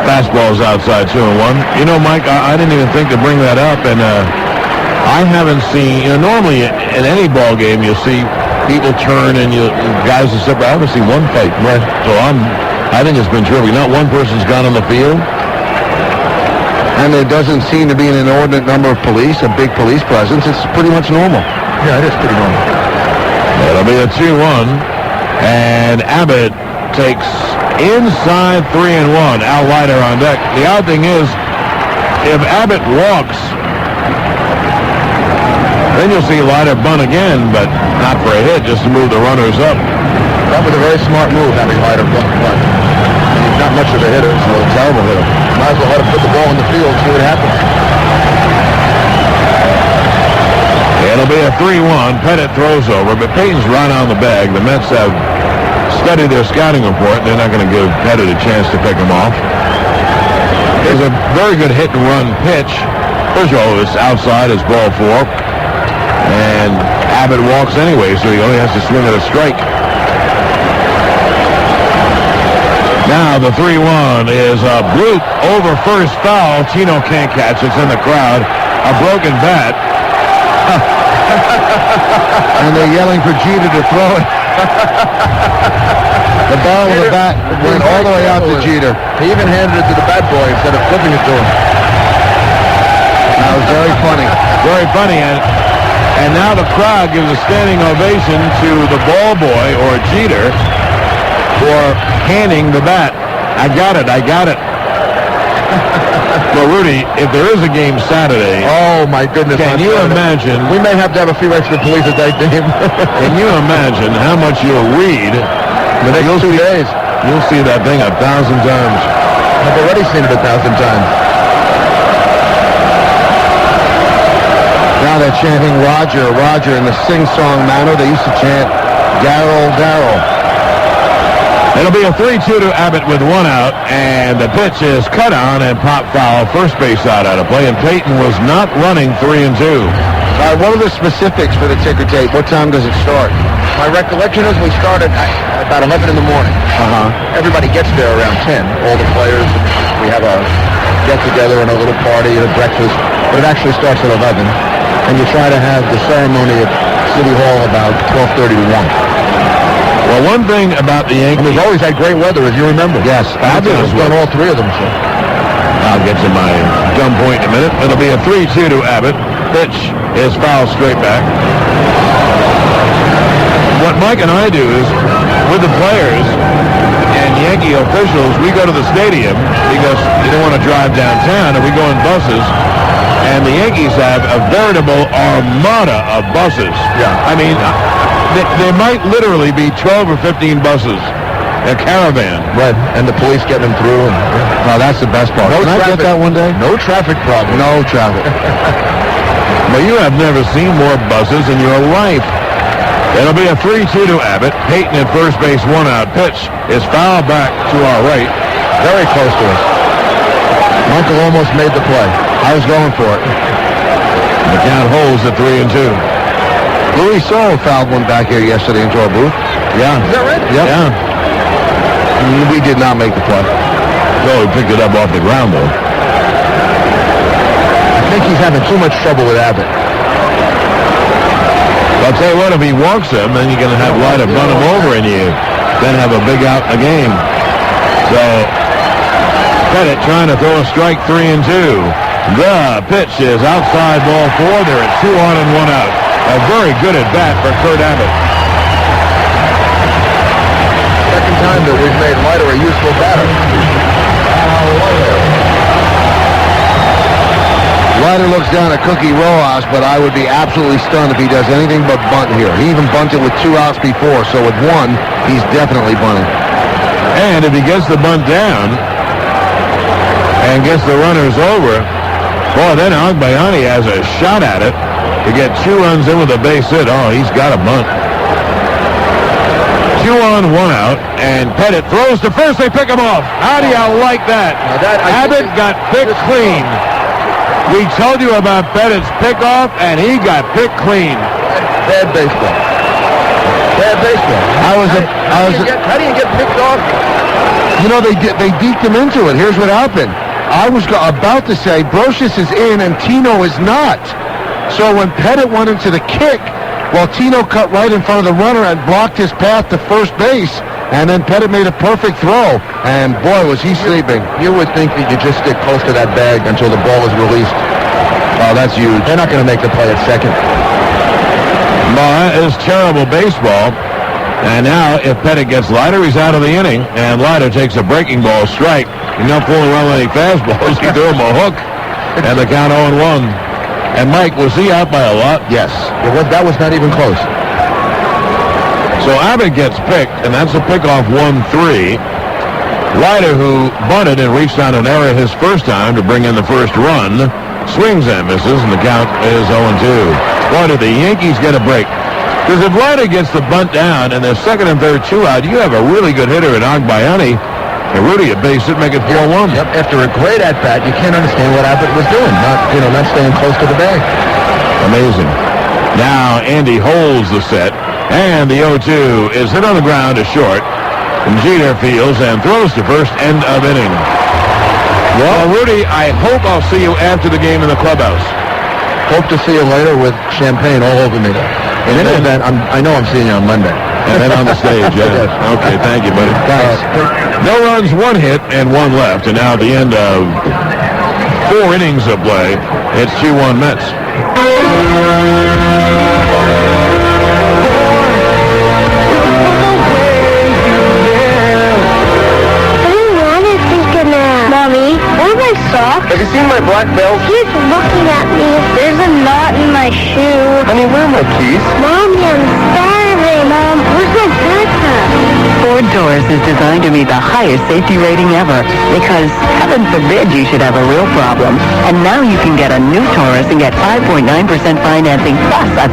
Fastball's outside 2-1. You know, Mike, I didn't even think to bring that up, and I haven't seen, you know, normally in any ball game you'll see people turn and guys are separate. I haven't seen one fight. Right. So I think it's been terrific. Not one person's gone on the field. And there doesn't seem to be an inordinate number of police, a big police presence. It's pretty much normal. Yeah, it is pretty normal. It'll be a 2-1. And Abbott takes inside 3-1. Al Leiter on deck. The odd thing is, if Abbott walks, then you'll see Leiter bunt again, but not for a hit, just to move the runners up. That was a very smart move, having Leiter bunt. He's not much of a hitter, so a terrible hitter. Might as well let him put the ball in the field, see what happens. It'll be a 3-1. Pettit throws over, but Peyton's right on the bag. The Mets have studied their scouting report. They're not going to give Pettit a chance to pick him off. There's a very good hit-and-run pitch. First of all, it's outside, it's ball 4. And Abbott walks anyway, so he only has to swing at a strike. Now the 3-1 is a bloop over first foul. Tino can't catch. It's in the crowd. A broken bat. And they're yelling for Jeter to throw it. The ball with the bat went all the way out to Jeter. He even handed it to the bat boy instead of flipping it to him. That was very funny. Very funny. And now the crowd gives a standing ovation to the ball boy, or Jeter, for handing the bat. I got it. Well, Rudy, if there is a game Saturday... Oh, my goodness. Can you imagine... We may have to have a few extra police at that game. Can you imagine how much you'll read the next 2 days? You'll see that thing 1,000 times. I've already seen it 1,000 times. Now they're chanting Roger, Roger in the sing-song manner. They used to chant Darryl, Darryl. It'll be a 3-2 to Abbott with 1 out, and the pitch is cut on and pop foul, first base out of play, and Peyton was not running 3-2. What are the specifics for the ticker tape? What time does it start? My recollection is we started at about 11 in the morning. Everybody gets there around 10, all the players. We have a get-together and a little party and a breakfast, but it actually starts at 11. And you try to have the ceremony at City Hall about 12:30 to 1. Well, one thing about the Yankees... We've always had great weather, as you remember. Yes, fabulous. We've done all 3 of them, so. I'll get to my dumb point in a minute. It'll be a 3-2 to Abbott. Pitch is fouled straight back. What Mike and I do is, with the players and Yankee officials, we go to the stadium because you don't want to drive downtown, and we go in buses. And the Yankees have a veritable armada of buses. Yeah. I mean, there might literally be 12 or 15 buses. A caravan. Right, and the police getting them through. No, that's the best part. Can I get that one day? No traffic problem. No traffic. But you have never seen more buses in your life. It'll be a 3-2 to Abbott. Peyton at first base, 1-out. Pitch is fouled back to our right. Very close to us. Michael almost made the play. I was going for it. The count holds at 3-2. Louis Soul fouled one back here yesterday into our booth. Yeah. Is that right? Yep. Yeah. We did not make the play. Well, he picked it up off the ground, though. I think he's having too much trouble with Abbott. I'll tell you what, if he walks him, then you're going to have Leiter run him over and you then have a big out in the game. So, Pettit trying to throw a strike 3-2. The pitch is outside ball 4. They're at 2 on and 1 out. A very good at bat for Kurt Abbott. Second time that we've made Leiter a useful batter. Leiter looks down at Cookie Rojas, but I would be absolutely stunned if he does anything but bunt here. He even bunted with 2 outs before, so with 1, he's definitely bunting. And if he gets the bunt down and gets the runners over, boy, then Agbayani has a shot at it to get 2 runs in with a base hit. Oh, he's got a bunt. 2 on, 1 out, and Pettit throws to first. They pick him off. How do you like that? Abbott got picked clean. We told you about Pettit's pickoff, and he got picked clean. Bad baseball. Bad baseball. How do you get picked off? You know, they deked him into it. Here's what happened. I was about to say Brocious is in and Tino is not. So when Pettit went into the kick, well, Tino cut right in front of the runner and blocked his path to first base. And then Pettit made a perfect throw. And boy, was he sleeping. You would think that you just stick close to that bag until the ball is released. Oh, that's huge. They're not going to make the play at second. Well, that is terrible baseball. And now, if Pettit gets Leiter, he's out of the inning. And Leiter takes a breaking ball strike. He's not fooling around with any fastballs. He threw him a hook. And the count 0-1. And Mike, was he out by a lot? Yes. That was not even close. So Abbott gets picked, and that's a pickoff 1-3. Leiter, who bunted and reached on an error his first time to bring in the first run, swings and misses, and the count is 0-2. Boy, did the Yankees get a break. Because if Leiter gets the bunt down and there's second and third 2 out, you have a really good hitter in Agbayani. And Rudy a base hit, make it 4-1. Yep. After a great at-bat, you can't understand what Abbott was doing. Not staying close to the bag. Amazing. Now Andy holds the set, and the 0-2 is hit on the ground to short. And Jeter fields and throws to first, end of inning. Well, Rudy, I hope I'll see you after the game in the clubhouse. Hope to see you later with champagne all over me. In any event, I know I'm seeing you on Monday. And then on the stage, yeah. Okay, thank you, buddy. Thanks. No runs, 1 hit, and 1 left. And now at the end of 4 innings of play, it's 2-1 Mets. Mommy, where are my socks? Have you seen my black belt? He's looking at me. There's a knot in my shoe. Honey, where are my keys? Mommy, I'm starving. Mom, where's my backpack? Ford Taurus is designed to meet the highest safety rating ever because, heaven forbid, you should have a real problem. And now you can get a new Taurus and get 5.9% financing plus $1,000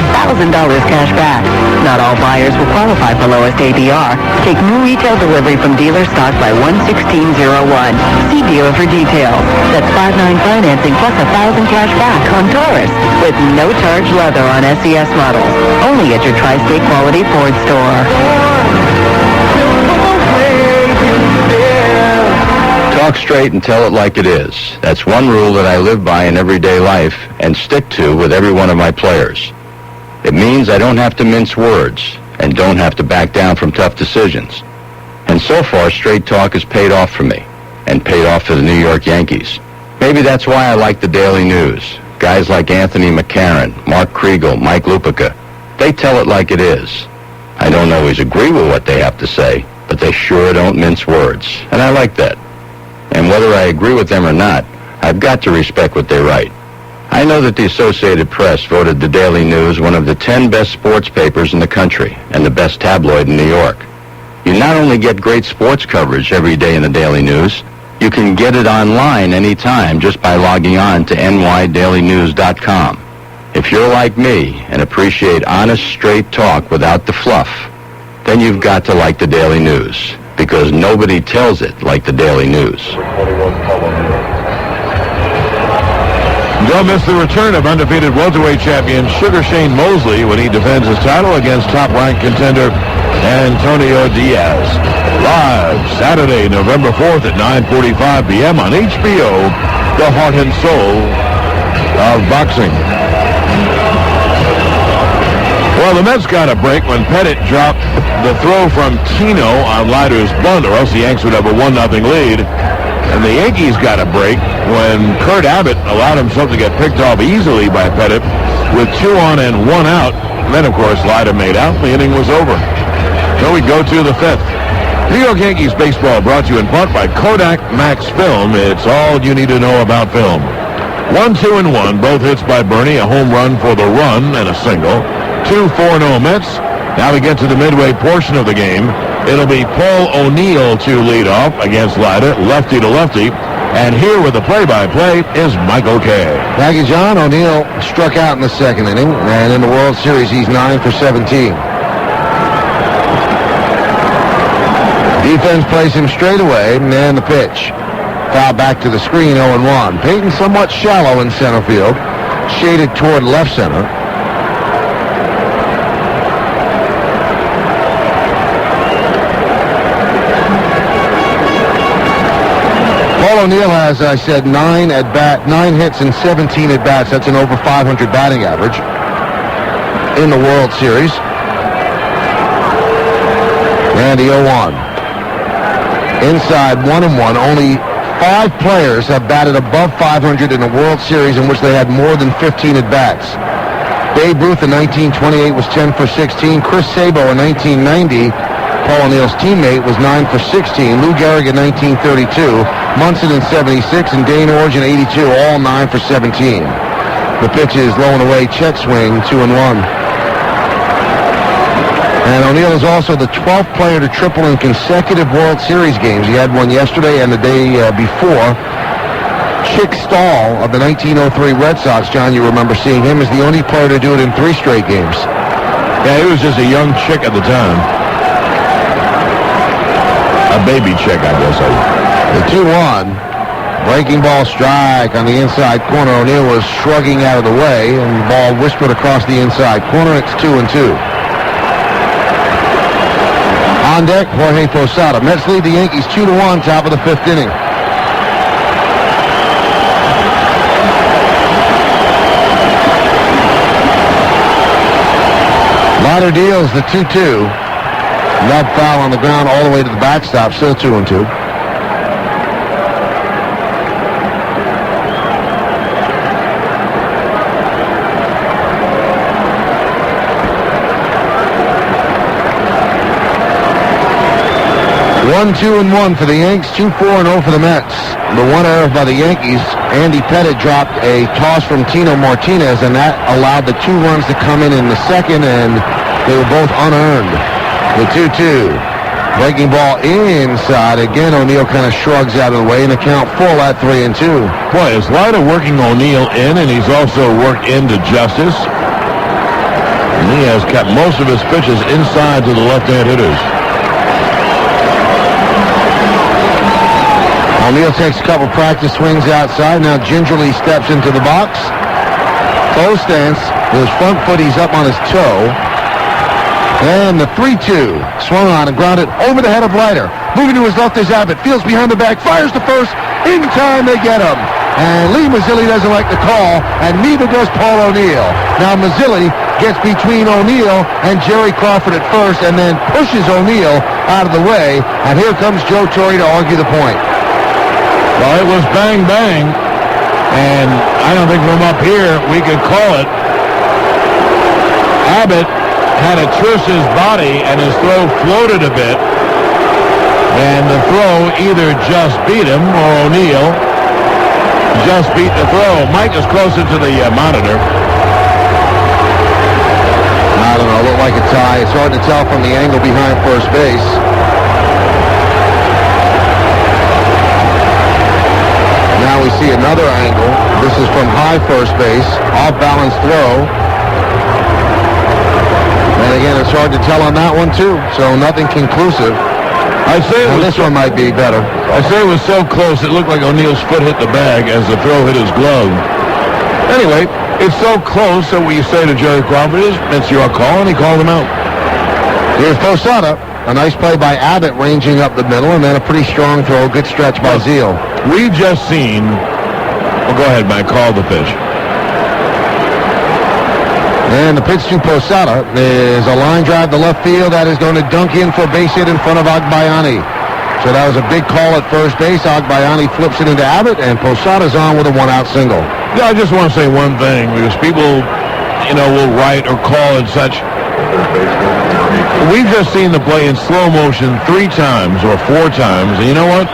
cash back. Not all buyers will qualify for lowest APR. Take new retail delivery from dealer stock by 1/16/01. See dealer for details. That's 5.9 financing plus $1,000 cash back on Taurus with no charge leather on SES models. Only at your Tri-State Quality Ford store. Talk straight and tell it like it is. That's one rule that I live by in everyday life and stick to with every one of my players. It means I don't have to mince words and don't have to back down from tough decisions. And so far, straight talk has paid off for me and paid off for the New York Yankees. Maybe that's why I like the Daily News, Guys like Anthony McCarron, Mark Kriegel, Mike Lupica, they tell it like it is. I don't always agree with what they have to say, but they sure don't mince words, and I like that. And whether I agree with them or not, I've got to respect what they write. I know that the Associated Press voted the Daily News one of the 10 best sports papers in the country and the best tabloid in New York. You not only get great sports coverage every day in the Daily News, you can get it online anytime just by logging on to nydailynews.com. If you're like me and appreciate honest, straight talk without the fluff, then you've got to like the Daily News, because nobody tells it like the Daily News. Don't miss the return of undefeated welterweight champion Sugar Shane Mosley when he defends his title against top-ranked contender Antonio Diaz. Live Saturday, November 4th at 9:45 p.m. on HBO, the heart and soul of boxing. Well, the Mets got a break when Pettit dropped the throw from Tino on Leiter's bunt, or else the Yanks would have a 1-0 lead. And the Yankees got a break when Kurt Abbott allowed himself to get picked off easily by Pettit with 2 on and 1 out. And then, of course, Leiter made out. The inning was over. So we go to the 5th. New York Yankees baseball brought to you in part by Kodak Max Film. It's all you need to know about film. 1, 2, and 1, both hits by Bernie, a home run for the run and a single. 2-4-0 Mets. Now we get to the midway portion of the game. It'll be Paul O'Neill to lead off against Leiter, lefty to lefty. And here with the play-by-play is Michael Kay. Thank you, John. O'Neill struck out in the second inning, and in the World Series, he's 9 for 17. Defense plays him straight away, and the pitch. Foul back to the screen, 0-1. Payton somewhat shallow in center field, shaded toward left center. Paul O'Neill has, I said, 9 hits and 17 at-bats. That's an over 500 batting average in the World Series. Randy 0-1. Inside 1-1. Only 5 players have batted above 500 in a World Series in which they had more than 15 at-bats. Babe Ruth in 1928 was 10 for 16. Chris Sabo in 1990, Paul O'Neill's teammate, was 9 for 16. Lou Gehrig in 1932, Munson in 76, and Dane Orge in 82, all 9 for 17. The pitch is low and away, check swing, 2-1. And O'Neill is also the 12th player to triple in consecutive World Series games. He had one yesterday and the day before. Chick Stahl of the 1903 Red Sox, John, you remember seeing him, is the only player to do it in 3 straight games. Yeah, he was just a young chick at the time. A baby chick, I guess. The 2-1. Breaking ball strike on the inside corner. O'Neill was shrugging out of the way, and the ball whispered across the inside corner. It's 2-2. On deck, Jorge Posada. Mets lead the Yankees 2-1, top of the 5th inning. Leiter deals the 2-2. Nub foul on the ground all the way to the backstop, still 2-2. One, 2-1 for the Yanks, 2-4-0 for the Mets. The one error by the Yankees, Andy Pettit dropped a toss from Tino Martinez, and that allowed the 2 runs to come in the second, and they were both unearned. The 2-2. Breaking ball inside. Again, O'Neill kind of shrugs out of the way, and the count full at 3-2. Boy, is Leiter working O'Neill in, and he's also worked into Justice. And he has kept most of his pitches inside to the left-hand hitters. O'Neill takes a couple practice swings outside. Now gingerly steps into the box. Toe stance. With his front foot, he's up on his toe. And the 3-2. Swung on and grounded over the head of Leiter. Moving to his left is Abbott. Fields behind the back. Fires to first. In time they get him. And Lee Mazzilli doesn't like the call, and neither does Paul O'Neill. Now Mazzilli gets between O'Neill and Jerry Crawford at first, and then pushes O'Neill out of the way. And here comes Joe Torre to argue the point. Well, it was bang, bang. And I don't think from up here we could call it. Abbott had a twist his body and his throw floated a bit. And the throw either just beat him or O'Neill just beat the throw. Mike is closer to the monitor. I don't know, looked like a tie. It's hard to tell from the angle behind first base. Now we see another angle. This is from high first base, off-balance throw. And again, it's hard to tell on that one too, so nothing conclusive. I'd say this one might be better. I'd say it was so close it looked like O'Neill's foot hit the bag as the throw hit his glove. Anyway, it's so close that what you say to Jerry Crawford is, it's your call, and he called him out. Here's Posada. A nice play by Abbott ranging up the middle, and then a pretty strong throw. Good stretch by Zeal. We've just seen... Well, go ahead, Mike. Call the pitch. And the pitch to Posada is a line drive to left field. That is going to dunk in for a base hit in front of Agbayani. So that was a big call at first base. Agbayani flips it into Abbott, and Posada's on with a one-out single. Yeah, I just want to say one thing, because people, will write or call and such. We've just seen the play in slow motion 3 times or 4 times, and you know what?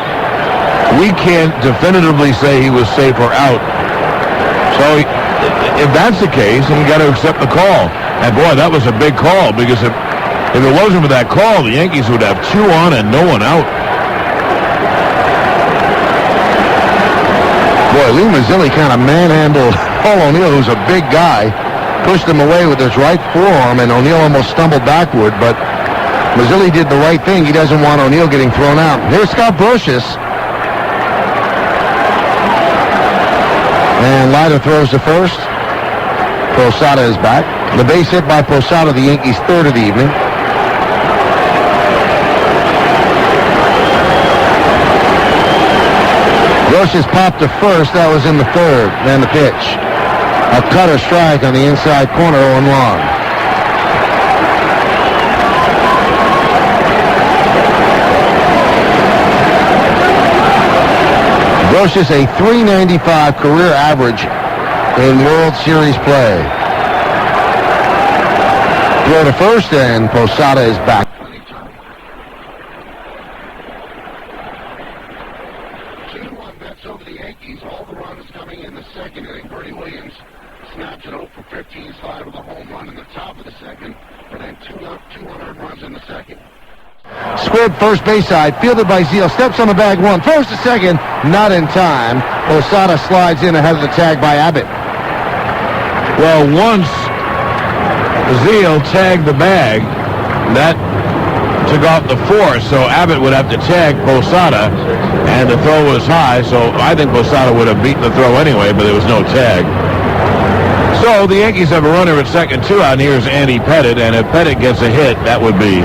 We can't definitively say he was safe or out. So if that's the case, then you got to accept the call. And boy, that was a big call, because if it wasn't for that call, the Yankees would have 2 on and no one out. Boy, Lou Mazzilli kind of manhandled Paul O'Neill, who's a big guy, pushed him away with his right forearm, and O'Neill almost stumbled backward, but Mazzilli did the right thing. He doesn't want O'Neill getting thrown out. Here's Scott Brocious. And Leiter throws to first. Posada is back. The base hit by Posada, the Yankees' 3rd of the evening. Brocious popped to first. That was in the 3rd. Then the pitch. A cutter strike on the inside corner, 0-1. Brocious a .395 career average in World Series play. Throw to first, and Posada is back. Mets over the Yankees. All the runs coming in the second inning. Bernie Williams snaps it over for 15 slide with a home run in the top of the second, and then 200 runs in the second. Squared first base side, fielded by Zeal, steps on the bag, 1, throws to second, not in time. Posada slides in ahead of the tag by Abbott. Well, once Zeal tagged the bag, that took off the force, so Abbott would have to tag Posada, and the throw was high, so I think Posada would have beaten the throw anyway, but there was no tag. So the Yankees have a runner at second, 2 out, and here's Andy Pettit, and if Pettit gets a hit, that would be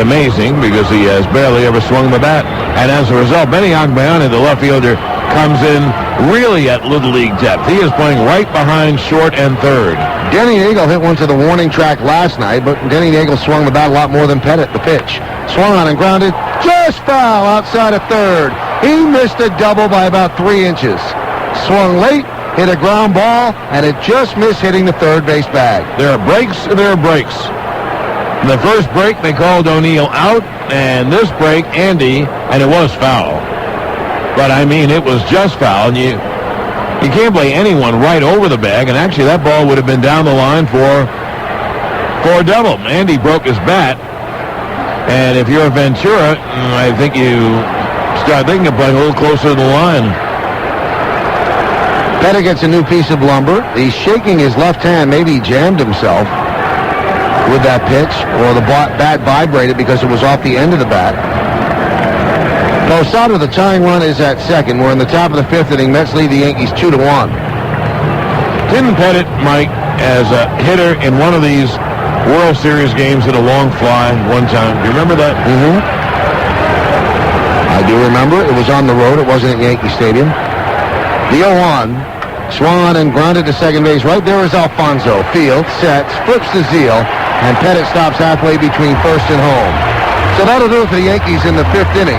amazing, because he has barely ever swung the bat. And as a result, Benny Agbayani, the left fielder, comes in really at Little League depth. He is playing right behind short and third. Denny Nagel hit one to the warning track last night, but Denny Nagel swung the bat a lot more than Pettit. The pitch. Swung on and grounded. Just foul outside of third. He missed a double by about 3 inches. Swung late, hit a ground ball, and it just missed hitting the third base bag. There are breaks and there are breaks. In the first break, they called O'Neill out, and this break, Andy, and it was foul. But, I mean, it was just foul, and you can't play anyone right over the bag, and actually that ball would have been down the line for a double. Andy broke his bat, and if you're Ventura, I think you start thinking of playing a little closer to the line. Pettit gets a new piece of lumber. He's shaking his left hand. Maybe he jammed himself with that pitch, or the bat vibrated because it was off the end of the bat. Posada, the tying run, is at second. We're in the top of the 5th inning. Mets lead the Yankees 2-1. Didn't Pettit, Mike, as a hitter in one of these World Series games hit a long fly one time? Do you remember that? Mm-hmm. I do remember. It was on the road. It wasn't at Yankee Stadium. The 0-1. Swung and grounded to second base. Right there is Alfonso. Field, sets, flips to Zeal, and Pettit stops halfway between first and home. So that'll do it for the Yankees in the 5th inning.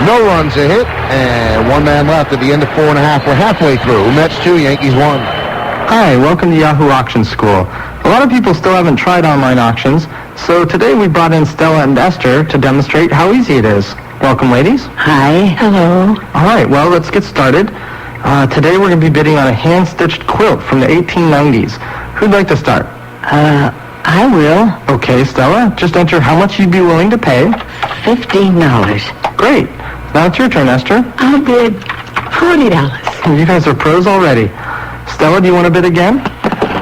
No runs a hit, and one man left at the end of 4.5. We're halfway through. Mets 2, Yankees 1. Hi, welcome to Yahoo Auction School. A lot of people still haven't tried online auctions, so today we brought in Stella and Esther to demonstrate how easy it is. Welcome, ladies. Hi. Hello. All right, well, let's get started. Today we're going to be bidding on a hand-stitched quilt from the 1890s. Who'd like to start? I will. Okay, Stella, just enter how much you'd be willing to pay. $15. Great. Now it's your turn, Esther. I'll bid $40. You guys are pros already. Stella, do you want to bid again?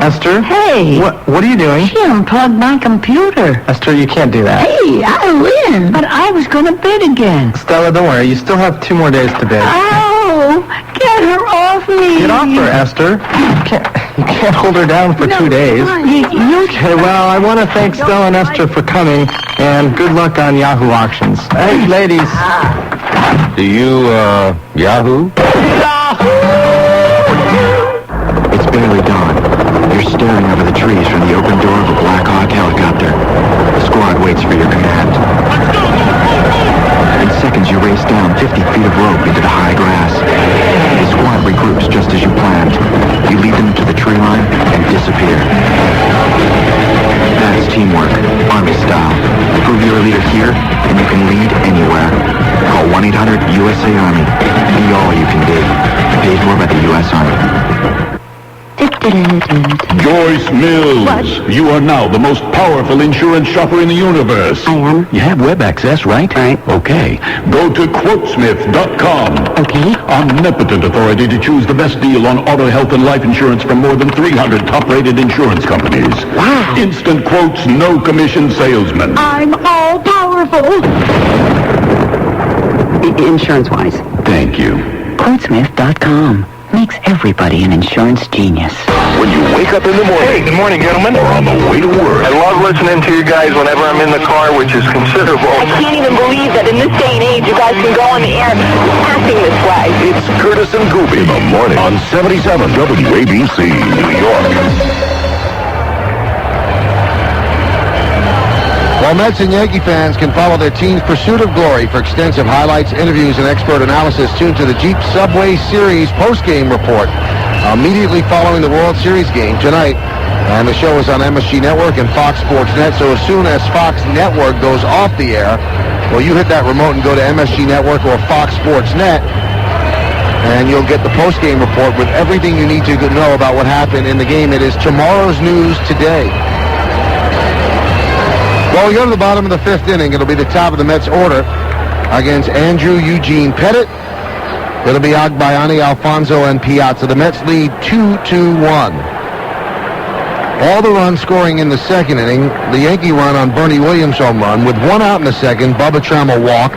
Esther? Hey! What are you doing? She unplugged my computer. Esther, you can't do that. Hey, I win. But I was going to bid again. Stella, don't worry. You still have 2 more days to bid. Oh, get her off me. Get off her, Esther. You can't hold her down for 2 days. Okay, well, I want to thank Stella and Esther for coming, and good luck on Yahoo Auctions. Hey, ladies. Do you, Yahoo? It's barely dawn. You're staring over the trees from the open door of a Black Hawk helicopter. The squad waits for your command. In seconds, you race down 50 feet of rope into the high grass. The squad regroups just as you planned. You lead them to the tree line and disappear. That's teamwork, Army style. Prove you're a leader here, and you can lead anywhere. Call 1-800-USA-ARMY. Be all you can be. Paid for by the U.S. Army. Joyce Mills, you are now the most powerful insurance shopper in the universe. I am. You have web access, right? Right. Okay. Go to quotesmith.com. Okay. Omnipotent authority to choose the best deal on auto, health, and life insurance from more than 300 top-rated insurance companies. Wow. Instant quotes, no commission salesman. I'm all powerful. Insurance-wise. Thank you. Quotesmith.com makes everybody an insurance genius. When you wake up in the morning. Hey, good morning, gentlemen. Or on the way to work. I love listening to you guys whenever I'm in the car, which is considerable. I can't even believe that in this day and age you guys can go on the air acting this way. It's Curtis and Goopy in the morning on 77 WABC, New York. While Mets and Yankee fans can follow their team's pursuit of glory for extensive highlights, interviews, and expert analysis, tune to the Jeep Subway Series postgame report immediately following the World Series game tonight. And the show is on MSG Network and Fox Sports Net, so as soon as Fox Network goes off the air, well, you hit that remote and go to MSG Network or Fox Sports Net, and you'll get the postgame report with everything you need to know about what happened in the game. It is tomorrow's news today. Well, we go to the bottom of the 5th inning. It'll be the top of the Mets order against Andrew Eugene Pettit. It'll be Agbayani, Alfonso, and Piazza. The Mets lead 2-1. All the runs scoring in the 2nd inning. The Yankee run on Bernie Williams' home run. With 1 out in the 2nd, Bubba Trammell walk.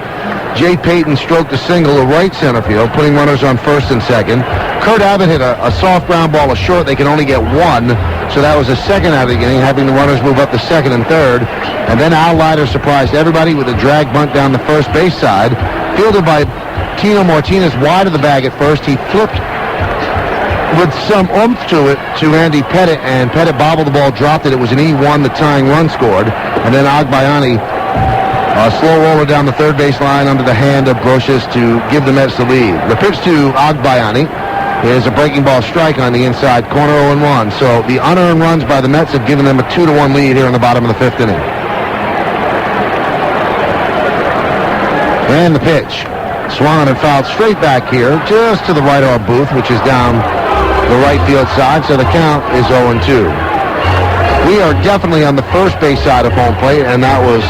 Jay Payton stroked a single to right center field, putting runners on 1st and 2nd. Kurt Abbott hit a soft ground ball to short. They can only get 1, so that was the 2nd out of the inning, having the runners move up to 2nd and 3rd. And then Al Leiter surprised everybody with a drag bunt down the first base side. Fielded by Tino Martinez wide of the bag at first. He flipped with some oomph to it to Andy Pettit, and Pettit bobbled the ball, dropped it. It was an E1, the tying run scored. And then Agbayani, a slow roller down the third base line under the hand of Brocious to give the Mets the lead. The pitch to Agbayani is a breaking ball strike on the inside corner, 0-1. So the unearned runs by the Mets have given them a 2-1 lead here in the bottom of the 5th inning. And the pitch. Swan had fouled straight back here, just to the right of our booth, which is down the right field side, so the count is 0-2. We are definitely on the first base side of home plate, and that was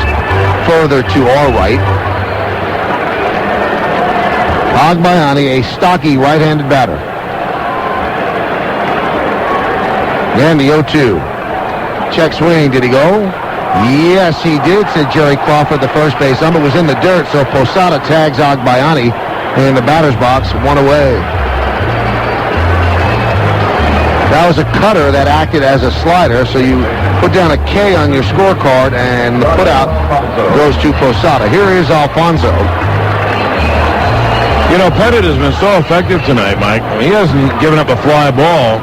further to our right. Agbayani, a stocky right-handed batter. And the 0-2. Check swing, did he go? Yes, he did, said Jerry Crawford, the first base ump. It was in the dirt, so Posada tags Agbayani in the batter's box, 1 away. That was a cutter that acted as a slider, so you put down a K on your scorecard, and the putout goes to Posada. Here is Alfonso. You know, Pettit has been so effective tonight, Mike. He hasn't given up a fly ball.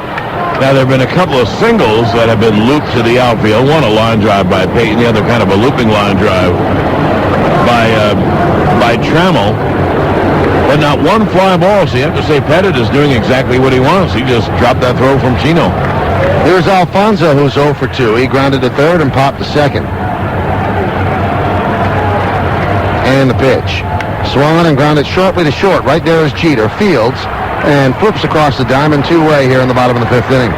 Now, there have been a couple of singles that have been looped to the outfield. One a line drive by Payton, the other kind of a looping line drive by by Trammell, but not one fly ball. So you have to say Pettit is doing exactly what he wants. He just dropped that throw from Chino. Here's Alfonso, who's 0 for 2. He grounded to third and popped to second. And the pitch. Swung and grounded sharply to short. Right there is Jeter. Fields and flips across the diamond two-way here in the bottom of the fifth inning.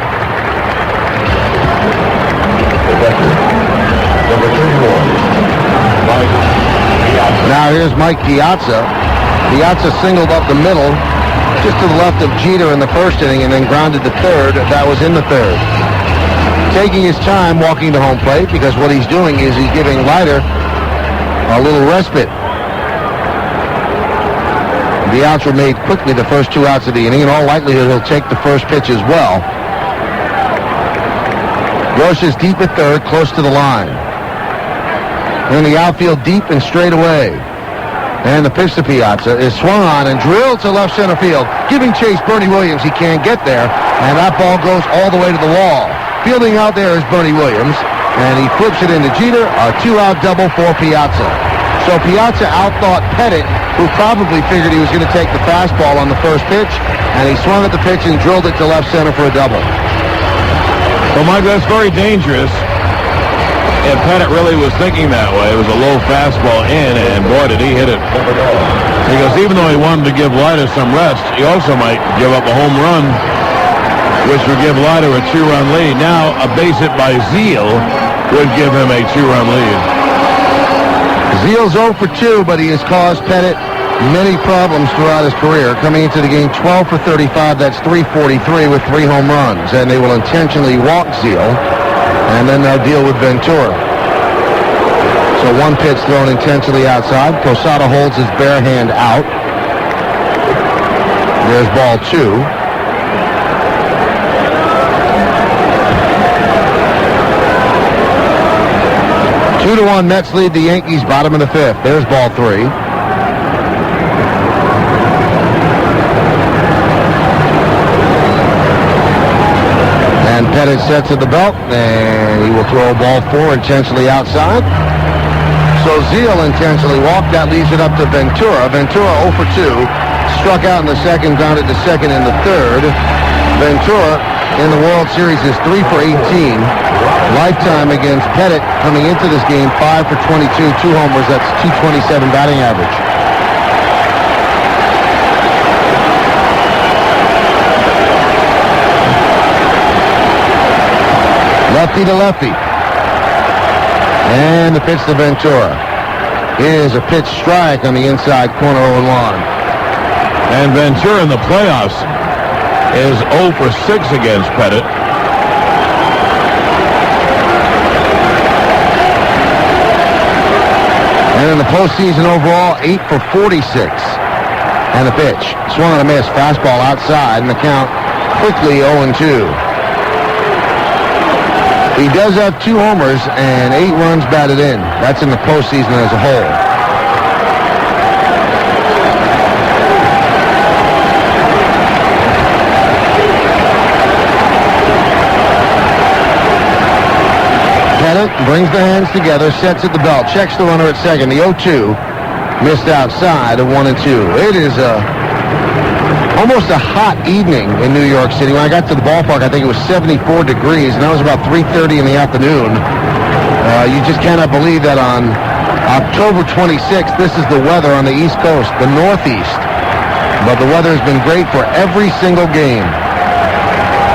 Now here's Mike Piazza. Piazza singled up the middle, just to the left of Jeter in the first inning, and then grounded to third. That was in the third. Taking his time walking to home plate, because what he's doing is he's giving Leiter a little respite. The outs were made quickly, the first 2 outs of the inning. In all likelihood, he'll take the first pitch as well. Grosh is deep at third, close to the line. In the outfield, deep and straight away. And the pitch to Piazza is swung on and drilled to left center field. Giving chase, Bernie Williams. He can't get there, and that ball goes all the way to the wall. Fielding out there is Bernie Williams, and he flips it into Jeter. A 2-out double for Piazza. So Piazza outthought Pettit, who probably figured he was going to take the fastball on the first pitch, and he swung at the pitch and drilled it to left center for a double. Well, Mike, that's very dangerous. And Pettit really was thinking that way. It was a low fastball in, and boy, did he hit it. Because even though he wanted to give Leiter some rest, he also might give up a home run, which would give Leiter a 2-run lead. Now, a base hit by Zeal would give him a 2-run lead. Zeal's 0 for 2, but he has caused Pettit many problems throughout his career. Coming into the game 12 for 35, that's 343 with 3 home runs. And they will intentionally walk Zeal, and then they'll deal with Ventura. So one pitch thrown intentionally outside. Posada holds his bare hand out. There's ball 2. Two to 1 Mets lead the Yankees, bottom of the fifth. There's ball 3. And Pettit sets at the belt, and he will throw ball 4 intentionally outside. So Zeal intentionally walked. That leaves it up to Ventura. Ventura 0 for 2. Struck out in the second, grounded to second in the third. Ventura in the World Series is 3 for 18. Lifetime against Pettit coming into this game 5 for 22, 2 homers. That's 227 batting average. Lefty to lefty. And the pitch to Ventura is a pitch strike on the inside corner 0-1. And Ventura in the playoffs is 0 for 6 against Pettit. And in the postseason overall, 8 for 46. And the pitch. Swung on a miss. Fastball outside, and the count quickly 0-2. He does have 2 homers and 8 runs batted in. That's in the postseason as a whole. Pettit brings the hands together, sets at the belt, checks the runner at second. The 0-2 missed outside of 1-2. It is almost a hot evening in New York City. When I got to the ballpark, I think it was 74 degrees, and that was about 3:30 in the afternoon. You just cannot believe that on October 26th, this is the weather on the East Coast, the Northeast. But the weather has been great for every single game.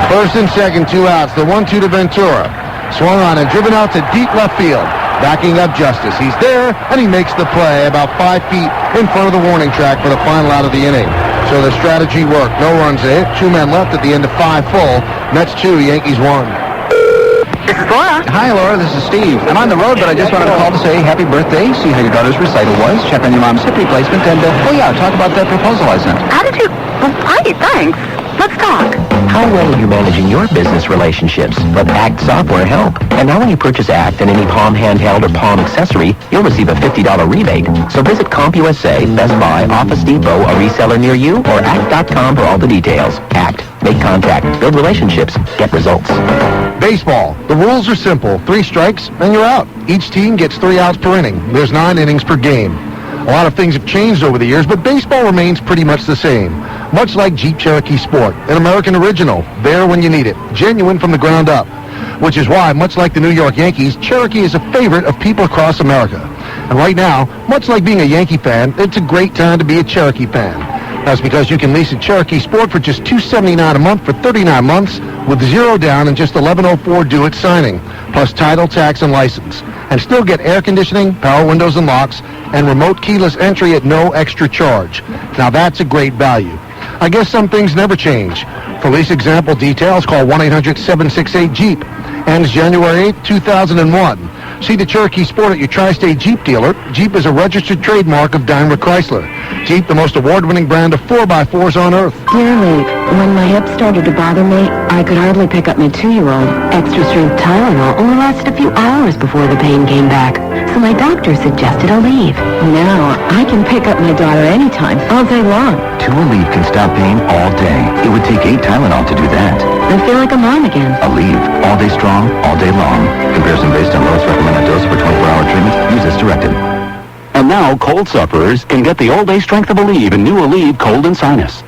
First and second, 2 outs. The 1-2 to Ventura. Swung on and driven out to deep left field. Backing up Justice. He's there, and he makes the play about 5 feet in front of the warning track for the final out of the inning. So the strategy worked. No runs to hit. 2 men left at the end of 5 full. Mets 2, Yankees 1. This is Laura. Hi, Laura. This is Steve. I'm on the road, but I just wanted to call to say happy birthday, see how your daughter's recital was, check on your mom's hip replacement, and, talk about that proposal I sent. How did you... Well, great, thanks. Let's talk. How well are you managing your business relationships? Let ACT software help. And now when you purchase ACT and any Palm handheld or Palm accessory, you'll receive a $50 rebate. So visit CompUSA, Best Buy, Office Depot, a reseller near you, or ACT.com for all the details. ACT. Make contact. Build relationships. Get results. Baseball. The rules are simple. 3 strikes, and you're out. Each team gets 3 outs per inning. There's 9 innings per game. A lot of things have changed over the years, but baseball remains pretty much the same. Much like Jeep Cherokee Sport, an American original, there when you need it, genuine from the ground up. Which is why, much like the New York Yankees, Cherokee is a favorite of people across America. And right now, much like being a Yankee fan, it's a great time to be a Cherokee fan. That's because you can lease a Cherokee Sport for just $279 a month for 39 months with zero down and just $1104 due at signing, plus title, tax, and license. And still get air conditioning, power windows and locks, and remote keyless entry at no extra charge. Now that's a great value. I guess some things never change. For lease example details, call 1-800-768-JEEP. Ends January 8, 2001. See the Cherokee Sport at your Tri-State Jeep dealer. Jeep is a registered trademark of Daimler Chrysler. Jeep, the most award-winning brand of 4x4s on earth. Dear Lee, when my hip started to bother me, I could hardly pick up my 2-year-old. Extra strength Tylenol only lasted a few hours before the pain came back. So my doctor suggested a leave. Now I can pick up my daughter anytime, all day long. 2 Aleve can stop pain all day. It would take 8 Tylenol to do that. I feel like a mom again. Aleve, all day strong, all day long. Comparison based on lowest recommended dose for 24-hour treatment. Use as directed. And now, cold sufferers can get the all-day strength of Aleve and new Aleve Cold and Sinus.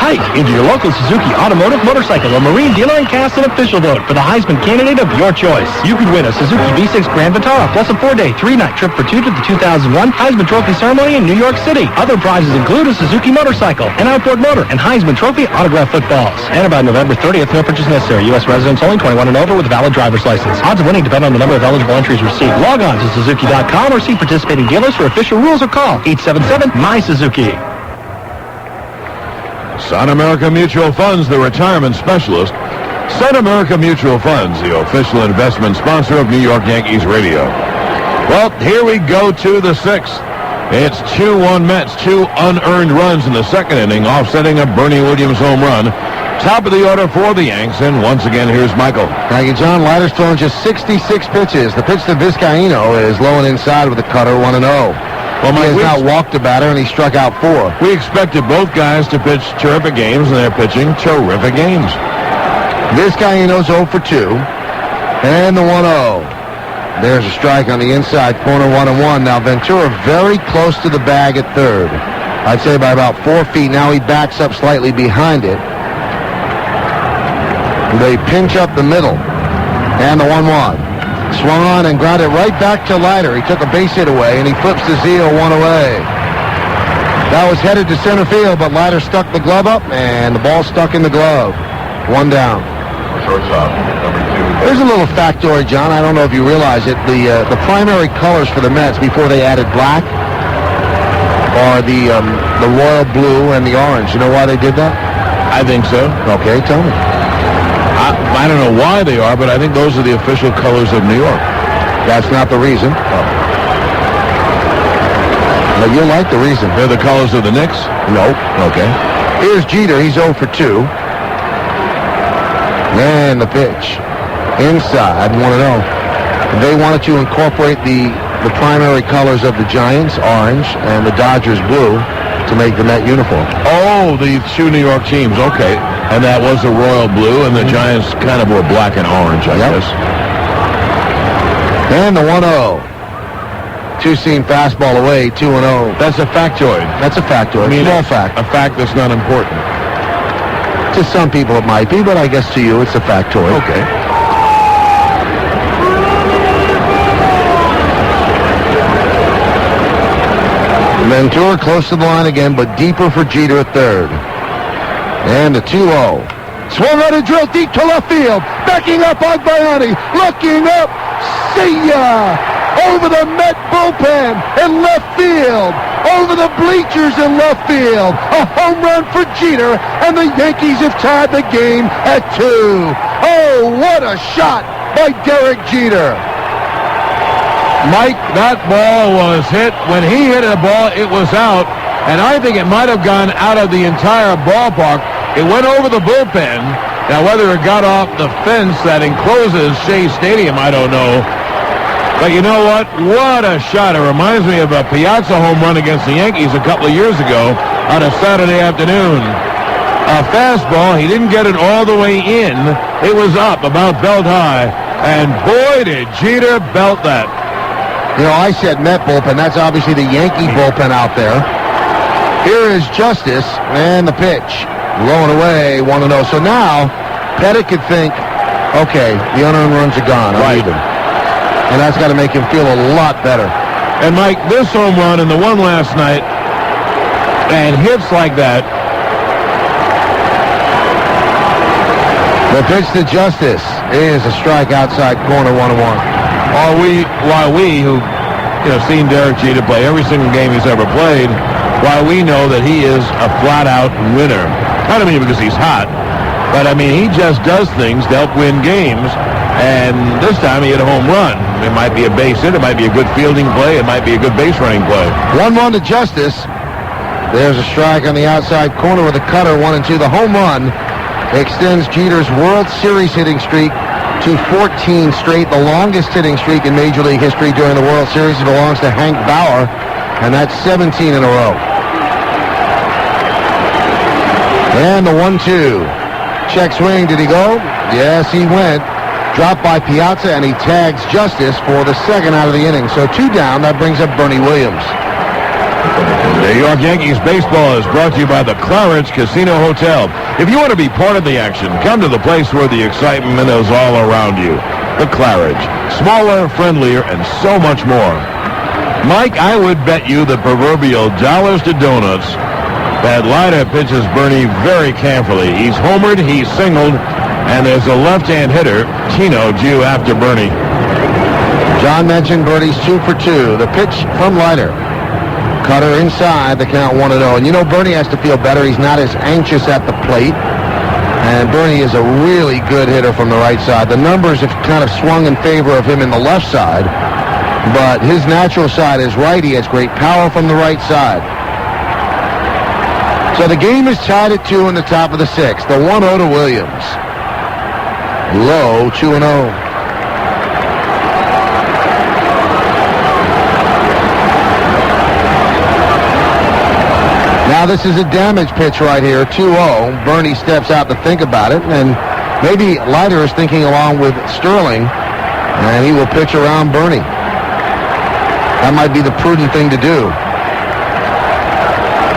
Hike into your local Suzuki Automotive, Motorcycle, or Marine dealer and cast an official vote for the Heisman candidate of your choice. You could win a Suzuki V6 Grand Vitara plus a 4-day, 3-night trip for 2 to the 2001 Heisman Trophy ceremony in New York City. Other prizes include a Suzuki motorcycle, an outboard motor, and Heisman Trophy autographed footballs. Enter by November 30th. No purchase necessary. U.S. residents only, 21 and over with a valid driver's license. Odds of winning depend on the number of eligible entries received. Log on to Suzuki.com or see participating dealers for official rules or call 877-MY-SUZUKI. Sun America Mutual Funds, the retirement specialist. Sun America Mutual Funds, the official investment sponsor of New York Yankees Radio. Well, here we go to the 6th. It's 2-1 Mets, 2 unearned runs in the second inning, offsetting a Bernie Williams home run. Top of the order for the Yanks, and once again, here's Michael. Thank you, John. Leiter's thrown just 66 pitches. The pitch to Vizcaino is low and inside with a cutter, 1-0. Well, he has now walked a batter, and he struck out 4. We expected both guys to pitch terrific games, and they're pitching terrific games. Vizcaino's 0 for 2, and the 1-0. There's a strike on the inside corner, 1-1. Now Ventura very close to the bag at third. I'd say by about 4 feet. Now he backs up slightly behind it. They pinch up the middle, and the 1-1. Swung on and grounded right back to Leiter. He took a base hit away, and he flips the Zio 1 away. That was headed to center field, but Leiter stuck the glove up, and the ball stuck in the glove. 1 down. Shortstop, number 2. There's a little factoid, John. I don't know if you realize it. The primary colors for the Mets before they added black are the royal blue and the orange. You know why they did that? I think so. Okay, tell me. I don't know why they are, but I think those are the official colors of New York. That's not the reason. But you'll like the reason. They're the colors of the Knicks? Nope. Okay. Here's Jeter. He's 0 for 2. And the pitch. Inside, 1-0. They wanted to incorporate the primary colors of the Giants, orange, and the Dodgers, blue, to make the Met uniform. Oh, the 2 New York teams. Okay. And that was the royal blue, and the Giants kind of were black and orange, I guess. And the 1-0. 2-seam fastball away, 2-0. That's a factoid. That's a factoid. I mean, small fact. A fact that's not important. To some people it might be, but I guess to you it's a factoid. Okay. Ventura close to the line again, but deeper for Jeter at third. And the 2-0. Swung on and drilled deep to left field. Backing up Agbayani. Looking up. See ya! Over the Met bullpen in left field. Over the bleachers in left field. A home run for Jeter, and the Yankees have tied the game at 2. Oh, what a shot by Derek Jeter. Mike, that ball was hit. When he hit a ball, it was out. And I think it might have gone out of the entire ballpark. It went over the bullpen. Now, whether it got off the fence that encloses Shea Stadium, I don't know. But you know what? What a shot. It reminds me of a Piazza home run against the Yankees a couple of years ago on a Saturday afternoon. A fastball. He didn't get it all the way in. It was up about belt high. And boy, did Jeter belt that. You know, I said Met bullpen. That's obviously the Yankee bullpen out there. Here is Justice, and the pitch. Low and away, 1-0. So now, Pettit could think, okay, the unearned runs are gone. I'm even. And that's got to make him feel a lot better. And, Mike, this home run and the one last night, and hits like that. The pitch to Justice is a strike outside corner, 1-1. While we who seen Derek Jeter play every single game he's ever played, while we know that he is a flat-out winner. I don't mean because he's hot, but I mean he just does things to help win games. And this time he hit a home run. It might be a base hit, it might be a good fielding play, it might be a good base running play. 1-1 to Justice. There's a strike on the outside corner with a cutter, 1-2. The home run extends Jeter's World Series hitting streak to 14 straight, the longest hitting streak in Major League history during the World Series. It belongs to Hank Bauer, and that's 17 in a row. And the 1-2. Check swing, did he go? Yes, he went. Dropped by Piazza, and he tags Justice for the second out of the inning. So 2 down, that brings up Bernie Williams. New York Yankees baseball is brought to you by the Claridge Casino Hotel. If you want to be part of the action, come to the place where the excitement is all around you. The Claridge. Smaller, friendlier, and so much more. Mike, I would bet you the proverbial dollars to donuts that Leiter pitches Bernie very carefully. He's homered, he's singled, and there's a left-hand hitter, Tino, due after Bernie. John mentioned Bernie's 2 for 2. The pitch from Leiter. Cutter inside, the count 1-0. And you know, Bernie has to feel better. He's not as anxious at the plate. And Bernie is a really good hitter from the right side. The numbers have kind of swung in favor of him in the left side. But his natural side is right. He has great power from the right side. So the game is tied at 2 in the top of the 6th. The 1-0 to Williams. Low, 2-0. Now this is a damage pitch right here, 2-0. Bernie steps out to think about it, and maybe Leiter is thinking along with Sterling, and he will pitch around Bernie. That might be the prudent thing to do.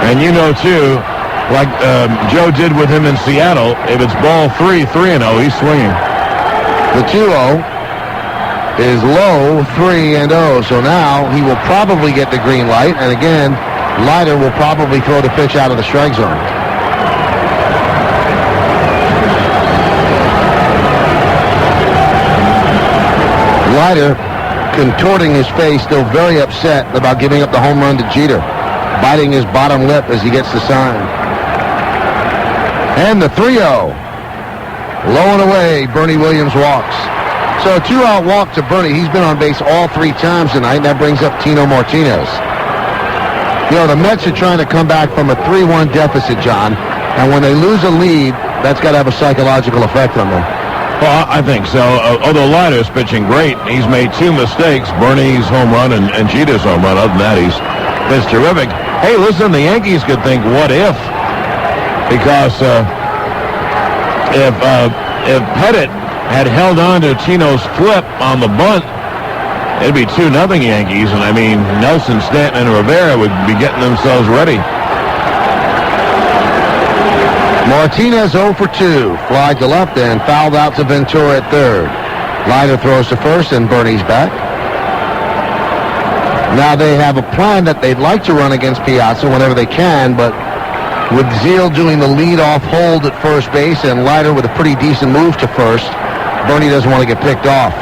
And you know, too, like Joe did with him in Seattle, if it's ball 3, 3-0, he's swinging. The 2-0 is low, 3-0. So now he will probably get the green light, and again, Leiter will probably throw the pitch out of the strike zone. Leiter, contorting his face, still very upset about giving up the home run to Jeter, biting his bottom lip as he gets the sign. And the 3-0. Low and away, Bernie Williams walks. So a 2-out walk to Bernie. He's been on base all 3 times tonight, and that brings up Tino Martinez. You know, the Mets are trying to come back from a 3-1 deficit, John. And when they lose a lead, that's got to have a psychological effect on them. Well, I think so. Although Leiter's pitching great, he's made 2 mistakes, Bernie's home run and Jeter's home run. Other than that, he's terrific. Hey, listen, the Yankees could think, what if? Because if Pettit had held on to Tino's flip on the bunt, it'd be 2-0 Yankees, and I mean, Nelson, Stanton, and Rivera would be getting themselves ready. Martinez 0 for 2. Fly to left and fouled out to Ventura at third. Leiter throws to first, and Bernie's back. Now they have a plan that they'd like to run against Piazza whenever they can, but with Zeal doing the lead-off hold at first base and Leiter with a pretty decent move to first, Bernie doesn't want to get picked off.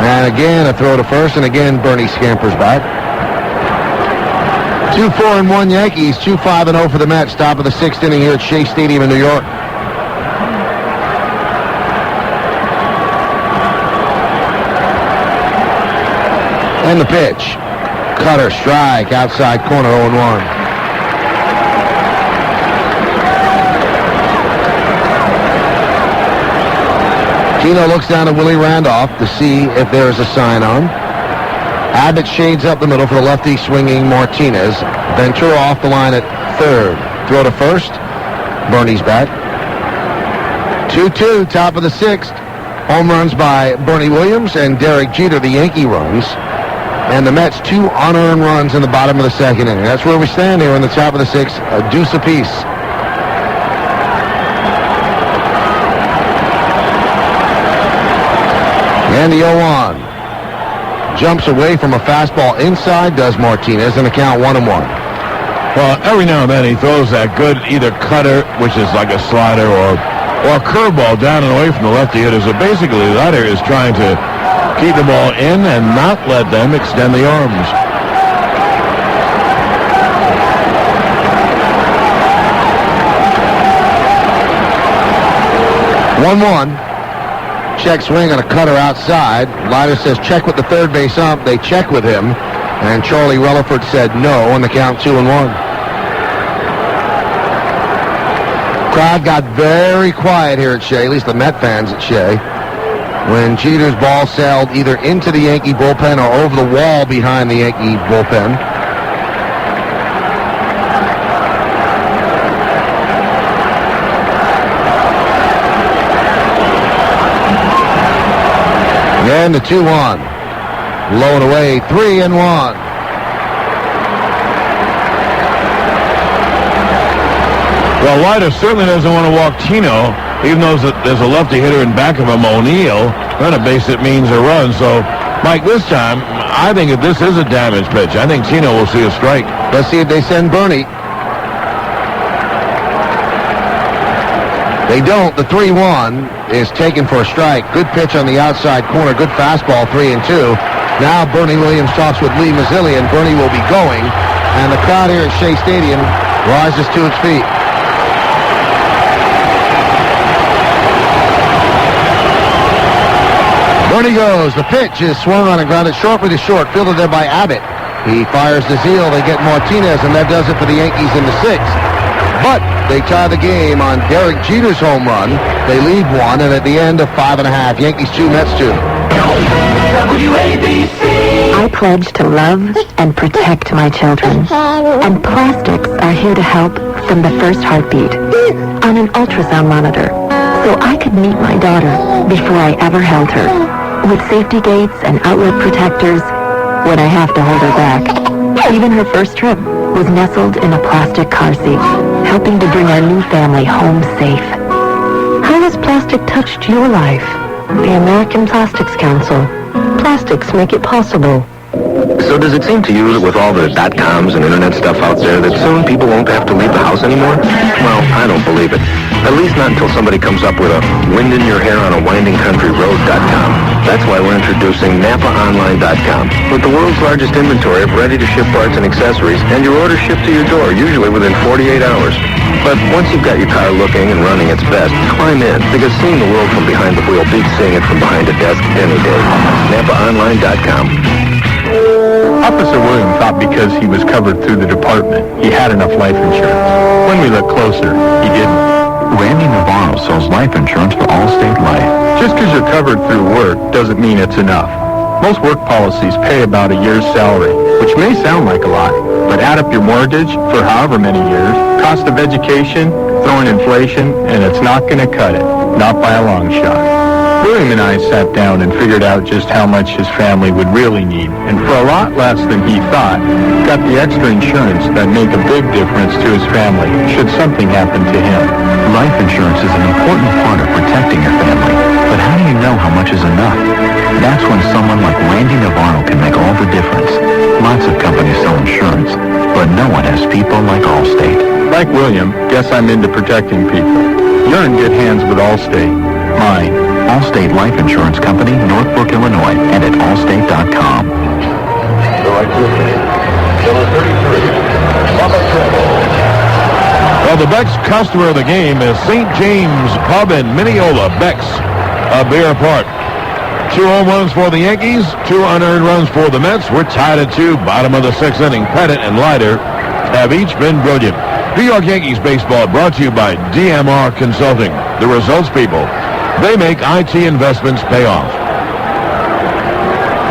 And again, a throw to first, and again, Bernie scampers back. 2-4-1 Yankees, 2-5-0 for the Mets. Top of the 6th inning here at Shea Stadium in New York. And the pitch. Cutter, strike, outside corner, 0-1. Tino looks down at Willie Randolph to see if there is a sign on. Abbott shades up the middle for the lefty swinging Martinez. Ventura off the line at third. Throw to first. Bernie's back. 2-2, top of the 6th. Home runs by Bernie Williams and Derek Jeter, the Yankee runs. And the Mets 2 unearned runs in the bottom of the second inning. That's where we stand here in the top of the 6th, a deuce apiece. And the 0-1. Jumps away from a fastball inside, does Martinez, and the count 1-1. Well, every now and then he throws that good either cutter, which is like a slider, or a curveball down and away from the lefty hitter. So basically, the hitter is trying to keep the ball in and not let them extend the arms. One. Check swing on a cutter outside. Leiter says check with the third base ump. They check with him. And Charlie Relaford said no on the count 2-1. Crowd got very quiet here at Shea, at least the Met fans at Shea, when Jeter's ball sailed either into the Yankee bullpen or over the wall behind the Yankee bullpen. And the 2-1. Low and away, 3-1. Well, Leiter certainly doesn't want to walk Tino, even though there's a lefty hitter in back of him, O'Neill. Run a base it means a run. So, Mike, this time, I think if this is a damage pitch, I think Tino will see a strike. Let's see if they send Bernie. They don't. The 3-1 is taken for a strike. Good pitch on the outside corner. Good fastball, 3-2. Now Bernie Williams talks with Lee Mazzilli, and Bernie will be going. And the crowd here at Shea Stadium rises to its feet. Bernie goes. The pitch is swung on and grounded sharply to short. Fielded there by Abbott. He fires to Zeal. They get Martinez, and that does it for the Yankees in the 6th. But they tie the game on Derek Jeter's home run. They lead 1, and at the end of 5.5, Yankees 2, Mets 2. WABC. I pledge to love and protect my children. And plastics are here to help from the first heartbeat on an ultrasound monitor, so I could meet my daughter before I ever held her, with safety gates and outlet protectors when I have to hold her back. Even her first trip was nestled in a plastic car seat, helping to bring our new family home safe. How has plastic touched your life? The American Plastics Council. Plastics make it possible. So does it seem to you that with all the .coms and internet stuff out there that soon people won't have to leave the house anymore? Well, I don't believe it. At least not until somebody comes up with a wind in your hair on a winding country road.com. That's why we're introducing NapaOnline.com, with the world's largest inventory of ready-to-ship parts and accessories, and your order shipped to your door, usually within 48 hours. But once you've got your car looking and running its best, climb in, because seeing the world from behind the wheel beats seeing it from behind a desk any day. NapaOnline.com. Officer William thought because he was covered through the department, he had enough life insurance. When we looked closer, he didn't. Randy Navarro sells life insurance for Allstate Life. Just because you're covered through work doesn't mean it's enough. Most work policies pay about a year's salary, which may sound like a lot, but add up your mortgage for however many years, cost of education, throw in inflation, and it's not going to cut it. Not by a long shot. William and I sat down and figured out just how much his family would really need, and for a lot less than he thought, got the extra insurance that make a big difference to his family should something happen to him. Life insurance is an important part of protecting your family, but how do you know how much is enough? That's when someone like Randy Navarro can make all the difference. Lots of companies sell insurance, but no one has people like Allstate. Like William, guess I'm into protecting people. You're in good hands with Allstate. Mine. Allstate Life Insurance Company, Northbrook, Illinois, and at allstate.com. Well, the Beck's customer of the game is St. James Pub in Mineola. Beck's, a beer apart. 2 home runs for the Yankees, 2 unearned runs for the Mets. We're tied at 2. Bottom of the 6th inning. Pettit and Leiter have each been brilliant. New York Yankees baseball brought to you by DMR Consulting, the results people. They make IT investments pay off.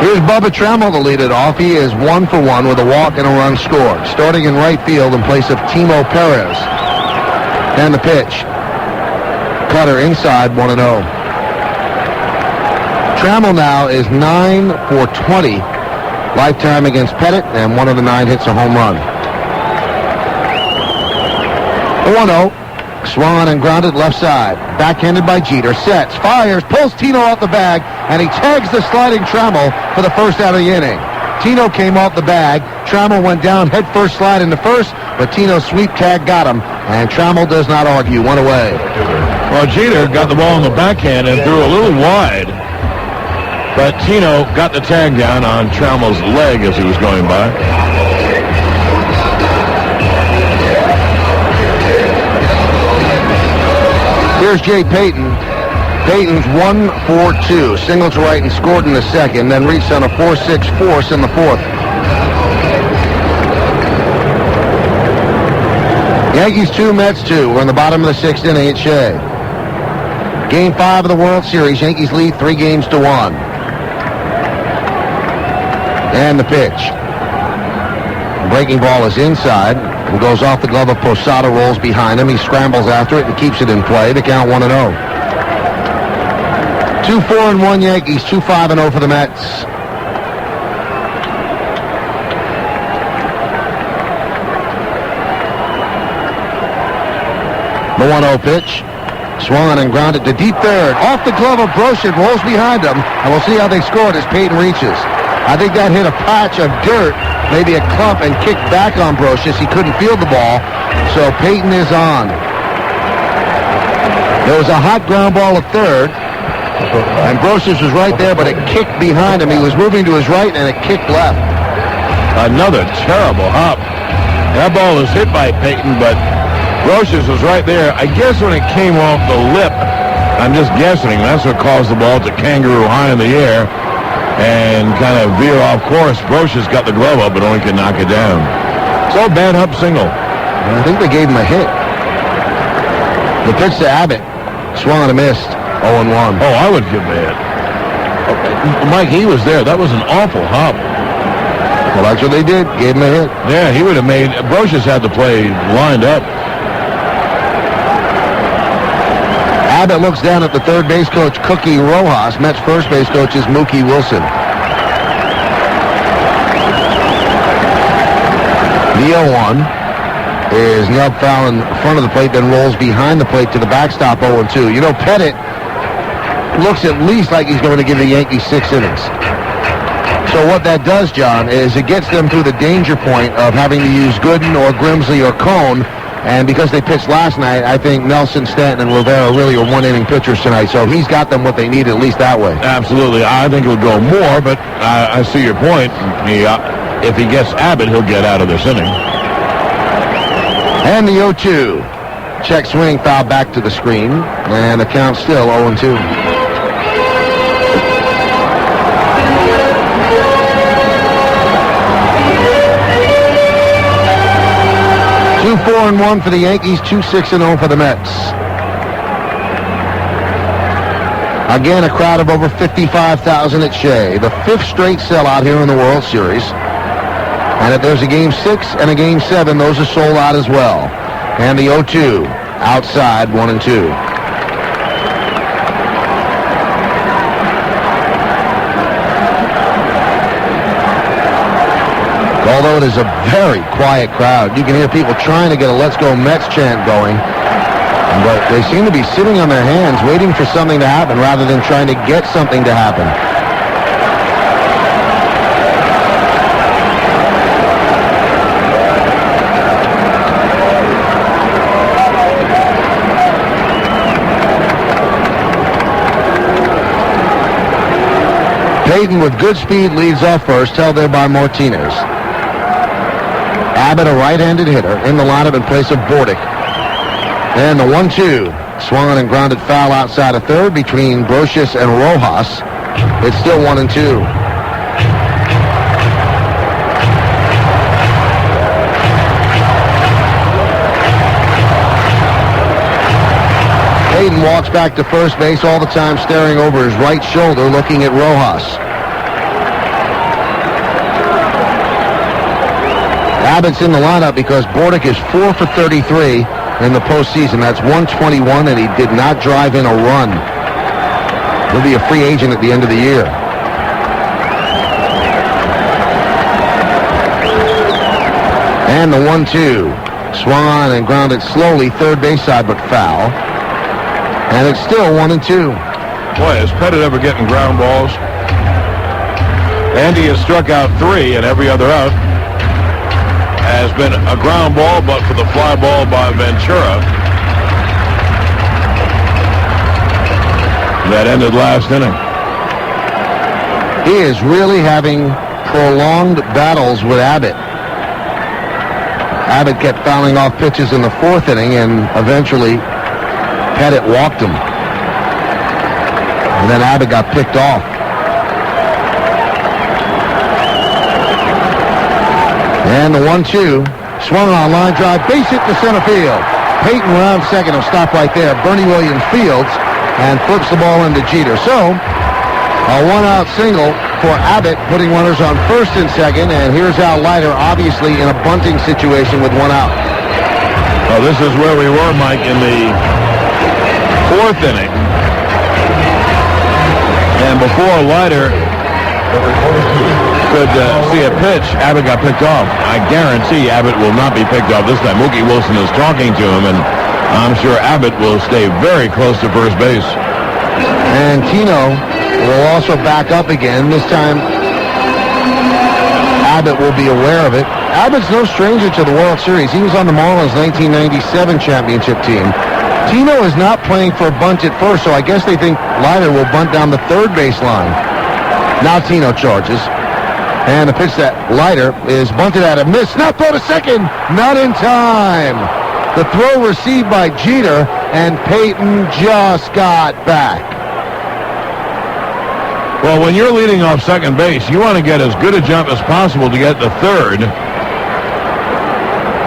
Here's Bubba Trammell to lead it off. He is 1 for 1 with a walk and a run scored. Starting in right field in place of Timo Perez. And the pitch. Cutter inside, 1-0. Trammell now is 9 for 20 lifetime against Pettit, and one of the 9 hits a home run. The 1-0. Swung on and grounded left side. Backhanded by Jeter. Sets, fires, pulls Tino off the bag, and he tags the sliding Trammell for the first out of the inning. Tino came off the bag. Trammell went down head first slide into first, but Tino's sweep tag got him, and Trammell does not argue. One away. Well, Jeter got the ball in the backhand and threw a little wide, but Tino got the tag down on Trammell's leg as he was going by. Here's Jay Payton. Payton's 1 for 2. Single to right and scored in the second, then reached on a 4-6 force in the fourth. Yankees 2, Mets 2. We're in the bottom of the 6th inning at Shea. Game 5 of the World Series. Yankees lead 3-1. And the pitch. Breaking ball is inside and goes off the glove of Posada, rolls behind him. He scrambles after it and keeps it in play. The count 1-0. 2-4-1 Yankees, 2-5-0 for the Mets. The 1-0 pitch. Swung and grounded to deep third. Off the glove of Broshin, rolls behind him. And we'll see how they score it as Payton reaches. I think that hit a patch of dirt, maybe a clump, and kicked back on Brosius. He couldn't field the ball, so Payton is on. There was a hot ground ball at third, and Brosius was right there, but it kicked behind him. He was moving to his right, and it kicked left. Another terrible hop. That ball was hit by Payton, but Brosius was right there. I guess when it came off the lip, I'm just guessing, that's what caused the ball to kangaroo high in the air and kind of veer off course. Brosius got the glove up, but only could knock it down. So bad hop single. I think they gave him a hit. The pitch to Abbott. Swung and missed. 0-1. Oh, I would give him a hit. Mike, he was there. That was an awful hop. Well, that's what they did. Gave him a hit. Yeah, he would have made... Brosius had to play lined up. Abbott looks down at the third base coach, Cookie Rojas. Mets first base coach is Mookie Wilson. The 0-1 is Nub foul in front of the plate, then rolls behind the plate to the backstop 0-2. You know, Pettit looks at least like he's going to give the Yankees 6 innings. So what that does, John, is it gets them through the danger point of having to use Gooden or Grimsley or Cone. And because they pitched last night, I think Nelson, Stanton, and Rivera really are one-inning pitchers tonight. So he's got them what they need, at least that way. Absolutely. I think it would go more, but I see your point. If he gets Abbott, he'll get out of this inning. And the 0-2. Check swing, foul back to the screen. And the count still 0-2. 2-4-1 for the Yankees, 2-6-0 for the Mets. Again, a crowd of over 55,000 at Shea. The 5th straight sellout here in the World Series. And if there's a Game 6 and a Game 7, those are sold out as well. And the 0-2, outside, 1-2. Although it is a very quiet crowd, you can hear people trying to get a Let's Go Mets chant going. But they seem to be sitting on their hands waiting for something to happen rather than trying to get something to happen. Payton with good speed leads off first, held there by Martinez. Abbott, a right-handed hitter, in the lineup in place of Bordick. And the 1-2, swung and grounded foul outside of third between Brosius and Rojas. It's still 1-2. Payton walks back to first base, all the time staring over his right shoulder, looking at Rojas. Abbott's in the lineup because Bordick is 4 for 33 in the postseason. That's 121, and he did not drive in a run. He'll be a free agent at the end of the year. And the 1-2. Swung on and grounded slowly, third base side, but foul. And it's still 1-2. Boy, is Pettit ever getting ground balls? Andy has struck out 3, and every other out has been a ground ball, but for the fly ball by Ventura. That ended last inning. He is really having prolonged battles with Abbott. Abbott kept fouling off pitches in the 4th inning, and eventually Pettit walked him. And then Abbott got picked off. And the 1-2. Swung on line drive. Base hit to center field. Peyton around second. Will stop right there. Bernie Williams fields and flips the ball into Jeter. So, a one-out single for Abbott, putting runners on first and second. And here's Al Leiter, obviously in a bunting situation with one out. Well, this is where we were, Mike, in the 4th inning. And before Leiter could see a pitch, Abbott got picked off. I guarantee Abbott will not be picked off this time. Mookie Wilson is talking to him, and I'm sure Abbott will stay very close to first base. And Tino will also back up again. This time, Abbott will be aware of it. Abbott's no stranger to the World Series. He was on the Marlins 1997 championship team. Tino is not playing for a bunt at first, so I guess they think Leiter will bunt down the third base line. Now Tino charges. And the pitch that Leiter is bunted at a miss. Now throw to second. Not in time. The throw received by Jeter, and Peyton just got back. Well, when you're leading off second base, you want to get as good a jump as possible to get the third.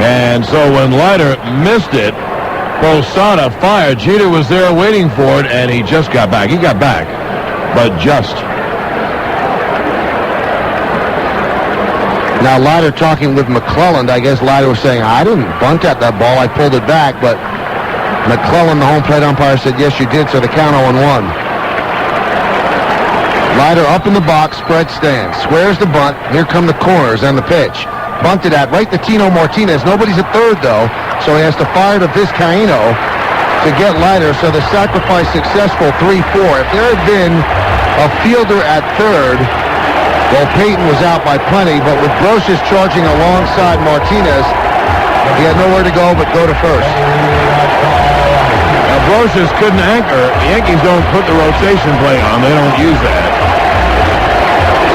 And so when Leiter missed it, Posada fired. Jeter was there waiting for it, and he just got back. He got back, but just. Now Leiter talking with McClelland. I guess Leiter was saying, I didn't bunt at that ball. I pulled it back, but McClelland, the home plate umpire, said, yes, you did, so the count 0-1. Leiter up in the box, spread stance, squares the bunt. Here come the corners and the pitch. Bunted at right to Tino Martinez. Nobody's at third, though, so he has to fire to Vizcaíno to get Leiter, so the sacrifice successful 3-4. If there had been a fielder at third, well, Peyton was out by plenty, but with Brosius charging alongside Martinez, he had nowhere to go but go to first. Now, Brosius couldn't anchor. The Yankees don't put the rotation play on. They don't use that.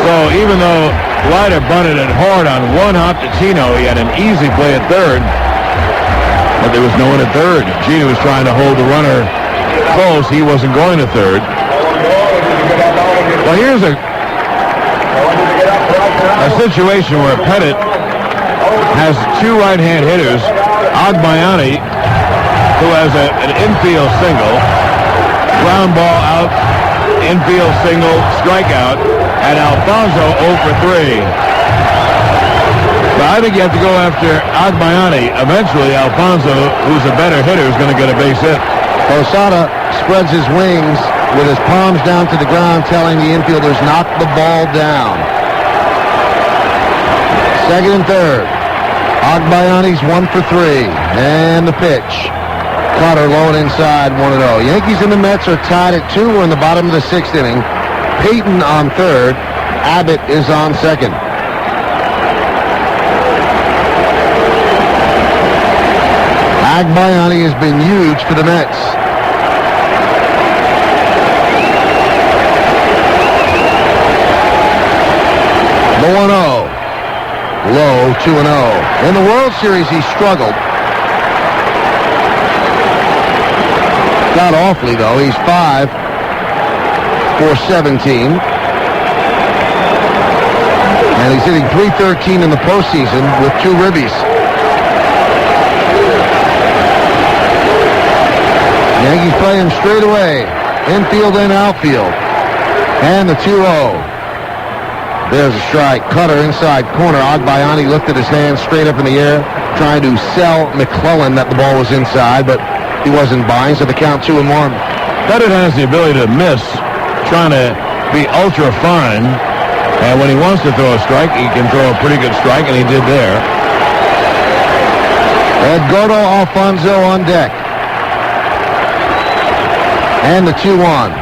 So even though Leiter bunted it hard on one hop to Tino, he had an easy play at third, but there was no one at third. Jeter was trying to hold the runner close. He wasn't going to third. Well, here's a situation where Pettit has two right-hand hitters, Agbayani, who has an infield single, ground ball out, infield single, strikeout, and Alfonso 0 for 3. But I think you have to go after Agbayani. Eventually, Alfonso, who's a better hitter, is going to get a base hit. Posada spreads his wings with his palms down to the ground, telling the infielders, knock the ball down. Second and third. Agbayani's 1 for 3. And the pitch. Cutter low and inside, 1-0. Yankees and the Mets are tied at 2. We're in the bottom of the 6th inning. Peyton on third. Abbott is on second. Agbayani has been huge for the Mets. The 1-0. Low, 2-0. In the World Series, he struggled. Not awfully, though. He's 5 for 17. And he's hitting .313 in the postseason with 2 ribbies. Yankees play him straight away. Infield and outfield. And the 2-0. There's a strike. Cutter inside corner. Agbayani lifted his hands straight up in the air, trying to sell McClelland that the ball was inside, but he wasn't buying, so the count 2-1. Pettit has the ability to miss trying to be ultra fine. And when he wants to throw a strike, he can throw a pretty good strike, and he did there. Edgardo Alfonso on deck. And the 2-1.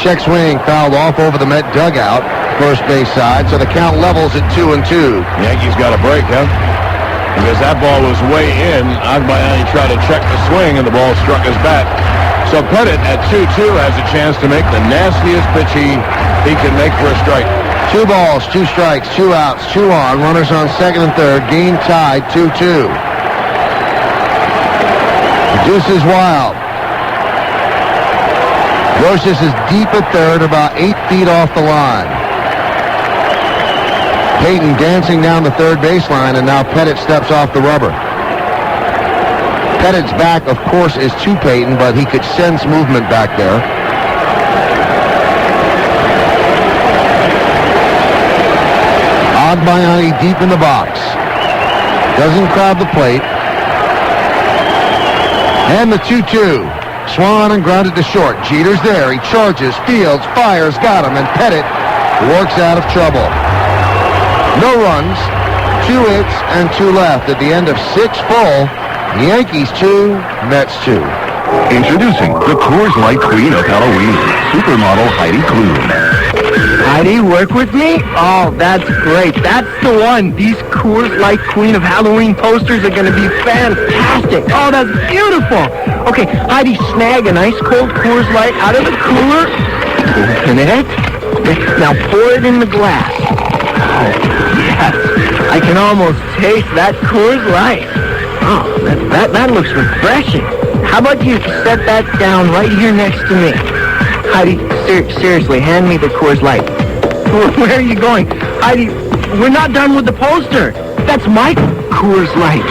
Check swing fouled off over the Met dugout, first base side, so the count levels at 2-2. Yankees got a break, huh? Because that ball was way in. Agbayani tried to check the swing, and the ball struck his bat. So Pettit at 2-2 has a chance to make the nastiest pitch he can make for a strike. 2 balls, 2 strikes, 2 outs, 2 on. Runners on second and third. Game tied 2-2. Deuce is wild. Rosas is deep at third, about 8 feet off the line. Payton dancing down the third baseline, and now Pettit steps off the rubber. Pettit's back, of course, is to Payton, but he could sense movement back there. Agbayani deep in the box. Doesn't crowd the plate. And the 2-2. Swung and grounded to short. Jeter's there. He charges, fields, fires, got him, and Pettit works out of trouble. No runs, 2 hits, and 2 left at the end of 6 full. Yankees 2, Mets 2. Introducing the Coors Light Queen of Halloween, supermodel Heidi Klum. Heidi, work with me? Oh, that's great. That's the one. These Coors Light Queen of Halloween posters are going to be fantastic. Oh, that's beautiful. Okay, Heidi, snag an ice cold Coors Light out of the cooler. Open it. Now pour it in the glass. Oh, yes. I can almost taste that Coors Light. Oh, that looks refreshing. How about you set that down right here next to me? Heidi, seriously, hand me the Coors Light. Where are you going? Heidi, we're not done with the poster. That's my Coors Light.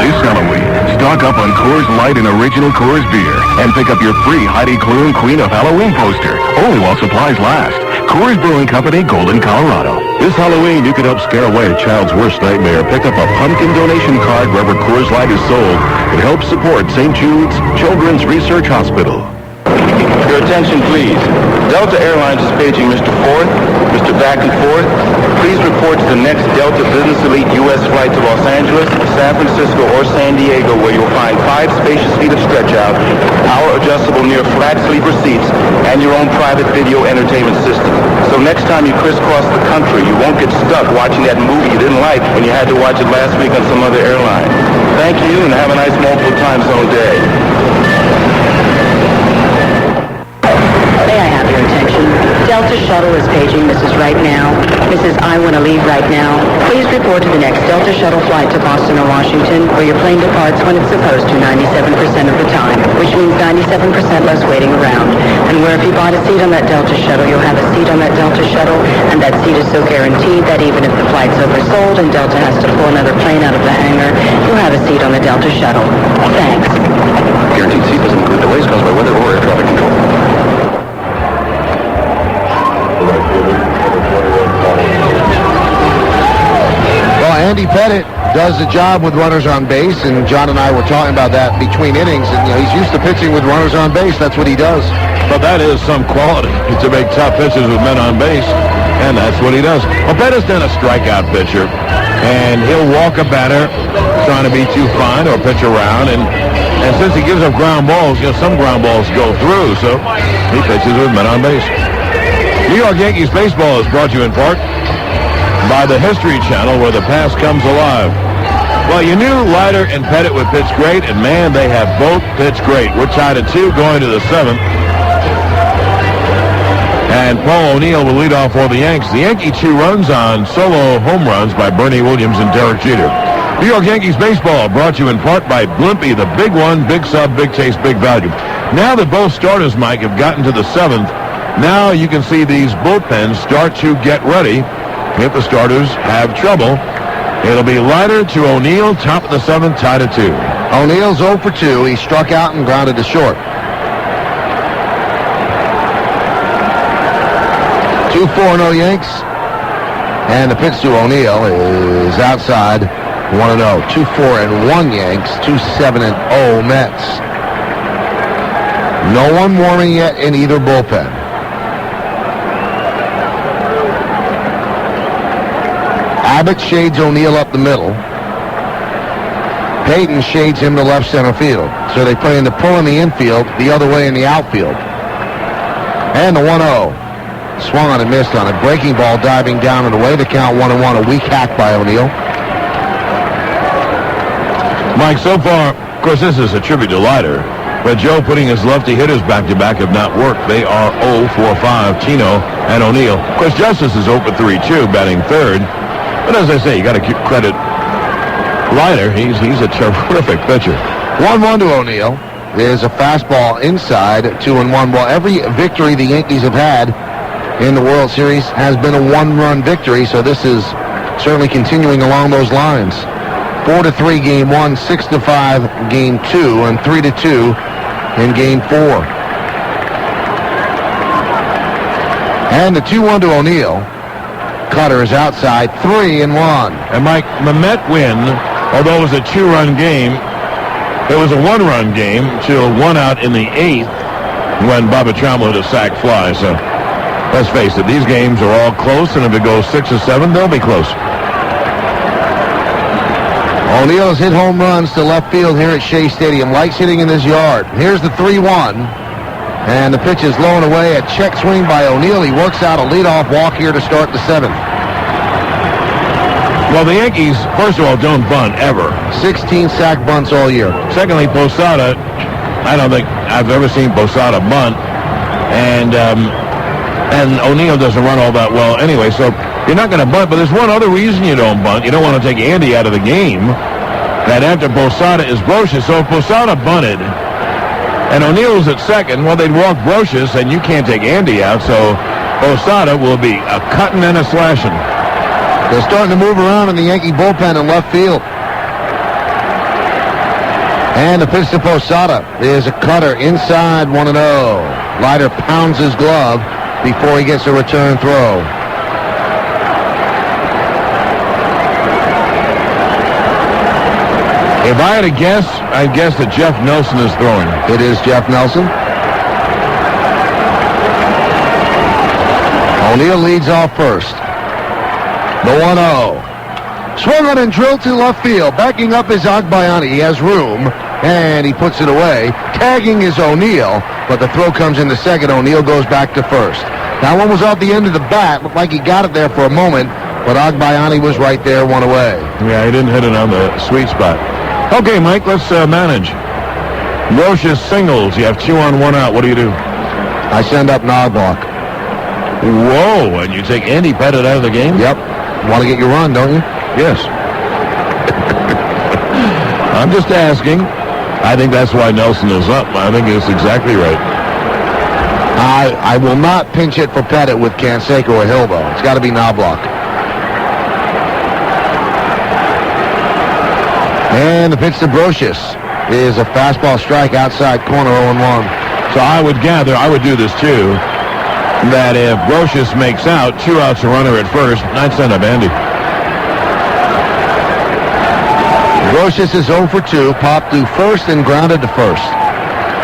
This Halloween, stock up on Coors Light and original Coors beer and pick up your free Heidi Klum Queen of Halloween poster, only while supplies last. Coors Brewing Company, Golden, Colorado. This Halloween, you could help scare away a child's worst nightmare. Pick up a pumpkin donation card wherever Coors Light is sold. It helps support St. Jude's Children's Research Hospital. Your attention, please. Delta Airlines is paging Mr. Forth. Mr. Back and Forth, please report to the next Delta Business Elite U.S. flight to Los Angeles, San Francisco, or San Diego, where you'll find 5 spacious feet of stretch-out, power adjustable near flat sleeper seats, and your own private video entertainment system. So next time you crisscross the country, you won't get stuck watching that movie you didn't like when you had to watch it last week on some other airline. Thank you, and have a nice multiple time zone day. May I have your attention? Delta Shuttle is paging Mrs. Right Now. Mrs. I want to leave right now. Please report to the next Delta Shuttle flight to Boston or Washington, where your plane departs when it's supposed to 97% of the time, which means 97% less waiting around. And where if you bought a seat on that Delta Shuttle, you'll have a seat on that Delta Shuttle, and that seat is so guaranteed that even if the flight's oversold and Delta has to pull another plane out of the hangar, you'll have a seat on the Delta Shuttle. Thanks. Guaranteed seat doesn't include delays caused by weather or air traffic control. Well, Andy Pettit does the job with runners on base, and John and I were talking about that between innings, and he's used to pitching with runners on base. That's what he does. But that is some quality to make tough pitches with men on base, and that's what he does. Well, Pettit's been a strikeout pitcher, and he'll walk a batter trying to be too fine or pitch around, and since he gives up ground balls, some ground balls go through, so he pitches with men on base. New York Yankees baseball is brought to you in part by the History Channel, where the past comes alive. Well, you knew Leiter and Pettit would pitch great, and man, they have both pitched great. We're tied at 2 going to the 7th. And Paul O'Neill will lead off for the Yanks. The Yankee 2 runs on solo home runs by Bernie Williams and Derek Jeter. New York Yankees baseball brought to you in part by Blimpie, the big one, big sub, big taste, big value. Now that both starters, Mike, have gotten to the 7th, now you can see these bullpens start to get ready if the starters have trouble. It'll be Leiter to O'Neill, top of the 7th, tied at 2. O'Neill's 0 for 2. He struck out and grounded to short. 2-4-0 Yanks. And the pitch to O'Neill is outside 1-0. 2-4-1 Yanks. 2-7-0 Mets. No one warming yet in either bullpen. Abbott shades O'Neill up the middle. Payton shades him to left center field. So they play in the pull in the infield, the other way in the outfield. And the 1-0. Swung on and missed on it. Breaking ball diving down and away. The count 1-1. A weak hack by O'Neill. Mike, so far, of course, this is a tribute to Leiter, but Joe putting his lefty hitters back-to-back have not worked. They are 0-4-5, Tino and O'Neill. Of course, Justice is 0-3-2, batting third. But as I say, you got to credit Leiter. He's a terrific pitcher. 1-1 to O'Neill. There's a fastball inside, 2-1. Well, every victory the Yankees have had in the World Series has been a one-run victory, so this is certainly continuing along those lines. 4-3 game 1, 6-5 game 2, and 3-2 in game 4. And the 2-1 to O'Neill. Cutter is outside, 3-1. And Mike, the Met win, although it was a 2-run game, it was a 1-run game till 1 out in the 8th when Bobby Trammell hit a sac fly. So let's face it, these games are all close, and if it goes 6 or 7, they'll be close. O'Neill has hit home runs to left field here at Shea Stadium. Likes hitting in his yard. Here's the 3-1. And the pitch is low and away. A check swing by O'Neill. He works out a leadoff walk here to start the 7th. Well, the Yankees, first of all, don't bunt ever. 16 sack bunts all year. Secondly, Posada, I don't think I've ever seen Posada bunt. And O'Neill doesn't run all that well anyway, so you're not going to bunt. But there's one other reason you don't bunt. You don't want to take Andy out of the game. That after Posada is Brocious. So if Posada bunted and O'Neill was at second, well, they'd walk Brocious, and you can't take Andy out. So Posada will be a cutting and a slashing. They're starting to move around in the Yankee bullpen in left field. And the pitch to Posada is a cutter inside, 1-0. Leiter pounds his glove before he gets a return throw. If I had to guess, I'd guess that Jeff Nelson is throwing. It is Jeff Nelson. O'Neill leads off first. The 1-0. Swung on and drilled to left field. Backing up is Agbayani. He has room, and he puts it away. Tagging is O'Neill, but the throw comes in the second. O'Neill goes back to first. That one was off the end of the bat. Looked like he got it there for a moment, but Agbayani was right there, one away. Yeah, he didn't hit it on the sweet spot. Okay, Mike, let's manage. Brocious singles. You have 2 on, 1 out. What do you do? I send up Knoblauch. Whoa, and you take Andy Pettit out of the game? Yep. Want to get your run, don't you? Yes. I'm just asking. I think that's why Nelson is up. I think it's exactly right. I will not pinch it for Pettit with Canseco or Hilbo. It's got to be Knoblauch. And the pitch to Brocious is a fastball strike outside corner, 0-1. So I would gather, I would do this too, that if Brocious makes out, 2 outs, a runner at first, I'd send up Andy. Brocious is 0 for 2, popped to first and grounded to first.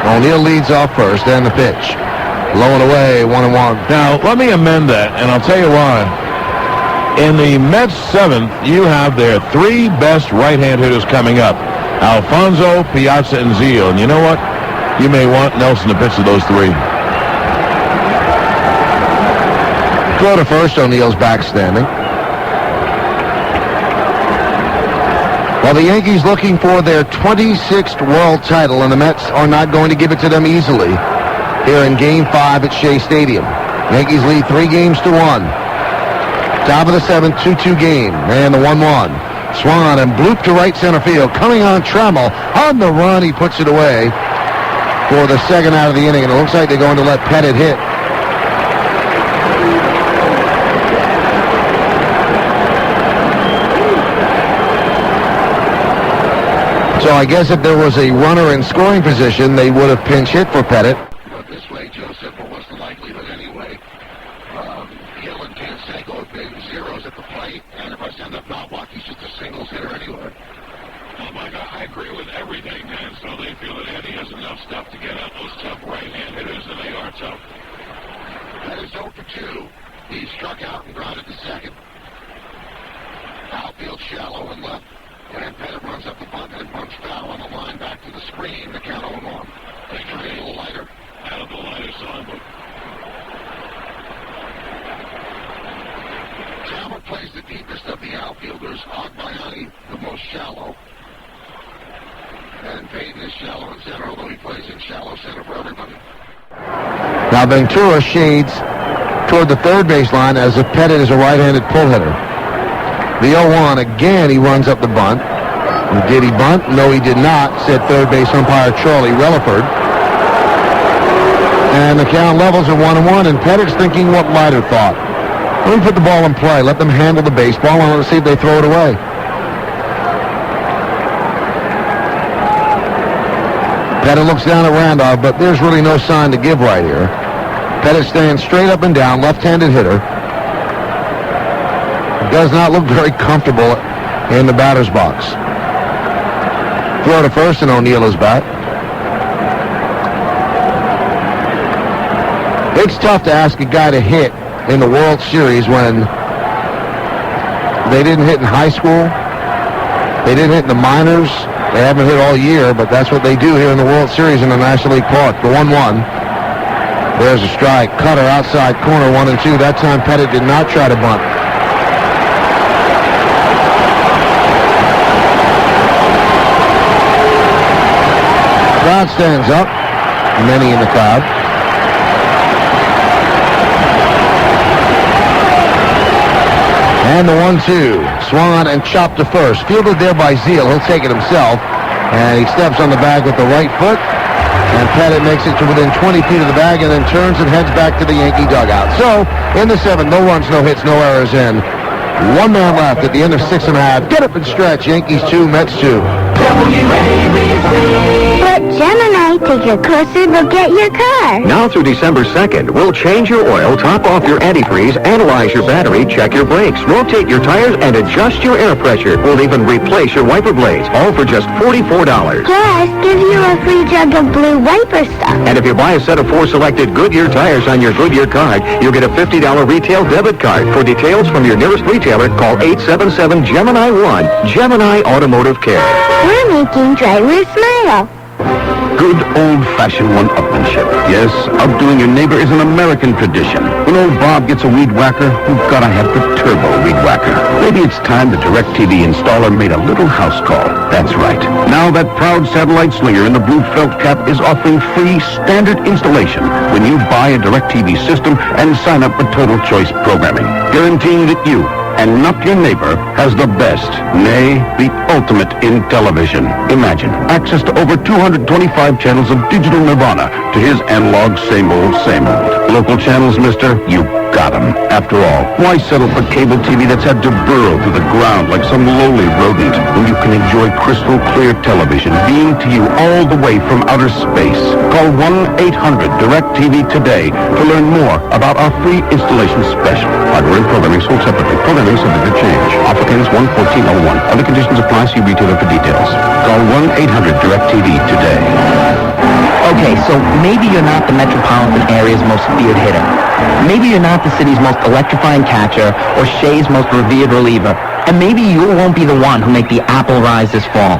O'Neill leads off first, and the pitch. Low and away, 1-1. Now, let me amend that, and I'll tell you why. In the Mets 7th, you have their 3 best right-hand hitters coming up. Alfonso, Piazza, and Zeal. And you know what? You may want Nelson to pitch to those 3. Throw to first, O'Neill's back standing. Well, the Yankees looking for their 26th world title, and the Mets are not going to give it to them easily here in Game 5 at Shea Stadium. Yankees lead 3-1. Top of the 7th, 2-2 game. And the 1-1. Swung on and blooped to right center field. Coming on Trammell. On the run, he puts it away for the second out of the inning. And it looks like they're going to let Pettit hit. So I guess if there was a runner in scoring position, they would have pinch hit for Pettit. But this way, Joseph, what was the likelihood anyway? Hill and Canseco have been zeros at the plate, and if I send up Knoblauch, he's just a singles hitter anyway. Oh my God, I agree with everything, man. So they feel that Andy has enough stuff to get out those tough right-hand hitters, and they are tough. That is 0 for 2. He struck out and grounded to second. 3, the count 0-1. They try a little lighter. Out of the lighter side. Talbot plays the deepest of the outfielders. Agbayani, the most shallow. And Payton is shallow in center, although he plays in shallow center for everybody. Now Ventura shades toward the third baseline as if Pettit is a right-handed pull hitter. The 0-1, again he runs up the bunt. Did he bunt? No, he did not, said third base umpire Charlie Relaford. And the count levels are 1-1, and Pettit's thinking what Leiter thought. Let me put the ball in play. Let them handle the baseball, and let's see if they throw it away. Pettit looks down at Randolph, but there's really no sign to give right here. Pettit stands straight up and down, left-handed hitter. Does not look very comfortable in the batter's box. Throw to first, and O'Neill is back. It's tough to ask a guy to hit in the World Series when they didn't hit in high school. They didn't hit in the minors. They haven't hit all year, but that's what they do here in the World Series in the National League Park. The 1-1. There's a strike. Cutter outside corner, 1-2. That time Pettit did not try to bunt. Crowd stands up. Many in the crowd. And the 1-2. Swan and chopped to first. Fielded there by Zeal. He'll take it himself. And he steps on the bag with the right foot. And Pettit makes it to within 20 feet of the bag and then turns and heads back to the Yankee dugout. So, in the 7th, no runs, no hits, no errors in. One man left at the end of 6.5. Get up and stretch. Yankees 2, Mets 2. Let Gemini take your closer, they'll get your car. Now through December 2nd, we'll change your oil, top off your antifreeze, analyze your battery, check your brakes, rotate your tires, and adjust your air pressure. We'll even replace your wiper blades, all for just $44. Plus, give you a free jug of blue wiper stuff. And if you buy a set of 4 selected Goodyear tires on your Goodyear card, you'll get a $50 retail debit card. For details from your nearest retailer, call 877-GEMINI-1, Gemini Automotive Care. We're making drivers smile. Good old-fashioned one-upmanship. Yes, outdoing your neighbor is an American tradition. When old Bob gets a weed whacker, you've got to have the turbo weed whacker. Maybe it's time the DirecTV installer made a little house call. That's right. Now that proud satellite slinger in the blue felt cap is offering free standard installation when you buy a DirecTV system and sign up for Total Choice programming, guaranteeing that you and not your neighbor has the best, nay, the ultimate in television. Imagine access to over 225 channels of digital nirvana to his analog same old, same old. Local channels, mister, you got 'em. After all, why settle for cable TV that's had to burrow through the ground like some lowly rodent when you can enjoy crystal clear television beamed to you all the way from outer space? Call 1-800-DIRECTV today to learn more about our free installation special. Hardware and programming sold separately. Programming subject to change. Applicants 11401. Other conditions apply. See retailer for details. Call 1-800-DIRECTV today. Okay, so maybe you're not the metropolitan area's most feared hitter. Maybe you're not the city's most electrifying catcher or Shea's most revered reliever. And maybe you won't be the one who make the apple rise this fall.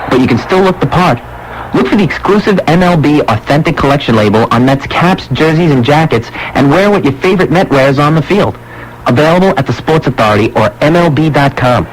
But you can still look the part. Look for the exclusive MLB Authentic Collection label on Mets caps, jerseys, and jackets, and wear what your favorite Met wears on the field. Available at the Sports Authority or MLB.com.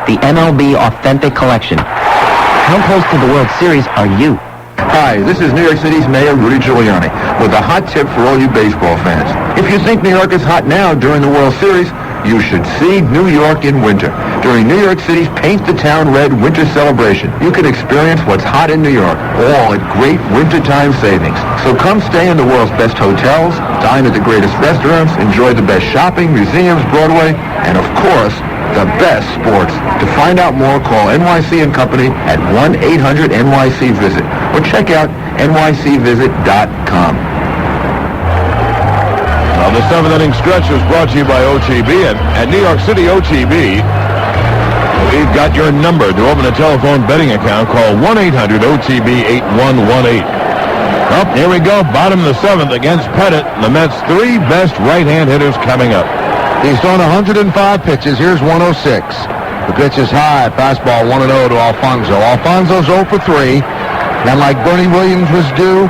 The MLB Authentic Collection. How close to the World Series are you? Hi, this is New York City's Mayor Rudy Giuliani with a hot tip for all you baseball fans. If you think New York is hot now during the World Series, you should see New York in winter. During New York City's Paint the Town Red winter celebration, you can experience what's hot in New York, all at great wintertime savings. So come stay in the world's best hotels, dine at the greatest restaurants, enjoy the best shopping, museums, Broadway, and of course, the best sports. To find out more, call NYC & Company at 1-800-NYC-VISIT or check out nycvisit.com. Well, the 7th inning stretch was brought to you by OTB. At New York City OTB, we've got your number to open a telephone betting account. Call 1-800-OTB-8118. Well, here we go. Bottom of the 7th against Pettit. The Mets' 3 best right-hand hitters coming up. He's thrown 105 pitches. Here's 106. The pitch is high. Fastball 1-0 to Alfonso. Alfonso's 0 for 3. And like Bernie Williams was due,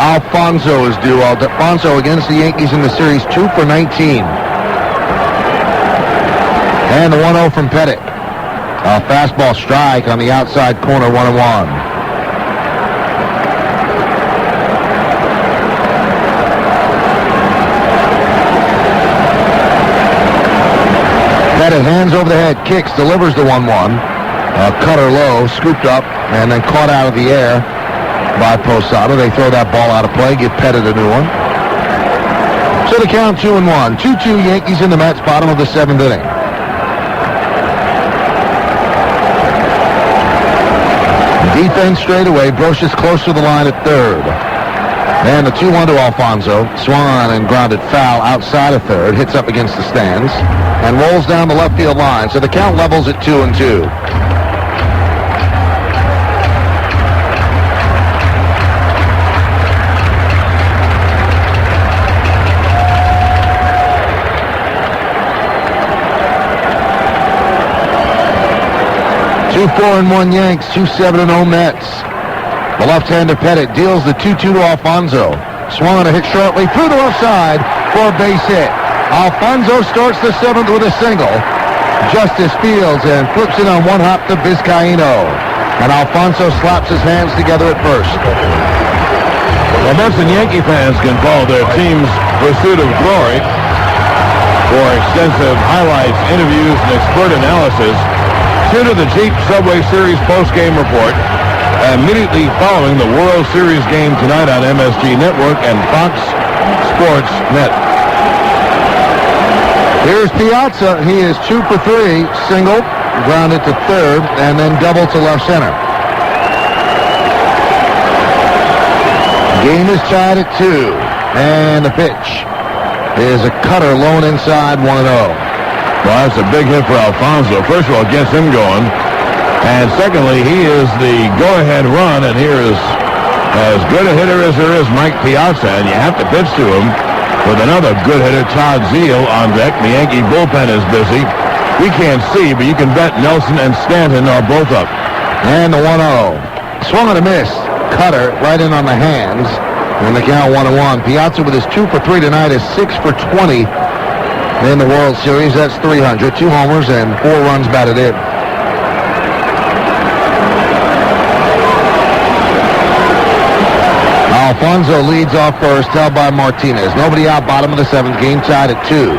Alfonso is due. Alfonso against the Yankees in the series, 2 for 19. And the 1-0 from Pettit. A fastball strike on the outside corner, 1-1. Pettit hands over the head, kicks, delivers the 1-1. Cutter low, scooped up, and then caught out of the air by Posada. They throw that ball out of play, give Pettit a new one. So the count 2-1. 2-2 Yankees in the Mets, bottom of the 7th inning. Defense straight away. Brocious close to the line at third. And the 2-1 to Alfonso. Swung on and grounded foul outside of third. Hits up against the stands. And rolls down the left field line. So the count levels at 2-2. Two 4-1 Yanks, 2-7-0 Mets. The left-hander Pettit deals the 2-2 to Alfonso. Swung on a hit shortly through the left side for a base hit. Alfonso starts the 7th with a single. Justice fields and flips it on one hop to Vizcaíno. And Alfonso slaps his hands together at first. Well, Mets and Yankee fans can follow their team's pursuit of glory for extensive highlights, interviews, and expert analysis. Tune to the Jeep Subway Series post-game report immediately following the World Series game tonight on MSG Network and Fox Sports Net. Here's Piazza. He is 2 for 3. Single, grounded to third, and then double to left center. Game is tied at 2. And the pitch is a cutter low and inside, 1-0. Well, that's a big hit for Alfonso. First of all, it gets him going. And secondly, he is the go-ahead run, and here is as good a hitter as there is, Mike Piazza, and you have to pitch to him with another good hitter, Todd Zeile, on deck. The Yankee bullpen is busy. We can't see, but you can bet Nelson and Stanton are both up. And the 1-0. Swung and a miss. Cutter right in on the hands. And the count 1-1. Piazza with his 2 for 3 tonight is 6 for 20. In the World Series, that's 300. 2 homers and 4 runs batted in. Alfonso leads off first, held by Martinez. Nobody out, bottom of the 7th, game tied at 2.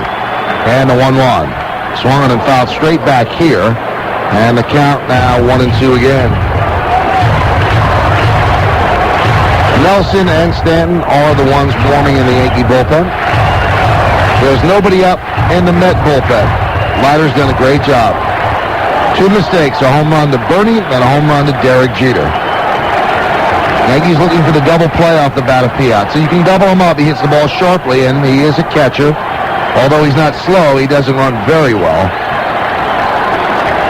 And the 1-1. Swung and fouled straight back here. And the count now 1-2 again. Nelson and Stanton are the ones warming in the Yankee bullpen. There's nobody up in the Met bullpen. Leiter's done a great job. 2 mistakes, a home run to Bernie and a home run to Derek Jeter. Yankees looking for the double play off the bat of Piazza. You can double him up. He hits the ball sharply, and he is a catcher. Although he's not slow, he doesn't run very well.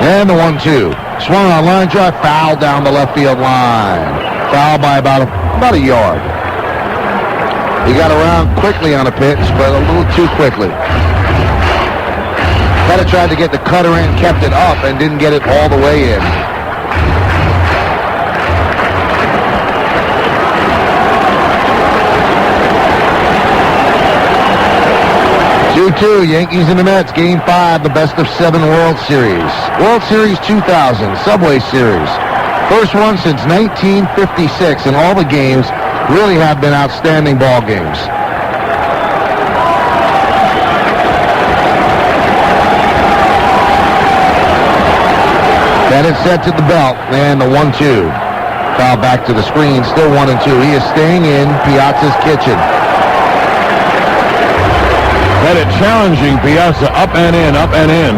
And the 1-2. Swung on line drive, foul down the left field line. Foul by about a yard. He got around quickly on a pitch, but a little too quickly. Pettit tried to get the cutter in, kept it up, and didn't get it all the way in. Yankees and the Mets, Game 5, the best of 7 World Series. World Series 2000, Subway Series. First one since 1956, and all the games really have been outstanding ball games. Pettit set to the belt, and the 1-2. Foul back to the screen, still 1-2. He is staying in Piazza's kitchen. Pettit challenging Piazza up and in, up and in.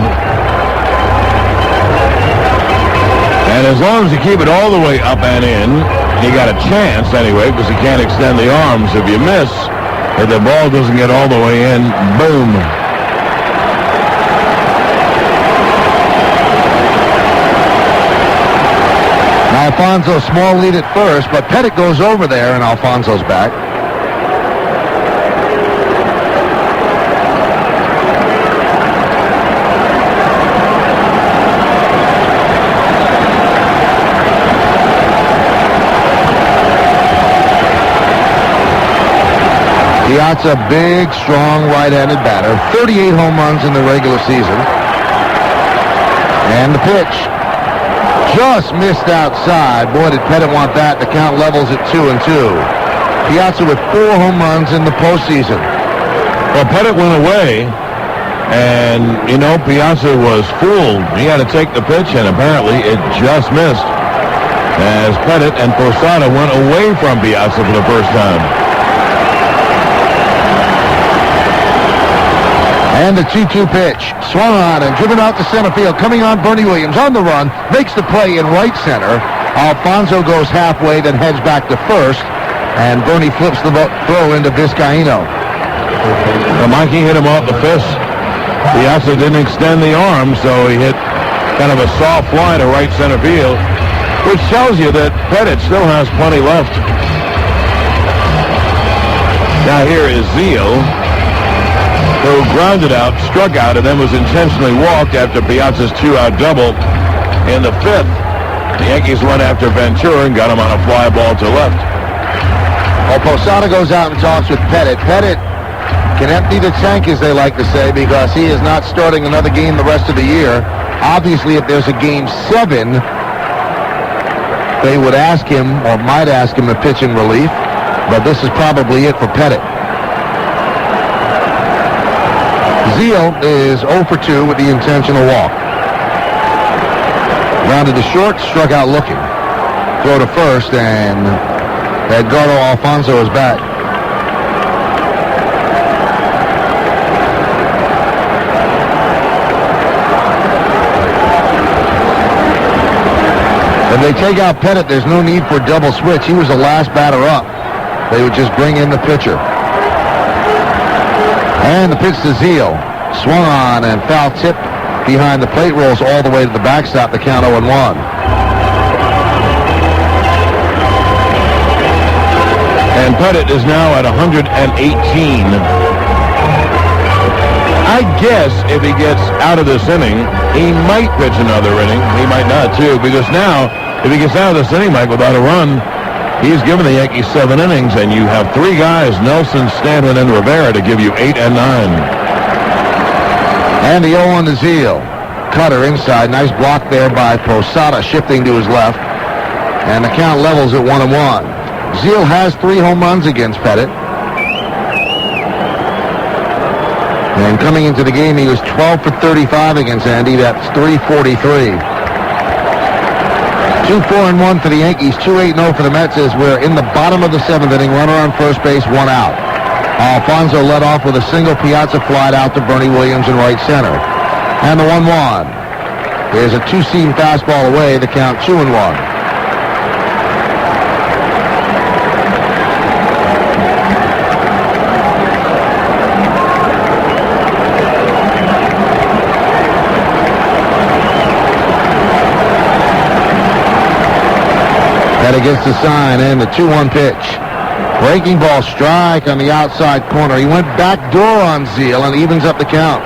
And as long as you keep it all the way up and in, you got a chance anyway, because you can't extend the arms. If you miss, if the ball doesn't get all the way in, boom. Alfonso, small lead at first, but Pettit goes over there, and Alfonso's back. Piazza, big, strong right-handed batter. 38 home runs in the regular season. And the pitch. Just missed outside. Boy, did Pettit want that. The count levels at 2-2. Piazza with 4 home runs in the postseason. Well, Pettit went away, and, Piazza was fooled. He had to take the pitch, and apparently it just missed. As Pettit and Posada went away from Piazza for the first time. And the 2-2 pitch. Swung on and driven out to center field. Coming on, Bernie Williams on the run. Makes the play in right center. Alfonso goes halfway, then heads back to first. And Bernie flips the throw into Vizcaíno. Well, Mikey hit him off the fist. Piazza didn't extend the arm, so he hit kind of a soft fly to right center field, which tells you that Pettit still has plenty left. Now here is Zeal, who grounded out, struck out, and then was intentionally walked after Piazza's 2-out double in the 5th. The Yankees went after Ventura and got him on a fly ball to left. Well, Posada goes out and talks with Pettit. Pettit can empty the tank, as they like to say, because he is not starting another game the rest of the year. Obviously, if there's a Game 7, they would ask him, or might ask him, to pitch in relief. But this is probably it for Pettit. Zeal is 0 for 2 with the intentional walk. Rounded to short, struck out looking. Throw to first, and Edgardo Alfonso is back. If they take out Pettit, there's no need for a double switch. He was the last batter up. They would just bring in the pitcher. And the pitch to Zeal. Swung on and foul tip behind the plate, rolls all the way to the backstop. The count 0-1. And Pettit is now at 118. I guess if he gets out of this inning, he might pitch another inning. He might not, too, because now, if he gets out of this inning, Mike, without a run, he's given the Yankees 7 innings, and you have 3 guys, Nelson, Stanton, and Rivera, to give you 8 and 9. And the 0-1 to Zeal. Cutter inside. Nice block there by Posada, shifting to his left. And the count levels at 1-1. Zeal has 3 home runs against Pettit. And coming into the game, he was 12 for 35 against Andy. That's 343. 2-4-1 for the Yankees, 2-8-0 for the Mets as we're in the bottom of the 7th inning. Runner on first base, 1 out. Alfonso led off with a single. Piazza flied out to Bernie Williams in right center. And the 1-1. There's a 2-seam fastball away. The count 2-1. Pettit gets the sign and the 2-1 pitch. Breaking ball, strike on the outside corner. He went back door on Zeal and evens up the count.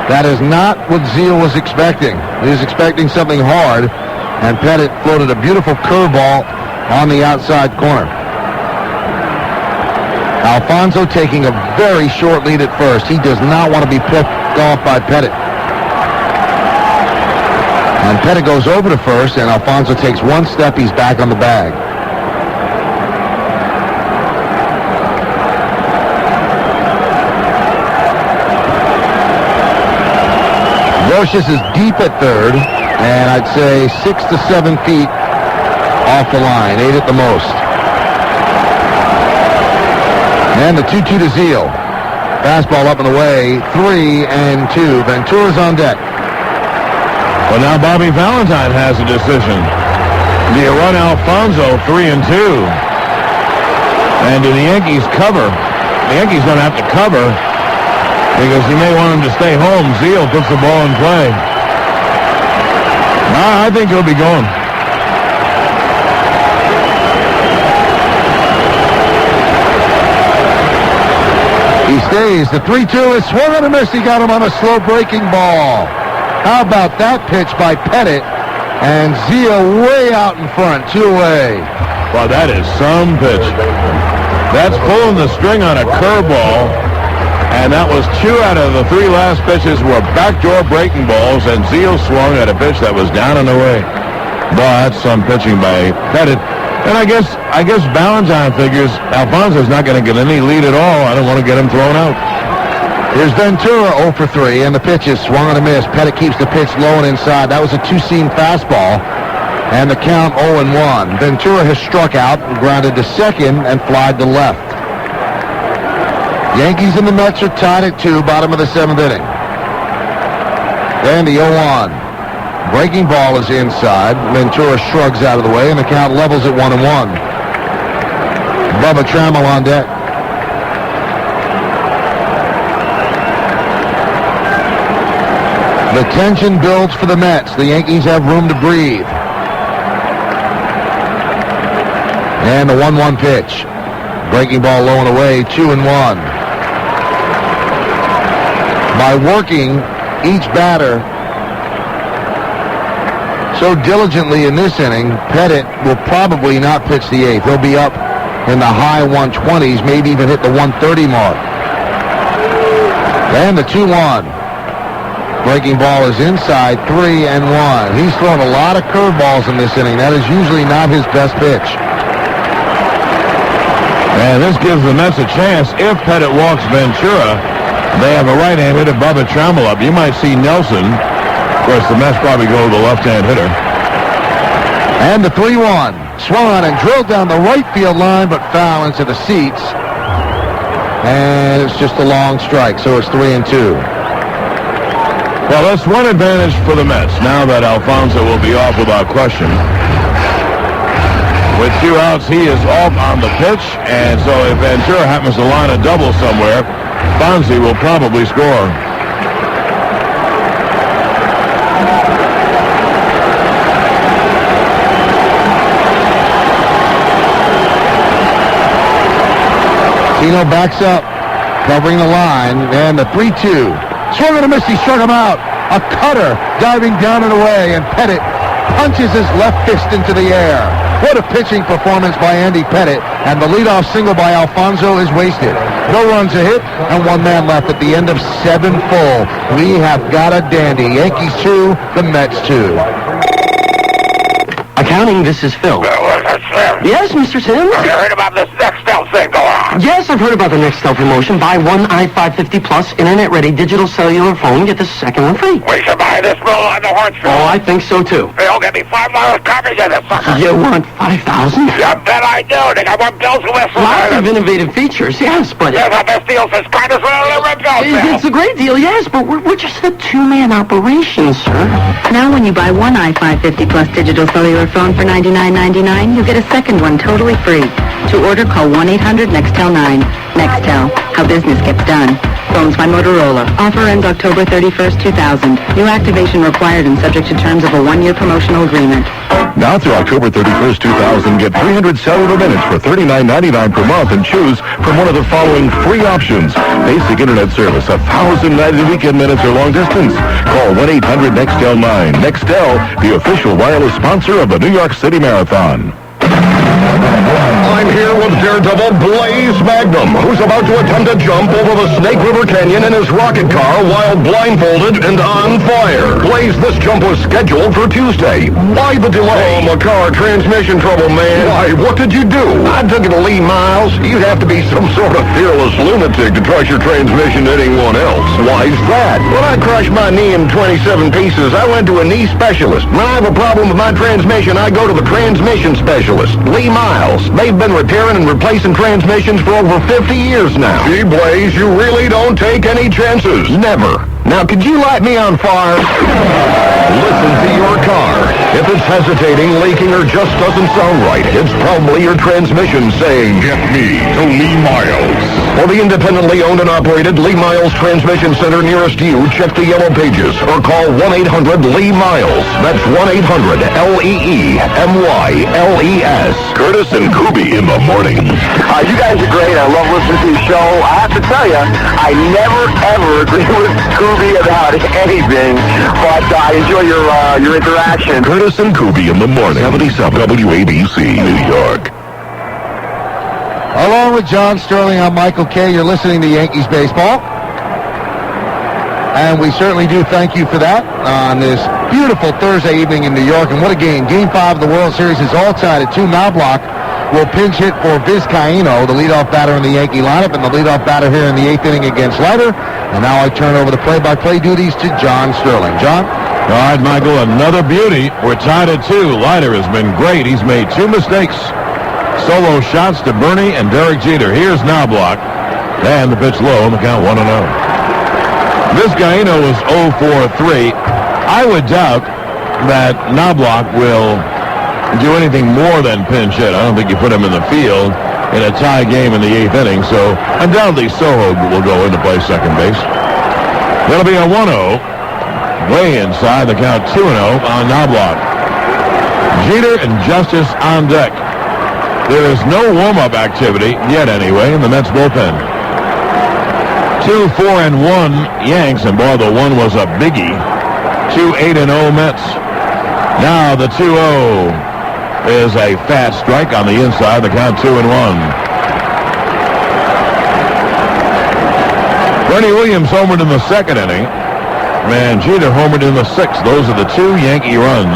That is not what Zeal was expecting. He was expecting something hard, and Pettit floated a beautiful curveball on the outside corner. Alfonso taking a very short lead at first. He does not want to be picked off by Pettit. And Pettit goes over to first, and Alfonso takes 1 step. He's back on the bag. Brocious is deep at third, and I'd say 6 to 7 feet off the line, 8 at the most. And the 2-2 to Zeal. Fastball up and away, 3-2. Ventura's on deck. Well, now Bobby Valentine has a decision. Do you run Alfonso 3-2? And do the Yankees cover? The Yankees don't have to cover because he may want him to stay home. Zeal puts the ball in play. I think he'll be going. He stays. The 3-2 is swung and a miss. He got him on a slow breaking ball. How about that pitch by Pettit? And Zeal way out in front, 2 away. Well, that is some pitch. That's pulling the string on a curveball. And that was 2 out of the 3 last pitches were backdoor breaking balls, and Zeal swung at a pitch that was down and away. But some pitching by Pettit. And I guess Valentine figures Alfonso's not going to get any lead at all. I don't want to get him thrown out. Here's Ventura 0 for 3, and the pitch is swung and a miss. Pettit keeps the pitch low and inside. That was a 2-seam fastball, and the count 0-1. Ventura has struck out, grounded to second, and flied to left. Yankees and the Mets are tied at 2, bottom of the 7th inning. And the 0-1. Breaking ball is inside. Ventura shrugs out of the way, and the count levels at 1-1. Bubba Trammell on deck. The tension builds for the Mets. The Yankees have room to breathe. And the 1-1 pitch. Breaking ball low and away, 2-1. By working each batter so diligently in this inning, Pettit will probably not pitch the 8th. He'll be up in the high 120s, maybe even hit the 130 mark. And the 2-1. Breaking ball is inside, 3-1. He's thrown a lot of curveballs in this inning. That is usually not his best pitch. And this gives the Mets a chance. If Pettit walks Ventura, they have a right-hand hitter, Bubba Trammell, up. You might see Nelson. Of course, the Mets probably go to the left-hand hitter. And the 3-1. Swung on and drilled down the right field line, but foul into the seats. And it's just a long strike, so it's 3-2. Well, that's one advantage for the Mets, now that Alfonso will be off without question. With 2 outs, he is off on the pitch, and so if Ventura happens to line a double somewhere, Fonzie will probably score. Tino backs up, covering the line, and the 3-2. Swung and a miss, he struck him out. A cutter diving down and away, and Pettit punches his left fist into the air. What a pitching performance by Andy Pettit, and the leadoff single by Alfonso is wasted. No runs a hit, and 1 man left at the end of 7 full. We have got a dandy. Yankees 2, the Mets 2. Accounting, this is Phil. Yes, Mr. Sims? Have you heard about this Nextel thing going on? Yes, I've heard about the Nextel promotion. Buy one i550 Plus internet-ready digital cellular phone, get the second one free. We should buy this bull on the horse show. Oh, I think so, too. Phil, get me $5 coverage of this sucker. You want $5,000? You bet I do. They got one bells and whistles. Lots of innovative features, yes, but... Yes, our best deal since Carter's It's a great deal, yes, but we're just a 2-man operation, sir. Now when you buy one i550 Plus digital cellular phone for $99.99, you get a second one totally free. To order, call 1-800-NEXTEL-9. Nextel, how business gets done. Phones by Motorola. Offer ends October 31st, 2000. New activation required and subject to terms of a 1-year promotional agreement. Now through October 31st, 2000, get 300 cellular minutes for $39.99 per month and choose from one of the following free options. Basic internet service, 1,000 weekend minutes or long distance. Call 1-800-NEXTEL-9. Nextel, the official wireless sponsor of the New York City Marathon. I'm here with Daredevil Blaze Magnum, who's about to attempt a jump over the Snake River Canyon in his rocket car while blindfolded and on fire. Blaze, this jump was scheduled for Tuesday. Why the delay? Oh, my car transmission trouble, man. Why, what did you do? I took it to Lee Miles. You'd have to be some sort of fearless lunatic to trust your transmission to anyone else. Why's that? When I crushed my knee in 27 pieces, I went to a knee specialist. When I have a problem with my transmission, I go to the transmission specialist, Lee Miles. They've been repairing and replacing transmissions for over 50 years now. Gee, Blaze, you really don't take any chances. Never. Now, could you light me on fire? Listen to your car. If it's hesitating, leaking, or just doesn't sound right, it's probably your transmission saying, "Get me to Lee Miles." For the independently owned and operated Lee Miles Transmission Center nearest you, check the yellow pages or call 1-800-LEE-MILES. That's 1-800-LEEMYLES. Curtis and Kuby in the morning. You guys are great. I love listening to your show. I have to tell you, I never, ever agree with Kuby about anything, but I enjoy your interaction. Curtis and Kuby in the morning. 77 WABC, New York. Along with John Sterling, I'm Michael Kay. You're listening to Yankees Baseball. And we certainly do thank you for that on this beautiful Thursday evening in New York. And what a game. Game 5 of the World Series is all tied at 2. Knobloch will pinch hit for Vizcaíno, the leadoff batter in the Yankee lineup, and the leadoff batter here in the 8th inning against Leiter. And now I turn over the play-by-play duties to John Sterling. John? All right, Michael, another beauty. We're tied at 2. Leiter has been great. He's made 2 mistakes. Solo shots to Bernie and Derek Jeter. Here's Knobloch. And the pitch low on the count 1-0. Vizcaíno was 0 for 3. I would doubt that Knobloch will do anything more than pinch hit. I don't think you put him in the field in a tie game in the 8th inning, so undoubtedly Soho will go into play second base. That'll be a 1-0. Way inside the count 2-0 on Knobloch. Jeter and Justice on deck. There is no warm-up activity yet anyway in the Mets bullpen. 2 4-1 Yanks, and boy, the one was a biggie. 2 8-0 Mets. Now the 2-0 is a fast strike on the inside, the count 2-1. Bernie Williams homered in the 2nd inning. And Jeter homered in the 6th. Those are the 2 Yankee runs.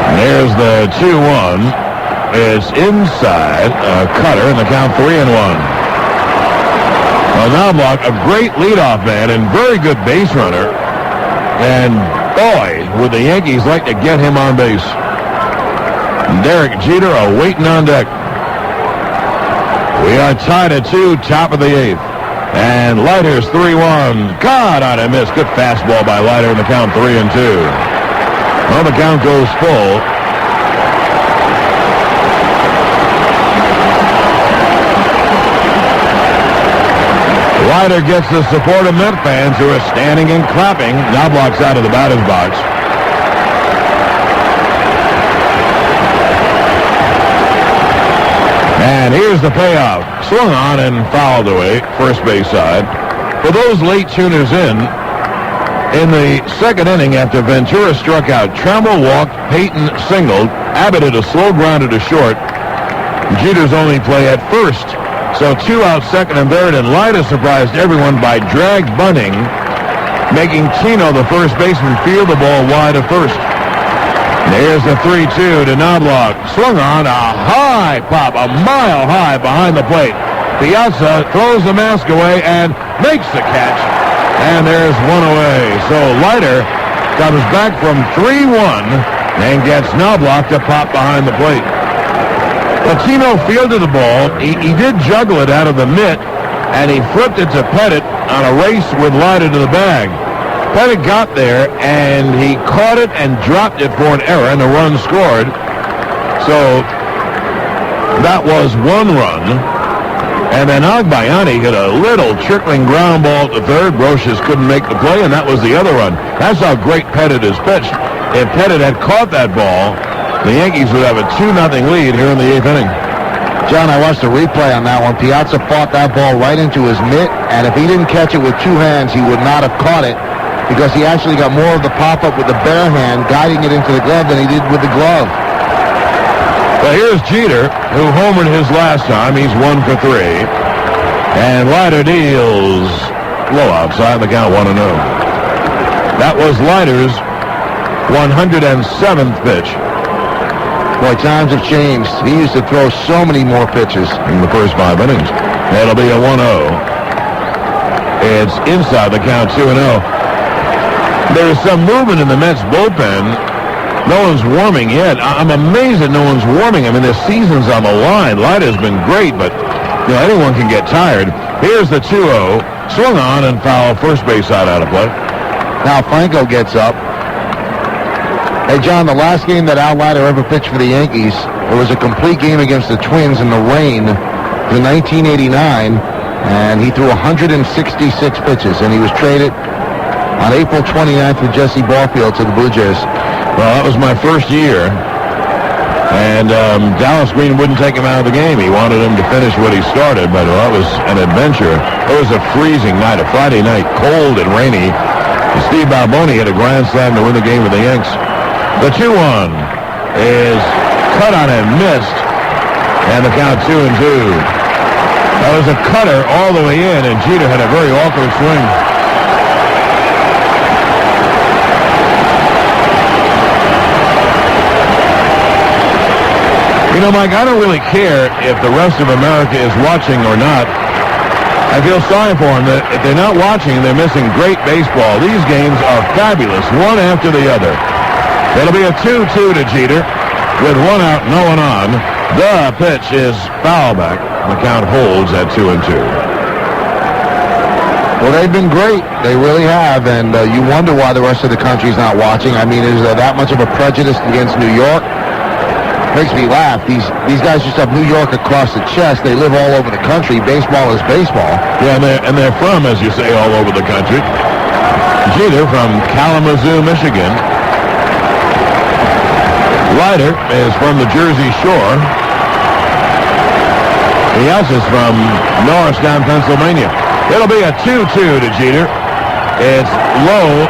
And there's the 2-1. It's inside, cutter, and the count 3-1. Well, Knobloch, a great leadoff man and very good base runner. And boy, would the Yankees like to get him on base. Derek Jeter waiting on deck. We are tied at 2, top of the 8th. And Leiter's 3-1. God, on a miss. Good fastball by Leiter in the count 3-2. Well, the count goes full. Leiter gets the support of Met fans who are standing and clapping. Knobloch's out of the batter's box. And here's the payoff. Swung on and fouled away, first base side. For those late tuners in the 2nd inning after Ventura struck out, Trammell walked, Payton singled, Abbott hit a slow grounder to short. Jeter's only play at first. So 2 out, 2nd and 3rd, and Leiter surprised everyone by drag bunting, making Tino, the first baseman, field the ball wide of first. There's the 3-2 to Knobloch. Swung on, a high pop, a mile high behind the plate. Piazza throws the mask away and makes the catch. And there's one away. So Leiter comes back from 3-1 and gets Knobloch to pop behind the plate. Well, Tino fielded the ball. He did juggle it out of the mitt, and he flipped it to Pettit on a race with Leiter to the bag. Pettit got there, and he caught it and dropped it for an error, and the run scored. So that was 1 run. And then Agbayani hit a little trickling ground ball to 3rd. Brocious couldn't make the play, and that was the other run. That's how great Pettit is pitched. If Pettit had caught that ball, the Yankees would have a 2-0 lead here in the 8th inning. John, I watched the replay on that one. Piazza fought that ball right into his mitt, and if he didn't catch it with 2 hands, he would not have caught it, because he actually got more of the pop-up with the bare hand, guiding it into the glove, than he did with the glove. Well, here's Jeter, who homered his last time. He's 1 for 3. And Leiter deals low outside, the count 1-0. That was Leiter's 107th pitch. Boy, times have changed. He used to throw so many more pitches in the first 5 innings. That'll be a 1-0. It's inside the count 2-0. There's some movement in the Mets bullpen. No one's warming yet. I'm amazed that no one's warming. I mean, the season's on the line. Leiter's been great, but anyone can get tired. Here's the 2-0. Swung on and foul, first base side out of play. Now Franco gets up. Hey, John, the last game that Al Leiter ever pitched for the Yankees, it was a complete game against the Twins in the rain in 1989, and he threw 166 pitches, and he was traded on April 29th with Jesse Barfield to the Blue Jays. Well, that was my first year, and Dallas Green wouldn't take him out of the game. He wanted him to finish what he started, but that was an adventure. It was a freezing night, a Friday night, cold and rainy. Steve Balboni hit a grand slam to win the game with the Yanks. The 2-1 is cut on and missed. And the count 2-2. That was a cutter all the way in, and Jeter had a very awkward swing. You know, Mike, I don't really care if the rest of America is watching or not. I feel sorry for them that if they're not watching, they're missing great baseball. These games are fabulous, one after the other. It'll be a 2-2 to Jeter with one out, no one on. The pitch is foul back. The count holds at 2-2. Well, they've been great. They really have, and you wonder why the rest of the country's not watching. I mean, is there that much of a prejudice against New York? Makes me laugh. These guys just have New York across the chest. They live all over the country. Baseball is baseball. Yeah, and they're from, as you say, all over the country. Jeter from Kalamazoo, Michigan. Leiter is from the Jersey Shore. Yes is from Norristown, Pennsylvania. It'll be a 2-2 to Jeter. It's low,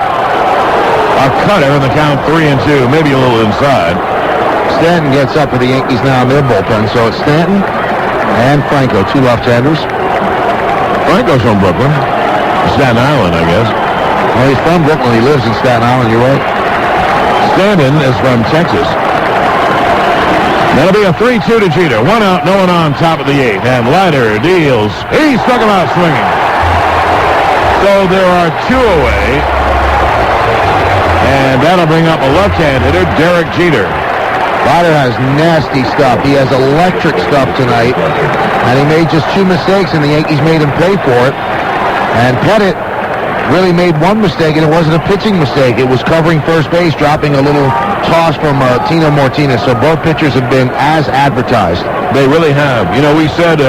a cutter, and the count 3-2, maybe a little inside. Stanton gets up for the Yankees now in their bullpen, so it's Stanton and Franco, two left-handers. Franco's from Brooklyn. Staten Island, I guess. Well, he's from Brooklyn. He lives in Staten Island, you're right. Stanton is from Texas. That'll be a 3-2 to Jeter. One out, no one on, top of the eighth. And Leiter deals. He struck him out swinging. So there are two away. And that'll bring up a left-hand hitter, Derek Jeter. Leiter has nasty stuff. He has electric stuff tonight. And he made just two mistakes, and the Yankees made him pay for it. And Pettit really made one mistake, and it wasn't a pitching mistake. It was covering first base, dropping a little toss from Tino Martinez. So both pitchers have been as advertised. They really have. You know, we said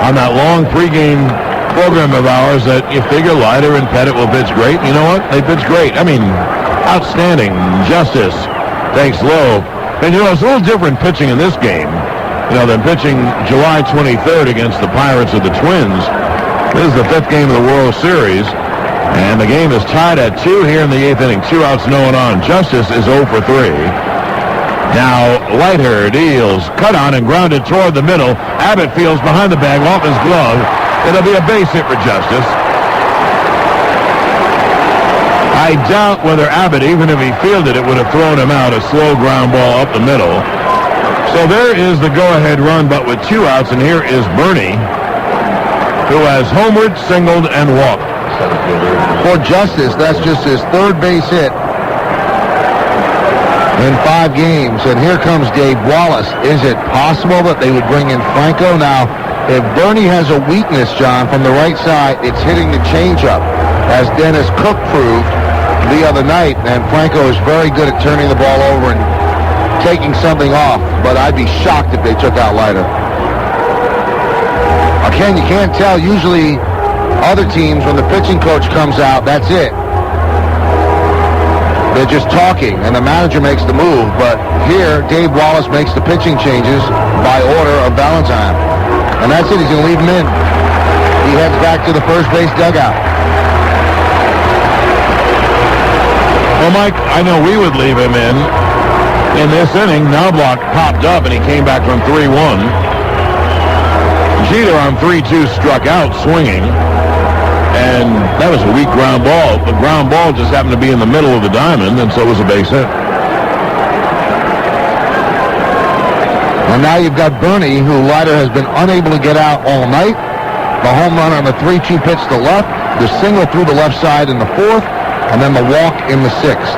on that long pregame program of ours that you figure Leiter and Pettit will pitch great. You know what? They pitch great. I mean, outstanding. Justice takes low. And, you know, it's a little different pitching in this game, you know, than pitching July 23rd against the Pirates of the Twins. This is the fifth game of the World Series, and the game is tied at 2 here in the eighth inning. 2 outs, no one on. Justice is 0 for 3. Now, Leiter deals, cut on and grounded toward the middle. Abbott fields behind the bag, off his glove. It'll be a base hit for Justice. I doubt whether Abbott, even if he fielded it, would have thrown him out, a slow ground ball up the middle. So there is the go-ahead run, but with 2 outs, and here is Bernie, who has homered, singled, and walked. For Justice, that's just his third base hit in 5 games. And here comes Dave Wallace. Is it possible that they would bring in Franco? Now, if Bernie has a weakness, John, from the right side, it's hitting the changeup, as Dennis Cook proved the other night, and Franco is very good at turning the ball over and taking something off, but I'd be shocked if they took out Leiter. Again, you can't tell. Usually other teams, when the pitching coach comes out, that's it. They're just talking, and the manager makes the move, but here, Dave Wallace makes the pitching changes by order of Valentine. And that's it. He's going to leave him in. He heads back to the first base dugout. Well, Mike, I know we would leave him in. In this inning, Knobloch popped up, and he came back from 3-1. Jeter on 3-2 struck out swinging, and that was a weak ground ball. The ground ball just happened to be in the middle of the diamond, and so it was a base hit. And now you've got Bernie, who Leiter has been unable to get out all night. The home run on the 3-2 pitch to left, the single through the left side in the 4th, and then the walk in the 6th.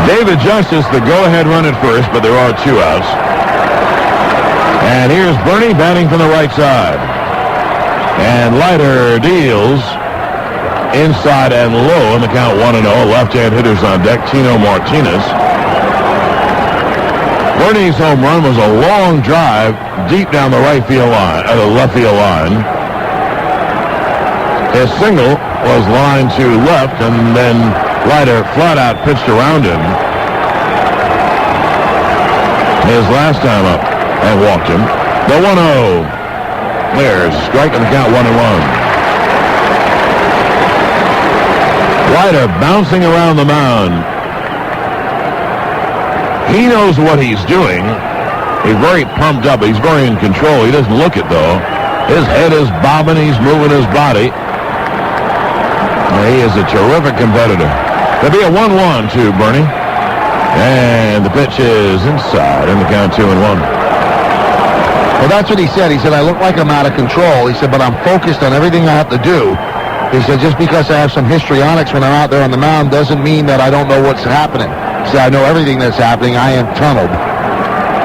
David Justice, the go-ahead run at first, but there are 2 outs. And here's Bernie batting from the right side. And Leiter deals inside and low in the count 1-0. Left-hand hitters on deck, Tino Martinez. Bernie's home run was a long drive deep down the left field line. His single was lined to left, and then Leiter flat out pitched around him. His last time up, and walked him. The 1-0. There's a strike on the count, 1-1. Leiter bouncing around the mound. He knows what he's doing. He's very pumped up. He's very in control. He doesn't look it, though. His head is bobbing. He's moving his body. He is a terrific competitor. There'll be a 1-1 to Bernie. And the pitch is inside in the count 2-1. Well, that's what he said. He said, I look like I'm out of control. He said, but I'm focused on everything I have to do. He said, just because I have some histrionics when I'm out there on the mound doesn't mean that I don't know what's happening. He said, I know everything that's happening. I am tunneled.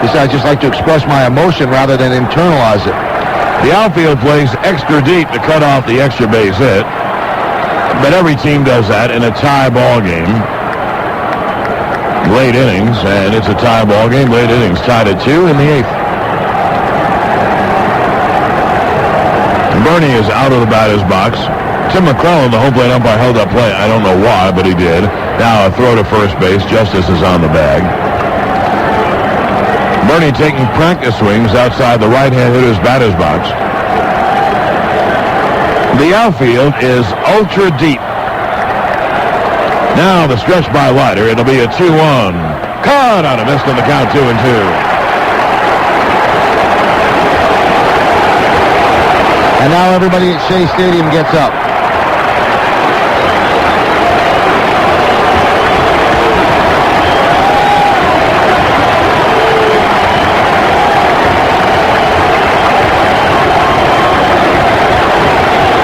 He said, I just like to express my emotion rather than internalize it. The outfield plays extra deep to cut off the extra base hit. But every team does that in a tie ball game. Late innings, and it's a tie ball game. Late innings tied at 2 in the 8th. Bernie is out of the batter's box. Tim McClellan, the home plate umpire, held up play. I don't know why, but he did. Now a throw to first base. Justice is on the bag. Bernie taking practice swings outside the right-hand hitter's batter's box. The outfield is ultra deep. Now the stretch by Leiter. It'll be a 2-1. Caught on a miss on the count 2-2. And now everybody at Shea Stadium gets up.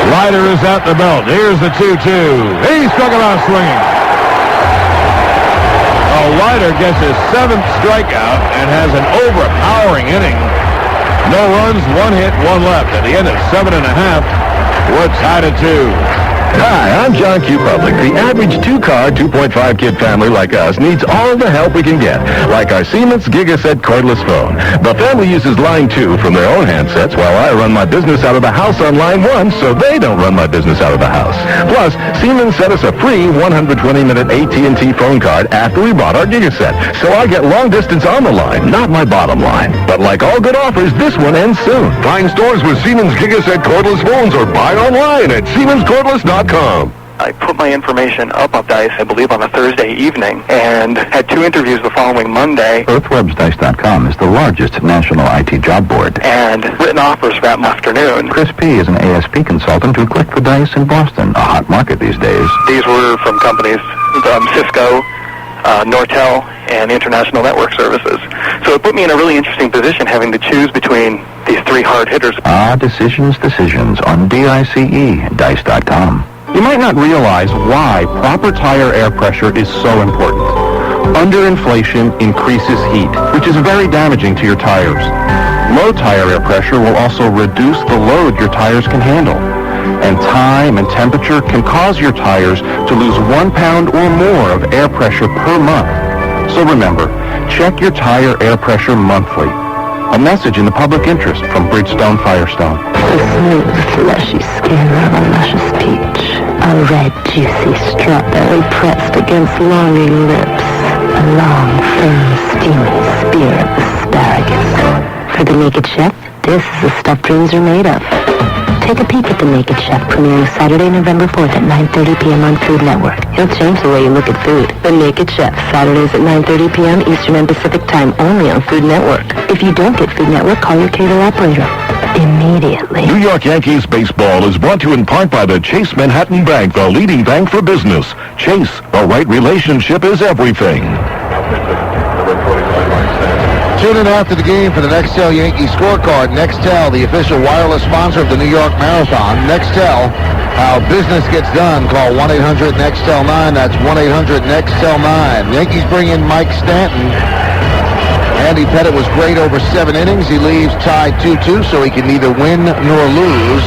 Leiter is at the belt. Here's the 2-2. He struck him out swinging. Leiter gets his 7th strikeout and has an overpowering inning. No runs, 1 hit, 1 left. At the end of 7.5, we're tied at 2. Hi, I'm John Q. Public. The average 2-car, 2.5-kid family like us needs all the help we can get, like our Siemens Gigaset cordless phone. The family uses line 2 from their own handsets while I run my business out of the house on line 1 so they don't run my business out of the house. Plus, Siemens sent us a free 120-minute AT&T phone card after we bought our Gigaset, so I get long distance on the line, not my bottom line. But like all good offers, this one ends soon. Find stores with Siemens Gigaset cordless phones or buy online at siemenscordless.com. I put my information up on Dice, I believe, on a Thursday evening, and had 2 interviews the following Monday. EarthWebsDice.com is the largest national IT job board. And written offers for that afternoon. Chris P. is an ASP consultant who clicked for Dice in Boston, a hot market these days. These were from companies, Cisco, Nortel, and International Network Services. So it put me in a really interesting position having to choose between these 3 hard hitters. Decisions on DICE, Dice.com. You might not realize why proper tire air pressure is so important. Underinflation increases heat, which is very damaging to your tires. Low tire air pressure will also reduce the load your tires can handle. And time and temperature can cause your tires to lose 1 pound or more of air pressure per month. So remember, check your tire air pressure monthly. A message in the public interest from Bridgestone Firestone. The smooth, fleshy skin of a luscious peach. A red, juicy strawberry pressed against longing lips. A long, firm, steamy spear of asparagus. For the Naked Chef, this is the stuff dreams are made of. Take a peek at The Naked Chef, premiering Saturday, November 4th at 9:30 p.m. on Food Network. It'll change the way you look at food. The Naked Chef, Saturdays at 9:30 p.m. Eastern and Pacific Time, only on Food Network. If you don't get Food Network, call your cable operator immediately. New York Yankees baseball is brought to you in part by the Chase Manhattan Bank, the leading bank for business. Chase, the right relationship is everything. Tune in after the game for the Nextel Yankee scorecard. Nextel, the official wireless sponsor of the New York Marathon. Nextel, how business gets done. Call 1-800-NEXTEL-9. That's 1-800-NEXTEL-9. Yankees bring in Mike Stanton. Andy Pettit was great over 7 innings. He leaves tied 2-2, so he can neither win nor lose.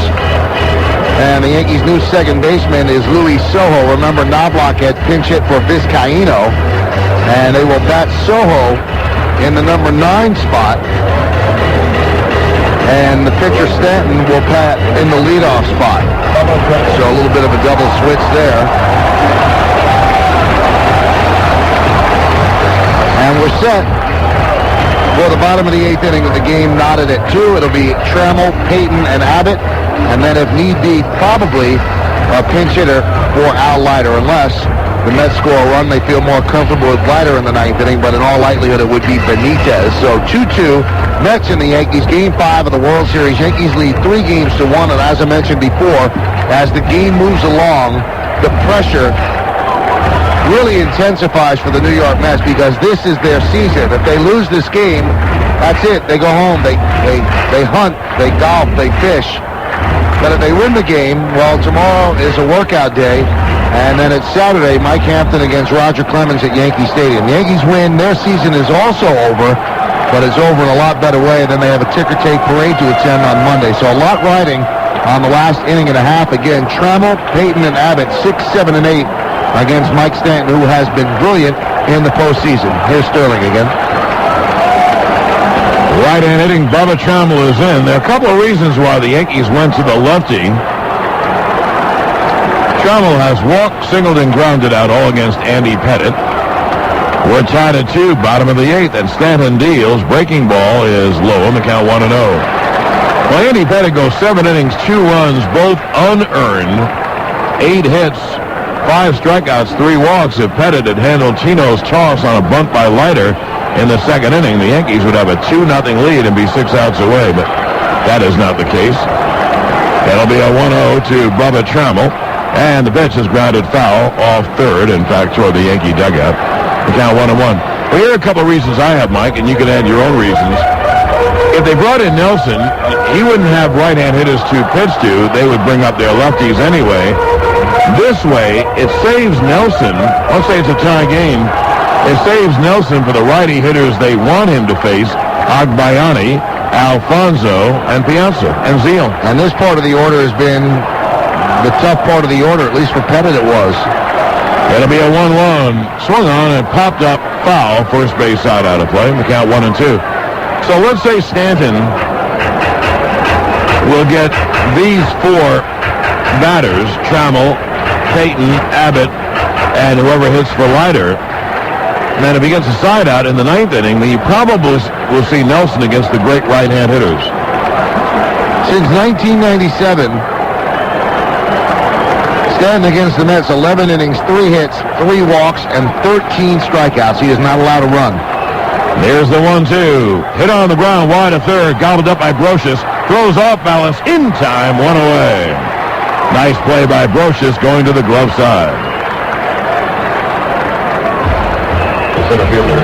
And the Yankees' new second baseman is Luis Sojo. Remember, Knobloch had pinch hit for Vizcaíno. And they will bat Sojo in the number 9 spot. And the pitcher Stanton will bat in the leadoff spot. So a little bit of a double switch there. And we're set for the bottom of the 8th inning of the game, knotted at 2. It'll be Trammell, Payton, and Abbott. And then if need be, probably a pinch hitter for Al Leiter, unless the Mets score a run they feel more comfortable with Leiter in the ninth inning, but in all likelihood it would be Benitez. So 2-2, Mets and the Yankees, Game 5 of the World Series. Yankees lead 3-1, and as I mentioned before, as the game moves along, the pressure really intensifies for the New York Mets because this is their season. If they lose this game, that's it. They go home. They hunt. They golf. They fish. But if they win the game, well, tomorrow is a workout day, and then it's Saturday, Mike Hampton against Roger Clemens at Yankee Stadium. The Yankees win. Their season is also over, but it's over in a lot better way. Then they have a ticker tape parade to attend on Monday. So a lot riding on the last inning and a half. Again, Trammell, Payton, and Abbott, 6, 7, and 8 against Mike Stanton, who has been brilliant in the postseason. Here's Sterling again. Right-hand hitting Bubba Trammell is in. There are a couple of reasons why the Yankees went to the lefty. Trammell has walked, singled, and grounded out all against Andy Pettitte. We're tied at 2, bottom of the 8th, and Stanton deals. Breaking ball is low on the count 1-0. Well, Andy Pettitte goes 7 innings, 2 runs, both unearned, 8 hits, 5 strikeouts, 3 walks. If Pettitte had handled Tino's toss on a bunt by Leiter in the second inning, the Yankees would have a 2-0 lead and be 6 outs away, but that is not the case. That'll be a 1-0 to Bubba Trammell, and the pitch is grounded foul off third, in fact, toward the Yankee dugout. The count 1-1. Well, here are a couple of reasons I have, Mike, and you can add your own reasons. If they brought in Nelson, he wouldn't have right-hand hitters to pitch to. They would bring up their lefties anyway. This way, it saves Nelson. Let's say it's a tie game. It saves Nelson for the righty hitters they want him to face, Agbayani, Alfonso, and Piazza, and Zeal. And this part of the order has been the tough part of the order, at least for Pettitte it was. It'll be a 1-1. Swung on and popped up foul, first base side out of play. The count 1-2. So let's say Stanton will get these 4 batters, Trammell, Payton, Abbott, and whoever hits for Leiter. And then if he gets a side out in the 9th inning, then you probably will see Nelson against the great right-hand hitters. Since 1997, Stanton against the Mets, 11 innings, 3 hits, 3 walks, and 13 strikeouts. He is not allowed to run. There's the 1-2. Hit on the ground, wide of third, gobbled up by Brocious. Throws off balance, in time, 1 away. Nice play by Brocious going to the glove side. Center fielder,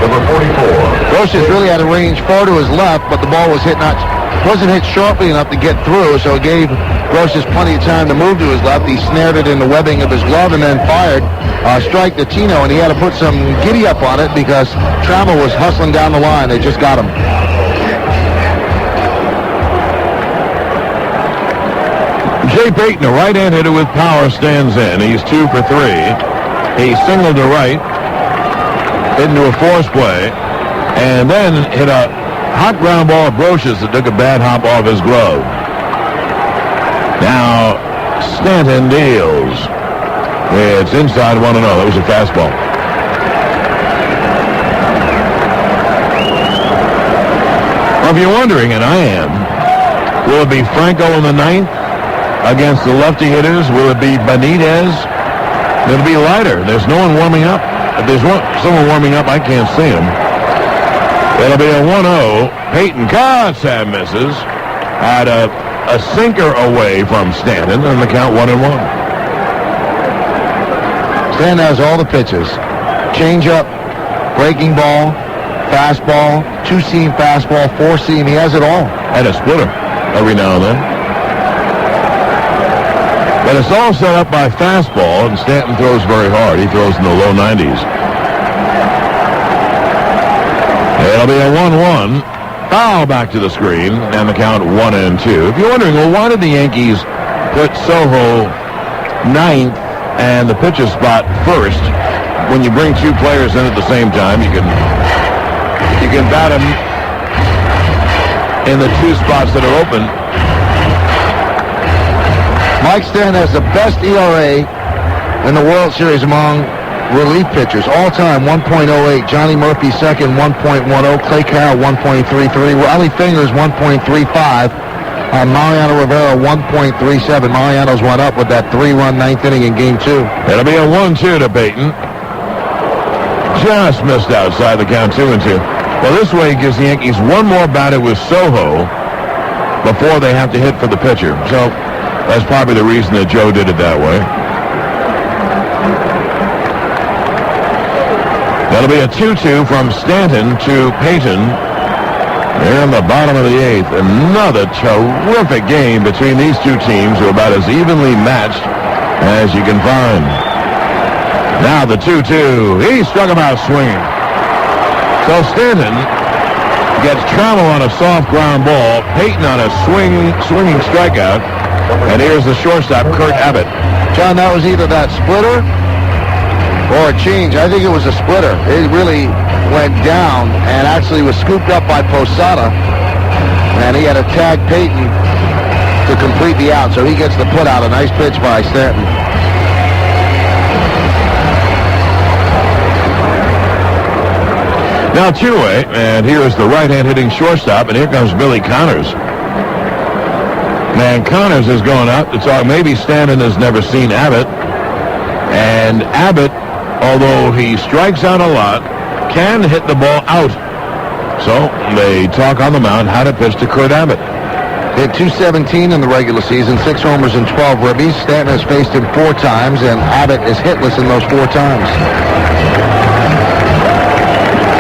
number 44. Brocious really had a range far to his left, but the ball wasn't hit sharply enough to get through, so it gave Brocious plenty of time to move to his left. He snared it in the webbing of his glove and then fired strike to Tino, and he had to put some giddy up on it because Trammell was hustling down the line. They just got him. Jay Payton, a right-hand hitter with power, stands in. He's 2 for 3. He singled to right, hit into a force play, and then hit a hot ground ball of Brocious that took a bad hop off his glove. Now, Stanton deals. It's inside 1-0. That was a fastball. Well, if you're wondering, and I am, will it be Franco in the 9th against the lefty hitters? Will it be Benitez? It'll be Leiter. There's no one warming up. If there's someone warming up, I can't see him. It'll be a 1-0. Payton cuts and misses. Had a sinker away from Stanton, and the count 1-1. Stanton has all the pitches. Changeup, breaking ball, fastball, 2-seam fastball, 4-seam. He has it all. And a splitter every now and then. But it's all set up by fastball, and Stanton throws very hard. He throws in the low 90s. It'll be a 1-1. Foul back to the screen, and the count 1-2. If you're wondering, well, why did the Yankees put Soho 9th and the pitcher spot first? When you bring 2 players in at the same time, you can bat them in the 2 spots that are open. Mike Stanton has the best ERA in the World Series among relief pitchers. All time, 1.08. Johnny Murphy second, 1.10. Clay Carroll, 1.33. Riley Fingers, 1.35. Mariano Rivera 1.37. Mariano's went up with that 3-run ninth inning in Game 2. It'll be a 1-2 to Payton. Just missed outside the count, 2-2. Well, this way gives the Yankees one more batter with Soho before they have to hit for the pitcher. So that's probably the reason that Joe did it that way. That'll be a 2-2 from Stanton to Payton. They're in the bottom of the 8th. Another terrific game between these two teams who are about as evenly matched as you can find. Now the 2-2. He struck him out swinging. So Stanton gets Trammell on a soft ground ball, Payton on a swinging strikeout, and here's the shortstop, Kurt Abbott. John, that was either that splitter or a change. I think it was a splitter. It really went down and actually was scooped up by Posada, and he had to tag Payton to complete the out, so he gets the put out. A nice pitch by Stanton. Now two-way, and here is the right-hand hitting shortstop, and here comes Billy Connors. Man, Connors is going out to talk. Maybe Stanton has never seen Abbott, and Abbott, although he strikes out a lot, can hit the ball out. So they talk on the mound how to pitch to Kurt Abbott. Hit .217 in the regular season, 6 homers and 12 ribbies. Stanton has faced him 4 times, and Abbott is hitless in those 4 times.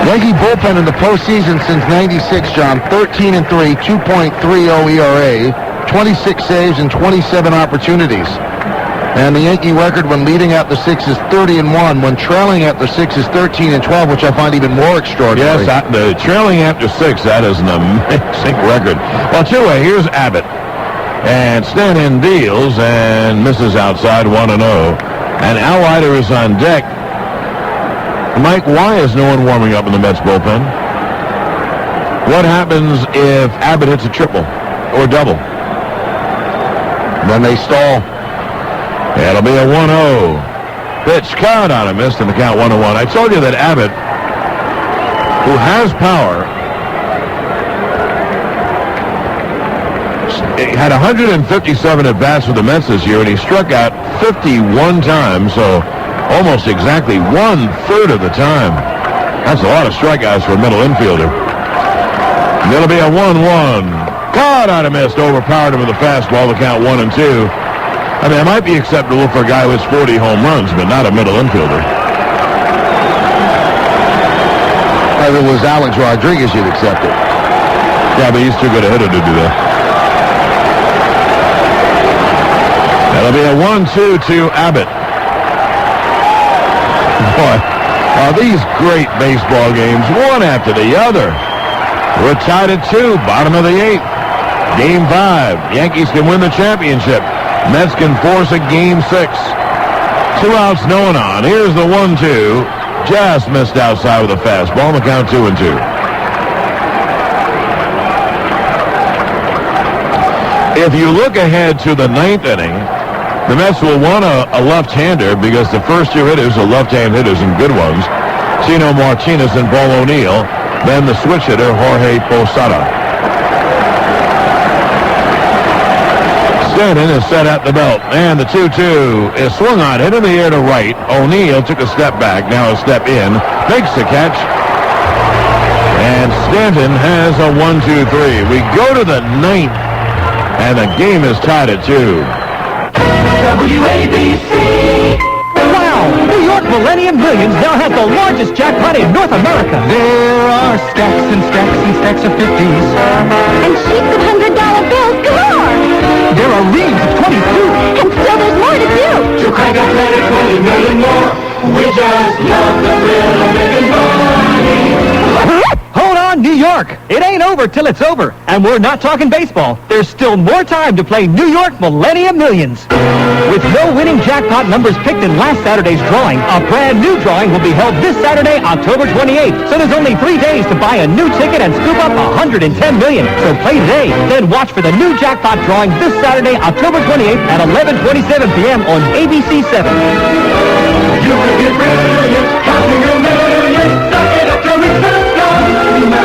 Yankee bullpen in the postseason since '96, John, 13-3, 2.30 ERA, 26 saves and 27 opportunities. And the Yankee record when leading at the 6 is 30-1. When trailing at the 6 is 13-12, which I find even more extraordinary. Yes, the trailing after 6, that is an amazing record. Well, two-way, here's Abbott. And Stanton deals and misses outside 1-0. And Al Leiter is on deck. Mike, why is no one warming up in the Mets bullpen? What happens if Abbott hits a triple or double? Then they stall. It'll be a 1-0. Pitch caught on a miss in the count 1-1. I told you that Abbott, who has power, had 157 at-bats with the Mets this year, and he struck out 51 times, so almost exactly 1/3 of the time. That's a lot of strikeouts for a middle infielder. And it'll be a 1-1. Caught on a miss, overpowered him with a fastball to count 1-2. I mean, it might be acceptable for a guy who has 40 home runs, but not a middle infielder. If it was Alex Rodriguez, you'd accept it. Yeah, but he's too good a hitter to do that. That'll be a 1-2 to Abbott. Boy, are these great baseball games, one after the other. We're tied at 2, bottom of the 8th. Game 5. Yankees can win the championship. Mets can force a Game 6. 2 outs, no one on. Here's the 1-2. Just missed outside with a fastball. The count 2-2. If you look ahead to the 9th inning, the Mets will want a left-hander because the first 2 hitters are left-hand hitters and good ones. Chino Martinez and Paul O'Neill. Then the switch hitter, Jorge Posada. Stanton is set at the belt, and the 2-2 is swung on, hit in the air to right. O'Neill took a step back, now a step in, makes the catch, and Stanton has a 1-2-3. We go to the 9th, and the game is tied at 2. WABC. Wow! New York Millennium Millions now has the largest jackpot in North America. There are stacks and stacks and stacks of 50s. And sheets of $100 bills galore. There are reams of 22. And still there's more to do. To crank up that 20 million more. We just love the thrill of making money. Hold on, New York. It ain't over till it's over. And we're not talking baseball. There's still more time to play New York Millennium Millions. With no winning jackpot numbers picked in last Saturday's drawing, a brand new drawing will be held this Saturday, October 28th. So there's only 3 days to buy a new ticket and scoop up $110 million. So play today, then watch for the new jackpot drawing this Saturday, October 28th at 11:27 p.m. on ABC 7. You can get brilliant, counting a million, suck it up till it's done.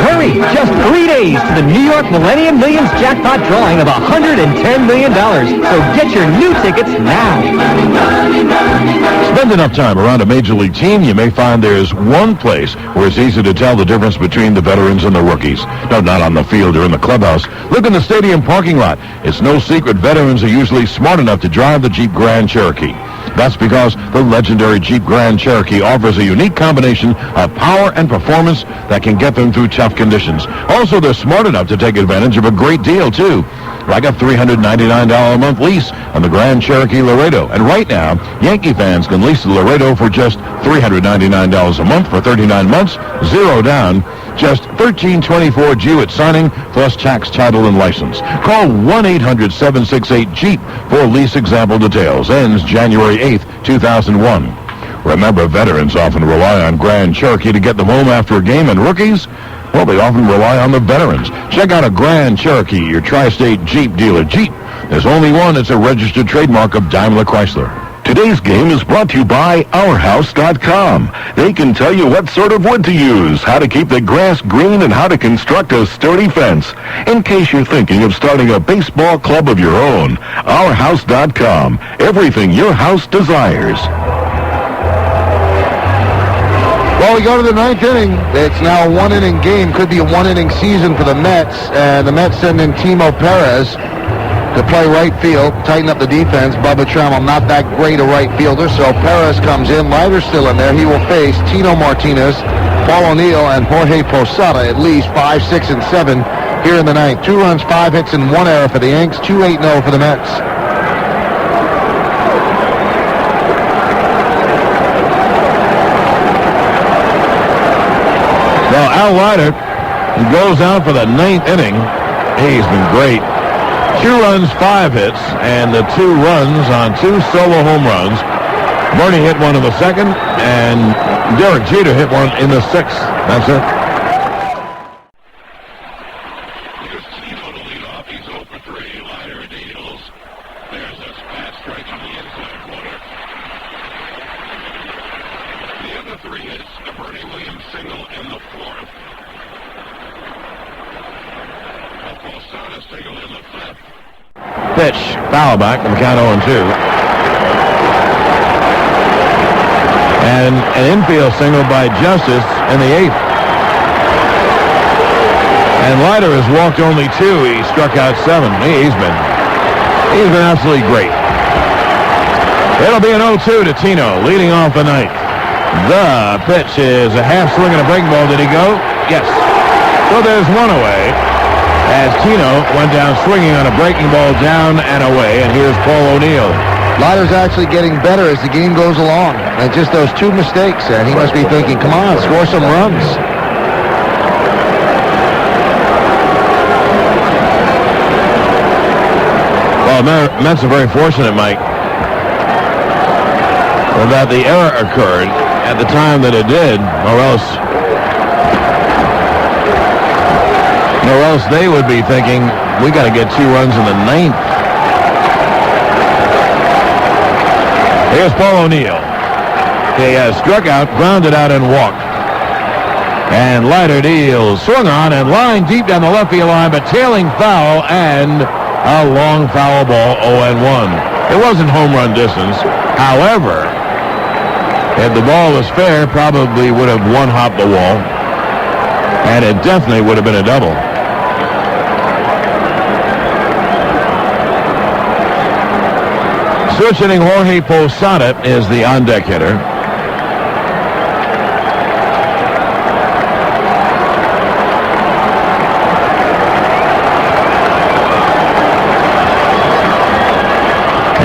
Hurry! Just 3 days to the New York Millennium Millions jackpot drawing of $110 million. So get your new tickets now. Spend enough time around a major league team, you may find there's one place where it's easy to tell the difference between the veterans and the rookies. No, not on the field or in the clubhouse. Look in the stadium parking lot. It's no secret veterans are usually smart enough to drive the Jeep Grand Cherokee. That's because the legendary Jeep Grand Cherokee offers a unique combination of power and performance that can get them through tough conditions. Also, they're smart enough to take advantage of a great deal, too, like a $399 a month lease on the Grand Cherokee Laredo. And right now, Yankee fans can lease the Laredo for just $399 a month for 39 months, zero down, just $1,324 due at signing, plus tax, title, and license. Call 1-800-768-JEEP for lease example details. Ends January 8th, 2001. Remember, veterans often rely on Grand Cherokee to get them home after a game, and rookies, well, they often rely on the veterans. Check out a Grand Cherokee, your tri-state Jeep dealer. Jeep, there's only one that's a registered trademark of Daimler Chrysler. Today's game is brought to you by OurHouse.com. They can tell you what sort of wood to use, how to keep the grass green, and how to construct a sturdy fence. In case you're thinking of starting a baseball club of your own, OurHouse.com. Everything your house desires. Well, we go to the ninth inning. It's now a one-inning game. Could be a one-inning season for the Mets. And the Mets send in Timo Perez to play right field, tighten up the defense. Bubba Trammell, not that great a right fielder, so Perez comes in. Leiter's still in there. He will face Tino Martinez, Paul O'Neill, and Jorge Posada, at least 5, 6, and 7 here in the ninth. 2 runs, 5 hits, and 1 error for the Yanks. 2-8-0 for the Mets. Well, Al Leiter goes out for the ninth inning. He's been great. 2 runs, 5 hits, and the 2 runs on 2 solo home runs. Bernie hit one in the second, and Derek Jeter hit one in the 6th. That's it. Here's Tino to lead off. He's 0 for 3. Leiter deals. There's a fast strike on the inside corner. The other 3 hits, the Bernie Williams single and the 4th. A Posada single in the 5th. Pitch, foul back, and count 0-2. And an infield single by Justice in the 8th. And Leiter has walked only 2. He struck out 7. He's been absolutely great. It'll be an 0-2 to Tino, leading off the ninth. The pitch is a half swing and a breaking ball. Did he go? Yes. So there's one away, as Tino went down swinging on a breaking ball down and away, and here's Paul O'Neill. Leiter's actually getting better as the game goes along. And just those 2 mistakes, and he must be thinking, come on, score some runs. Well, Mets are very fortunate, Mike, that the error occurred at the time that it did, or else they would be thinking, we got to get 2 runs in the 9th. Here's Paul O'Neill. He has struck out, grounded out, and walked. And Leiter deals, swung on, and lined deep down the left field line, but tailing foul, and a long foul ball, 0-1. It wasn't home run distance. However, if the ball was fair, probably would have one-hopped the wall. And it definitely would have been a double. Switch hitting Jorge Posada is the on-deck hitter.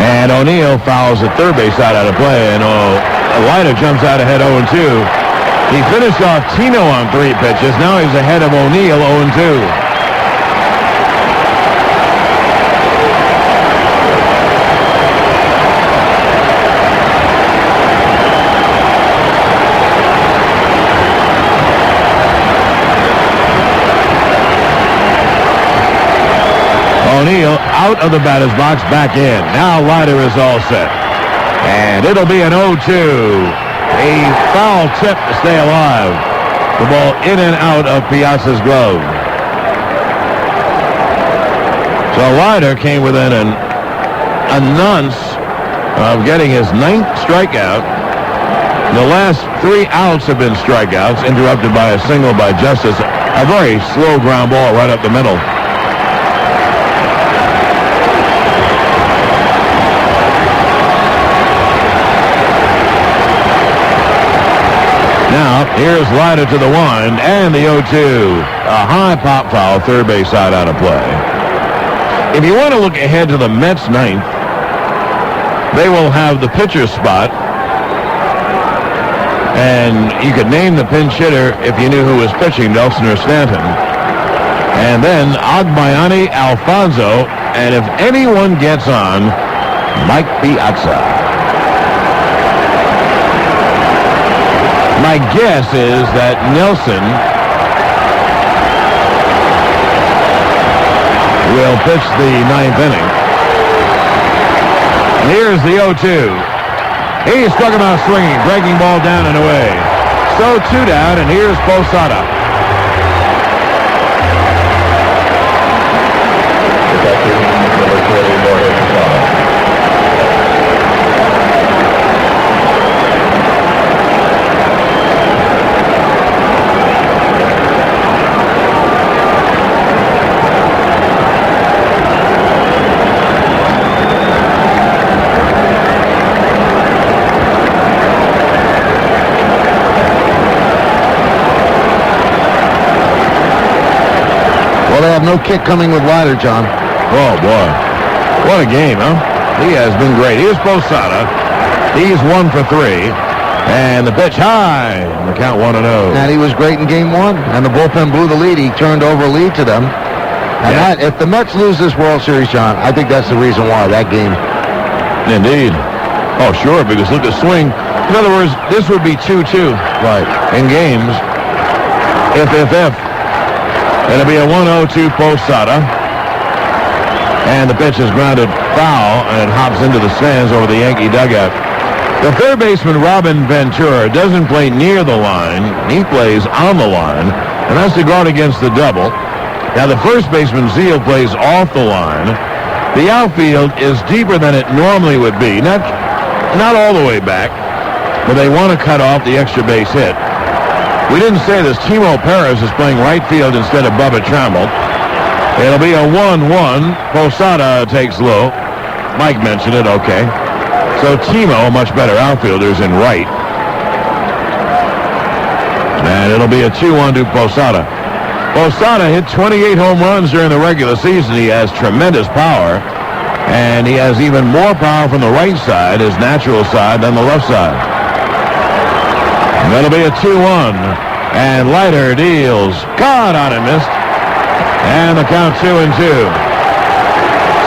And O'Neill fouls at third base out of play, and Leiter jumps out ahead 0-2. He finished off Tino on 3 pitches. Now he's ahead of O'Neill 0-2. O'Neill out of the batter's box, back in. Now Leiter is all set. And it'll be an 0-2. A foul tip to stay alive. The ball in and out of Piazza's glove. So Leiter came within a nonce of getting his 9th strikeout. The last 3 outs have been strikeouts, interrupted by a single by Justice. A very slow ground ball right up the middle. Now, here's Leiter to the 1 and the 0-2. A high pop foul, third base side out of play. If you want to look ahead to the Mets 9th, they will have the pitcher's spot. And you could name the pinch hitter if you knew who was pitching, Nelson or Stanton. And then Agbayani, Alfonso, and if anyone gets on, Mike Piazza. My guess is that Nelson will pitch the 9th inning. And here's the 0-2. He struck him out swinging, breaking ball down and away. So 2 down, and here's Posada. Well, they have no kick coming with Leiter, John. Oh, boy. What a game, huh? He has been great. Here's Posada. He's 1 for 3. And the pitch high. The count 1-0. And he was great in game 1. And the bullpen blew the lead. He turned over a lead to them. And that, if the Mets lose this World Series, John, I think that's the reason why, that game. Indeed. Oh, sure, because look at the swing. In other words, this would be 2-2. Right. In games. If. It'll be a 1-0 Posada. And the pitch is grounded foul, and it hops into the stands over the Yankee dugout. The third baseman, Robin Ventura, doesn't play near the line. He plays on the line, and that's to guard against the double. Now, the first baseman, Zeal, plays off the line. The outfield is deeper than it normally would be. Not all the way back, but they want to cut off the extra base hit. We didn't say this. Timo Perez is playing right field instead of Bubba Trammell. It'll be a 1-1. Posada takes low. Mike mentioned it, okay. So Timo, much better outfielders in right. And it'll be a 2-1 to Posada. Posada hit 28 home runs during the regular season. He has tremendous power. And he has even more power from the right side, his natural side, than the left side. That'll be a 2-1. And Leiter deals. Caught on and missed. And the count 2-2.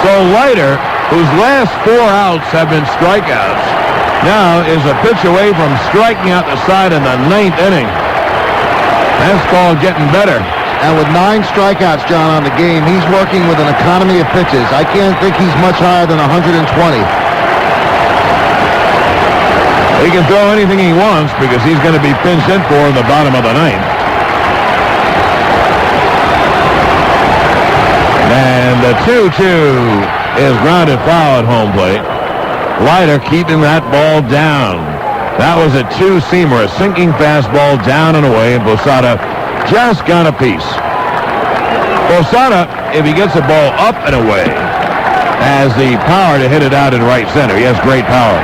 So Leiter, whose last 4 outs have been strikeouts, now is a pitch away from striking out the side in the 9th inning. That's called getting better. And with 9 strikeouts, John, on the game, he's working with an economy of pitches. I can't think he's much higher than 120. He can throw anything he wants because he's going to be pinched hit for in the bottom of the 9th. And the 2-2 is grounded foul at home plate. Leiter keeping that ball down. That was a 2-seamer, a sinking fastball down and away, and Posada just got a piece. Posada, if he gets the ball up and away, has the power to hit it out in right center. He has great power.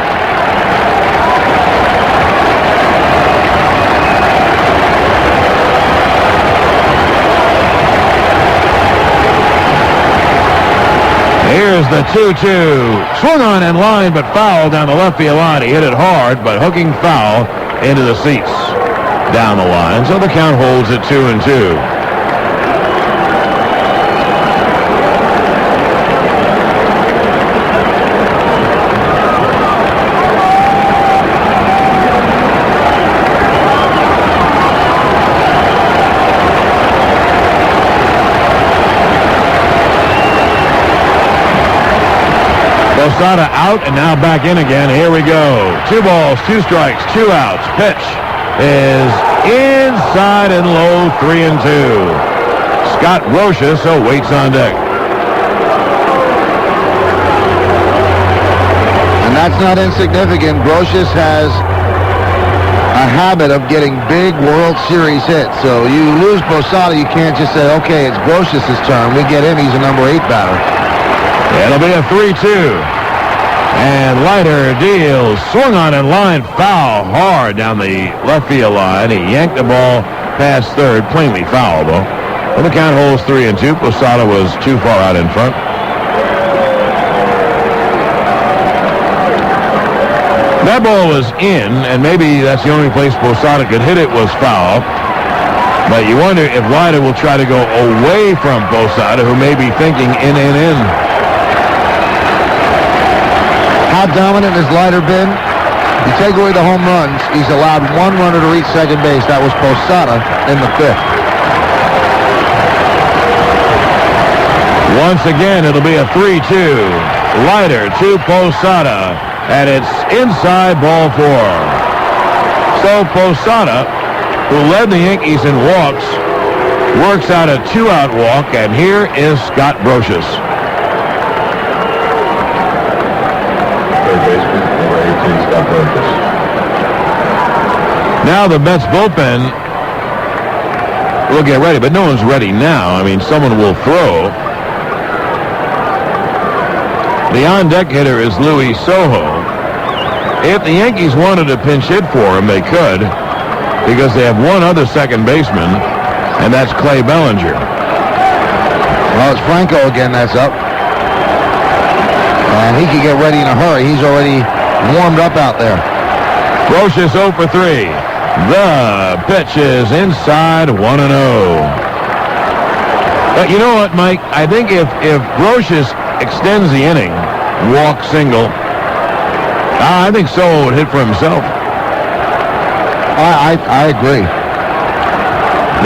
Here's the 2-2. Swung on and line, but foul down the left field line. He hit it hard, but hooking foul into the seats down the line. So the count holds at 2-2. Posada out and now back in again. Here we go. 2 balls, 2 strikes, 2 outs. Pitch is Inside and low, 3-2. Scott Brocious awaits on deck. And that's not insignificant. Brocious has a habit of getting big World Series hits. So you lose Posada, you can't just say, okay, it's Brocious' turn. We get him, he's a number 8 batter. It'll be a 3-2. And Leiter deals, swung on in line, foul hard down the left field line. He yanked the ball past third, plainly foul though. Well, the count holds 3-2. Posada was too far out in front. That ball was in, and maybe that's the only place Posada could hit it was foul. But you wonder if Leiter will try to go away from Posada, who may be thinking in. How dominant has Leiter been? You take away the home runs, he's allowed one runner to reach second base. That was Posada in the 5th. Once again, it'll be a 3-2. Leiter to Posada, and it's inside ball 4. So Posada, who led the Yankees in walks, works out a 2-out walk, and here is Scott Brocious. Third baseman, number 18, Scott Brocious. Now the Mets bullpen will get ready, but no one's ready now. I mean, someone will throw. The on-deck hitter is Luis Sojo. If the Yankees wanted to pinch hit for him, they could, because they have one other second baseman, and that's Clay Bellinger. Well, it's Franco again that's up. And he can get ready in a hurry. He's already warmed up out there. Brocious 0 for 3. The pitch is inside 1-0. But you know what, Mike? I think if Brocious extends the inning, walk, single, I think Soho would hit for himself. I agree.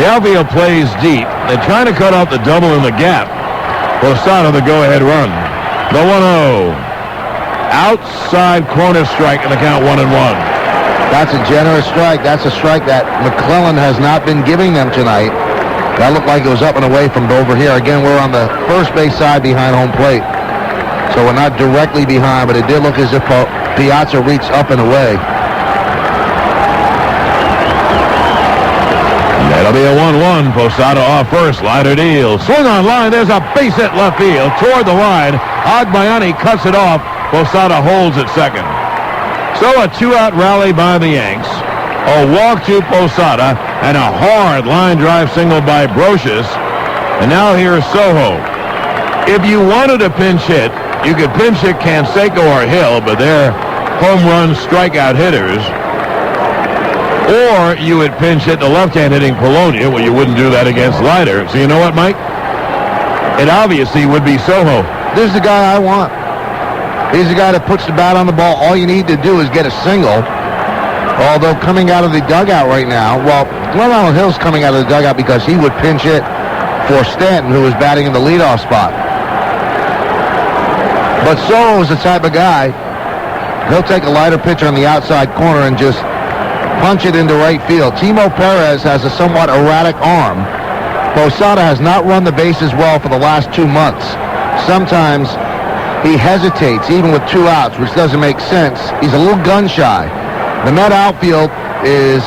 The outfield plays deep. They're trying to cut off the double in the gap. Posada the go-ahead run. The 1-0. Outside corner strike, and the count 1-1. That's a generous strike. That's a strike that McClellan has not been giving them tonight. That looked like it was up and away from over here. Again, we're on the first base side behind home plate. So we're not directly behind, but it did look as if Piazza reached up and away. That'll be a 1-1. Posada off first. Leiter deals. Swing on line. There's a base hit left field toward the line. Agbayani cuts it off. Posada holds at second. So a 2-out rally by the Yanks. A walk to Posada and a hard line drive single by Brocious. And now here's Soho. If you wanted to pinch hit, you could pinch hit Canseco or Hill, but they're home run strikeout hitters. Or you would pinch hit the left-hand hitting Polonia. Well, you wouldn't do that against Leiter. So you know what, Mike? It obviously would be Soho. This is the guy I want. He's the guy that puts the bat on the ball. All you need to do is get a single. Although coming out of the dugout right now, well, Glenn Allen Hill's coming out of the dugout because he would pinch hit for Stanton, who was batting in the leadoff spot. But Soho's the type of guy, he'll take a Leiter pitcher on the outside corner and just punch it into right field. Timo Perez has a somewhat erratic arm. Posada has not run the bases well for the last 2 months. Sometimes he hesitates, even with 2 outs, which doesn't make sense. He's a little gun-shy. The Met outfield is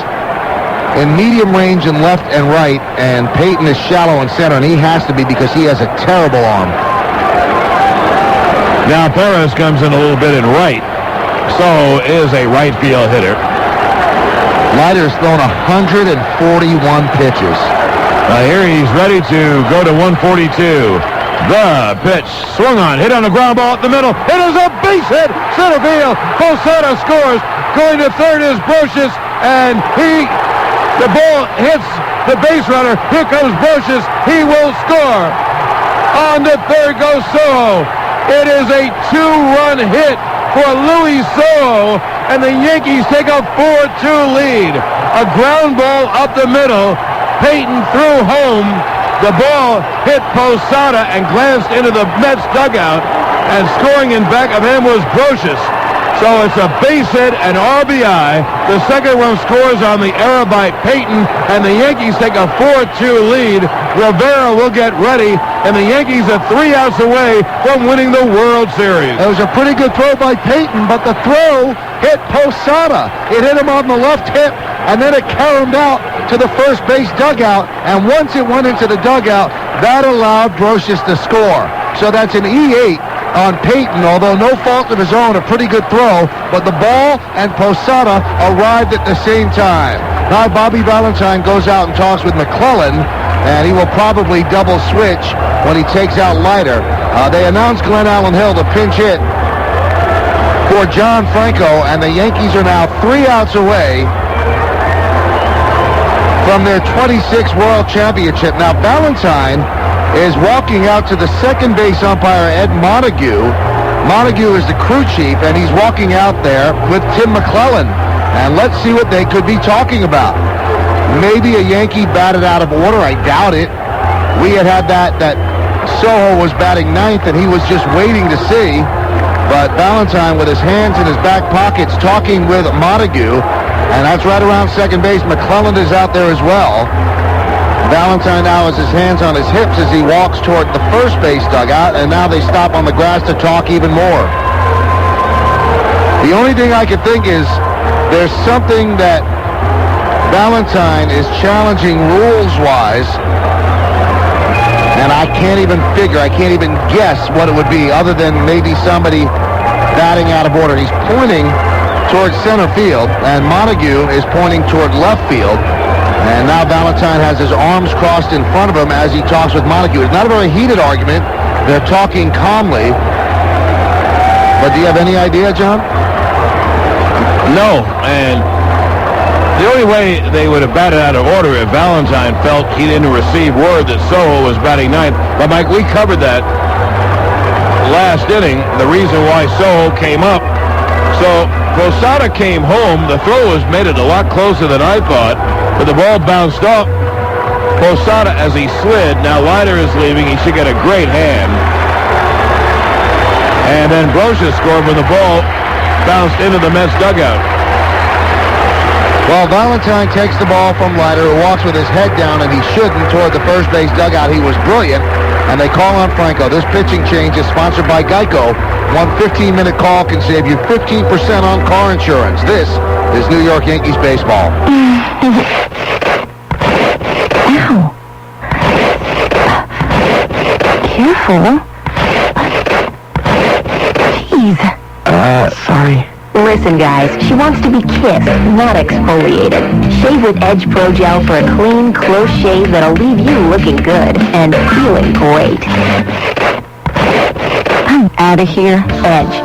in medium range in left and right, and Payton is shallow in center, and he has to be because he has a terrible arm. Now Perez comes in a little bit in right. So is a right field hitter. Leiter's thrown 141 pitches. Here he's ready to go to 142. The pitch swung on, hit on a ground ball at the middle. It is a base hit, center field. Posada scores. Going to third is Brocious, and the ball hits the base runner. Here comes Brocious. He will score. On to third goes Soho. It is a 2-run hit for Luis Soho, and the Yankees take a 4-2 lead. A ground ball up the middle. Payton threw home. The ball hit Posada and glanced into the Mets dugout, and scoring in back of him was Brocious. So it's a base hit and RBI. The second one scores on the error by Payton, and the Yankees take a 4-2 lead. Rivera will get ready, and the Yankees are 3 outs away from winning the World Series. It was a pretty good throw by Payton, but the throw hit Posada. It hit him on the left hip, and then it caromed out to the first base dugout, and once it went into the dugout, that allowed Brocious to score. So that's an E8 on Payton, although no fault of his own, a pretty good throw, but the ball and Posada arrived at the same time. Now Bobby Valentine goes out and talks with McClellan, and he will probably double switch when he takes out Leiter. They announced Glenn Allen Hill, the pinch hit for John Franco, and the Yankees are now 3 outs away from their 26th World Championship. Now Valentine is walking out to the second base umpire, Ed Montague. Montague is the crew chief, and he's walking out there with Tim McClellan. And let's see what they could be talking about. Maybe a Yankee batted out of order. I doubt it. We had that Soho was batting ninth, and he was just waiting to see. But Valentine, with his hands in his back pockets, talking with Montague, and that's right around second base. McClellan is out there as well. Valentine now has his hands on his hips as he walks toward the first base dugout, and now they stop on the grass to talk even more. The only thing I can think is there's something that Valentine is challenging rules-wise, and I can't even guess what it would be other than maybe somebody batting out of order. He's pointing towards center field, and Montague is pointing toward left field. And now Valentine has his arms crossed in front of him as he talks with Montague. It's not a very heated argument. They're talking calmly. But do you have any idea, John? No, and the only way they would have batted out of order if Valentine felt he didn't receive word that Soho was batting ninth. But, Mike, we covered that last inning, the reason why Soho came up. So Posada came home. The throw was made it a lot closer than I thought. But the ball bounced off Posada as he slid. Now Leiter is leaving. He should get a great hand. And then Brocious scored when the ball bounced into the Mets dugout. Well, Valentine takes the ball from Leiter, who walks with his head down, and he shouldn't, toward the first base dugout. He was brilliant, and they call on Franco. This pitching change is sponsored by Geico. One 15-minute call can save you 15% on car insurance. This is New York Yankees baseball. Ow. Careful. Jeez. Sorry. Listen, guys, she wants to be kissed, not exfoliated. Shave with Edge Pro Gel for a clean, close shave that'll leave you looking good and feeling great. I'm out of here. Edge.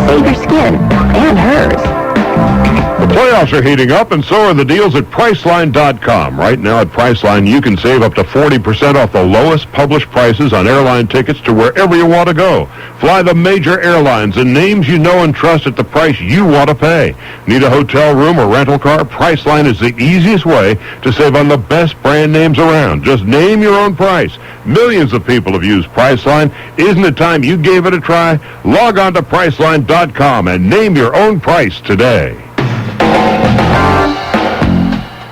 Save your skin. And hers. The playoffs are heating up, and so are the deals at Priceline.com. Right now at Priceline, you can save up to 40% off the lowest published prices on airline tickets to wherever you want to go. Fly the major airlines and names you know and trust at the price you want to pay. Need a hotel room or rental car? Priceline is the easiest way to save on the best brand names around. Just name your own price. Millions of people have used Priceline. Isn't it time you gave it a try? Log on to Priceline.com and name your own price today.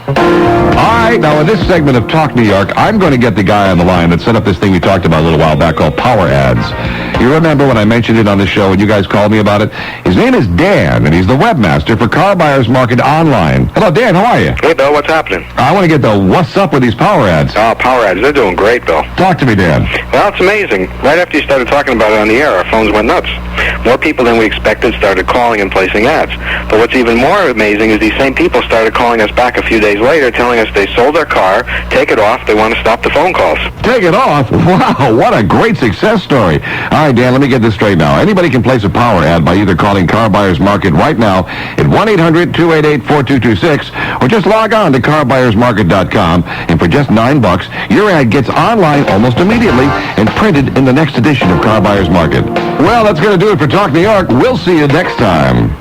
All right, now in this segment of Talk New York, I'm going to get the guy on the line that set up this thing we talked about a little while back called Power Ads. You remember when I mentioned it on the show and you guys called me about it? His name is Dan, and he's the webmaster for Car Buyers Market Online. Hello, Dan. How are you? Hey, Bill. What's happening? I want to get the what's up with these Power Ads. Oh, Power Ads. They're doing great, Bill. Talk to me, Dan. Well, it's amazing. Right after you started talking about it on the air, our phones went nuts. More people than we expected started calling and placing ads. But what's even more amazing is these same people started calling us back a few days later telling us they sold their car, take it off, they want to stop the phone calls. Take it off? Wow, what a great success story. All right, Dan, let me get this straight now. Anybody can place a power ad by either calling Car Buyers Market right now at 1-800-288-4226 or just log on to carbuyersmarket.com, and for just $9, your ad gets online almost immediately and printed in the next edition of Car Buyers Market. Well, that's going to do it for Talk New York. We'll see you next time.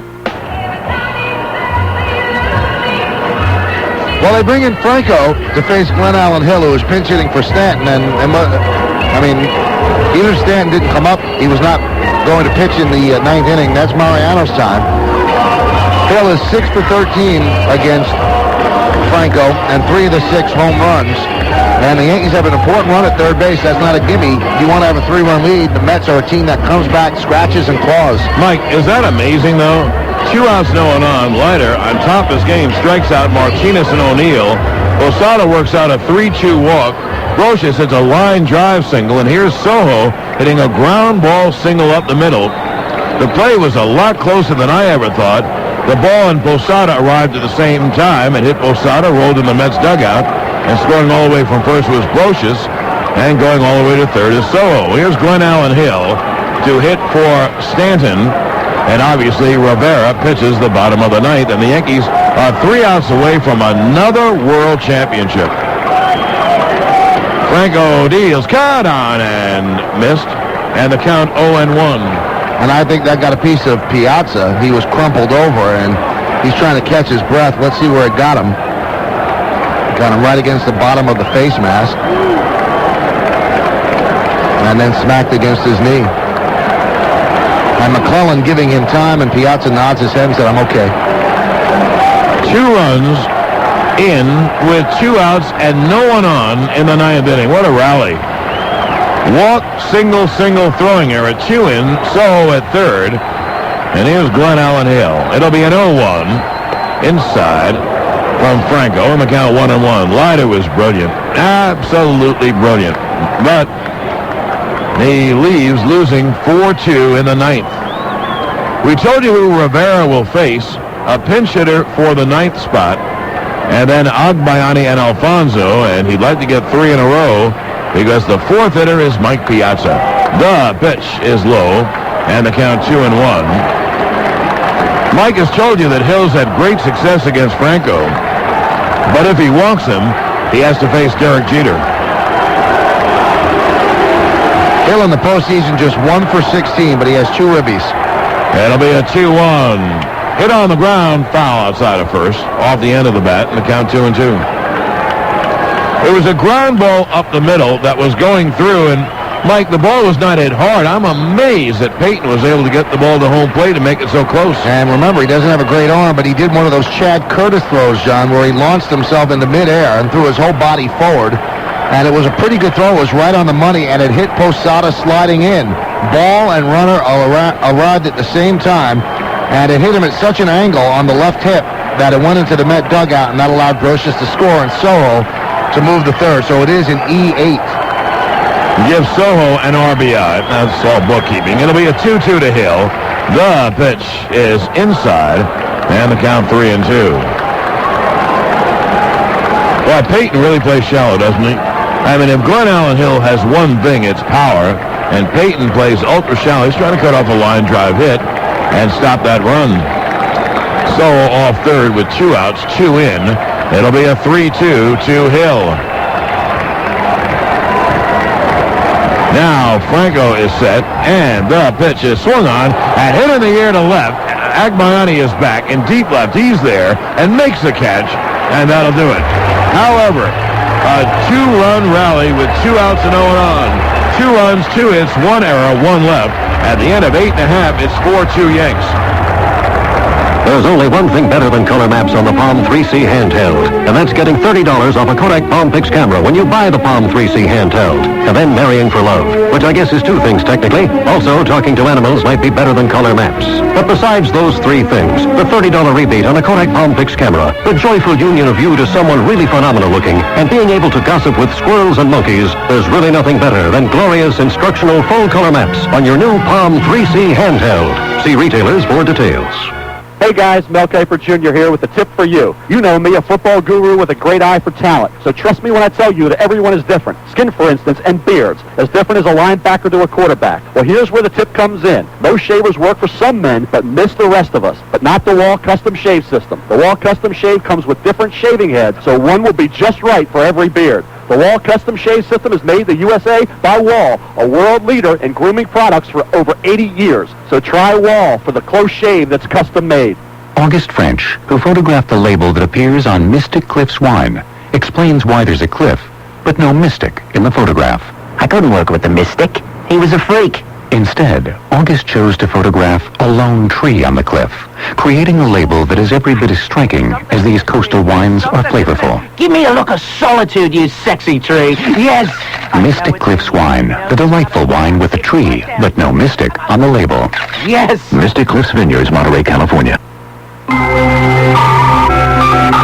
Well, they bring in Franco to face Glenn Allen Hill, who is pinch hitting for Stanton, and I mean, either Stanton didn't come up. He was not going to pitch in the ninth inning. That's Mariano's time. Hill is 6 for 13 against Franco, and 3 of the 6 home runs. And the Yankees have an important run at third base. That's not a gimme. You want to have a 3-run lead. The Mets are a team that comes back, scratches, and claws. Mike, is that amazing, though? 2 outs, no one on. Leiter, on top of his game, strikes out Martinez and O'Neill. Posada works out a 3-2 walk. Brocious hits a line drive single, and here's Soho hitting a ground ball single up the middle. The play was a lot closer than I ever thought. The ball and Posada arrived at the same time and hit Posada, rolled in the Mets dugout, and scoring all the way from first was Brocious, and going all the way to third is Soho. Here's Glenn Allen Hill to hit for Stanton, and obviously Rivera pitches the bottom of the ninth, and the Yankees are 3 outs away from another World Championship. Franco deals, caught on, and missed, and the count 0-1. And I think that got a piece of Piazza. He was crumpled over, and he's trying to catch his breath. Let's see where it got him. Got him right against the bottom of the face mask. And then smacked against his knee. And McClellan giving him time, and Piazza nods his head and said, I'm okay. 2 runs in with 2 outs and no one on in the ninth inning. What a rally. Walk, single, throwing error. 2 in, Soho at third. And here's Glenn Allen Hill. It'll be an 0-1 inside from Franco, and the count 1-1. Leiter was brilliant. Absolutely brilliant. But he leaves losing 4-2 in the ninth. We told you who Rivera will face. A pinch hitter for the ninth spot. And then Agbayani and Alfonso, and he'd like to get 3 in a row because the 4th hitter is Mike Piazza. The pitch is low, and the count 2-1. Mike has told you that Hill's had great success against Franco, but if he walks him, he has to face Derek Jeter. Hill in the postseason just 1 for 16, but he has 2 ribbies. It'll be a 2-1. Hit on the ground, foul outside of first, off the end of the bat, and the count 2-2. It was a ground ball up the middle that was going through, and Mike, the ball was not hit hard. I'm amazed that Peyton was able to get the ball to home plate and make it so close. And remember, he doesn't have a great arm, but he did one of those Chad Curtis throws, John, where he launched himself into midair and threw his whole body forward. And it was a pretty good throw. It was right on the money, and it hit Posada sliding in. Ball and runner arrived at the same time, and it hit him at such an angle on the left hip that it went into the Met dugout, and that allowed Brocious to score and Soho to move to third. So it is an E8. Give Soho an RBI. That's all bookkeeping. It'll be a 2-2 to Hill. The pitch is inside, and the count 3-2. Well, Peyton really plays shallow, doesn't he? I mean, if Glenn Allen Hill has one thing, it's power, and Peyton plays ultra shallow. He's trying to cut off a line drive hit and stop that run. Soho off third with 2 outs, 2 in. It'll be a 3-2 to Hill. Now Franco is set, and the pitch is swung on and hit in the air to left. Agbayani is back in deep left. He's there and makes the catch, and that'll do it. However, a 2-run rally with 2 outs and 0 on. 2 runs, 2 hits, 1 error, 1 left. At the end of 8.5, it's 4-2 Yanks. There's only one thing better than color maps on the Palm 3C handheld, and that's getting $30 off a Kodak Palm Pix camera when you buy the Palm 3C handheld, and then marrying for love, which I guess is 2 things technically. Also, talking to animals might be better than color maps. But besides those 3 things, the $30 rebate on a Kodak Palm Pix camera, the joyful union of you to someone really phenomenal looking, and being able to gossip with squirrels and monkeys, there's really nothing better than glorious instructional full color maps on your new Palm 3C handheld. See retailers for details. Hey guys, Mel Kiper Jr. here with a tip for you. You know me, a football guru with a great eye for talent. So trust me when I tell you that everyone is different. Skin, for instance, and beards. As different as a linebacker to a quarterback. Well, here's where the tip comes in. Those shavers work for some men, but miss the rest of us. But not the Wall Custom Shave System. The Wall Custom Shave comes with different shaving heads, so one will be just right for every beard. The Wall Custom Shave System is made in the USA by Wall, a world leader in grooming products for over 80 years. So try Wall for the close shave that's custom made. August French, who photographed the label that appears on Mystic Cliff's wine, explains why there's a cliff, but no mystic in the photograph. I couldn't work with the mystic. He was a freak. Instead, August chose to photograph a lone tree on the cliff, creating a label that is every bit as striking as these coastal wines are flavorful. Give me a look of solitude, you sexy tree. Yes. Mystic Cliffs Wine, the delightful wine with a tree, but no mystic on the label. Yes. Mystic Cliffs Vineyards, Monterey, California.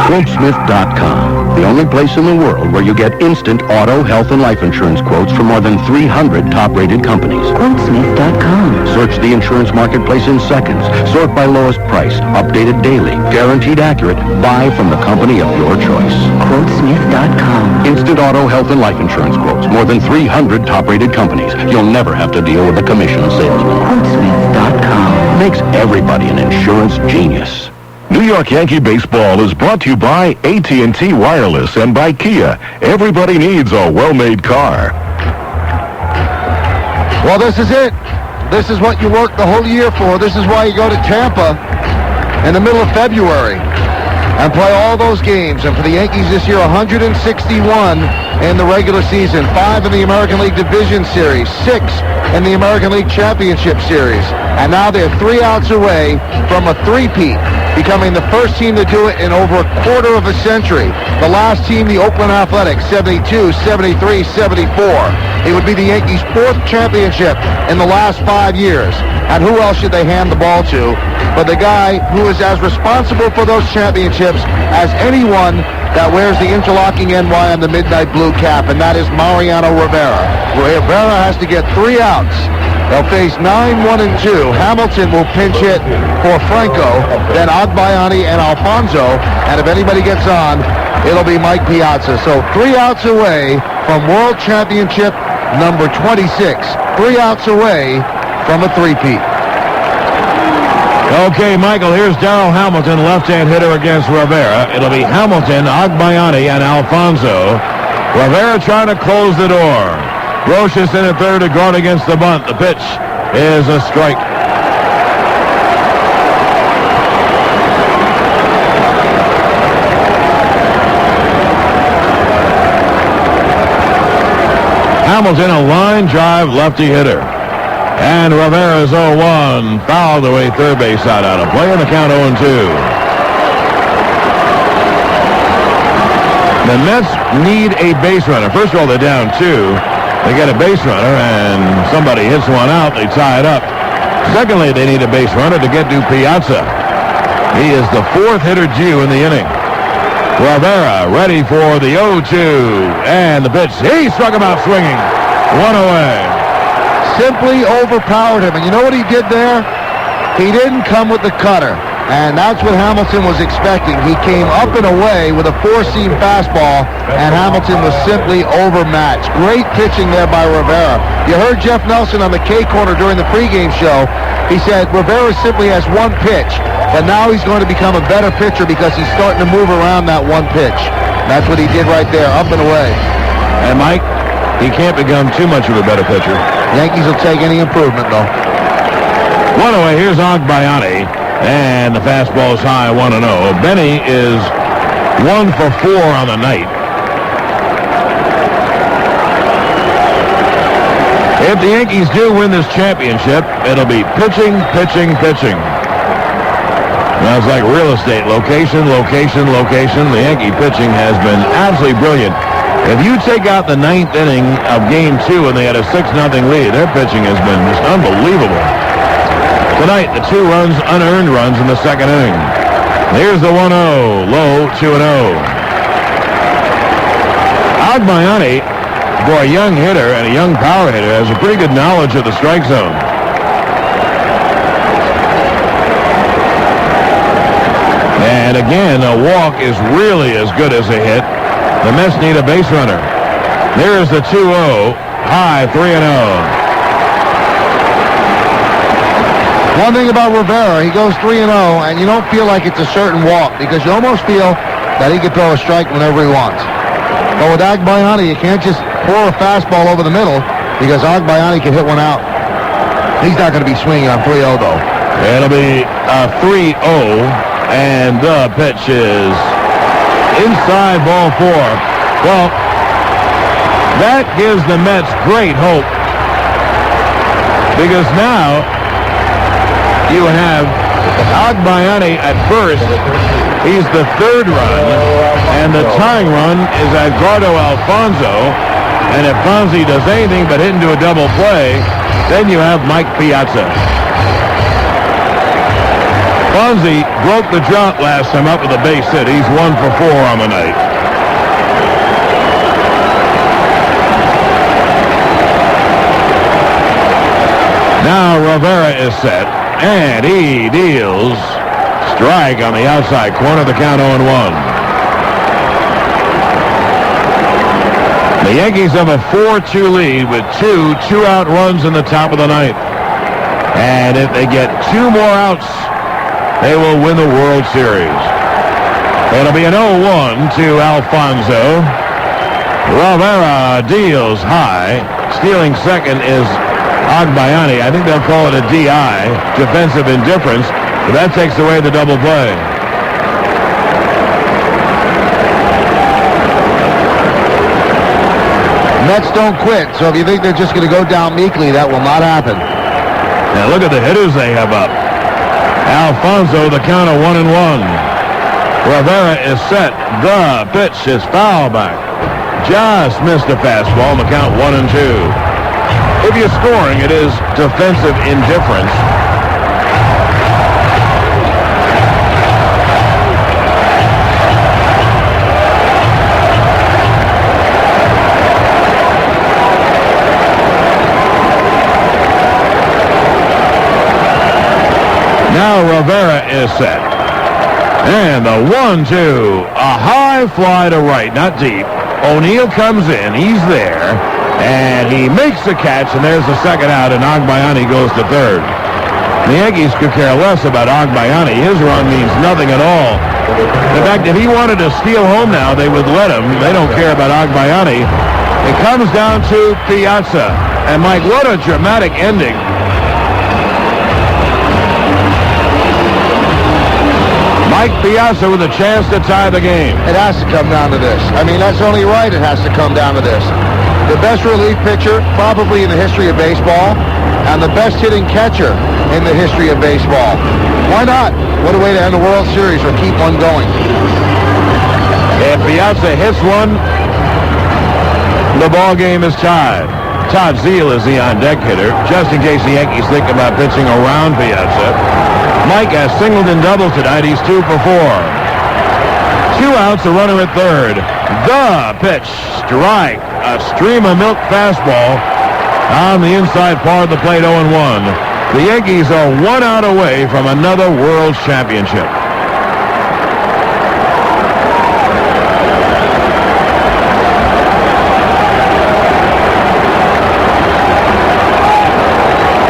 Quotesmith.com, the only place in the world where you get instant auto, health, and life insurance quotes from more than 300 top-rated companies. Quotesmith.com. Search the insurance marketplace in seconds. Sort by lowest price, updated daily, guaranteed accurate. Buy from the company of your choice. Quotesmith.com. Instant auto, health, and life insurance quotes. More than 300 top-rated companies. You'll never have to deal with a commission salesman. Quotesmith.com. Makes everybody an insurance genius. New York Yankee Baseball is brought to you by AT&T Wireless and by Kia. Everybody needs a well-made car. Well, this is it. This is what you work the whole year for. This is why you go to Tampa in the middle of February and play all those games. And for the Yankees this year, 161 in the regular season, 5 in the American League Division Series, 6 in the American League Championship Series. And now they're 3 outs away from a three-peat, becoming the first team to do it in over a quarter of a century. The last team, the Oakland Athletics, 72, 73, 74. It would be the Yankees' 4th championship in the last 5 years. And who else should they hand the ball to but the guy who is as responsible for those championships as anyone that wears the interlocking NY on the midnight blue cap, and that is Mariano Rivera. Rivera has to get 3 outs. They'll face 9, 1, and 2. Hamilton will pinch hit for Franco, then Agbayani and Alfonso, and if anybody gets on, it'll be Mike Piazza. So 3 outs away from World Championship number 26. 3 outs away from a three-peat. Okay, Michael, here's Darrell Hamilton, left-hand hitter against Rivera. It'll be Hamilton, Agbayani, and Alfonso. Rivera trying to close the door. Roches in at third to guard against the bunt. The pitch is a strike. Hamilton, a line drive lefty hitter. And Rivera's 0-1, fouled away third base side out of play, and the count 0-2. The Mets need a base runner. First of all, they're down 2. They get a base runner, and somebody hits one out. They tie it up. Secondly, they need a base runner to get to Piazza. He is the 4th hitter due in the inning. Rivera ready for the 0-2, and the pitch. He struck him out swinging. 1 away. Simply overpowered him. And you know what he did there? He didn't come with the cutter. And that's what Hamilton was expecting. He came up and away with a 4-seam fastball, and Hamilton was simply overmatched. Great pitching there by Rivera. You heard Jeff Nelson on the K Corner during the pregame show. He said Rivera simply has 1 pitch, but now he's going to become a better pitcher because he's starting to move around that 1 pitch. That's what he did right there, up and away. And Mike, he can't become too much of a better pitcher. Yankees will take any improvement, though. 1 away. Here's Agbayani. And the fastball is high, 1-0. Benny is 1 for 4 on the night. If the Yankees do win this championship, it'll be pitching, pitching, pitching. Now it's like real estate. Location, location, location. The Yankee pitching has been absolutely brilliant. If you take out the 9th inning of Game 2 and they had a 6-0 lead, their pitching has been just unbelievable. Tonight, the 2 runs, unearned runs in the 2nd inning. Here's the 1-0, low, 2-0. Agbayani, for a young hitter and a young power hitter, has a pretty good knowledge of the strike zone. And again, a walk is really as good as a hit. The Mets need a base runner. There's the 2-0, high, 3-0. One thing about Rivera, he goes 3-0, and you don't feel like it's a certain walk because you almost feel that he could throw a strike whenever he wants. But with Agbayani, you can't just pour a fastball over the middle because Agbayani can hit one out. He's not going to be swinging on 3-0, though. It'll be a 3-0, and the pitch is inside, ball 4. Well, That gives the Mets great hope, because now you have Agbayani at first. He's the third run, and the tying run is Edgardo Alfonso. And if Fonzie does anything but hit into a double play, then you have Mike Piazza. Fonzie broke the drought last time up with a base hit. He's 1 for 4 on the night. Now Rivera is set, and he deals strike on the outside corner, the count 0-1. The Yankees have a 4-2 lead with 2 two-out runs in the top of the ninth. And if they get 2 more outs, they will win the World Series. It'll be an 0-1 to Alfonso. Rivera deals high. Stealing second is Agbayani. I think they'll call it a DI, defensive indifference, but that takes away the double play. Mets don't quit, so if you think they're just going to go down meekly, that will not happen. Now look at the hitters they have up. Alfonso, the count of 1-1. Rivera is set. The pitch is foul back. Just missed a fastball, the count 1-2. If you're scoring, it is defensive indifference. Now Rivera is set. And the 1-2. A high fly to right, not deep. O'Neill comes in. He's there. And he makes the catch, and there's the second out, and Agbayani goes to third. The Yankees could care less about Agbayani. His run means nothing at all. In fact, if he wanted to steal home now, they would let him. They don't care about Agbayani. It comes down to Piazza. And, Mike, what a dramatic ending. Mike Piazza with a chance to tie the game. It has to come down to this. I mean, that's only right. It has to come down to this. The best relief pitcher probably in the history of baseball, and the best hitting catcher in the history of baseball. Why not? What a way to end the World Series or keep one going. If Piazza hits one, the ball game is tied. Todd Zeile is the on-deck hitter, just in case the Yankees think about pitching around Piazza. Mike has singled and doubled tonight. He's 2 for 4. 2 outs, a runner at third. The pitch, strike, a stream of milk fastball on the inside part of the plate, 0-1. The Yankees are 1 out away from another World Championship.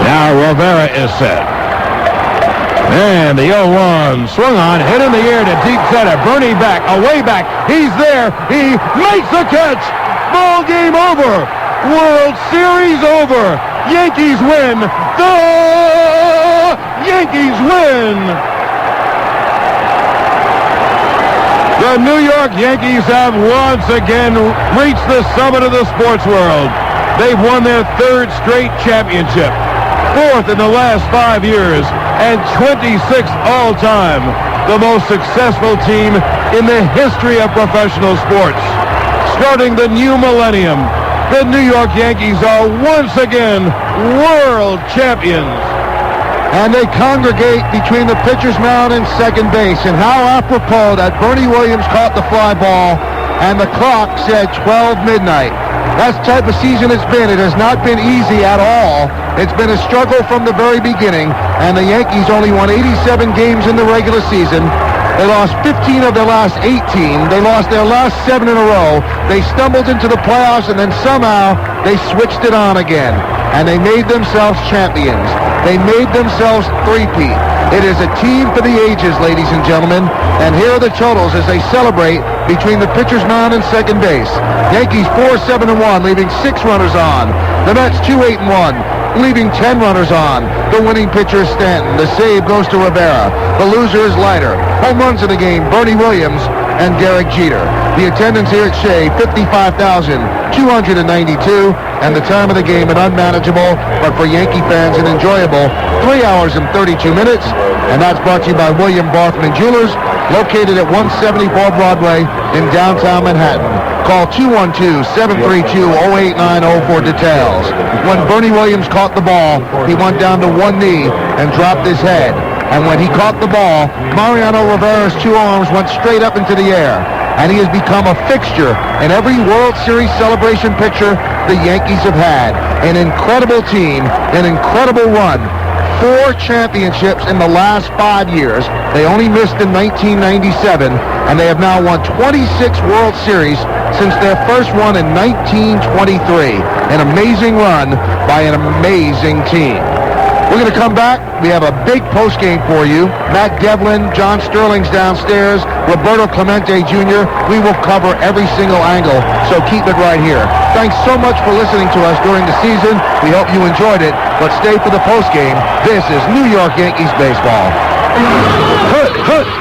Now Rivera is set. And the 0-1 swung on, hit in the air to deep center. Bernie back, away back. He's there. He makes the catch. Ball game over. World Series over. Yankees win. The Yankees win. The New York Yankees have once again reached the summit of the sports world. They've won their 3rd straight championship. 4th in the last 5 years, and 26th all-time, the most successful team in the history of professional sports. Starting the new millennium, the New York Yankees are once again world champions. And they congregate between the pitcher's mound and second base. And how apropos that Bernie Williams caught the fly ball, and the clock said 12 midnight. That's the type of season it's been. It has not been easy at all. It's been a struggle from the very beginning, and the Yankees only won 87 games in the regular season. They lost 15 of their last 18. They lost their last 7 in a row. They stumbled into the playoffs, and then somehow they switched it on again, and they made themselves champions. They made themselves three-peat. It is a team for the ages, ladies and gentlemen, and here are the totals as they celebrate between the pitcher's mound and second base. Yankees 4-7-1, leaving 6 runners on. The Mets 2-8-1, leaving 10 runners on. The winning pitcher is Stanton. The save goes to Rivera. The loser is Leiter. Home runs in the game, Bernie Williams. and Derek Jeter. The attendance here at Shea, 55,292, and the time of the game an unmanageable, but for Yankee fans an enjoyable 3 hours and 32 minutes. And that's brought to you by William Barthman Jewelers, located at 174 Broadway in downtown Manhattan. Call 212-732-0890 for details. When Bernie Williams caught the ball, he went down to one knee and dropped his head. And when he caught the ball, Mariano Rivera's two arms went straight up into the air. And he has become a fixture in every World Series celebration picture the Yankees have had. An incredible team, an incredible run. 4 championships in the last 5 years. They only missed in 1997, and they have now won 26 World Series since their first one in 1923. An amazing run by an amazing team. We're going to come back. We have a big postgame for you. Matt Devlin, John Sterling's downstairs, Roberto Clemente Jr. We will cover every single angle, so keep it right here. Thanks so much for listening to us during the season. We hope you enjoyed it, but stay for the postgame. This is New York Yankees baseball.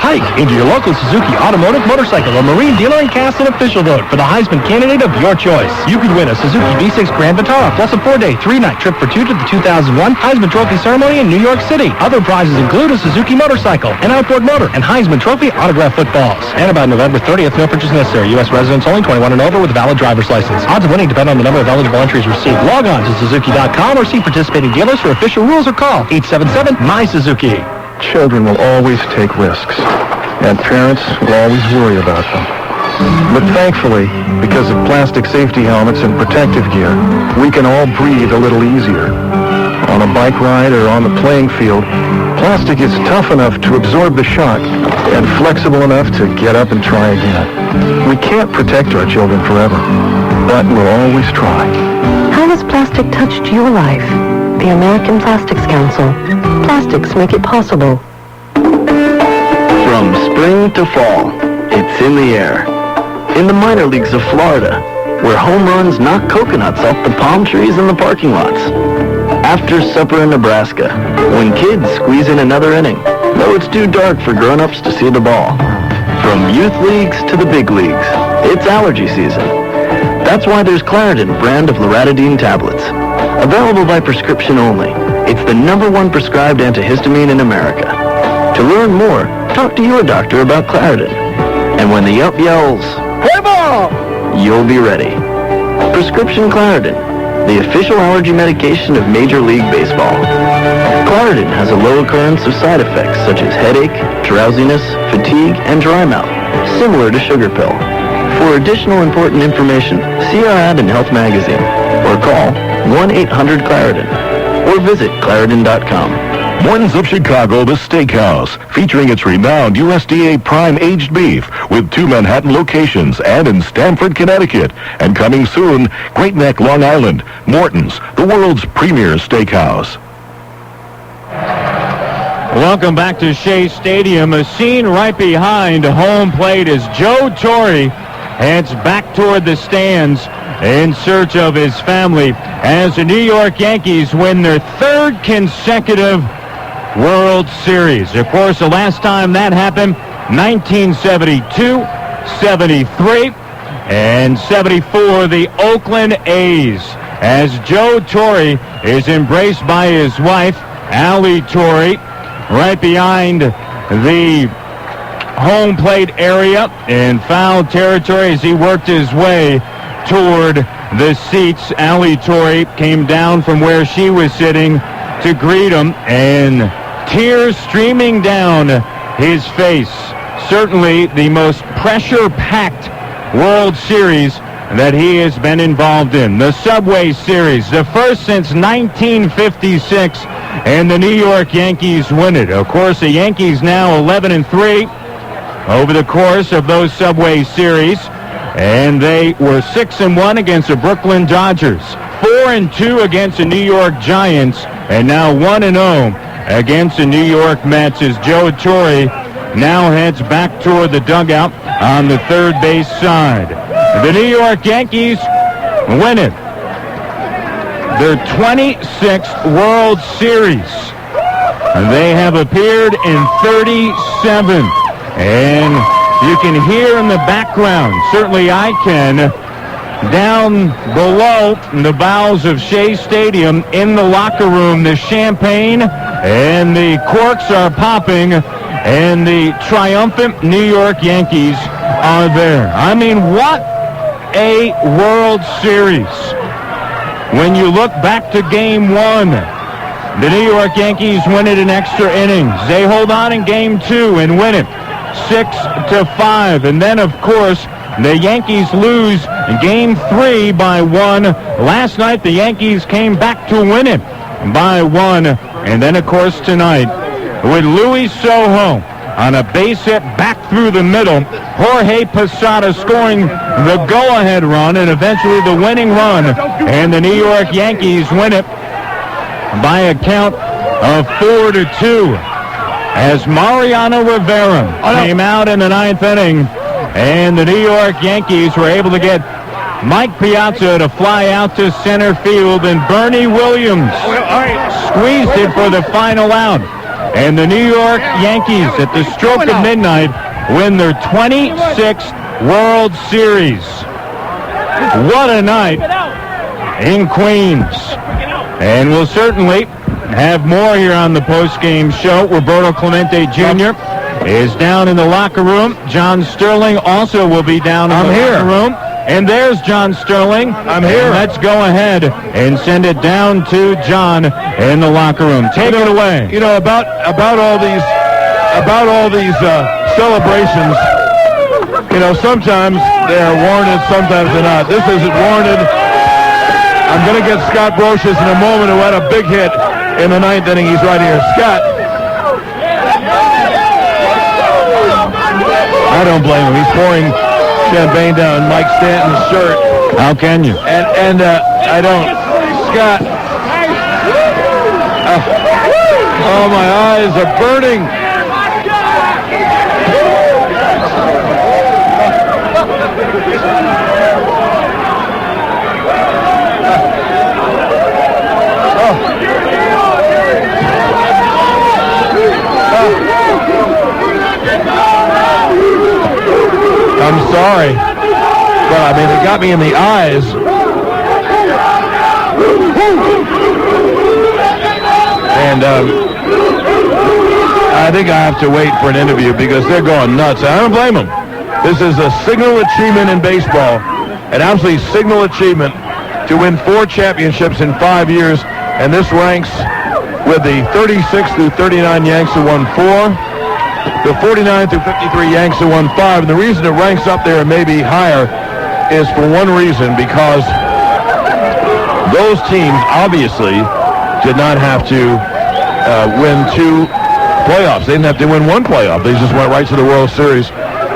Hike into your local Suzuki Automotive, Motorcycle, or Marine dealer and cast an official vote for the Heisman candidate of your choice. You could win a Suzuki V6 Grand Vitara plus a 4-day, 3-night trip for 2 to the 2001 Heisman Trophy ceremony in New York City. Other prizes include a Suzuki motorcycle, an outboard motor, and Heisman Trophy autographed footballs. And about November 30th, no purchase necessary. U.S. residents only, 21 and over with a valid driver's license. Odds of winning depend on the number of eligible entries received. Log on to Suzuki.com or see participating dealers for official rules or call 877-MY-SUZUKI. Children will always take risks, and parents will always worry about them. But thankfully, because of plastic safety helmets and protective gear, we can all breathe a little easier. On a bike ride or on the playing field, plastic is tough enough to absorb the shock and flexible enough to get up and try again. We can't protect our children forever, but we'll always try. How has plastic touched your life? The American Plastics Council. Plastics make it possible. From spring to fall, it's in the air. In the minor leagues of Florida, where home runs knock coconuts off the palm trees in the parking lots. After supper in Nebraska, when kids squeeze in another inning, though it's too dark for grown-ups to see the ball. From youth leagues to the big leagues, it's allergy season. That's why there's Claritin brand of loratadine tablets. Available by prescription only. It's the #1 prescribed antihistamine in America. To learn more, talk to your doctor about Claritin. And when the ump yells, "Play ball!" you'll be ready. Prescription Claritin, the official allergy medication of Major League Baseball. Claritin has a low occurrence of side effects such as headache, drowsiness, fatigue, and dry mouth, similar to sugar pill. For additional important information, see our ad in Health Magazine or call 1-800-CLARITIN or visit Claritin.com. Morton's of Chicago, the Steakhouse, featuring its renowned USDA prime aged beef with 2 Manhattan locations and in Stamford, Connecticut. And coming soon, Great Neck, Long Island. Morton's, the world's premier steakhouse. Welcome back to Shea Stadium. A scene right behind home plate as Joe Torre heads back toward the stands in search of his family as the New York Yankees win their 3rd consecutive World Series. Of course, the last time that happened, 1972, 73, and 74, the Oakland A's, as Joe Torre is embraced by his wife, Allie Torre, right behind the home plate area in foul territory as he worked his way toward the seats. Allie Torre came down from where she was sitting to greet him, and tears streaming down his face. Certainly the most pressure-packed World Series that he has been involved in. The Subway Series, the first since 1956, and the New York Yankees win it. Of course, the Yankees now 11-3 over the course of those Subway Series, and they were 6-1 against the Brooklyn Dodgers, 4-2 against the New York Giants, and now 1-0 against the New York Mets as Joe Torre now heads back toward the dugout on the third base side. The New York Yankees win it, their 26th World Series. They have appeared in 37, and You can hear in the background, certainly I can, down below in the bowels of Shea Stadium in the locker room, the champagne and the corks are popping, and the triumphant New York Yankees are there. I mean, what a World Series. When you look back to Game 1, the New York Yankees win it in extra innings. They hold on in Game 2 and win it 6-5. And then, of course, the Yankees lose Game 3 by 1. Last night, the Yankees came back to win it by 1. And then, of course, tonight, with Luis Sojo on a base hit back through the middle, Jorge Posada scoring the go-ahead run and eventually the winning run. And the New York Yankees win it by a count of 4-2. As Mariano Rivera came out in the ninth inning, and the New York Yankees were able to get Mike Piazza to fly out to center field, and Bernie Williams squeezed it for the final out. And the New York Yankees, at the stroke of midnight, win their 26th World Series. What a night in Queens. And we'll certainly have more here on the post-game show. Roberto Clemente Jr. is down in the locker room. John Sterling also will be down in the locker room. And there's John Sterling. I'm here. Let's go ahead and send it down to John in the locker room. Take it away. You know, about all these celebrations. You know, sometimes they are warranted, sometimes they're not. This isn't warranted. I'm going to get Scott Brocious in a moment, who had a big hit in the ninth inning. He's right here. Scott. I don't blame him. He's pouring champagne down Mike Stanton's shirt. How can you? And I don't. Scott. Oh, my eyes are burning. I'm sorry, but I mean, it got me in the eyes. And I think I have to wait for an interview because they're going nuts. I don't blame them. This is a signal achievement in baseball, an absolutely signal achievement to win 4 championships in 5 years, and this ranks with the 36 through 39 Yanks who won 4. The 49 through 53 Yanks who won 5. And the reason it ranks up there and maybe higher is for one reason, because those teams obviously did not have to win 2 playoffs. They didn't have to win 1 playoff. They just went right to the World Series.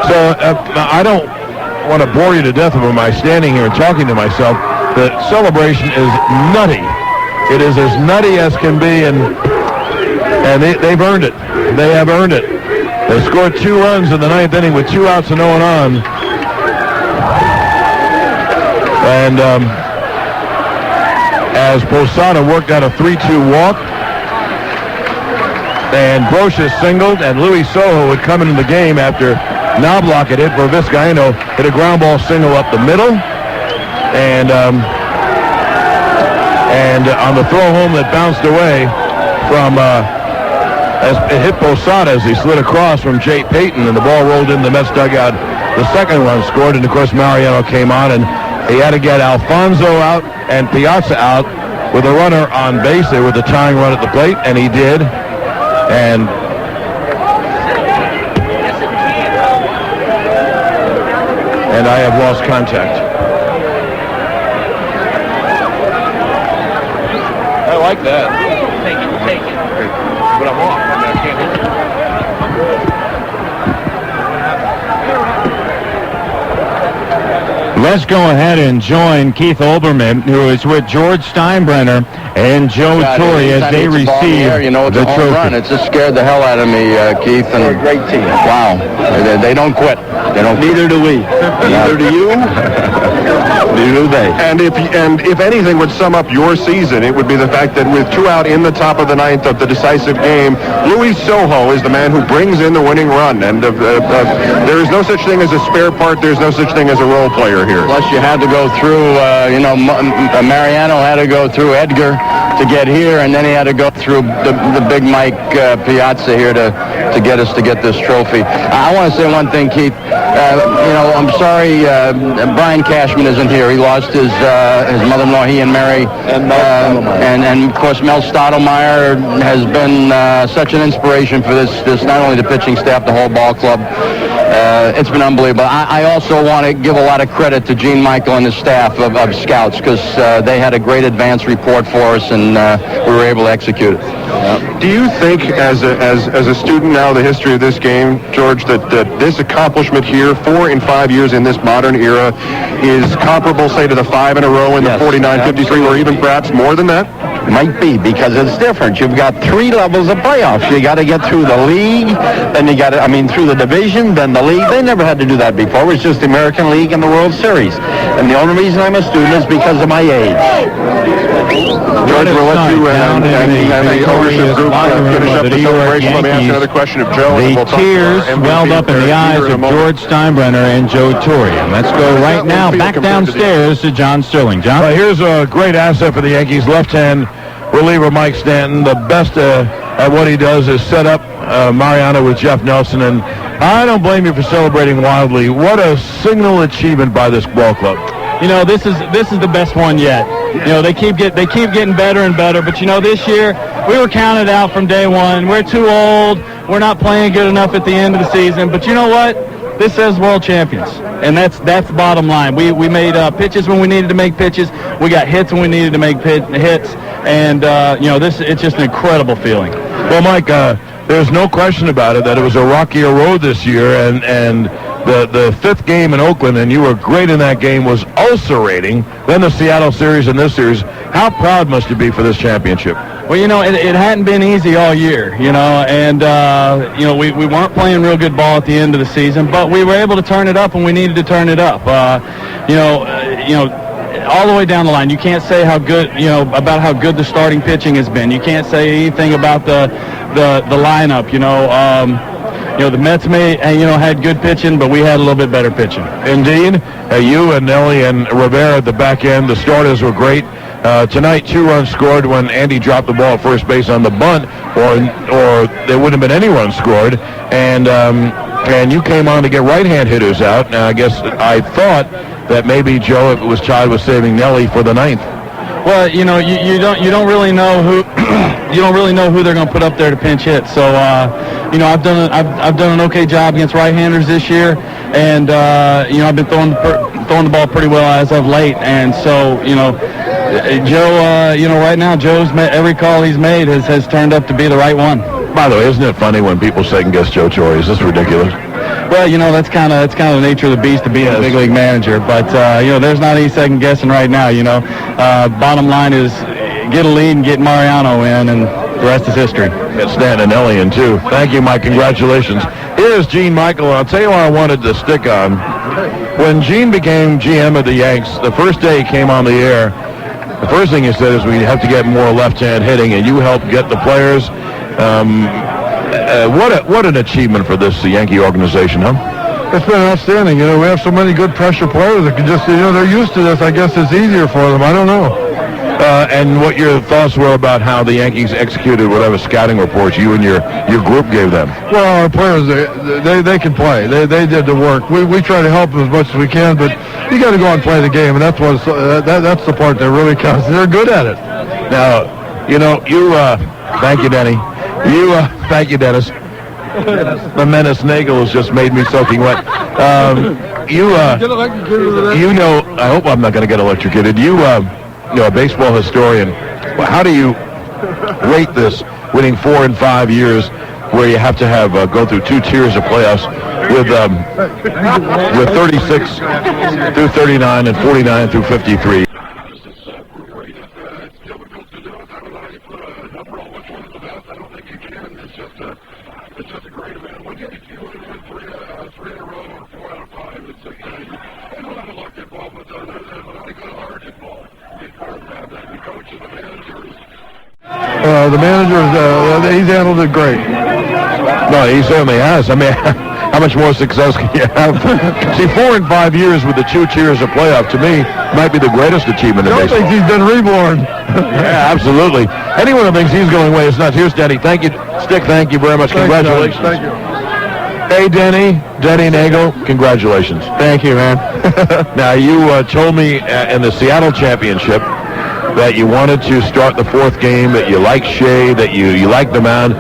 So I don't want to bore you to death with my standing here and talking to myself. The celebration is nutty. It is as nutty as can be, and they've earned it. They have earned it. They scored 2 runs in the ninth inning with 2 outs and no one on. And as Posada worked out a 3-2 walk, and Brocious singled, and Luis Sojo would come into the game after Knobloch had hit for Vizcaíno, hit a ground ball single up the middle, and on the throw home that bounced away from as it hit Posada as he slid across from Jay Payton, and the ball rolled into the Mets dugout. The second run scored, and of course Mariano came on, and he had to get Alfonso out and Piazza out with a runner on base there with the tying run at the plate, and he did. And I have lost contact. I like that. Take it. But I'm off. I can't hit it. Let's go ahead and join Keith Olbermann, who is with George Steinbrenner and Joe Torre as they receive the trophy. Run. It just scared the hell out of me, Keith. And They're a great team. Wow, they don't quit. They don't. Neither do we. Neither do you. Neither do they. And if anything would sum up your season, it would be the fact that with 2 out in the top of the 9th of the decisive game, Luis Sojo is the man who brings in the winning run. And there is no such thing as a spare part. There's no such thing as a role player here. Plus, you had to go through, Mariano had to go through Edgar to get here, and then he had to go through the big Mike Piazza here to get this trophy. I want to say one thing, Keith. I'm sorry Brian Cashman isn't here. He lost his mother-in-law, he and Mary. And of course, Mel Stottlemyre has been such an inspiration for this not only the pitching staff, the whole ball club. It's been unbelievable. I also want to give a lot of credit to Gene Michael and his staff of scouts, because they had a great advance report for us, and we were able to execute it. Do you think, as a student now, the history of this game, George, that this accomplishment here, 4 in 5 years in this modern era, is comparable, say, to the 5 in a row in the 49-53, or even perhaps more than that? Might be, because it's different. You've got 3 levels of playoffs. You got to get through the league, then you got to, through the division, then the league. They never had to do that before. It was just the American League and the World Series. And the only reason I'm a student is because of my age. George, we'll let you and the ownership group finish up the celebration. Let me ask another question of Joe. The tears welled up in the eyes of George Steinbrenner and Joe Torre. Let's go right now back downstairs to John Sterling. John? Here's a great asset for the Yankees. Left-hand reliever Mike Stanton. The best at what he does is set up Mariano with Jeff Nelson, and I don't blame you for celebrating wildly. What a signal achievement by this ball club. This is the best one yet. They keep getting better and better, but this year we were counted out from day one. We're too old. We're not playing good enough at the end of the season. But you know what? This says world champions, and that's the bottom line. We made pitches when we needed to make pitches. We got hits when we needed to make hits, and it's just an incredible feeling. Well, Mike, there's no question about it that it was a rockier road this year, and the 5th game in Oakland, and you were great in that game, was ulcerating. Then the Seattle series and this series. How proud must you be for this championship? Well, it hadn't been easy all year, and we weren't playing real good ball at the end of the season, but we were able to turn it up when we needed to turn it up. All the way down the line, you can't say how good, about how good the starting pitching has been. You can't say anything about the lineup. The Mets had good pitching, but we had a little bit better pitching. Indeed, you and Nelly and Rivera at the back end, the starters were great. Tonight, 2 runs scored when Andy dropped the ball at first base on the bunt, or there wouldn't have been any runs scored. And you came on to get right-hand hitters out. Now, I guess I thought that maybe Joe, if it was Chad, was saving Nelly for the 9th. Well, you don't really know who they're going to put up there to pinch hit. So I've done an okay job against right-handers this year, and I've been throwing the ball pretty well as of late. And so Joe, right now every call he's made has turned up to be the right one. By the way, isn't it funny when people second guess Joe Torre? Is this ridiculous? Well, that's kind of the nature of the beast to be a big league manager. But there's not any second guessing right now. Bottom line is get a lead and get Mariano in, and the rest is history. Get Stanton and Ellie in too. Thank you, Mike. Congratulations. Here's Gene Michael. I'll tell you what I wanted to stick on. When Gene became GM of the Yanks, the first day he came on the air, the first thing he said is we have to get more left-hand hitting, and you helped get the players. What an achievement for this Yankee organization, huh? It's been outstanding. We have so many good pressure players that can just, they're used to this. I guess it's easier for them. I don't know. And what your thoughts were about how the Yankees executed whatever scouting reports you and your group gave them? Well, our players, they can play. They did the work. We try to help them as much as we can, but you got to go out and play the game, and that's that's the part that really counts. They're good at it. Now, thank you, Denny. Thank you, Dennis. The menace Nagel has just made me soaking wet. I hope I'm not going to get electrocuted. A baseball historian. How do you rate this, winning 4 in 5 years? where you have to have go through 2 tiers of playoffs with 36 through 39 and 49 through 53. It's just a great event. When you win 3 in a row or 4 out of 5, it's a not a luck involved, but there's a lot of good heart involved. The coach and the managers. The managers, he's handled it great. No, he certainly has. I mean, how much more success can you have? See, 4 in 5 years with the 2 tiers of playoff, to me, might be the greatest achievement in baseball. Thinks he's been reborn. Yeah, absolutely. Anyone who thinks he's going away is nuts. Here's Denny. Thank you. Stick, thank you very much. Congratulations. Thank you. Hey, Denny Nagel, congratulations. Thank you, man. Now, you told me in the Seattle championship that you wanted to start the 4th game, that you liked Shea, that you liked the mound.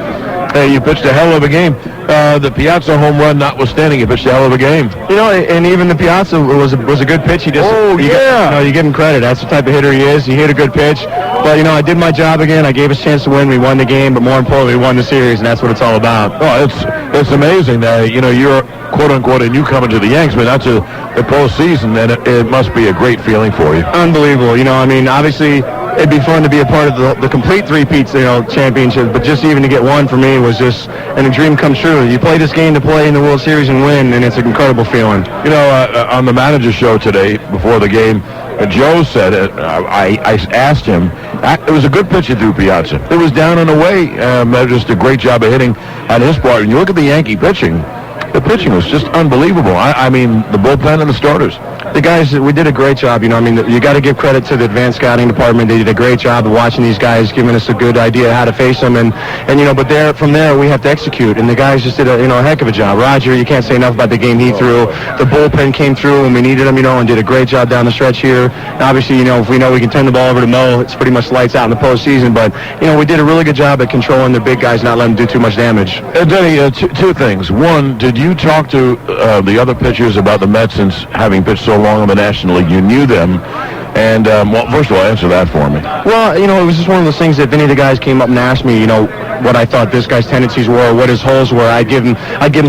Hey, you pitched a hell of a game. The Piazza home run notwithstanding, you pitched a hell of a game. You know, and even the Piazza was a good pitch. He just, you give him credit. That's the type of hitter he is. He hit a good pitch. But, I did my job again. I gave us a chance to win. We won the game, but more importantly, we won the series, and that's what it's all about. Oh, it's amazing that, you're quote-unquote a newcomer to the Yanks, but not to the postseason, and it must be a great feeling for you. Unbelievable. Obviously, it'd be fun to be a part of the complete three-peats, championship, but just even to get one for me was just a dream come true. You play this game to play in the World Series and win, and it's an incredible feeling. On the manager show today, before the game, Joe said, I asked him, it was a good pitch he threw Piazza. It was down and away. Just a great job of hitting on his part. And you look at the Yankee pitching, the pitching was just unbelievable. I mean, the bullpen and the starters. The guys, we did a great job. You got to give credit to the advanced scouting department. They did a great job of watching these guys, giving us a good idea how to face them. But from there, we have to execute. And the guys just did a heck of a job. Roger, you can't say enough about the game he threw. The bullpen came through when we needed him, and did a great job down the stretch here. And obviously, if we know we can turn the ball over to Mo, it's pretty much lights out in the postseason. But, we did a really good job at controlling the big guys, not letting them do too much damage. Denny, 2 things. One, did you talk to the other pitchers about the Mets since having pitched so long in the National League? You knew them. And, first of all, answer that for me. Well, it was just one of those things that if any of the guys came up and asked me, what I thought this guy's tendencies were, what his holes were, I'd give him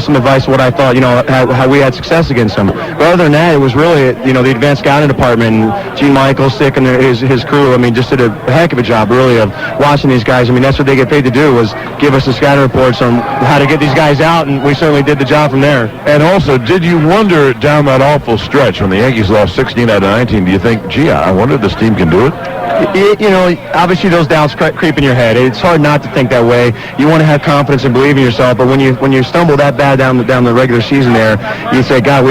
some advice, what I thought, how we had success against him. But other than that, it was really, the advanced scouting department, Gene Michaels, Stick, and his crew, just did a heck of a job, really, of watching these guys. That's what they get paid to do, was give us the scouting reports on how to get these guys out, and we certainly did the job from there. And also, did you wonder down that awful stretch when the Yankees lost 16 out of 19, do you think, gee, I wonder if this team can do it? Obviously those doubts creep in your head. It's hard not to think that way. You want to have confidence and believe in yourself, but when you stumble that bad down the regular season there, you say, God,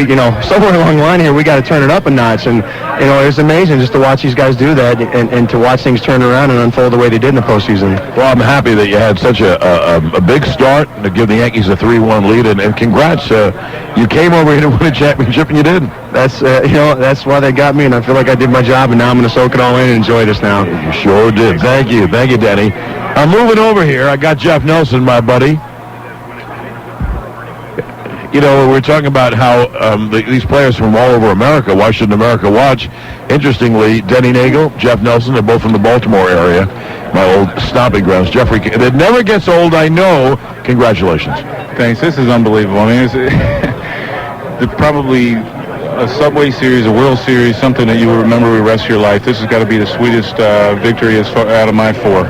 somewhere along the line here, we got to turn it up a notch. And, it's amazing just to watch these guys do that and to watch things turn around and unfold the way they did in the postseason. Well, I'm happy that you had such a big start to give the Yankees a 3-1 lead, and congrats. You came over here to win a championship, and you did. That's why they got me, and I feel like I did my job, and now I'm going to soak it all in and enjoy this now. You sure did. Thank you, Denny. I'm moving over here. I got Jeff Nelson, my buddy. We're talking about how these players from all over America, why shouldn't America watch? Interestingly, Denny Nagel, Jeff Nelson, they're both from the Baltimore area, my old stomping grounds. Jeffrey, it never gets old, I know. Congratulations. Thanks. This is unbelievable. It's probably a Subway Series, a World Series, something that you will remember the rest of your life. This has got to be the sweetest victory out of my 4.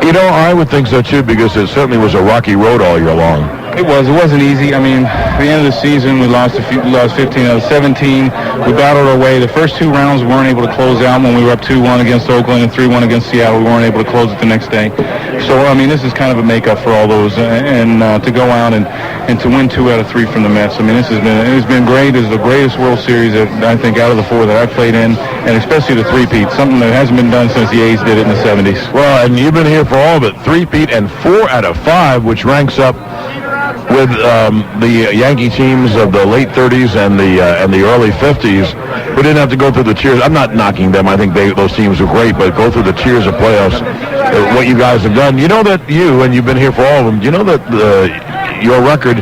I would think so too, because it certainly was a rocky road all year long. It wasn't easy. At the end of the season, we lost 15 out of 17. We battled our way. The first 2 rounds we weren't able to close out when we were up 2-1 against Oakland and 3-1 against Seattle. We weren't able to close it the next day. So, this is kind of a makeup for all those. And to go out and to win 2 out of 3 from the Mets, it's been great. This is the greatest World Series that I think out of the 4 that I've played in, and especially the three-peat, something that hasn't been done since the A's did it in the 70s. Well, and you've been here for all of it. 3-peat and 4 out of 5, which ranks up with the Yankee teams of the late 30s and the early 50s, who didn't have to go through the tiers. I'm not knocking them. I think those teams are great, but go through the tiers of playoffs. What you guys have done. That and you've been here for all of them. That your record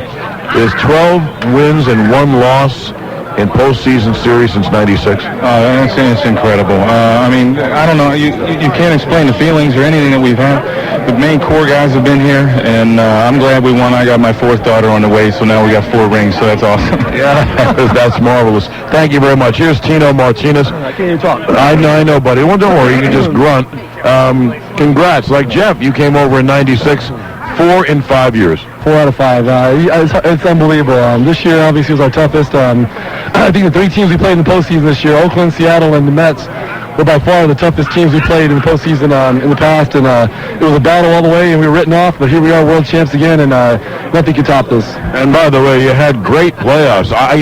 is 12 wins and 1 loss in postseason series since '96? It's incredible. I mean, I don't know. You can't explain the feelings or anything that we've had. The main core guys have been here, and I'm glad we won. I got my fourth daughter on the way, so now we got 4 rings, so that's awesome. Yeah, that's marvelous. Thank you very much. Here's Tino Martinez. I can't even talk. I know, buddy. Well, don't worry. You can just grunt. Congrats. Like Jeff, you came over in '96, 4 in 5 years. 4 out of 5. It's unbelievable. This year, obviously, was our toughest. I think the 3 teams we played in the postseason this year, Oakland, Seattle, and the Mets, were by far the toughest teams we played in the postseason in the past. And it was a battle all the way, and we were written off. But here we are, world champs again, and nothing can top this. And by the way, you had great playoffs. I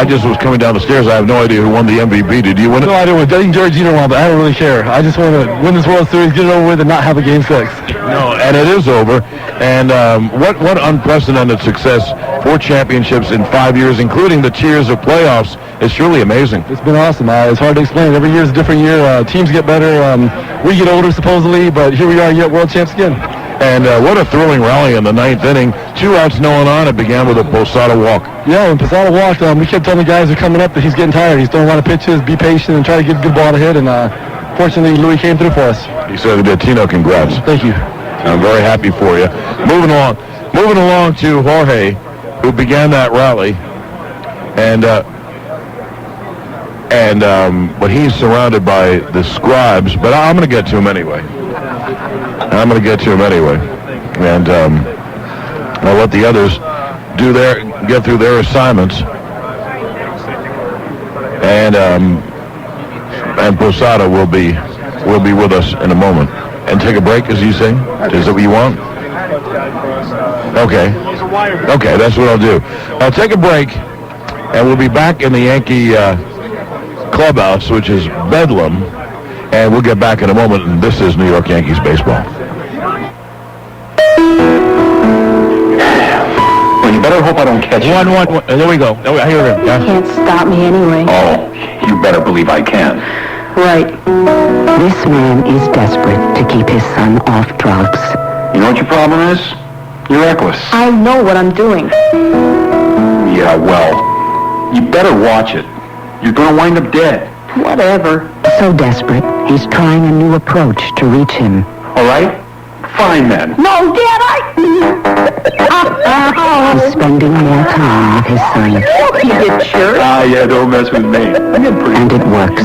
just was coming down the stairs. I have no idea who won the MVP. Did you win it? No, I didn't. I think George Jeter won, but I don't really care. I just want to win this World Series, get it over with, and not have a Game 6. No, and it is over. And what unprecedented success, 4 championships in 5 years, including the tiers of playoffs. It's truly amazing. It's been awesome. It's hard to explain. Every year is a different year. Teams get better. We get older, supposedly, but here we are yet world champs again. And what a thrilling rally in the 9th inning. 2 outs, no one on. It began with a Posada walk. Yeah, when Posada walked, we kept telling the guys who are coming up that he's getting tired. He's throwing a lot of pitches, be patient, and try to get a good ball to hit. And fortunately, Louis came through for us. He said, Tino, congrats. Thank you. I'm very happy for you. Moving along to Jorge, who began that rally. But he's surrounded by the scribes, but I'm going to get to him anyway. And I'll let the others get through their assignments. And Posada will be with us in a moment. And take a break, as you say? Is that what you want? Okay. Okay, that's what I'll do. I'll take a break, and we'll be back in the Yankee clubhouse, which is Bedlam, and we'll get back in a moment. And this is New York Yankees baseball. Well, you better hope I don't catch you. 1-1. There we go. I hear him. You can't stop me anyway. Oh, you better believe I can. Right. This man is desperate to keep his son off drugs. You know what your problem is? You're reckless. I know what I'm doing. Yeah, well, you better watch it. You're going to wind up dead. Whatever. So desperate, he's trying a new approach to reach him. All right? Fine, then. No, Dad, He's spending more time with his son. Yeah, don't mess with me. And it works.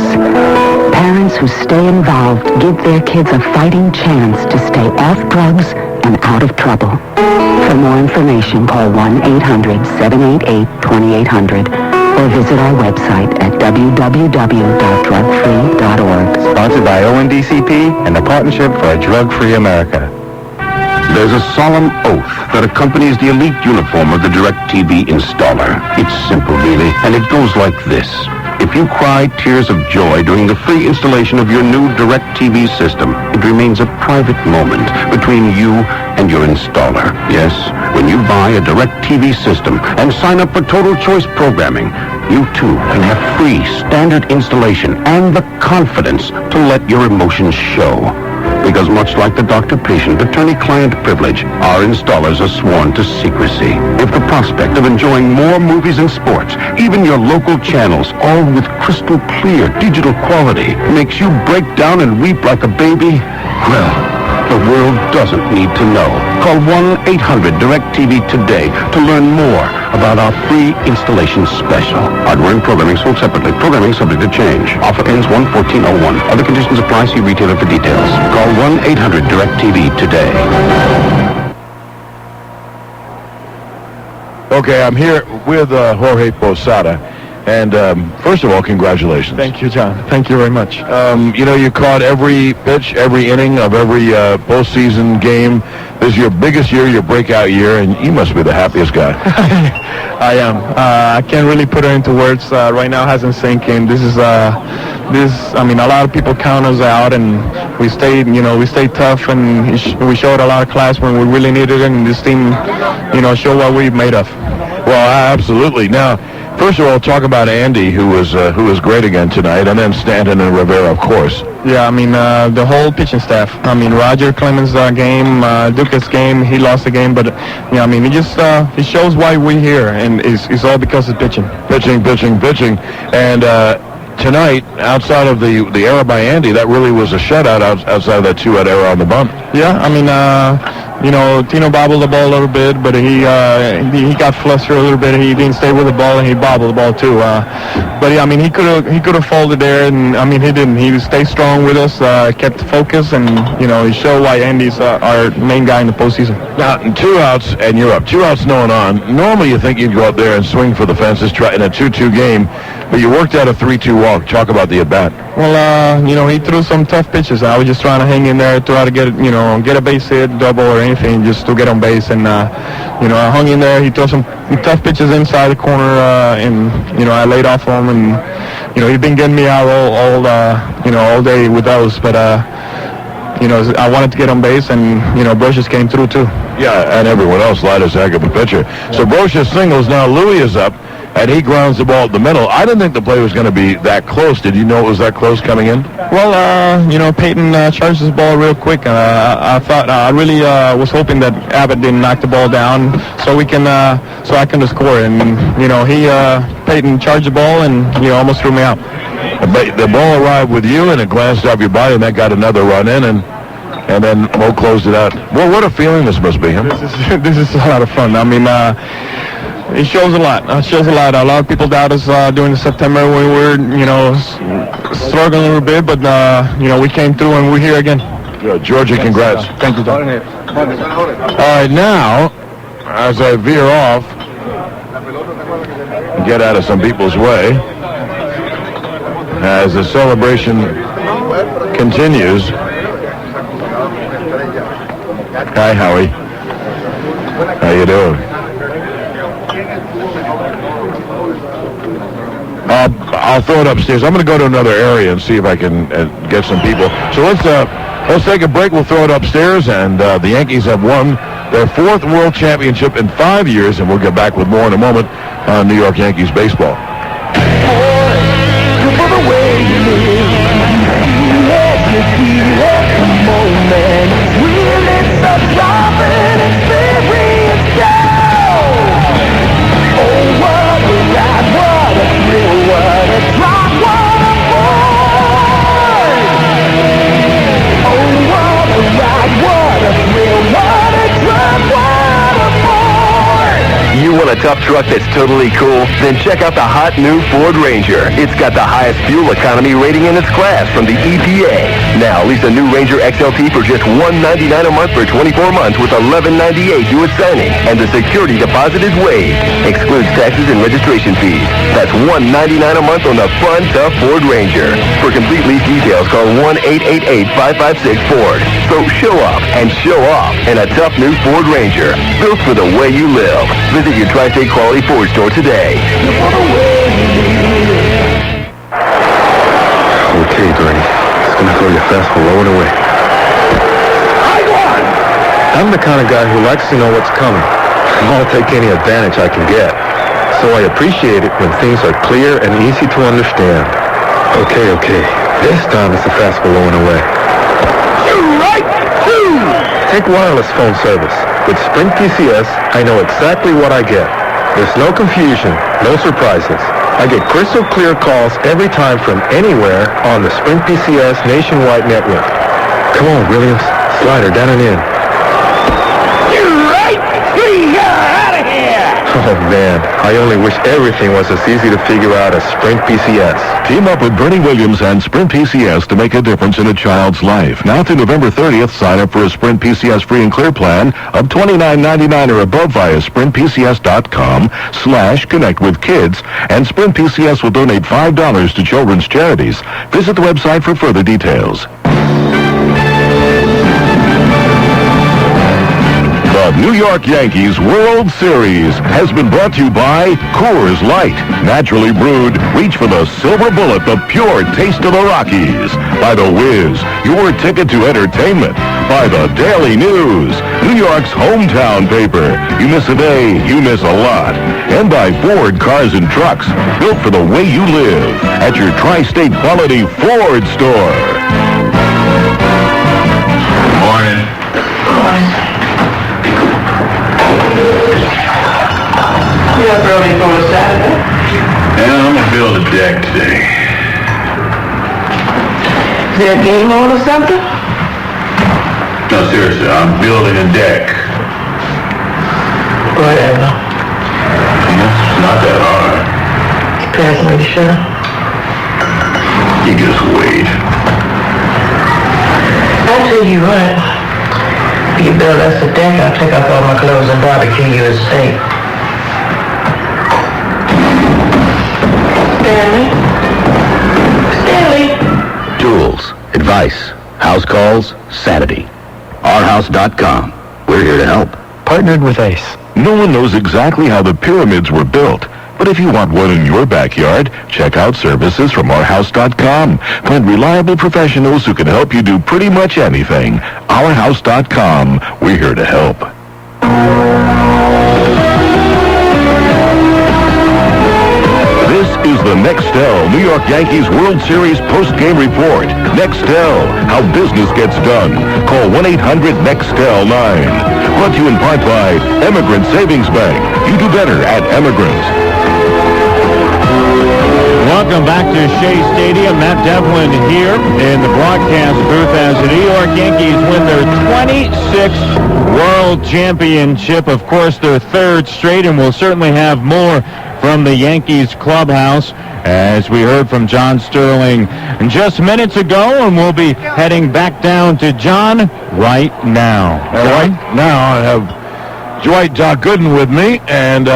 Parents who stay involved give their kids a fighting chance to stay off drugs and out of trouble. For more information, call 1-800-788-2800 or visit our website at www.drugfree.org. Sponsored by ONDCP and the Partnership for a Drug-Free America. There's a solemn oath that accompanies the elite uniform of the DirecTV installer. It's simple, really, and it goes like this. If you cry tears of joy during the free installation of your new DirecTV system, it remains a private moment between you and your installer. Yes, when you buy a DirecTV system and sign up for Total Choice programming, you too can have free standard installation and the confidence to let your emotions show. Because much like the doctor-patient, attorney-client privilege, our installers are sworn to secrecy. If the prospect of enjoying more movies and sports, even your local channels, all with crystal clear digital quality, makes you break down and weep like a baby, well, the world doesn't need to know. Call 1-800-DIRECTV today to learn more about our free installation special. Hardware and programming sold separately. Programming subject to change. Offer ends 1/14/01. Other conditions apply. See retailer for details. Call 1-800-DIRECTV today. Okay, I'm here with Jorge Posada. And first of all, congratulations. Thank you, John. Thank you very much. You caught every pitch, every inning of every postseason game. This is your biggest year, your breakout year, and you must be the happiest guy. I am. I can't really put it into words. Right now, it hasn't sunk in. A lot of people count us out, and we stayed tough, and we showed a lot of class when we really needed it, and this team, showed what we're made of. Well, absolutely. Now, First of all, talk about Andy, who was great again tonight, and then Stanton and Rivera, of course. Yeah, I mean, the whole pitching staff. I mean, Roger Clemens' game, Duca's game, he lost the game, but, yeah, I mean, he shows why we're here, and it's all because of pitching. Pitching. And tonight, outside of the error by Andy, that really was a shutout outside of that 2-out error on the bunt. Yeah, I mean, Tino bobbled the ball a little bit, but he got flustered a little bit. He didn't stay with the ball, and he bobbled the ball too. But yeah, I mean, he could have folded there, and I mean, he didn't. He stayed strong with us, kept focus, and he showed why Andy's our main guy in the postseason. Now, 2 outs, and you're up. 2 outs, no one on. Normally, you think you'd go up there and swing for the fences, try in a 2-2 game, but you worked out a 3-2 walk. Talk about the at bat. Well, he threw some tough pitches. I was just trying to hang in there, try to get a base hit, double, or anything, just to get on base. And I hung in there. He threw some tough pitches inside the corner, and I laid off him. And he's been getting me out all day with those. But I wanted to get on base, and Brocious came through too. Yeah, and everyone else light as a heck of a pitcher. So Brocious singles. Now Louis is up, and he grounds the ball at the middle. I didn't think the play was going to be that close. Did you know it was that close coming in? Well, Peyton charged his ball real quick. I really was hoping that Abbott didn't knock the ball down, so I can score. And Peyton charged the ball, and almost threw me out. But the ball arrived with you, and it glanced off your body, and that got another run in, and then Mo closed it out. Well, what a feeling this must be, huh? This is a lot of fun. I mean, it shows a lot. A lot of people doubt us during September when we were, struggling a little bit, but we came through and we're here again. Good. Georgie, congrats. Thank you, Don. All right, now, as I veer off, get out of some people's way, as the celebration continues. Hi, Howie. How you doing? I'll throw it upstairs. I'm going to go to another area and see if I can get some people. So let's take a break. We'll throw it upstairs, and the Yankees have won their 4th World Championship in 5 years, and we'll get back with more in a moment on New York Yankees baseball. You want a tough truck that's totally cool? Then check out the hot new Ford Ranger. It's got the highest fuel economy rating in its class from the EPA. Now, lease a new Ranger XLT for just $199 a month for 24 months with $1198 due at signing. And the security deposit is waived. Excludes taxes and registration fees. That's $199 a month on the fun, tough Ford Ranger. For complete lease details, call 1-888-556-FORD. So show up and show off in a tough new Ford Ranger. Built for the way you live. Visit your Tri-State Quality Ford store today. Okay, Bernie. It's gonna throw your fastball low and away. I'm the kind of guy who likes to know what's coming. I'll take any advantage I can get. So I appreciate it when things are clear and easy to understand. Okay. This time it's the fastball low and away. Take wireless phone service. With Sprint PCS, I know exactly what I get. There's no confusion, no surprises. I get crystal clear calls every time from anywhere on the Sprint PCS nationwide network. Come on, Williams. Slider down and in. Oh, man. I only wish everything was as easy to figure out as Sprint PCS. Team up with Bernie Williams and Sprint PCS to make a difference in a child's life. Now through November 30th, sign up for a Sprint PCS free and clear plan of $29.99 or above via sprintpcs.com/connectwithkids, and Sprint PCS will donate $5 to children's charities. Visit the website for further details. The New York Yankees World Series has been brought to you by Coors Light. Naturally brewed, reach for the silver bullet, the pure taste of the Rockies. By The Wiz, your ticket to entertainment. By the Daily News, New York's hometown paper. You miss a day, you miss a lot. And by Ford Cars and Trucks, built for the way you live. At your tri-state quality Ford store. Morning. You up early for a Saturday? Yeah, I'm gonna build a deck today. Is there a game on or something? No, seriously, I'm building a deck. Whatever. It's not that hard. Pass me the sugar. You just wait. I'll tell you what. If you build us a deck, I'll take off all my clothes and barbecue you a steak. Stanley? Tools, advice, house calls, sanity. Ourhouse.com. We're here to help. Partnered with Ace. No one knows exactly how the pyramids were built. But if you want one in your backyard, check out services from ourhouse.com. Find reliable professionals who can help you do pretty much anything. Ourhouse.com. We're here to help. This is the Nextel New York Yankees World Series post-game report. Nextel, how business gets done. Call 1-800-NEXTEL-9. Brought to you in part by Emigrant Savings Bank. You do better at Emigrant. Welcome back to Shea Stadium. Matt Devlin here in the broadcast booth as the New York Yankees win their 26th World Championship. Of course, their third straight, and we'll certainly have more from the Yankees clubhouse, as we heard from John Sterling just minutes ago, and we'll be heading back down to John right now. Right now, I have Dwight Doc Gooden with me, and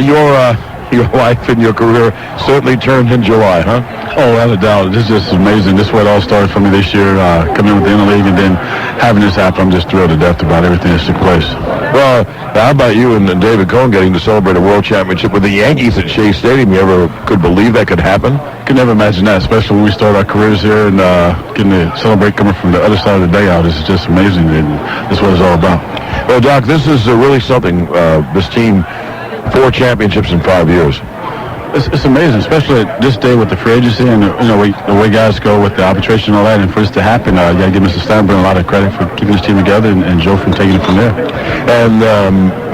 your life and your career certainly turned in July, huh? Oh, without a doubt. This is just amazing. This is where it all started for me this year, coming in with the interleague, and then having this happen. I'm just thrilled to death about everything that took place. Well, how about you and David Cohn getting to celebrate a world championship with the Yankees at Shea Stadium? You ever could believe that could happen? Could never imagine that, especially when we started our careers here, and getting to celebrate coming from the other side of the day out. This is just amazing, and that's what it's all about. Well, Doc, this is really something, this team, 4 championships in 5 years. It's amazing, especially this day with the free agency and the way guys go with the arbitration and all that. And for this to happen, you got to give Mr. Steinbrenner a lot of credit for keeping this team together, and Joe from taking it from there. And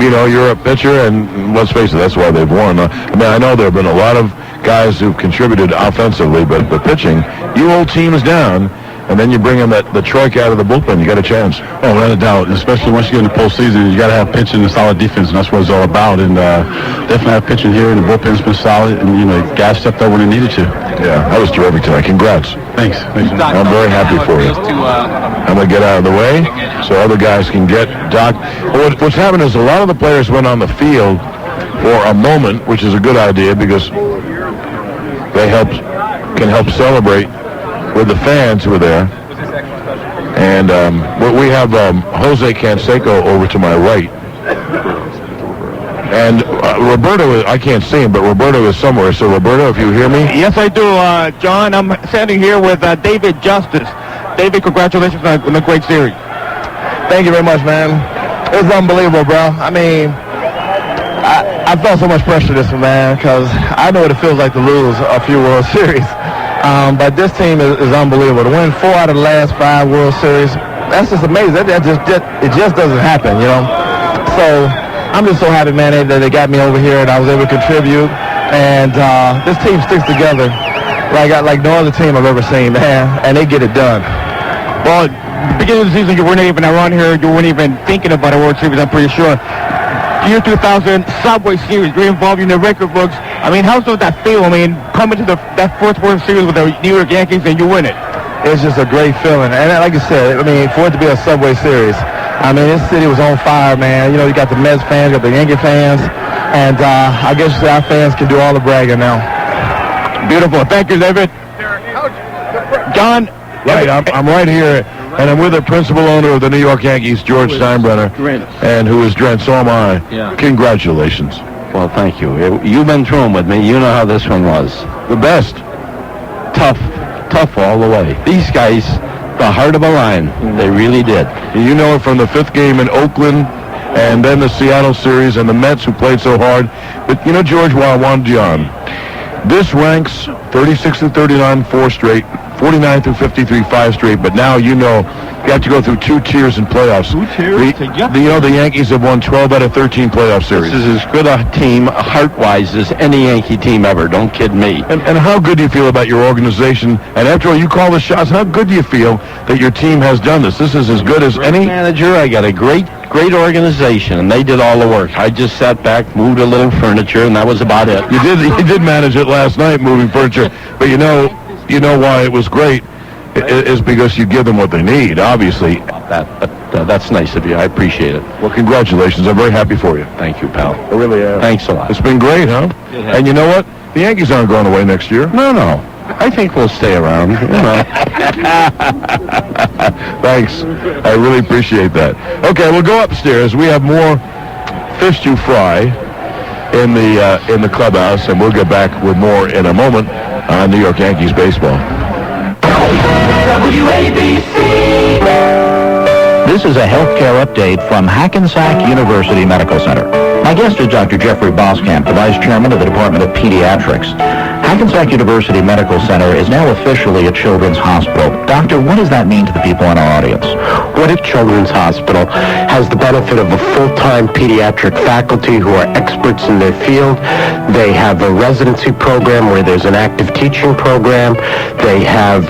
you're a pitcher, and let's face it, that's why they've won. I know there have been a lot of guys who've contributed offensively, but pitching, you hold teams down. And then you bring in the troika out of the bullpen, you got a chance. Oh, without a doubt. Especially once you get in the postseason, you got to have pitching and solid defense, and that's what it's all about. And definitely have pitching here, and the bullpen's been solid, and guys stepped up when they needed to. Yeah, that was terrific tonight. Congrats. Thanks. I'm very happy for you. I'm going to get out of the way so other guys can get Doc. What's happened is a lot of the players went on the field for a moment, which is a good idea because they can help celebrate with the fans who are there. And we have Jose Canseco over to my right. And Roberto, I can't see him, but Roberto is somewhere. So, Roberto, if you hear me. Yes, I do, John. I'm standing here with David Justice. David, congratulations on a great series. Thank you very much, man. It was unbelievable, bro. I mean, I felt so much pressure this one, man, because I know what it feels like to lose a few World Series. But this team is unbelievable. To win 4 out of the last 5 World Series, that's just amazing. It just doesn't happen, So I'm just so happy, man, that they got me over here and I was able to contribute. And this team sticks together like no other team I've ever seen, man. And they get it done. Well, beginning of the season, you weren't even around here. You weren't even thinking about a World Series, I'm pretty sure. Year 2000 Subway Series, you're involved in the record books. I mean, how does that feel? I mean, coming to that 4th World Series with the New York Yankees and you win it. It's just a great feeling. And like I said, for it to be a Subway Series, this city was on fire, man. You got the Mets fans, you got the Yankee fans, and I guess our fans can do all the bragging now. Beautiful. Thank you, David. John, Right, I'm right here, and I'm with the principal owner of the New York Yankees, George Steinbrenner, and who is Drent. So am I. Yeah. Congratulations. Well, thank you. You've been through them with me. You know how this one was. The best. Tough all the way. These guys, the heart of a lion. They really did. You know it from the 5th game in Oakland, and then the Seattle series, and the Mets who played so hard. But you know, George, while I wanted you on, this ranks 36 to 39, 4 straight, 49 through 53, 5 straight. But now you know you have to go through 2 tiers in playoffs. 2 tiers? The Yankees have won 12 out of 13 playoff series. This is as good a team, heart-wise, as any Yankee team ever. Don't kid me. And how good do you feel about your organization? And after all, you call the shots. How good do you feel that your team has done this? This is as good as any manager. I got a great organization, and they did all the work. I just sat back, moved a little furniture, and that was about it. You did manage it last night, moving furniture. But you know why it was great is because you give them what they need, obviously. That's nice of you. I appreciate it. Well, congratulations. I'm very happy for you. Thank you, pal. I really am. Thanks a lot. It's been great, huh? And you know what? The Yankees aren't going away next year. No. I think we'll stay around. You know. Thanks. I really appreciate that. Okay, we'll go upstairs. We have more fish to fry in the clubhouse, and we'll get back with more in a moment on New York Yankees baseball. WABC. This is a healthcare update from Hackensack University Medical Center. My guest is Dr. Jeffrey Boskamp, the Vice Chairman of the Department of Pediatrics. Hackensack University Medical Center is now officially a children's hospital. Doctor, what does that mean to the people in our audience? What if Children's Hospital has the benefit of a full-time pediatric faculty who are experts in their field? They have a residency program where there's an active teaching program. They have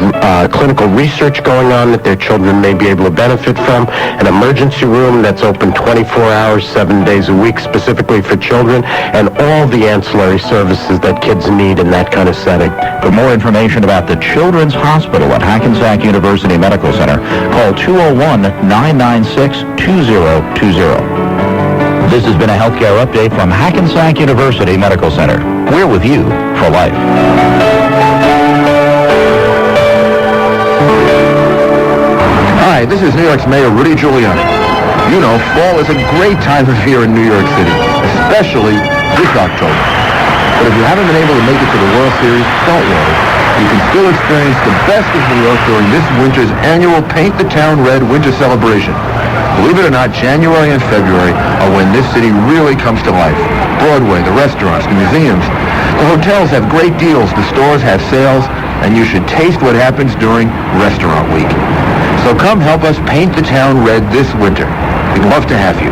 clinical research going on that their children may be able to benefit from. An emergency room that's open 24 hours, 7 days a week, specifically for children, and all the ancillary services that kids need in that kind of setting. For more information about the Children's Hospital at Hackensack University Medical Center, call 201-996-2020. This has been a healthcare update from Hackensack University Medical Center. We're with you for life. Hi, this is New York's Mayor Rudy Giuliani. You know, fall is a great time of year in New York City, especially this October. But if you haven't been able to make it to the World Series, don't worry. You can still experience the best of New York during this winter's annual Paint the Town Red winter celebration. Believe it or not, January and February are when this city really comes to life. Broadway, the restaurants, the museums. The hotels have great deals, the stores have sales, and you should taste what happens during Restaurant Week. So come help us paint the town red this winter. We'd love to have you.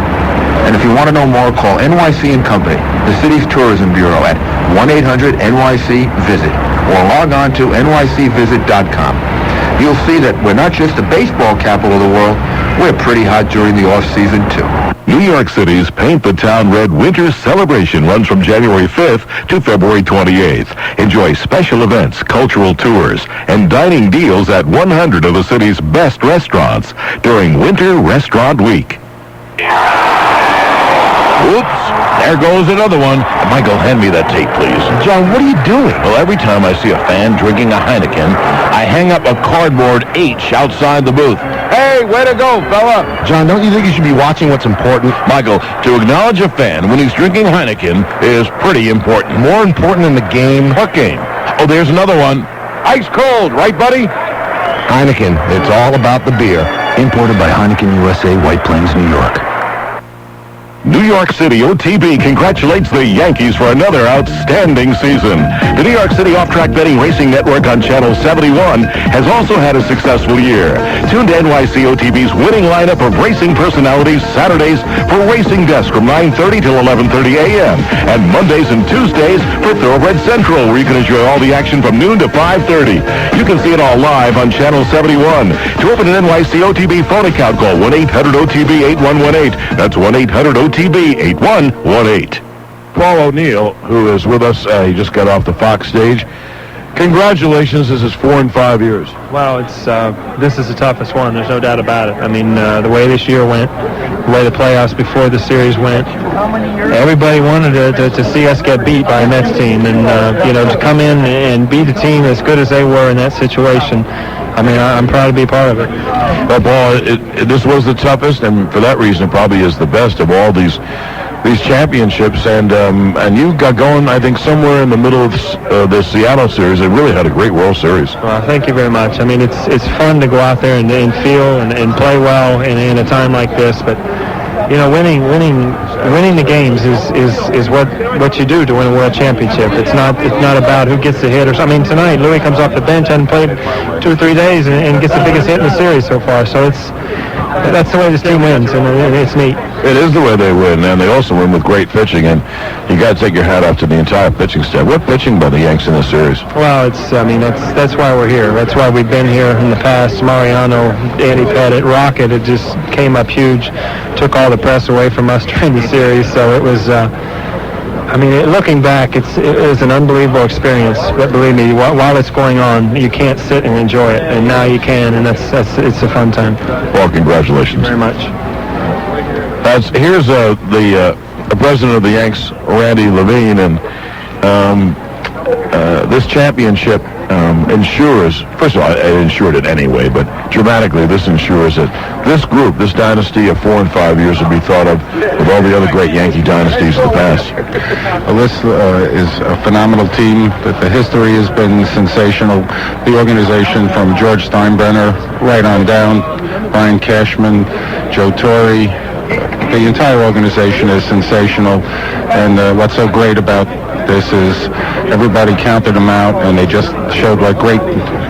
And if you want to know more, call NYC & Company, the city's tourism bureau, at 1-800-NYC-VISIT or log on to nycvisit.com. You'll see that we're not just the baseball capital of the world, we're pretty hot during the off-season, too. New York City's Paint the Town Red Winter Celebration runs from January 5th to February 28th. Enjoy special events, cultural tours, and dining deals at 100 of the city's best restaurants during Winter Restaurant Week. Oops, there goes another one. Michael, hand me that tape, please. John, what are you doing? Well, every time I see a fan drinking a Heineken, I hang up a cardboard H outside the booth. Hey, way to go, fella. John, don't you think you should be watching what's important? Michael, to acknowledge a fan when he's drinking Heineken is pretty important. More important than the game? What game? Oh, there's another one. Ice cold, right, buddy? Heineken, it's all about the beer. Imported by Heineken USA, White Plains, New York. New York City OTB congratulates the Yankees for another outstanding season. The New York City Off-Track Betting Racing Network on Channel 71 has also had a successful year. Tune to NYC OTB's winning lineup of racing personalities Saturdays for Racing Desk from 9:30 till 11:30 a.m. and Mondays and Tuesdays for Thoroughbred Central, where you can enjoy all the action from noon to 5:30. You can see it all live on Channel 71. To open an NYC OTB phone account, call 1-800-OTB-8118. That's 1-800-OTB. TB8118. Paul O'Neill, who is with us, he just got off the Fox stage. Congratulations, this is 4 and 5 years. Well, this is the toughest one, there's no doubt about it. I mean, the way this year went, the way the playoffs before the series went, everybody wanted to see us get beat by a Mets team, and to come in and beat a team as good as they were in that situation, I mean, I'm proud to be part of it. Well, Paul, this was the toughest, and for that reason, it probably is the best of all these championships. And you got going, I think, somewhere in the middle of the Seattle series. It really had a great World Series. Well, thank you very much. I mean, it's fun to go out there and feel and play well in a time like this, but. You know, winning the games is what you do to win a world championship. It's not about who gets the hit or something. I mean, tonight Louis comes off the bench, hadn't played 2 or 3 days, and gets the biggest hit in the series so far. So that's the way this team wins, and it's neat. It is the way they win, and they also win with great pitching. And you got to take your hat off to the entire pitching staff. What pitching by the Yanks in this series? Well, that's why we're here. That's why we've been here in the past. Mariano, Andy Pettit, Rocket, it just came up huge, took all the press away from us during the series. So it was. Looking back, it was an unbelievable experience. But believe me, while it's going on, you can't sit and enjoy it, and now you can, and it's a fun time. Well, congratulations. Very much. Here's the president of the Yanks, Randy Levine, and this championship ensures, first of all, it ensured it anyway, but dramatically this ensures that this group, this dynasty of 4 and 5 years will be thought of with all the other great Yankee dynasties of the past. Well, this is a phenomenal team. The history has been sensational. The organization from George Steinbrenner right on down, Brian Cashman, Joe Torre, the entire organization is sensational. And what's so great about this is everybody counted them out, and they just showed what great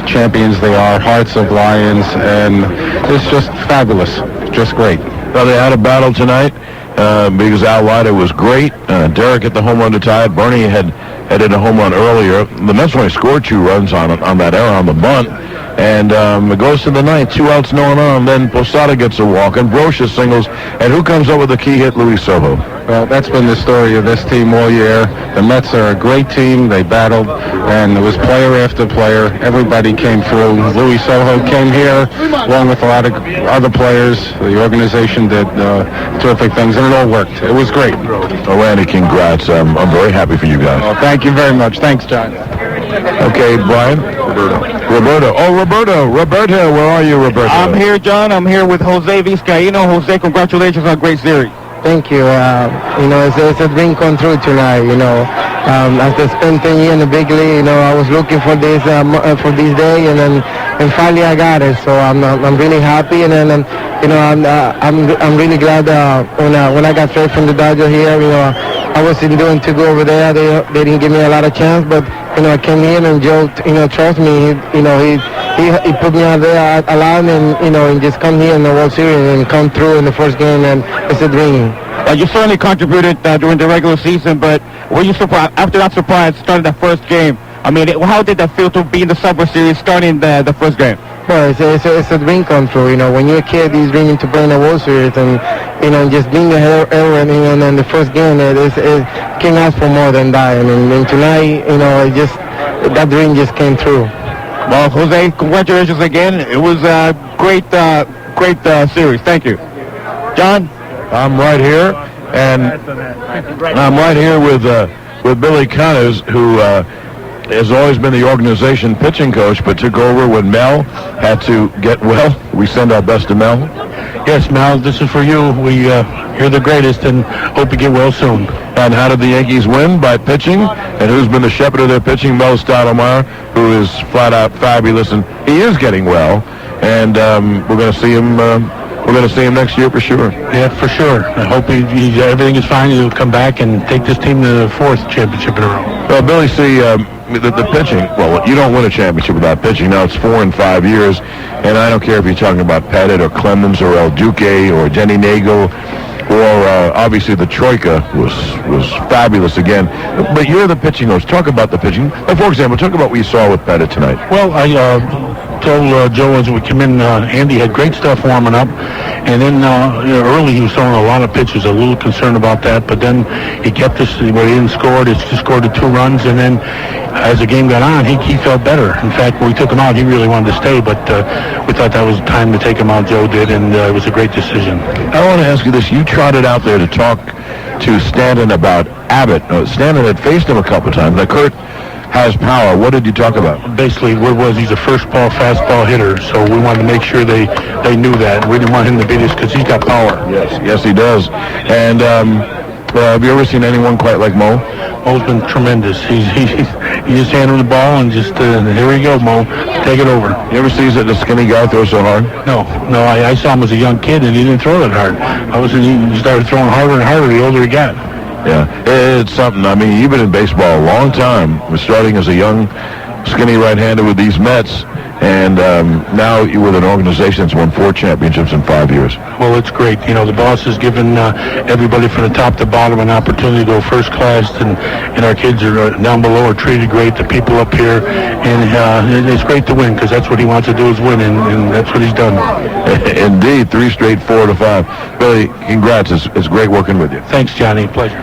champions they are, hearts of lions, and it's just fabulous, just great. Well, they had a battle tonight because Al Leiter was great. Derek hit the home run to tie it. Bernie had hit a home run earlier. The Mets only scored 2 runs on that error on the bunt. And it goes to the 9th, 2 outs, no one on. Then Posada gets a walk, and Brosha singles. And who comes up with the key hit? Luis Sojo. Well, that's been the story of this team all year. The Mets are a great team. They battled, and there was player after player. Everybody came through. Luis Sojo came here, along with a lot of other players. The organization did terrific things, and it all worked. It was great. Oh, Randy, congrats. I'm very happy for you guys. Oh, thank you very much. Thanks, John. Okay, Brian. Roberto. Oh, Roberto, where are you, Roberto? I'm here, John. I'm here with Jose Vizcaino. Jose, congratulations on a great series. Thank you. It's a dream come true tonight. After spending 10 years in the big league, I was looking for this day, and finally I got it. So I'm really happy, and then I'm really glad when I got traded from the Dodgers here. I wasn't doing too good over there. They didn't give me a lot of chance, but I came in, and Joe trust me. He put me out there a lot, and just come here in the World Series and come through in the first game, and it's a dream. You certainly contributed during the regular season, but were you surprised after that surprise started the first game? I mean, how did that feel to be in the Subway Series starting the first game? Well, it's a dream come true. When you're a kid, you're dreaming to play in the World Series, and just being a hero, and then the first game, it can't ask for more than that. And tonight, that dream just came true. Well, Jose, congratulations again. It was a great series. Thank you, John. I'm right here, and I'm right here with Billy Connors, who has always been the organization pitching coach, but took over when Mel had to get well. We send our best to Mel. Yes, Mel, this is for you. You're the greatest, and hope you get well soon. And how did the Yankees win? By pitching. And who's been the shepherd of their pitching? Mel Stoudemire, who is flat out fabulous, and he is getting well. And we're going to see him. We're going to see him next year for sure. Yeah, for sure. I hope everything is fine. He'll come back and take this team to the 4th championship in a row. Well, Billy, see, the pitching, well, you don't win a championship without pitching. Now it's 4 and 5 years, and I don't care if you're talking about Pettit or Clemens or El Duque or Denny Nagel, or obviously the Troika was fabulous again. But you're the pitching coach. Talk about the pitching. For example, talk about what you saw with Pettit tonight. Well, I told Joe as we came in, Andy had great stuff warming up, and then early he was throwing a lot of pitches. A little concerned about that, but then he kept us where he didn't score. He just scored the 2 runs, and then as the game got on, he felt better. In fact, when we took him out, he really wanted to stay, but we thought that was time to take him out. Joe did, and it was a great decision. I want to ask you this. You trotted out there to talk to Stanton about Abbott. Stanton had faced him a couple of times. Now, Kurt has power. What did you talk about? Basically, what it was, he's a first ball, fastball hitter, so we wanted to make sure they knew that. We didn't want him to beat us because he's got power. Yes, he does. And have you ever seen anyone quite like Mo? Mo's been tremendous. He just handled the ball and just, here we go, Mo. Take it over. You ever see the skinny guy throw so hard? No. I saw him as a young kid, and he didn't throw that hard. He started throwing harder and harder the older he got. Yeah, it's something. I mean, you've been in baseball a long time. We're starting as a young, skinny right-hander with these Mets, and now you're with an organization that's won 4 championships in 5 years. Well, it's great. You know, the boss has given everybody from the top to bottom an opportunity to go first class, and our kids are down below are treated great, the people up here, and it's great to win because that's what he wants to do is win, and that's what he's done. Indeed, 3 straight 4 to 5. Billy, congrats. It's great working with you. Thanks, Johnny. Pleasure.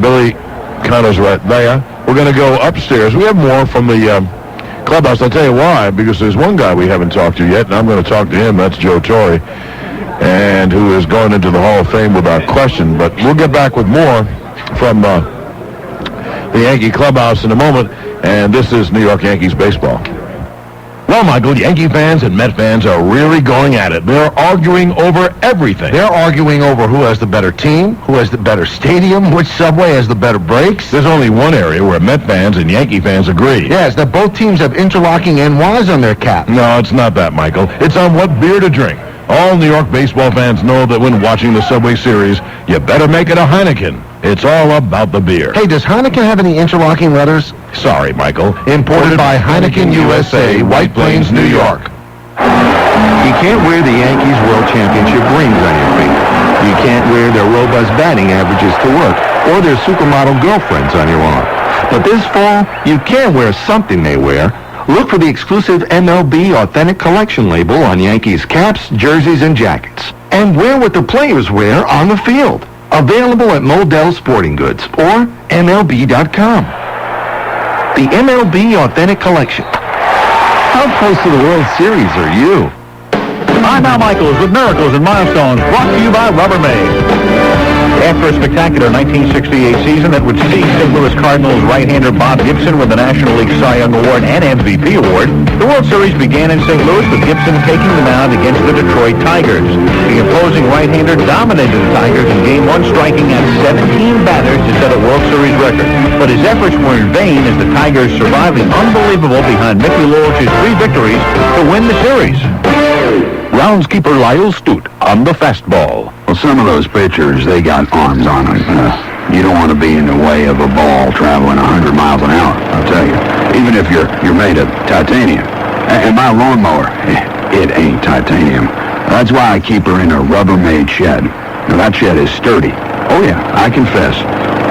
Billy Connors right there. We're going to go upstairs. We have more from the clubhouse. I'll tell you why, because there's one guy we haven't talked to yet, and I'm going to talk to him. That's Joe Torre, and who is going into the Hall of Fame without question. But we'll get back with more from the Yankee clubhouse in a moment, and this is New York Yankees baseball. Well, Michael, Yankee fans and Met fans are really going at it. They're arguing over everything. They're arguing over who has the better team, who has the better stadium, which subway has the better brakes. There's only one area where Met fans and Yankee fans agree. Yes, that both teams have interlocking NYs on their cap. No, it's not that, Michael. It's on what beer to drink. All New York baseball fans know that when watching the Subway Series, you better make it a Heineken. It's all about the beer. Hey, does Heineken have any interlocking letters? Sorry, Michael. Imported by Heineken USA, White Plains, New York. You can't wear the Yankees World Championship rings on your finger. You can't wear their robust batting averages to work or their supermodel girlfriends on your arm. But this fall, you can wear something they wear. Look for the exclusive MLB Authentic Collection label on Yankees caps, jerseys, and jackets. And wear what the players wear on the field. Available at Modell Sporting Goods or MLB.com. The MLB Authentic Collection. How close to the World Series are you? I'm Al Michaels with Miracles and Milestones, brought to you by Rubbermaid. After a spectacular 1968 season that would see St. Louis Cardinals right-hander Bob Gibson win the National League Cy Young Award and MVP Award, the World Series began in St. Louis with Gibson taking the mound against the Detroit Tigers. The opposing right-hander dominated the Tigers in Game 1, striking out 17 batters to set a World Series record. But his efforts were in vain as the Tigers survived the unbelievable behind Mickey Lolch's 3 victories to win the series. Groundskeeper Lyle Stute on the fastball. Well, some of those pitchers, they got arms on them. You don't want to be in the way of a ball traveling 100 miles an hour, I'll tell you. Even if you're made of titanium. And my lawnmower, it ain't titanium. That's why I keep her in a Rubbermaid shed. Now, that shed is sturdy. Oh, yeah, I confess.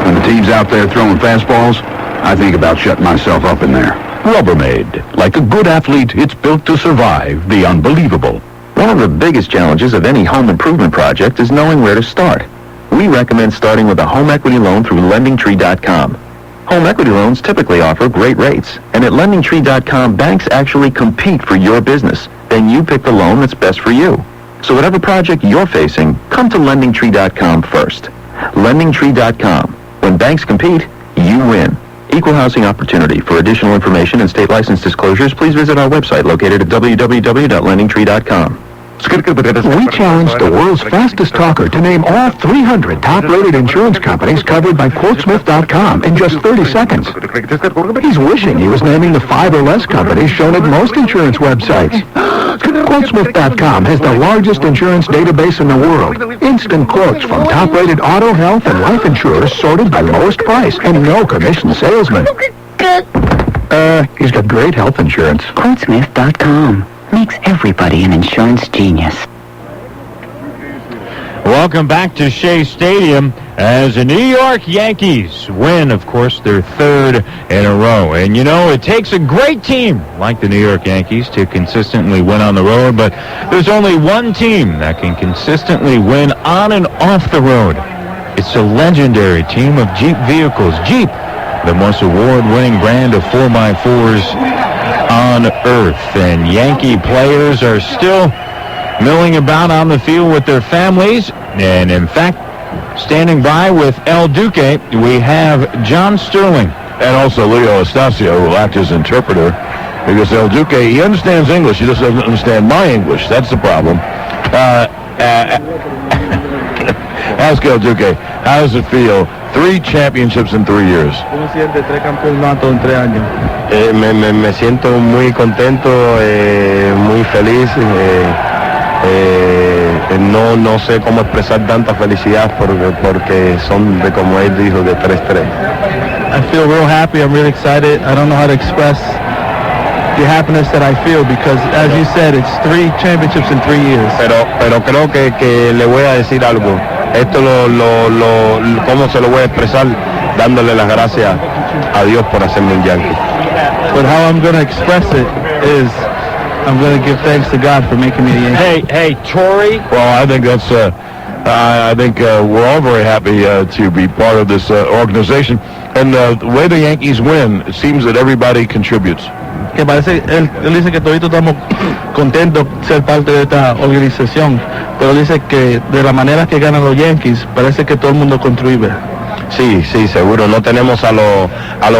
When the team's out there throwing fastballs, I think about shutting myself up in there. Rubbermaid. Like a good athlete, it's built to survive the unbelievable. One of the biggest challenges of any home improvement project is knowing where to start. We recommend starting with a home equity loan through LendingTree.com. Home equity loans typically offer great rates, and at LendingTree.com, banks actually compete for your business. Then you pick the loan that's best for you. So whatever project you're facing, come to LendingTree.com first. LendingTree.com. When banks compete, you win. Equal housing opportunity. For additional information and state license disclosures, please visit our website located at www.lendingtree.com. We challenged the world's fastest talker to name all 300 top-rated insurance companies covered by Quotesmith.com in just 30 seconds. He's wishing he was naming the 5 or less companies shown at most insurance websites. Quotesmith.com has the largest insurance database in the world. Instant quotes from top-rated auto, health, and life insurers sorted by lowest price and no commission salesman. He's got great health insurance. Quotesmith.com makes everybody an insurance genius. Welcome back to Shea Stadium as the New York Yankees win, of course, their 3rd in a row. And, you know, it takes a great team like the New York Yankees to consistently win on the road, but there's only one team that can consistently win on and off the road. It's a legendary team of Jeep vehicles. Jeep, the most award-winning brand of 4x4s on earth. And Yankee players are still milling about on the field with their families. And in fact, standing by with El Duque, we have John Sterling, And also Leo Estacio, who will act as interpreter, because El Duque, he understands English, he just doesn't understand my English. That's the problem. Ask El Duque, how does it feel? 3 championships in 3 years. ¿Cómo siente 3 campeonatos en 3 años? Me siento muy contento, muy feliz. No sé cómo expresar tanta felicidad porque son, de como él dijo, de 3-3. I feel real happy. I'm really excited. I don't know how to express the happiness that I feel because, as you said, it's 3 championships in 3 years. Pero creo que le voy a decir algo. Esto ¿cómo se lo voy a expresar? Dándole las gracias a Dios por hacerme un Yankee. But how I'm going to express it is I'm going to give thanks to God for making me a Yankee. Hey, Torrey. Well, I think that's. I think we're all very happy to be part of this organization. And the way the Yankees win, it seems that everybody contributes. Que parece, él dice que todos estamos contentos de ser parte de esta organización, pero dice que de la manera que ganan los Yankees, parece que todo el mundo contribuye. Sí, seguro. No tenemos a los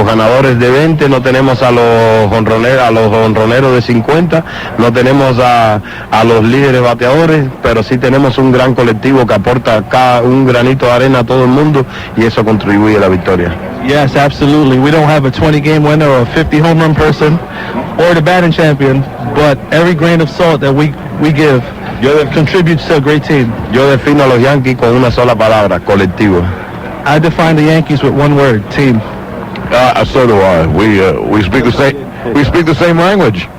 ganadores de 20, no tenemos a los honroneros de 50, no tenemos a los líderes bateadores, pero sí tenemos un gran colectivo que aporta un granito de arena a todo el mundo y eso contribuye a la victoria. Yes, absolutely. We don't have a 20-game winner or a 50 home run person or the batting champion, but every grain of salt that we give contributes to a great team. Yo defino a los Yankees con una sola palabra, colectivo. I define the Yankees with one word: team. So do I. We speak the same language.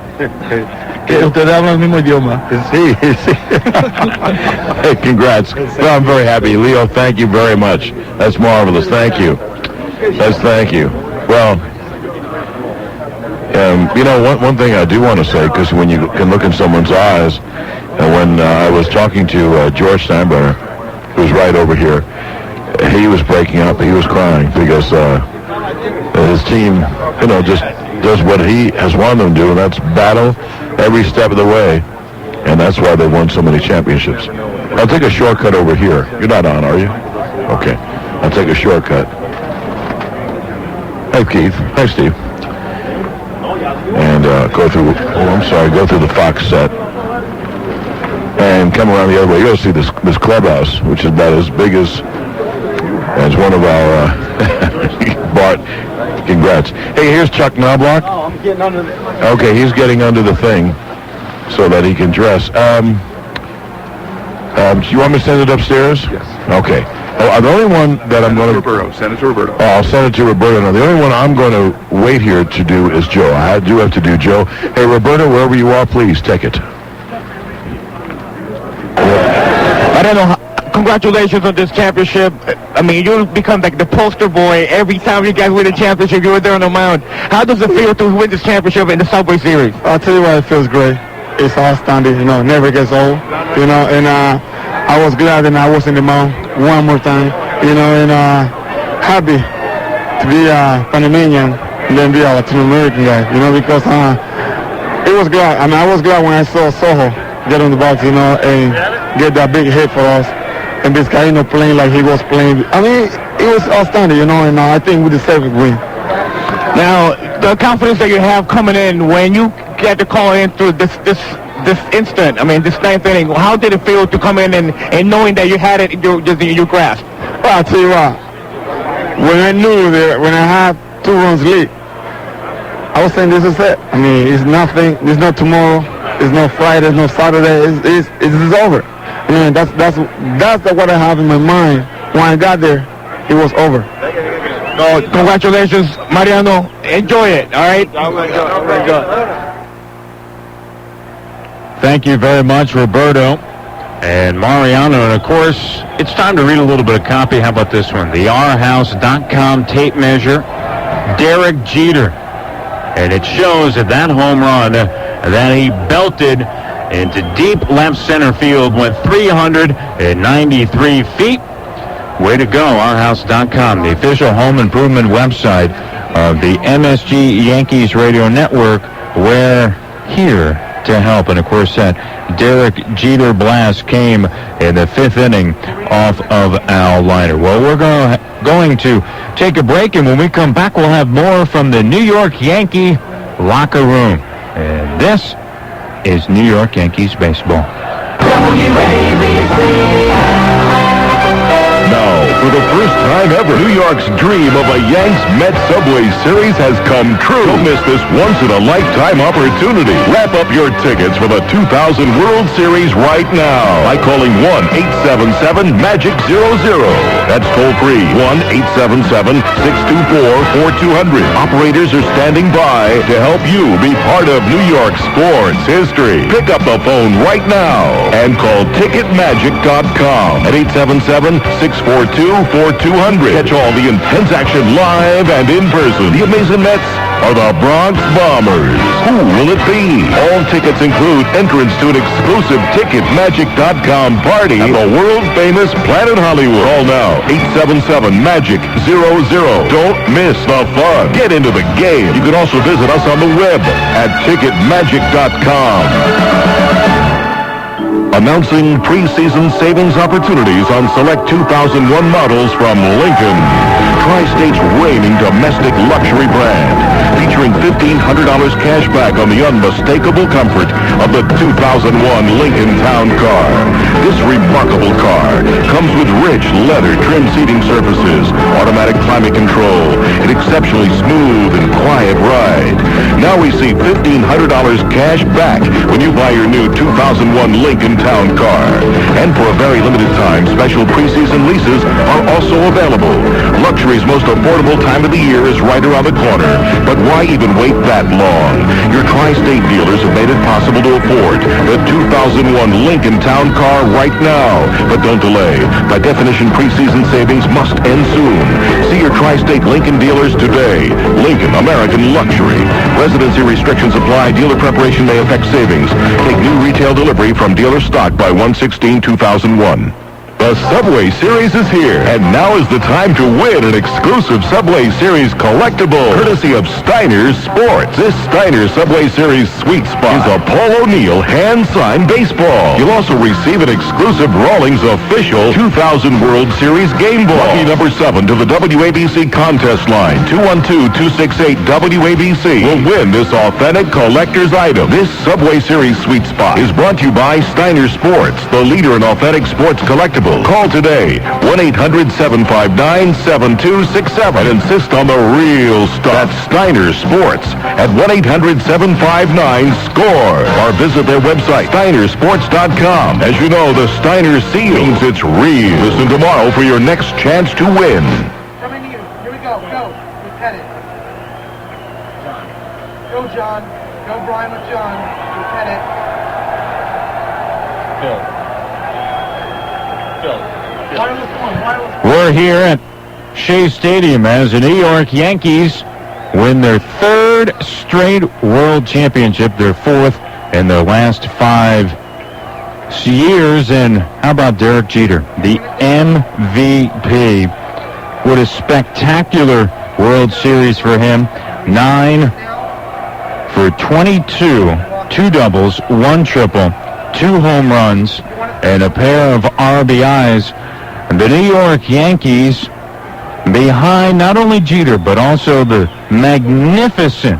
Que ustedes hablan el mismo idioma. Sí. Hey, congrats. Well, I'm very happy. Leo, thank you very much. That's marvelous. Thank you. Thank you. Well, one thing I do want to say, because when you can look in someone's eyes, and when I was talking to George Steinbrenner, who's right over here, he was breaking up. He was crying because his team, just does what he has wanted them to do, and that's battle every step of the way, and that's why they won so many championships. I'll take a shortcut over here. You're not on, are you? Okay. I'll take a shortcut. Hey, Keith. Hi, Steve. And go through the Fox set. And come around the other way. You'll see this clubhouse, which is about as big as one of our Bart. Congrats. Hey, here's Chuck Knobloch. Oh, I'm getting under the... Okay, he's getting under the thing so that he can dress. You want me to send it upstairs? Yes. Okay. The only one that I'm going to... Send it to Roberto. Oh, I'll send it to Roberto. Now, the only one I'm going to wait here to do is Joe. I do have to do Joe. Hey, Roberto, wherever you are, please take it. Mariano, congratulations on this championship. I mean, you become like the poster boy every time you guys win a championship. You were there on the mound. How does it feel to win this championship in the Subway Series? I'll tell you why it feels great. It's outstanding, never gets old, and I was glad that I was in the mound one more time, and happy to be a Panamanian and then be a Latin American guy, because it was glad. I mean, I was glad when I saw Soho get on the box, and get that big hit for us, and Vizcaíno playing like he was playing. I mean, it was outstanding, and I think we deserve a win. Now, the confidence that you have coming in when you get the call in through this instant, I mean, this ninth inning, how did it feel to come in and knowing that you had it in your grasp? Well, I'll tell you what, when I knew that when I had 2 runs lead, I was saying this is it. I mean, it's nothing, there's no tomorrow, there's no Friday, there's no Saturday, it's over. That's what I have in my mind. When I got there, it was over. So, congratulations, Mariano. Enjoy it, all right? Thank you very much, Roberto. And Mariano, and of course, it's time to read a little bit of copy. How about this one? The ourhouse.com tape measure, Derek Jeter. And it shows that home run that he belted into deep left center field went 393 feet. Way to go, ourhouse.com, the official home improvement website of the MSG Yankees Radio Network, where here to help. And, of course, that Derek Jeter blast came in the 5th inning off of Al Leiter. Well, we're going to take a break, and when we come back, we'll have more from the New York Yankee locker room. And this is New York Yankees baseball. Now, for the first time ever, New York's dream of a Yanks-Mets Subway Series has come true. Don't miss this once-in-a-lifetime opportunity. Wrap up your tickets for the 2000 World Series right now by calling 1-877-MAGIC-00. That's toll-free, 1-877-624-4200. Operators are standing by to help you be part of New York sports history. Pick up the phone right now and call TicketMagic.com at 877-642-4200. Catch all the intense action live and in person. The Amazing Mets or the Bronx Bombers. Who will it be? All tickets include entrance to an exclusive TicketMagic.com party at the world-famous Planet Hollywood. Call now, 877-MAGIC-00. Don't miss the fun. Get into the game. You can also visit us on the web at TicketMagic.com. Announcing preseason savings opportunities on select 2001 models from Lincoln. Tri-State's reigning domestic luxury brand, featuring $1,500 cash back on the unmistakable comfort of the 2001 Lincoln Town Car. This remarkable car comes with rich leather trim seating surfaces, automatic climate control, an exceptionally smooth and quiet ride. Now we see $1,500 cash back when you buy your new 2001 Lincoln Town Car. And for a very limited time, special preseason leases are also available. Luxury's most affordable time of the year is right around the corner. But why even wait that long? Your Tri-State dealers have made it possible to afford the 2001 Lincoln Town Car right now. But don't delay. By definition, preseason savings must end soon. See your Tri-State Lincoln dealers today. Lincoln, American luxury. Residency restrictions apply. Dealer preparation may affect savings. Take new retail delivery from dealer stock by 1/16/2001. The Subway Series is here, and now is the time to win an exclusive Subway Series collectible, courtesy of Steiner's Sports. This Steiner Subway Series sweet spot is a Paul O'Neill hand-signed baseball. You'll also receive an exclusive Rawlings official 2000 World Series game ball. Lucky number 7 to the WABC contest line, 212-268-WABC, will win this authentic collector's item. This Subway Series sweet spot is brought to you by Steiner Sports, the leader in authentic sports collectibles. Call today, 1-800-759-7267, and insist on the real stuff. That's Steiner Sports at 1-800-759-SCORE, or visit their website, steinersports.com. As you know, the Steiner seal means it's real. Listen tomorrow for your next chance to win. Coming to you. Here we go. Go. Lieutenant. Go, John. Go, Brian with John. Lieutenant. Phil. We're here at Shea Stadium as the New York Yankees win their 3rd straight World Championship, their 4th in the last 5 years. And how about Derek Jeter, the MVP? What a spectacular World Series for him. 9 for 22, 2 doubles, 1 triple, 2 home runs, and a pair of RBIs. The New York Yankees behind not only Jeter, but also the magnificent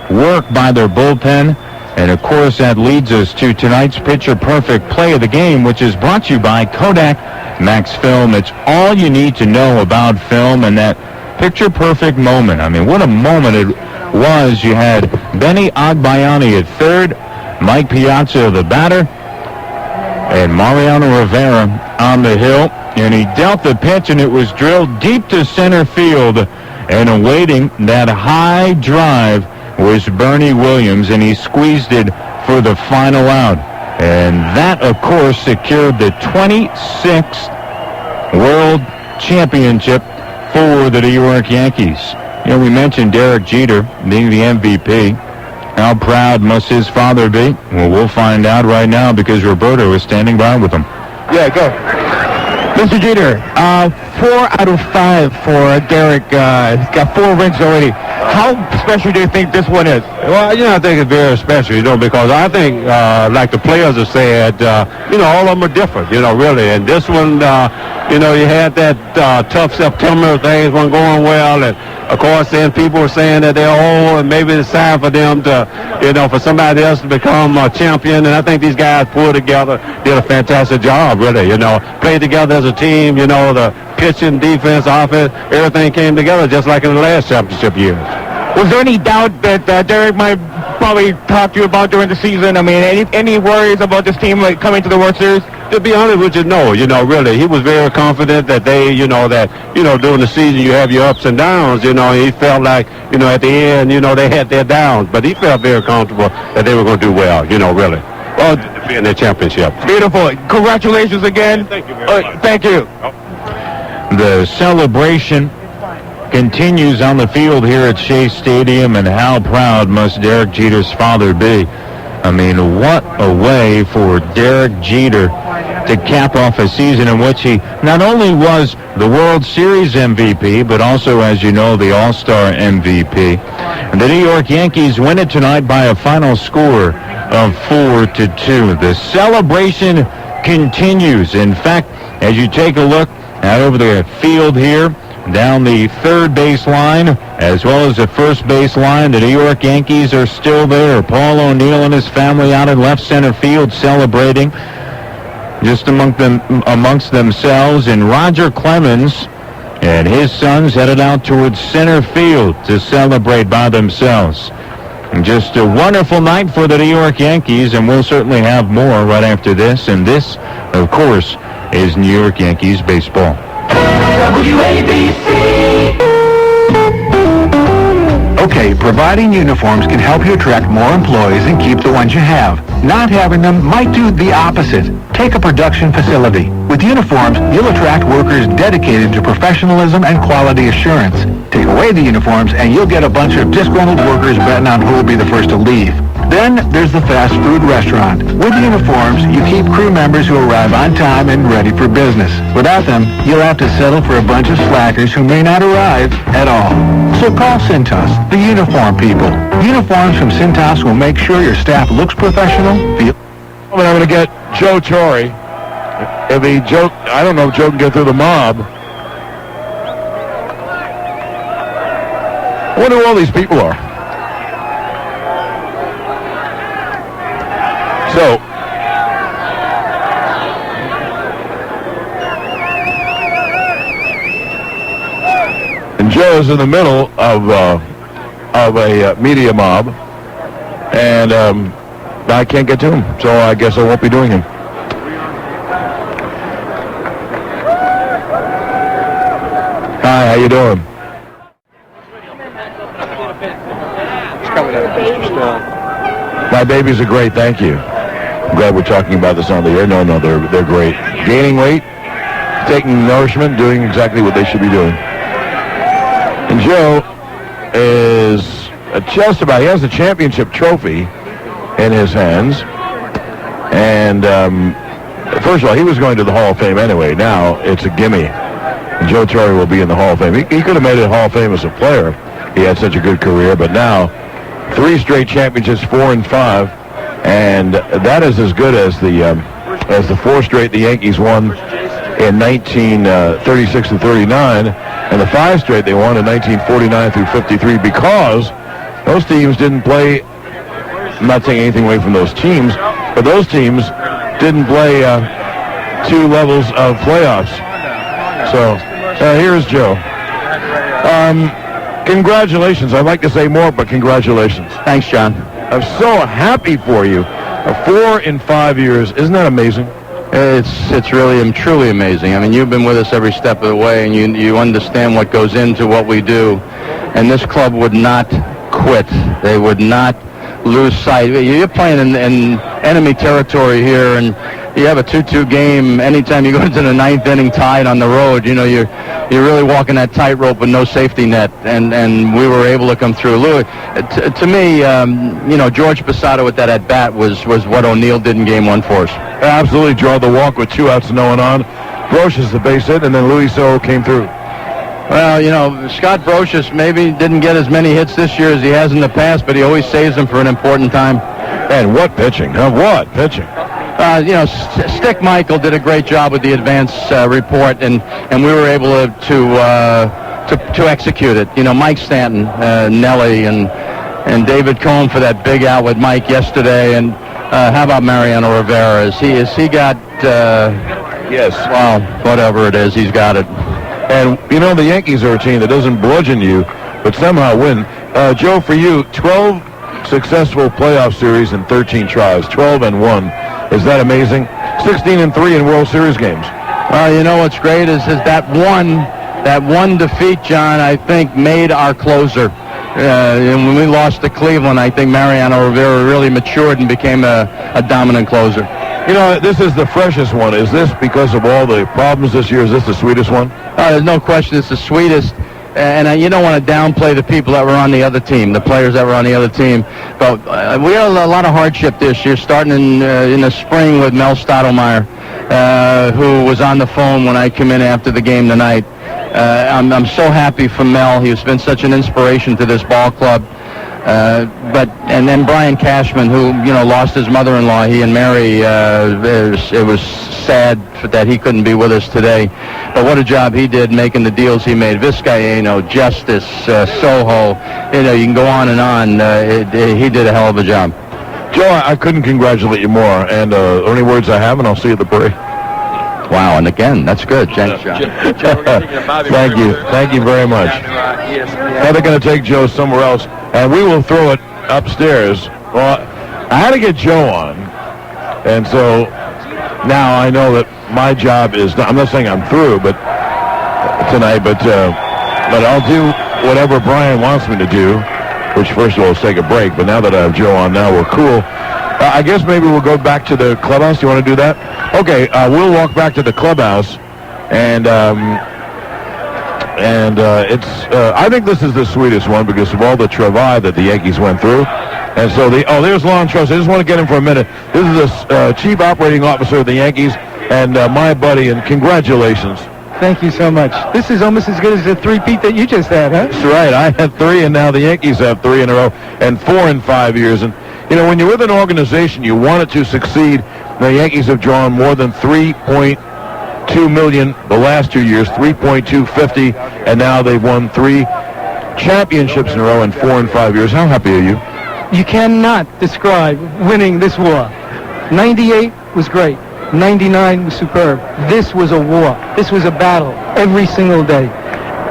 work by their bullpen. And, of course, that leads us to tonight's picture-perfect play of the game, which is brought to you by Kodak Max Film. It's all you need to know about film and that picture-perfect moment. I mean, what a moment it was. You had Benny Agbayani at third, Mike Piazza, the batter, and Mariano Rivera on the hill. And he dealt the pitch, and it was drilled deep to center field. And awaiting that high drive was Bernie Williams, and he squeezed it for the final out. And that, of course, secured the 26th World Championship for the New York Yankees. You know, we mentioned Derek Jeter being the MVP. How proud must his father be? Well, we'll find out right now because Roberto is standing by with him. Yeah, go. Mr. Jeter, 4 out of 5 for Derek. He's got 4 rings already. How special do you think this one is? Well, I think it's very special, because I think, like the players have said, all of them are different, really. And this one, you had that tough September, things weren't going well, and of course, then people were saying that they're old, and maybe it's time for them to, for somebody else to become a champion. And I think these guys pulled together, did a fantastic job, really. Played together as a team. The pitching, defense, offense, everything came together just like in the last championship years. Was there any doubt that Derek might probably talk to you about during the season? I mean, any worries about this team coming to the World Series? To be honest with you, no. Really, he was very confident that they, during the season you have your ups and downs. He felt like, at the end, they had their downs, but he felt very comfortable that they were going to do well. Really. Well, to be in the championship. Beautiful. Congratulations again. Thank you very much. Thank you. The celebration continues on the field here at Shea Stadium, and how proud must Derek Jeter's father be? I mean, what a way for Derek Jeter to cap off a season in which he not only was the World Series MVP, but also, as you know, the All-Star MVP. And the New York Yankees win it tonight by a final score of 4-2. The celebration continues. In fact, as you take a look out over the field here, down the third base line, as well as the first base line, the New York Yankees are still there. Paul O'Neill and his family out in left center field celebrating just amongst themselves, and Roger Clemens and his sons headed out towards center field to celebrate by themselves. And just a wonderful night for the New York Yankees, and we'll certainly have more right after this. And this, of course, is New York Yankees baseball. WABC. Okay, providing uniforms can help you attract more employees and keep the ones you have. Not having them might do the opposite. Take a production facility. With uniforms, you'll attract workers dedicated to professionalism and quality assurance. Take away the uniforms and you'll get a bunch of disgruntled workers betting on who will be the first to leave. Then there's the fast food restaurant. With uniforms, you keep crew members who arrive on time and ready for business. Without them, you'll have to settle for a bunch of slackers who may not arrive at all. So call Cintas, the uniform people. Uniforms from Cintas will make sure your staff looks professional. I'm going to get Joe Torre. I don't know if Joe can get through the mob. I wonder who all these people are. So, and Joe's in the middle of a media mob, and I can't get to him, so I guess I won't be doing him. Hi, how you doing? My babies are great, thank you. I'm glad we're talking about this on the air. No, they're great. Gaining weight, taking nourishment, doing exactly what they should be doing. And Joe is he has a championship trophy in his hands. And first of all, he was going to the Hall of Fame anyway. Now it's a gimme. And Joe Torre will be in the Hall of Fame. He could have made it Hall of Fame as a player. He had such a good career, but now 3 straight championships, 4 and 5, and that is as good as the 4 straight the Yankees won in 1936 to 39, and the 5 straight they won in 1949 through 53, because those teams didn't play. I'm not taking anything away from those teams, but those teams didn't play 2 levels of playoffs. So here's Joe. Congratulations. I'd like to say more, but congratulations. Thanks, John. I'm so happy for you. 4 in 5 years. Isn't that amazing? It's really truly amazing. I mean, you've been with us every step of the way, and you understand what goes into what we do. And this club would not quit. They would not lose sight. You're playing in enemy territory here, and you have a 2-2 game. Anytime you go into the 9th inning tied on the road, you're really walking that tightrope with no safety net, and we were able to come through. Louis, to me, George Posada with that at bat was what O'Neill did in Game 1 for us. Absolutely, draw the walk with 2 outs and no one on. Brocious the base hit, and then Luis O came through. Well, Scott Brocious maybe didn't get as many hits this year as he has in the past, but he always saves them for an important time. And what pitching? What pitching? Stick Michael did a great job with the advance report, and we were able to execute it. Mike Stanton, Nelly, and David Cohn for that big out with Mike yesterday. And how about Mariano Rivera? Has he got? Yes. Well, whatever it is, he's got it. And the Yankees are a team that doesn't bludgeon you, but somehow win. Joe, for you, 12 successful playoff series in 13 tries, 12-1. Is that amazing? 16-3 in World Series games. Well, what's great is that one defeat, John, I think made our closer. And when we lost to Cleveland, I think Mariano Rivera really matured and became a dominant closer. This is the freshest one. Is this because of all the problems this year? Is this the sweetest one? There's no question it's the sweetest. And you don't want to downplay the people that were on the other team, the players that were on the other team. But we had a lot of hardship this year, starting in the spring with Mel Stottlemyre, who was on the phone when I came in after the game tonight. I'm so happy for Mel. He's been such an inspiration to this ball club. And then Brian Cashman, who lost his mother-in-law, he and Mary. It was sad that he couldn't be with us today, but what a job he did making the deals he made. Vizcaino, Justice, Soho, you can go on and on. He did a hell of a job. Joe, I couldn't congratulate you more. And only words I have, and I'll see you at the parade. Wow, and again, that's good. Thanks, John. Thank you very much. Now they're going to take Joe somewhere else, and we will throw it upstairs. Well, I had to get Joe on, and so now I know that my job is, I'm not saying I'm through, but tonight, but I'll do whatever Brian wants me to do, which first of all is take a break, but now that I have Joe on now, we're cool. I guess maybe we'll go back to the clubhouse. You want to do that? Okay, we'll walk back to the clubhouse, and it's. I think this is the sweetest one because of all the travail that the Yankees went through, and so there's Lon Truss. I just want to get him for a minute. This is the chief operating officer of the Yankees, and my buddy. And congratulations. Thank you so much. This is almost as good as the three-peat that you just had, huh? That's right. I had 3, and now the Yankees have 3 in a row, and 4 in 5 years. And when you're with an organization, you want it to succeed. The Yankees have drawn more than $3.2 million the last 2 years, $3.250, and now they've won 3 championships in a row in 4 and 5 years. How happy are you? You cannot describe winning this war. 98 was great. 99 was superb. This was a war. This was a battle every single day.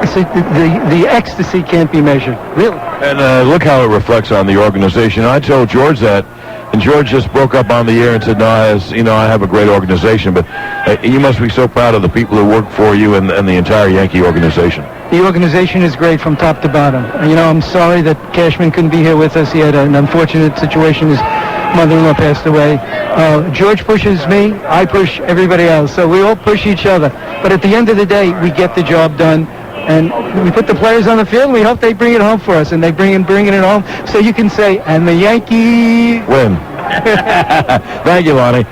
The ecstasy can't be measured, really. And look how it reflects on the organization. I told George that, and George just broke up on the air and said, "No, I have a great organization, but you must be so proud of the people who work for you and the entire Yankee organization." The organization is great from top to bottom. I'm sorry that Cashman couldn't be here with us. He had an unfortunate situation. His mother-in-law passed away. George pushes me. I push everybody else. So we all push each other. But at the end of the day, we get the job done. And we put the players on the field, and we hope they bring it home for us. And they bring it home so you can say, and the Yankees win. Thank you, Lonnie.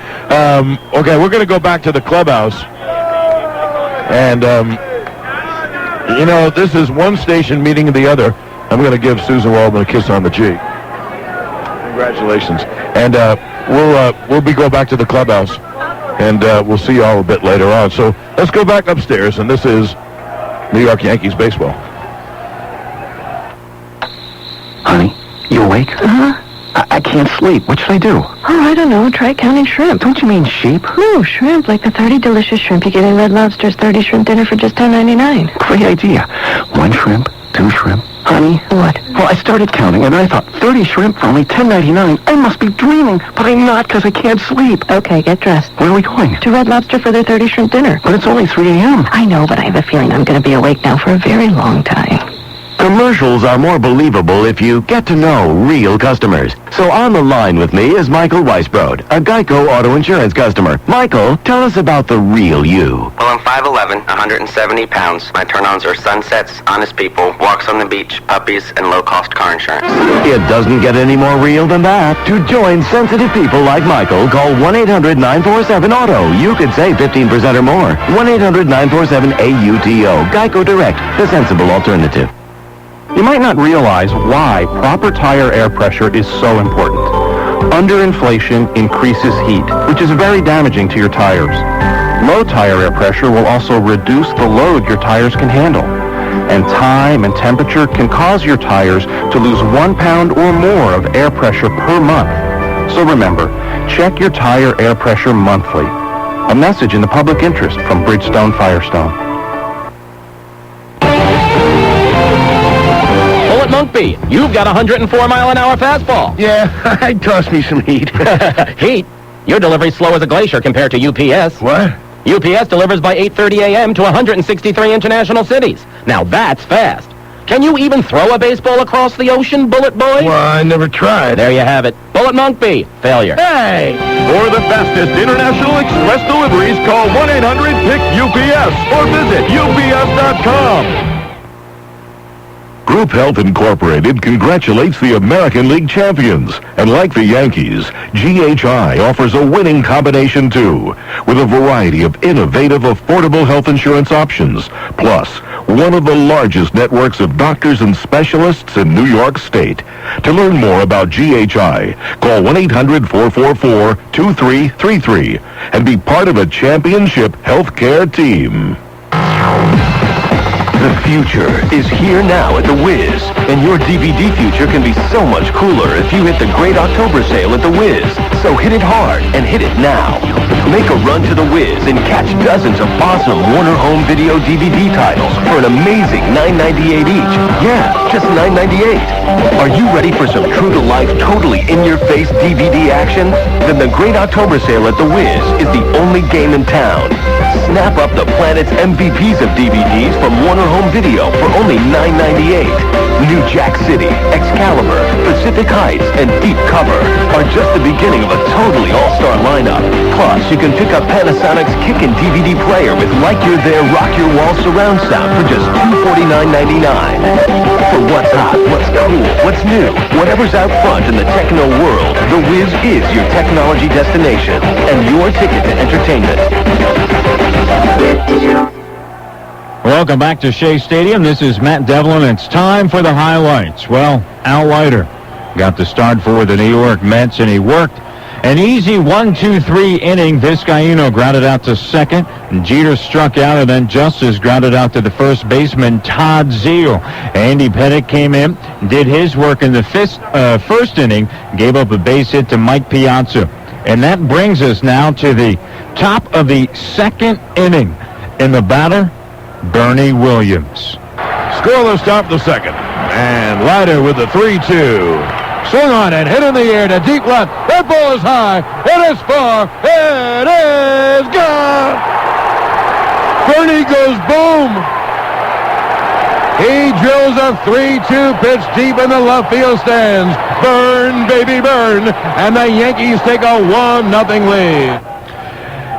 Okay, we're going to go back to the clubhouse. And, this is one station meeting the other. I'm going to give Susan Waldman a kiss on the cheek. Congratulations. And we'll go back to the clubhouse. And we'll see you all a bit later on. So let's go back upstairs, and this is New York Yankees baseball. Honey, you awake? Uh-huh. I can't sleep. What should I do? Oh, I don't know. Try counting shrimp. Don't you mean sheep? No, shrimp. Like the 30 delicious shrimp you get in Red Lobster's 30 shrimp dinner for just $10.99. Great idea. 1 shrimp, 2 shrimp. Honey? What? Well, I started counting, and I thought 30 shrimp for only $10.99. I must be dreaming, but I'm not because I can't sleep. Okay, get dressed. Where are we going? To Red Lobster for their 30 shrimp dinner. But it's only 3 a.m. I know, but I have a feeling I'm going to be awake now for a very long time. Commercials are more believable if you get to know real customers. So on the line with me is Michael Weisbrod, a Geico Auto Insurance customer. Michael, tell us about the real you. Well, I'm 5'11", 170 pounds. My turn-ons are sunsets, honest people, walks on the beach, puppies, and low-cost car insurance. It doesn't get any more real than that. To join sensitive people like Michael, call 1-800-947-AUTO. You could save 15% or more. 1-800-947-AUTO. Geico Direct, the sensible alternative. You might not realize why proper tire air pressure is so important. Underinflation increases heat, which is very damaging to your tires. Low tire air pressure will also reduce the load your tires can handle. And time and temperature can cause your tires to lose 1 pound or more of air pressure per month. So remember, check your tire air pressure monthly. A message in the public interest from Bridgestone Firestone. Monkby, you've got a 104-mile-an-hour fastball. Yeah, I'd toss me some heat. Heat? Your delivery's slow as a glacier compared to UPS. What? UPS delivers by 8:30 a.m. to 163 international cities. Now that's fast. Can you even throw a baseball across the ocean, Bullet Boy? Well, I never tried. There you have it. Bullet Monkby. Failure. Hey! For the fastest international express deliveries, call 1-800-PIC-UPS or visit UPS.com. Group Health Incorporated congratulates the American League champions. And like the Yankees, GHI offers a winning combination too, with a variety of innovative, affordable health insurance options. Plus, one of the largest networks of doctors and specialists in New York State. To learn more about GHI, call 1-800-444-2333 and be part of a championship healthcare team. The future is here now at The Wiz, and your DVD future can be so much cooler if you hit the great October sale at The Wiz. So hit it hard and hit it now. Make a run to The Wiz and catch dozens of awesome Warner Home Video DVD titles for an amazing $9.98 each. Yeah, just $9.98. Are you ready for some true-to-life, totally in-your-face DVD action? Then the great October sale at The Wiz is the only game in town. Snap up the planet's MVPs of DVDs from Warner Home Video for only $9.98. New Jack City, Excalibur, Pacific Heights, and Deep Cover are just the beginning of a totally all-star lineup. Plus, you can pick up Panasonic's Kickin' DVD player with Like You're There Rock Your Wall surround sound for just $249.99. For what's hot, what's cool, what's new, whatever's out front in the techno world, The Wiz is your technology destination and your ticket to entertainment. Welcome back to Shea Stadium. This is Matt Devlin. It's time for the highlights. Well, Al Leiter got the start for the New York Mets, and he worked an easy 1-2-3 inning. Vizcaíno grounded out to second, and Jeter struck out, and then Justice grounded out to the first baseman, Todd Zeal. Andy Pettitte came in, did his work in the first inning, gave up a base hit to Mike Piazza. And that brings us now to the top of the second inning. In the batter, Bernie Williams. Scoreless top of the second. And Leiter with the 3-2. Swung on and hit in the air to deep left. That ball is high. It is far. It is gone. Bernie goes boom. He drills a 3-2 pitch deep in the left field stands. Burn, baby, burn. And the Yankees take a 1-0 lead.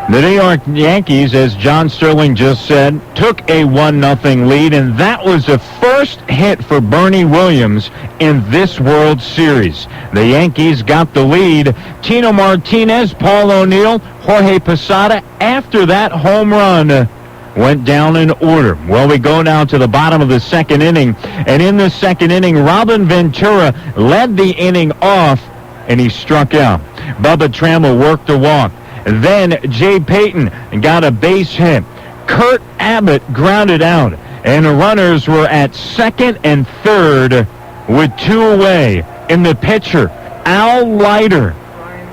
The New York Yankees, as John Sterling just said, took a 1-0 lead, and that was the first hit for Bernie Williams in this World Series. The Yankees got the lead. Tino Martinez, Paul O'Neill, Jorge Posada, after that home run, went down in order. Well, we go now to the bottom of the second inning, and in the second inning, Robin Ventura led the inning off, and he struck out. Bubba Trammell worked a walk. Then Jay Payton got a base hit. Kurt Abbott grounded out, and the runners were at second and third with 2 away. In the pitcher, Al Leiter.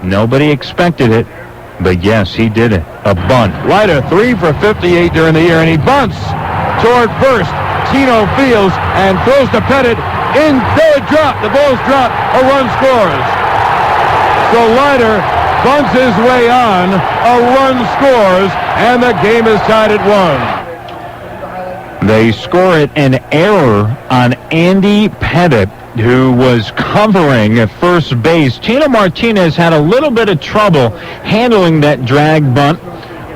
Nobody expected it, but yes, he did it. A bunt. Leiter 3 for 58 during the year, and he bunts toward first. Tino fields and throws to Pettitte. In there, drop. The ball's dropped. A run scores. So Leiter bunts his way on, a run scores, and the game is tied at 1. They score it an error on Andy Pettit, who was covering at first base. Tino Martinez had a little bit of trouble handling that drag bunt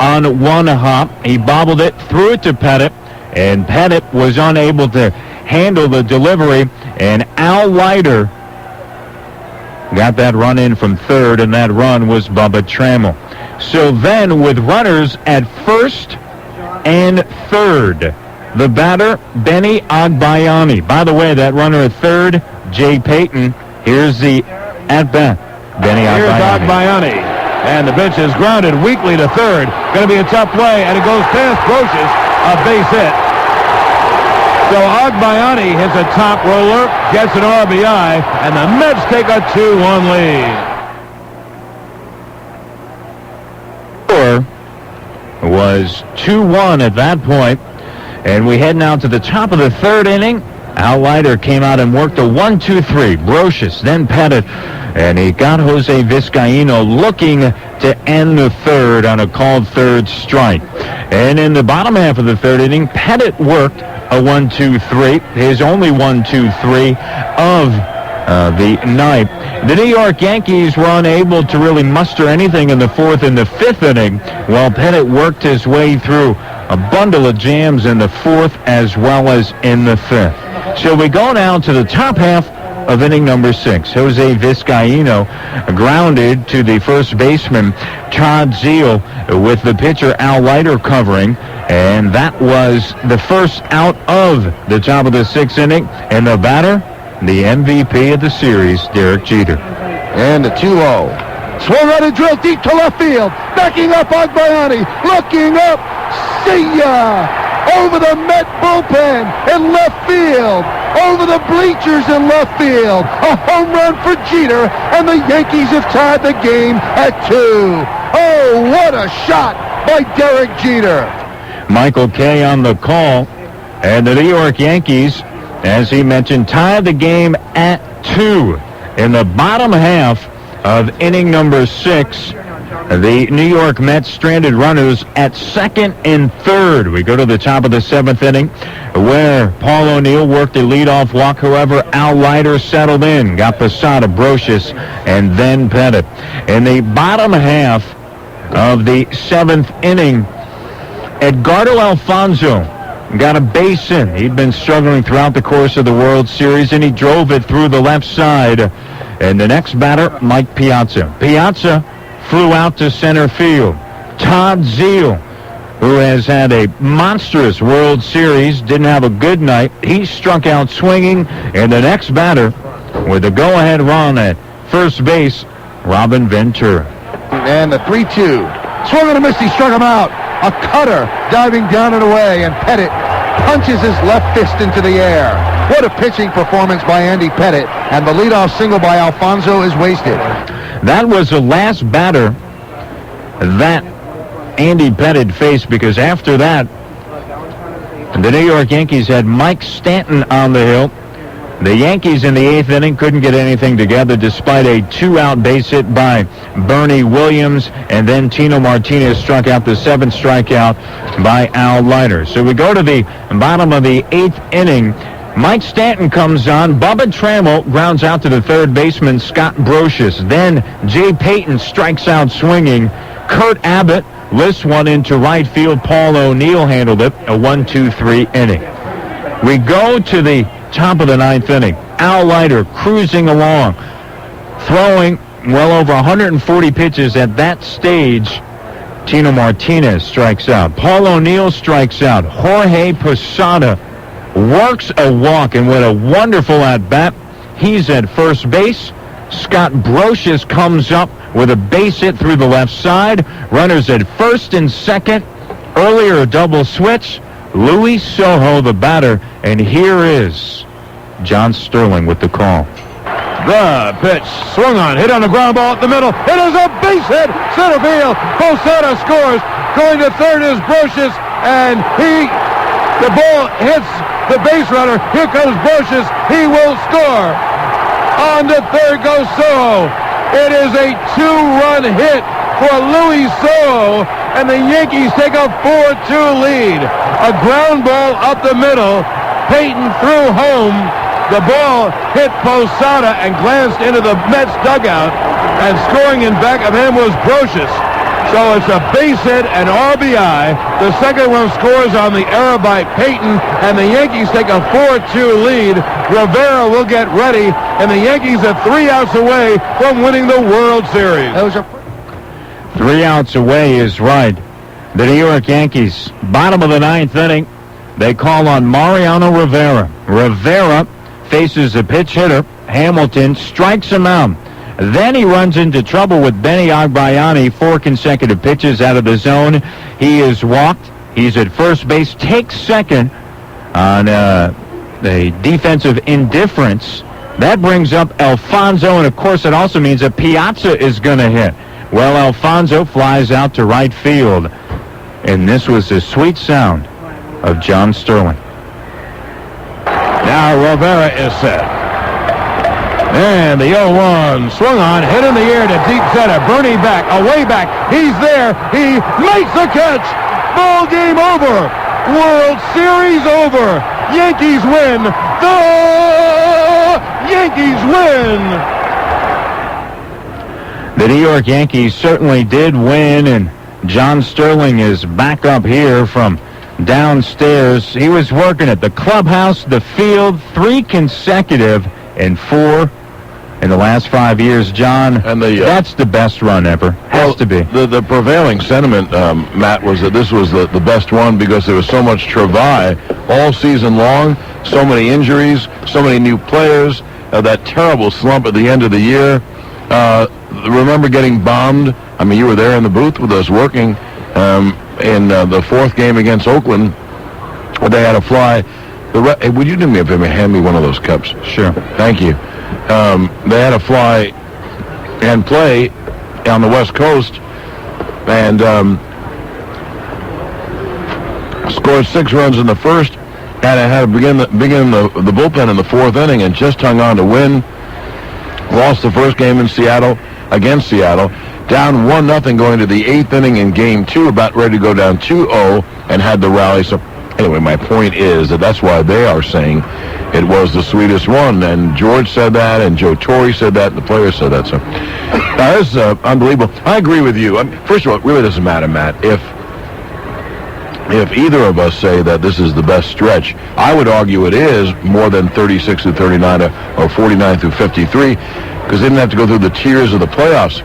on one hop. He bobbled it, threw it to Pettit, and Pettit was unable to handle the delivery, and Al Leiter got that run in from third, and that run was Bubba Trammell. So then, with runners at first and third, the batter, Benny Agbayani. By the way, that runner at third, Jay Payton. Here's the at-bat, Benny Agbayani. Here's Agbayani. And the pitch is grounded weakly to third. Going to be a tough play, and it goes past Brocious, a base hit. So Agbayani hits a top roller, gets an RBI, and the Mets take a 2-1 lead. Was 2-1 at that point. And we head now to the top of the third inning. Al Leiter came out and worked a 1-2-3. Brocious, then Pettit, and he got Jose Vizcaino looking to end the third on a called third strike. And in the bottom half of the third inning, Pettit worked a 1-2-3, his only 1-2-3 of the night. The New York Yankees were unable to really muster anything in the fourth and the fifth inning, while Pettit worked his way through a bundle of jams in the fourth as well as in the fifth. So we go now to the top half of inning number 6. Jose Vizcaino grounded to the first baseman, Todd Zeile, with the pitcher Al Leiter covering, and that was the first out of the top of the 6th inning, and the batter, the MVP of the series, Derek Jeter. And the 2-0. Swung on and drilled deep to left field. Backing up Agbayani. Looking up. See ya! Over the Met bullpen in left field. Over the bleachers in left field. A home run for Jeter, and the Yankees have tied the game at 2. Oh, what a shot by Derek Jeter. Michael Kay on the call, and the New York Yankees, as he mentioned, tied the game at 2. In the bottom half of inning number 6, the New York Mets stranded runners at second and third. We go to the top of the 7th inning, where Paul O'Neill worked a leadoff walk. However, Al Leiter settled in, got Posada, Brocious, and then Pettit. In the bottom half of the 7th inning, Edgardo Alfonso got a base in. He'd been struggling throughout the course of the World Series, and he drove it through the left side. And the next batter, Mike Piazza. Piazza flew out to center field. Todd Zeile, who has had a monstrous World Series, didn't have a good night. He struck out swinging, and the next batter, with a go-ahead run at first base, Robin Ventura. And the 3-2. Swung and a miss. He struck him out. A cutter diving down and away, and Pettit punches his left fist into the air. What a pitching performance by Andy Pettit, and the leadoff single by Alfonso is wasted. That was the last batter that Andy Pettit faced, because after that, the New York Yankees had Mike Stanton on the hill. The Yankees in the 8th inning couldn't get anything together despite a 2-out base hit by Bernie Williams, and then Tino Martinez struck out the 7th strikeout by Al Leiter. So we go to the bottom of the 8th inning. Mike Stanton comes on. Bubba Trammell grounds out to the third baseman, Scott Brocious. Then Jay Payton strikes out swinging. Kurt Abbott lifts one into right field. Paul O'Neill handled it. A 1-2-3 inning. We go to the top of the 9th inning. Al Leiter cruising along, throwing well over 140 pitches at that stage. Tino Martinez strikes out. Paul O'Neill strikes out. Jorge Posada works a walk, and with a wonderful at-bat, he's at first base. Scott Brocious comes up with a base hit through the left side. Runners at first and second. Earlier a double switch. Luis Sojo, the batter, and here is John Sterling with the call. The pitch swung on, hit on the ground ball at the middle. It is a base hit, center field. Posada scores. Going to third is Brocious, and the ball hits the base runner. Here comes Brocious. He will score. On to third goes Sojo. It is a 2-run hit for Luis Sojo, and the Yankees take a 4-2 lead. A ground ball up the middle. Peyton threw home. The ball hit Posada and glanced into the Mets dugout, and scoring in back of him was Brocious. So it's a base hit and RBI. The second one scores on the error by Peyton, and the Yankees take a 4-2 lead. Rivera will get ready, and the Yankees are 3 outs away from winning the World Series. 3 outs away is right. The New York Yankees, bottom of the 9th inning, they call on Mariano Rivera. Rivera faces a pitch hitter. Hamilton strikes him out. Then he runs into trouble with Benny Agbayani, 4 consecutive pitches out of the zone. He is walked. He's at first base, takes second on a defensive indifference. That brings up Alfonso, and of course it also means that Piazza is going to hit. Well, Alfonso flies out to right field, and this was the sweet sound of John Sterling. Now Rivera is set. And the 0-1 swung on, hit in the air to deep center. Bernie back, away back. He's there. He makes the catch. Ball game over. World Series over. Yankees win. The Yankees win. The New York Yankees certainly did win, and John Sterling is back up here from downstairs. He was working at the clubhouse, the field, 3 consecutive and 4 in the last 5 years. John, and that's the best run ever. Has to be. The prevailing sentiment, Matt, was that this was the best one because there was so much travail all season long, so many injuries, so many new players, that terrible slump at the end of the year. Remember getting bombed? I mean, you were there in the booth with us working in the 4th game against Oakland. They had a fly. Hey, would you do me a favor and hand me one of those cups? Sure. Thank you. They had a fly and play on the West Coast, and scored 6 runs in the first, and had to begin the bullpen in the 4th inning, and just hung on to win. Lost the first game in Seattle, against Seattle, down 1-0 going to the 8th inning in Game 2, about ready to go down 2-0, and had the rally. So anyway, my point is that's why they are saying it was the sweetest one, and George said that, and Joe Torre said that, and the players said that. So now, this is unbelievable. I agree with you. First of all, it really doesn't matter, Matt, if either of us say that this is the best stretch. I would argue it is more than 36 through 39 or 49 through 53, because they didn't have to go through the tiers of the playoffs.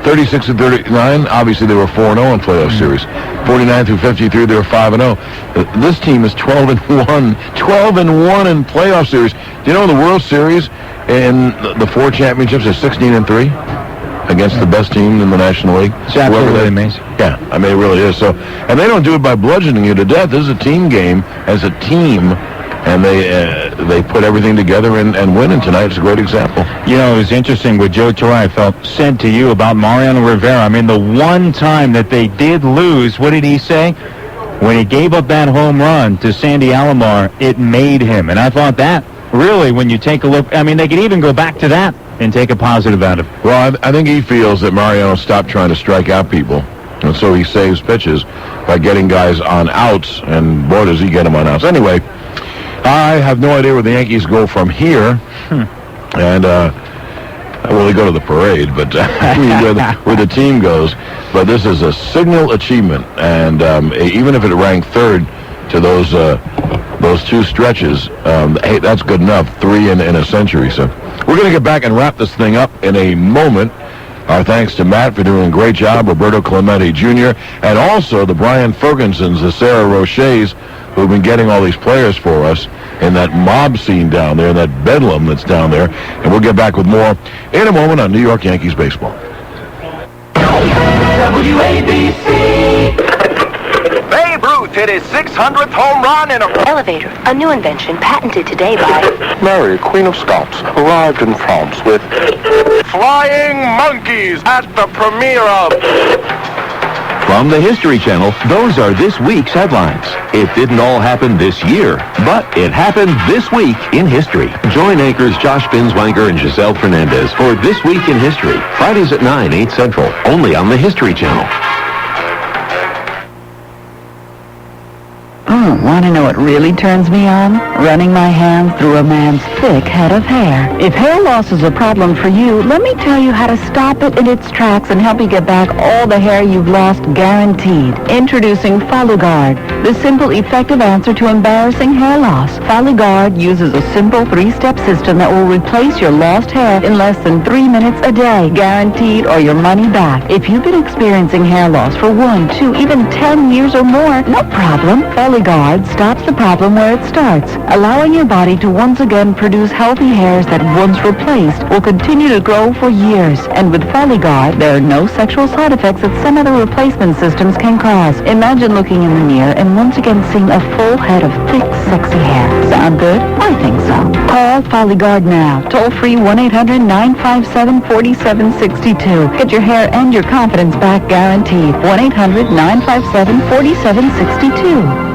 36 through 39, obviously they were 4-0 in playoff series. 49 through 53, they were 5-0. This team is 12-1. 12-1 in playoff series. Do you know in the World Series, in the 4 championships, they're 16-3 against the best team in the National League? It's absolutely amazing. Yeah, I mean, it really is. So, and they don't do it by bludgeoning you to death. This is a team game as a team, and they put everything together and win, and tonight is a great example. You know, it was interesting what Joe Torre, I felt, said to you about Mariano Rivera. I mean, the one time that they did lose, what did he say? When he gave up that home run to Sandy Alomar, it made him. And I thought that, really, when you take a look, I mean, they could even go back to that and take a positive out of it. Well, I think he feels that Mariano stopped trying to strike out people, and so he saves pitches by getting guys on outs, and boy, does he get them on outs. Anyway, I have no idea where the Yankees go from here, and well, they go to the parade, but where the team goes. But this is a signal achievement, and even if it ranked 3rd to those 2 stretches, hey, that's good enough. 3 in a century. So we're going to get back and wrap this thing up in a moment. Our thanks to Matt for doing a great job, Roberto Clemente Jr., and also the Brian Fergusons, the Sarah Rochers, who've been getting all these players for us in that mob scene down there, that bedlam that's down there. And we'll get back with more in a moment on New York Yankees baseball. WABC. Babe Ruth hit his 600th home run in a elevator, a new invention patented today by Mary, Queen of Scots, arrived in France with flying monkeys at the premiere of. From the History Channel, those are this week's headlines. It didn't all happen this year, but it happened this week in history. Join anchors Josh Binswanger and Giselle Fernandez for This Week in History, Fridays at 9, 8 Central, only on the History Channel. Want to know what really turns me on? Running my hands through a man's thick head of hair. If hair loss is a problem for you, let me tell you how to stop it in its tracks and help you get back all the hair you've lost guaranteed. Introducing FolliGuard, the simple, effective answer to embarrassing hair loss. FolliGuard uses a simple 3-step system that will replace your lost hair in less than 3 minutes a day, guaranteed, or your money back. If you've been experiencing hair loss for 1, 2, even 10 years or more, no problem. FolliGuard stops the problem where it starts, allowing your body to once again produce healthy hairs that once replaced will continue to grow for years. And with FolliGuard, there are no sexual side effects that some other replacement systems can cause. Imagine looking in the mirror and once again seeing a full head of thick, sexy hair. Sound good? I think so. Call FolliGuard now. Toll free 1-800-957-4762. Get your hair and your confidence back guaranteed. 1-800-957-4762.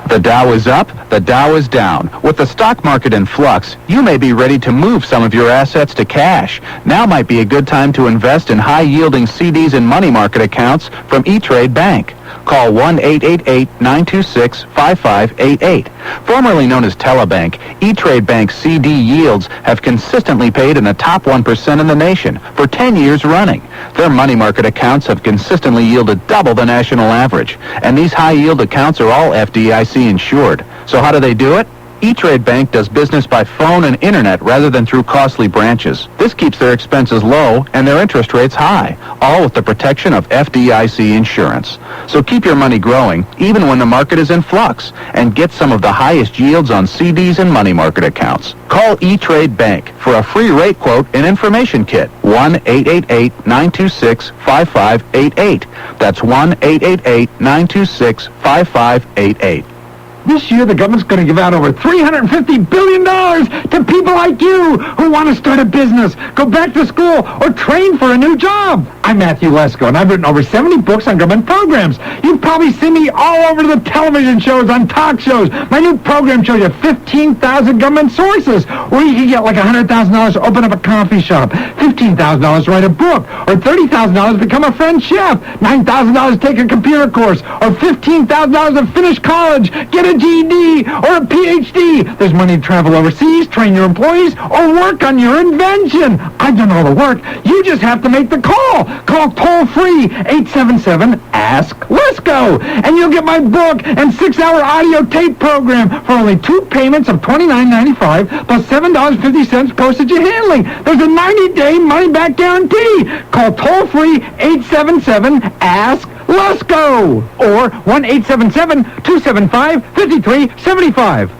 The Dow is up, the Dow is down. With the stock market in flux, you may be ready to move some of your assets to cash. Now might be a good time to invest in high-yielding CDs and money market accounts from E-Trade Bank. Call 1-888-926-5588. Formerly known as Telebank, E-Trade Bank CD yields have consistently paid in the top 1% in the nation for 10 years running. Their money market accounts have consistently yielded double the national average, and these high-yield accounts are all FDIC insured. So how do they do it? E-Trade Bank does business by phone and internet rather than through costly branches. This keeps their expenses low and their interest rates high, all with the protection of FDIC insurance. So keep your money growing even when the market is in flux and get some of the highest yields on CDs and money market accounts. Call E-Trade Bank for a free rate quote and information kit. 1-888-926-5588. That's 1-888-926-5588. This year, the government's going to give out over $350 billion to people like you who want to start a business, go back to school, or train for a new job. I'm Matthew Lesko, and I've written over 70 books on government programs. You've probably seen me all over the television shows, on talk shows. My new program shows you 15,000 government sources, or you can get like $100,000 to open up a coffee shop, $15,000 to write a book, or $30,000 to become a French chef, $9,000 to take a computer course, or $15,000 to finish college, get a GED, or a PhD. There's money to travel overseas, train your employees, or work on your invention. I've done all the work. You just have to make the call. Call toll-free 877-ASK-LESCO, and you'll get my book and 6-hour audio tape program for only 2 payments of $29.95 plus $7.50 postage and handling. There's a 90-day money-back guarantee. Call toll-free 877-ASK-LESCO or 1-877-275-5375.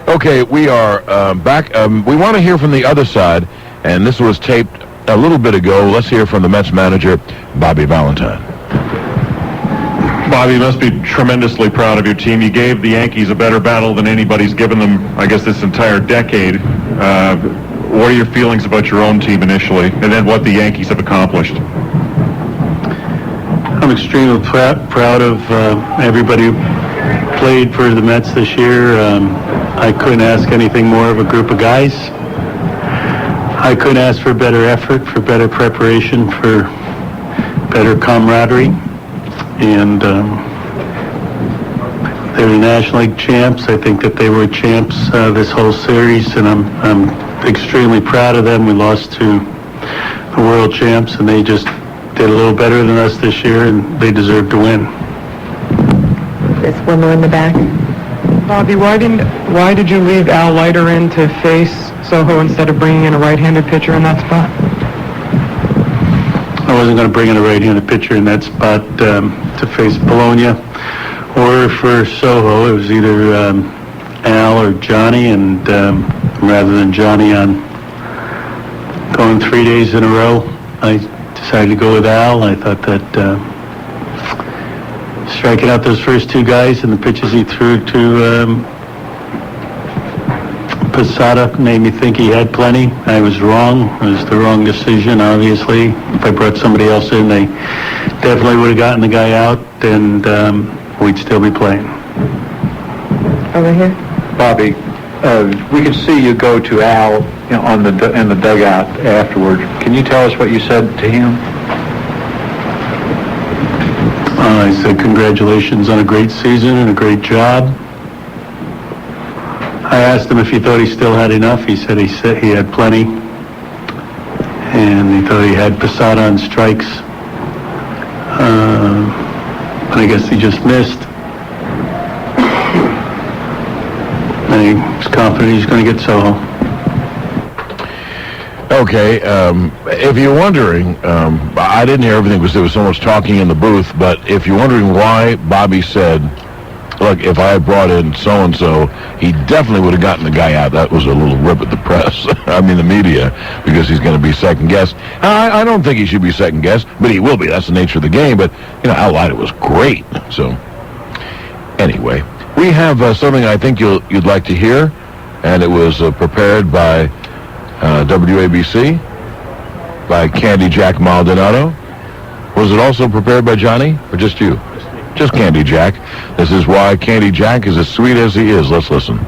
Okay, we are back. We want to hear from the other side, and this was taped a little bit ago. Let's hear from the Mets manager, Bobby Valentine. Bobby, you must be tremendously proud of your team. You gave the Yankees a better battle than anybody's given them, I guess, this entire decade. What are your feelings about your own team initially, and then what the Yankees have accomplished? I'm extremely proud of everybody who played for the Mets this year. I couldn't ask anything more of a group of guys. I couldn't ask for better effort, for better preparation, for better camaraderie. And they're the National League champs. I think that they were champs this whole series, and I'm extremely proud of them. We lost to the world champs, and they just did a little better than us this year, and they deserve to win. This one more in the back. Bobby, why did you leave Al Leiter in to face Soho instead of bringing in a right-handed pitcher in that spot? I wasn't going to bring in a right-handed pitcher in that spot to face Bologna or for Soho. It was either Al or Johnny, and rather than Johnny on going 3 days in a row, I decided to go with Al. I thought that striking out those first 2 guys and the pitches he threw to Posada made me think he had plenty. I was wrong. It was the wrong decision, obviously. If I brought somebody else in, they definitely would have gotten the guy out, and we'd still be playing. Over here. Bobby, we could see you go to Al in the dugout afterward. Can you tell us what you said to him? I said congratulations on a great season and a great job. I asked him if he thought he still had enough. He said he had plenty. And he thought he had Posada on strikes. But I guess he just missed. And he's confident he's going to get Soho. Okay, if you're wondering, I didn't hear everything because there was so much talking in the booth, but if you're wondering why Bobby said, look, if I had brought in so-and-so, he definitely would have gotten the guy out. That was a little rip at the press, I mean the media, because he's going to be second-guessed. I don't think he should be second-guessed, but he will be. That's the nature of the game, but, Al Leiter was great. So, anyway, we have something I think you'd like to hear, and it was prepared by WABC, by Candy Jack Maldonado. Was it also prepared by Johnny, or just you? Just Candy Jack. This is why Candy Jack is as sweet as he is. Let's listen.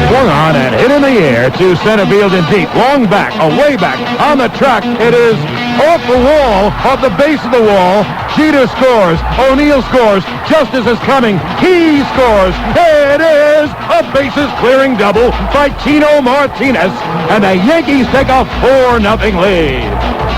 Swung on and hit in the air to center field and deep. Long back, away back, on the track. It is off the wall, off the base of the wall. Jeter scores. O'Neill scores. Justice is coming. He scores. It is a bases-clearing double by Tino Martinez. And the Yankees take a 4-0 lead.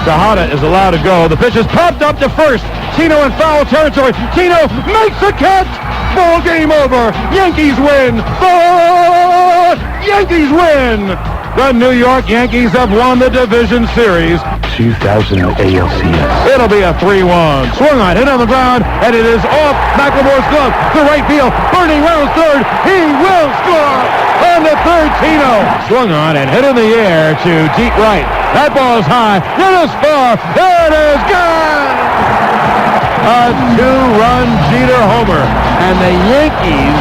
Tejada is allowed to go. The pitch is popped up to first. Tino in foul territory. Tino makes the catch. Ball game over. Yankees win. The Yankees win. The New York Yankees have won the division series. 2000 ALCS. It'll be a 3-1. Swung on, hit on the ground, and it is off McLemore's glove to right field. Bernie rounds third. He will score on the third. Tino swung on and hit in the air to deep right. That ball is high. It is far. It is gone. A 2-run Jeter homer, and the Yankees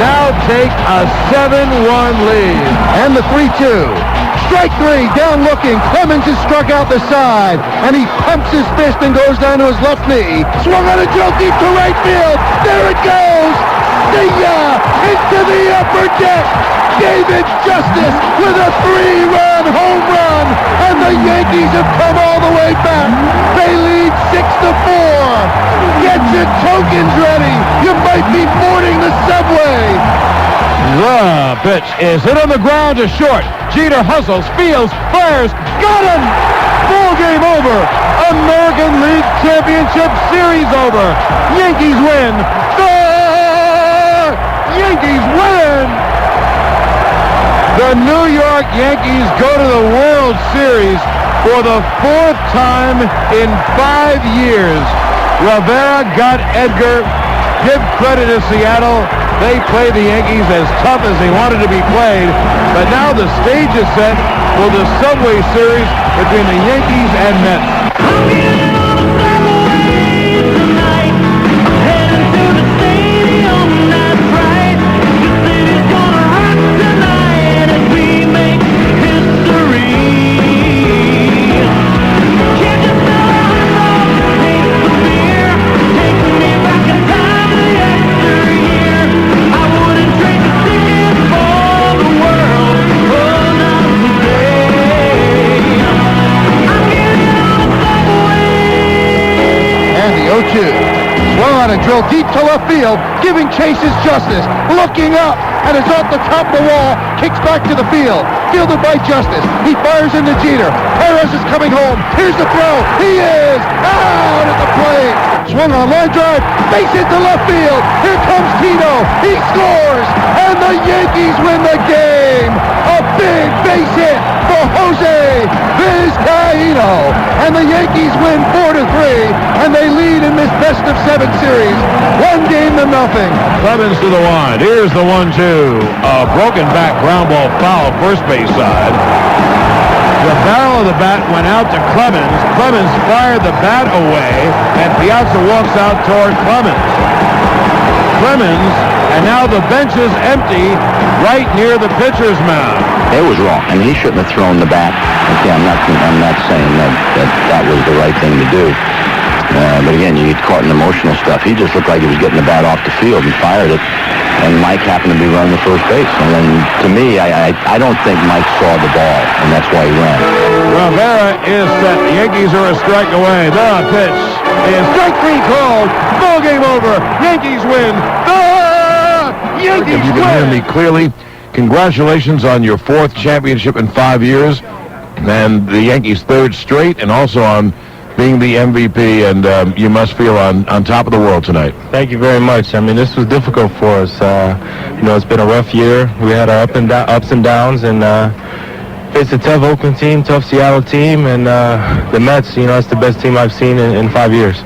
now take a 7-1 lead. And the 3-2. Strike three, down looking. Clemens has struck out the side, and he pumps his fist and goes down to his left knee. Swung on a drill deep to right field. There it goes. See ya! Into the upper deck. David Justice with a 3-run home run, and the Yankees have come all the way back. They lead 6-4. Get your tokens ready. You might be boarding the subway. The pitch is hit on the ground to short. Jeter hustles, fields, fires, got him! Ball game over. American League Championship Series over. Yankees win. The Yankees win! The New York Yankees go to the World Series for the 4th time in 5 years. Rivera got Edgar. Give credit to Seattle. They played the Yankees as tough as they wanted to be played. But now the stage is set for the Subway Series between the Yankees and Mets. Swung on a drill deep to left field, giving chase is Justice. Looking up, and it's off the top of the wall, kicks back to the field. Fielded by Justice. He fires into Jeter. Perez is coming home. Here's the throw. He is out at the plate. Swung on line drive, base hit to left field. Here comes Tino. He scores, and the Yankees win the game. A big base hit for Jose Vizcaíno, and the Yankees win 4-3, and they lead in this best-of-7 series, 1-0. Clemens to the line. Here's the 1-2. A broken back ground ball foul, first base side. The barrel of the bat went out to Clemens. Clemens fired the bat away, and Piazza walks out toward Clemens. Clemens, and now the bench is empty right near the pitcher's mound. It was wrong, and he shouldn't have thrown the bat. Okay, I'm not saying that was the right thing to do. But again, you get caught in emotional stuff. He just looked like he was getting the bat off the field and fired it. And Mike happened to be running the first base. And then, to me, I don't think Mike saw the ball, and that's why he ran. Rivera is set. The Yankees are a strike away. The pitch is strike three called. Ball game over. Yankees win. The Yankees win. You can hear me clearly. Congratulations on your 4th championship in 5 years, and the Yankees' 3rd straight, and also on being the MVP, and you must feel on top of the world tonight. Thank you very much. I mean, this was difficult for us. It's been a rough year. We had our ups and downs, and faced a tough Oakland team, tough Seattle team, and the Mets, that's the best team I've seen in 5 years.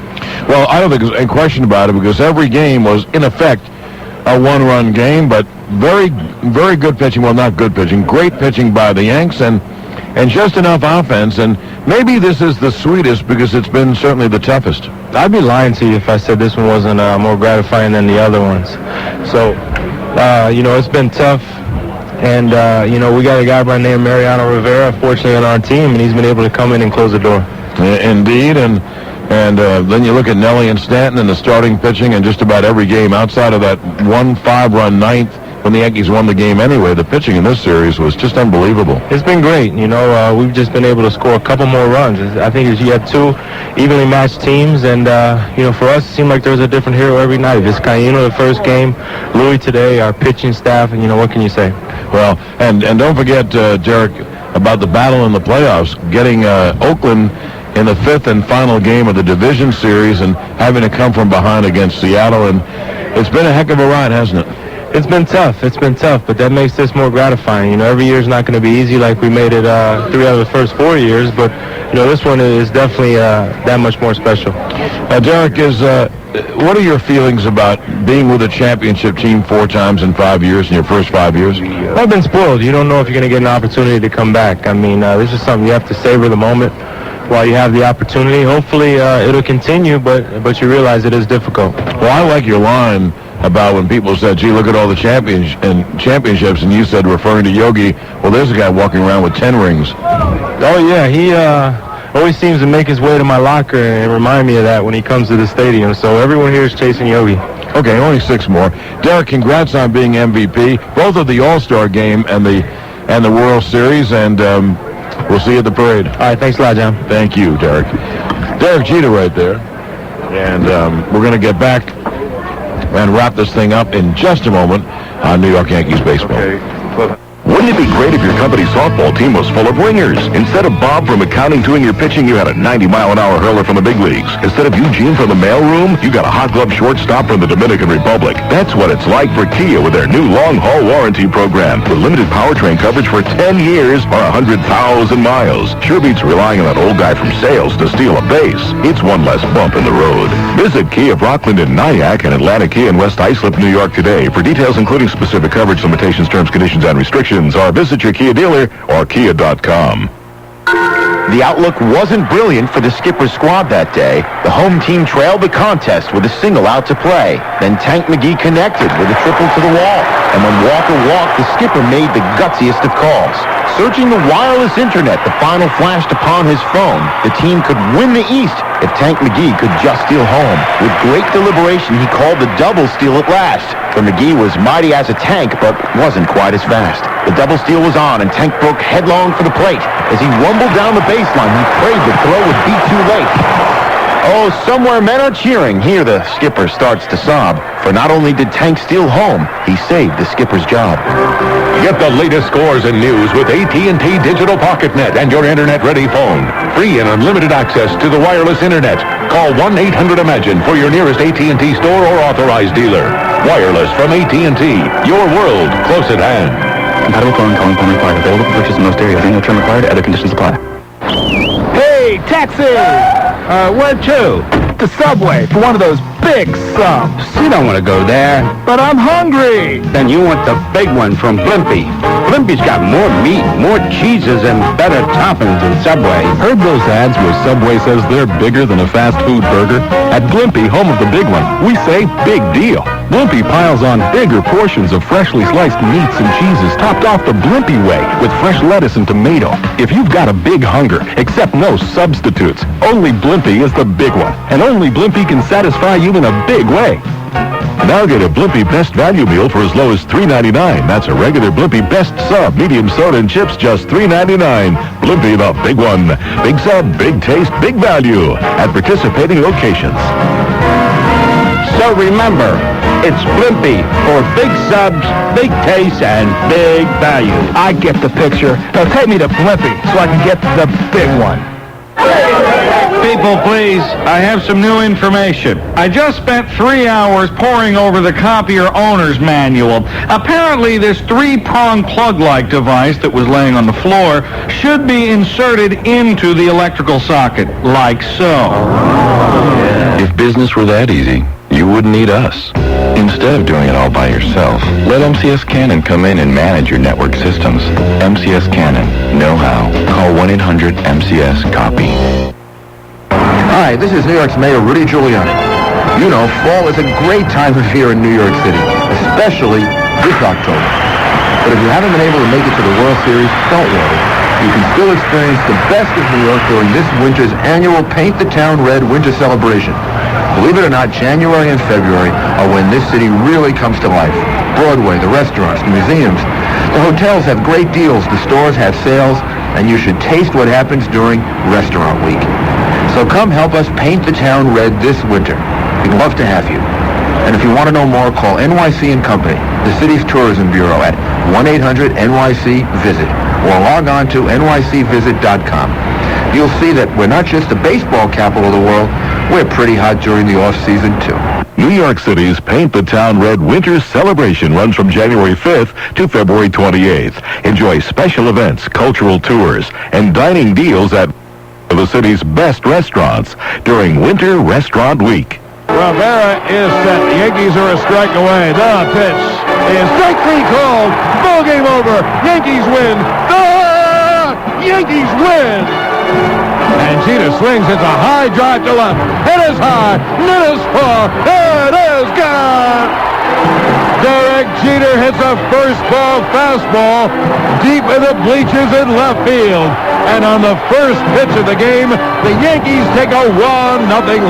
Well, I don't think there's any question about it, because every game was, in effect, a one-run game, but very, very good pitching. Well, not good pitching. Great pitching by the Yanks, and just enough offense, and maybe this is the sweetest because it's been certainly the toughest. I'd be lying to you if I said this one wasn't more gratifying than the other ones. So, it's been tough, and, we got a guy by the name of Mariano Rivera, fortunately, on our team, and he's been able to come in and close the door. Indeed, and then you look at Nelly and Stanton and the starting pitching in just about every game outside of that 1 5-run ninth when the Yankees won the game anyway. The pitching in this series was just unbelievable. It's been great. We've just been able to score a couple more runs. I think you had 2 evenly matched teams, and, for us, it seemed like there was a different hero every night. Vizcaíno the first game, Louis today, our pitching staff, and, what can you say? Well, and don't forget, Derek, about the battle in the playoffs, getting Oakland in the 5th and final game of the division series and having to come from behind against Seattle, and it's been a heck of a ride, hasn't it? It's been tough, but that makes this more gratifying. Every year is not going to be easy like we made it 3 out of the first 4 years, but, this one is definitely that much more special. Derek, what are your feelings about being with a championship team 4 times in 5 years, in your first 5 years? I've been spoiled. You don't know if you're going to get an opportunity to come back. I mean, this is something you have to savor the moment while you have the opportunity. Hopefully it'll continue, but you realize it is difficult. Well, I like your line about when people said, gee, look at all the championships, and you said, referring to Yogi, well, there's a guy walking around with 10 rings. Oh, yeah, he always seems to make his way to my locker and remind me of that when he comes to the stadium, so everyone here is chasing Yogi. Okay, only 6 more. Derek, congrats on being MVP, both of the All-Star game and the World Series, and we'll see you at the parade. All right, thanks a lot, John. Thank you, Derek. Derek Jeter right there, and we're going to get back and wrap this thing up in just a moment on New York Yankees baseball. Okay. Wouldn't it be great if your company's softball team was full of wingers? Instead of Bob from accounting doing your pitching, you had a 90-mile-an-hour hurler from the big leagues. Instead of Eugene from the mailroom, you got a hot glove shortstop from the Dominican Republic. That's what it's like for Kia with their new long-haul warranty program. With limited powertrain coverage for 10 years or 100,000 miles. Sure beats relying on that old guy from sales to steal a base. It's one less bump in the road. Visit Kia of Rockland in Nyack and Atlantic Kia in West Islip, New York today. For details including specific coverage, limitations, terms, conditions, and restrictions, or visit your Kia dealer or Kia.com. The outlook wasn't brilliant for the skipper's squad that day. The home team trailed the contest with a single out to play. Then Tank McGee connected with a triple to the wall. And when Walker walked, the skipper made the gutsiest of calls. Searching the wireless internet, the final flashed upon his phone. The team could win the East if Tank McGee could just steal home. With great deliberation, he called the double steal at last. For McGee was mighty as a tank, but wasn't quite as fast. The double steal was on, and Tank broke headlong for the plate. As he rumbled down the baseline, he prayed the throw would be too late. Oh, somewhere men are cheering. Here the skipper starts to sob. For not only did Tank steal home, he saved the skipper's job. Get the latest scores and news with AT&T Digital PocketNet and your internet-ready phone. Free and unlimited access to the wireless internet. Call 1-800-IMAGINE for your nearest AT&T store or authorized dealer. Wireless from AT&T. Your world close at hand. Compatible phone calling phone required. Available for purchase in most areas. Annual term required. Other conditions apply. Hey, taxi! Where to? The Subway for one of those big subs. You don't want to go there. But I'm hungry. Then you want the big one from Blimpie. Blimpie's got more meat, more cheeses, and better toppings than Subway. Heard those ads where Subway says they're bigger than a fast food burger? At Blimpie, home of the big one, we say big deal. Blimpie piles on bigger portions of freshly sliced meats and cheeses topped off the Blimpie way with fresh lettuce and tomato. If you've got a big hunger, accept no substitutes. Only Blimpie is the big one, and only Blimpie can satisfy you in a big way. Now get a Blimpie Best Value Meal for as low as $3.99. That's a regular Blimpie Best Sub, medium soda and chips, just $3.99. Blimpie, the big one. Big sub, big taste, big value at participating locations. So remember, it's Blimpie for big subs, big taste, and big value. I get the picture. Now take me to Blimpie so I can get the big one. People, please, I have some new information. I just spent 3 hours poring over the copier owner's manual. Apparently, this 3-prong plug-like device that was laying on the floor should be inserted into the electrical socket, like so. If business were that easy, you wouldn't need us. Instead of doing it all by yourself, let MCS Canon come in and manage your network systems. MCS Canon. Know how. Call 1-800-MCS-COPY. Hi, this is New York's Mayor Rudy Giuliani. You know, fall is a great time of year in New York City, especially this October. But if you haven't been able to make it to the World Series, don't worry. You can still experience the best of New York during this winter's annual Paint the Town Red winter celebration. Believe it or not, January and February are when this city really comes to life. Broadway, the restaurants, the museums, the hotels have great deals, the stores have sales, and you should taste what happens during Restaurant Week. So come help us paint the town red this winter. We'd love to have you. And if you want to know more, call NYC & Company, the city's tourism bureau, at 1-800-NYC-VISIT or log on to nycvisit.com. You'll see that we're not just the baseball capital of the world, we're pretty hot during the off-season, too. New York City's Paint the Town Red Winter Celebration runs from January 5th to February 28th. Enjoy special events, cultural tours, and dining deals at the city's best restaurants during Winter Restaurant Week. Rivera is set. The Yankees are a strike away. The pitch is strike 3 called. Ball game over. Yankees win. The Yankees win. And Jeter swings. It's a high drive to left. It is high. It is far. It is gone. Derek Jeter hits a first ball fastball deep in the bleachers in left field. And on the first pitch of the game, the Yankees take a 1-0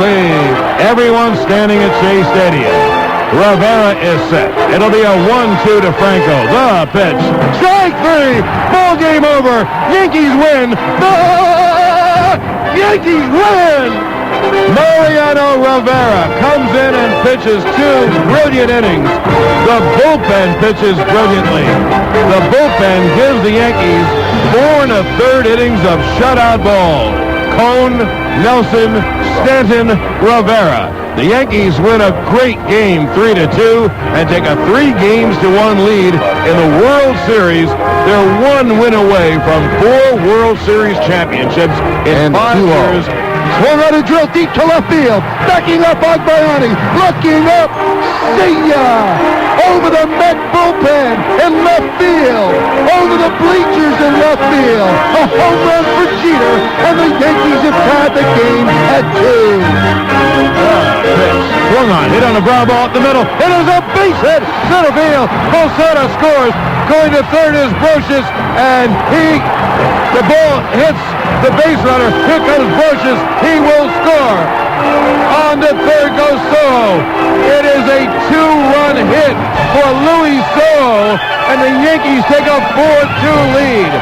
lead. Everyone standing at Shea Stadium. Rivera is set. It'll be a 1-2 to Franco. The pitch. Strike 3. Ball game over. Yankees win. The Yankees win. Mariano Rivera comes in and pitches 2 brilliant innings. The bullpen pitches brilliantly. The bullpen gives the Yankees 4 1/3 innings of shutout ball. Cone, Nelson, Stanton, Rivera. The Yankees win a great game 3-2 and take a 3-1 lead in the World Series. They're 1 win away from 4 World Series championships in 5 years. Swung on a drill deep to left field. Backing up Agbayani. Looking up. See ya! Over the Met bullpen in left field. Over the bleachers in left field. A home run for Jeter. And the Yankees have tied the game at 2. Swung on. Hit on a ground ball up the middle. It is a base hit. Center field. Posada scores. Going to third is Brocious. And the ball hits the base runner. Here comes Brocious. He will score. On to third goes Soho. It is a 2-run hit for Luis Soho, and the Yankees take a 4-2 lead.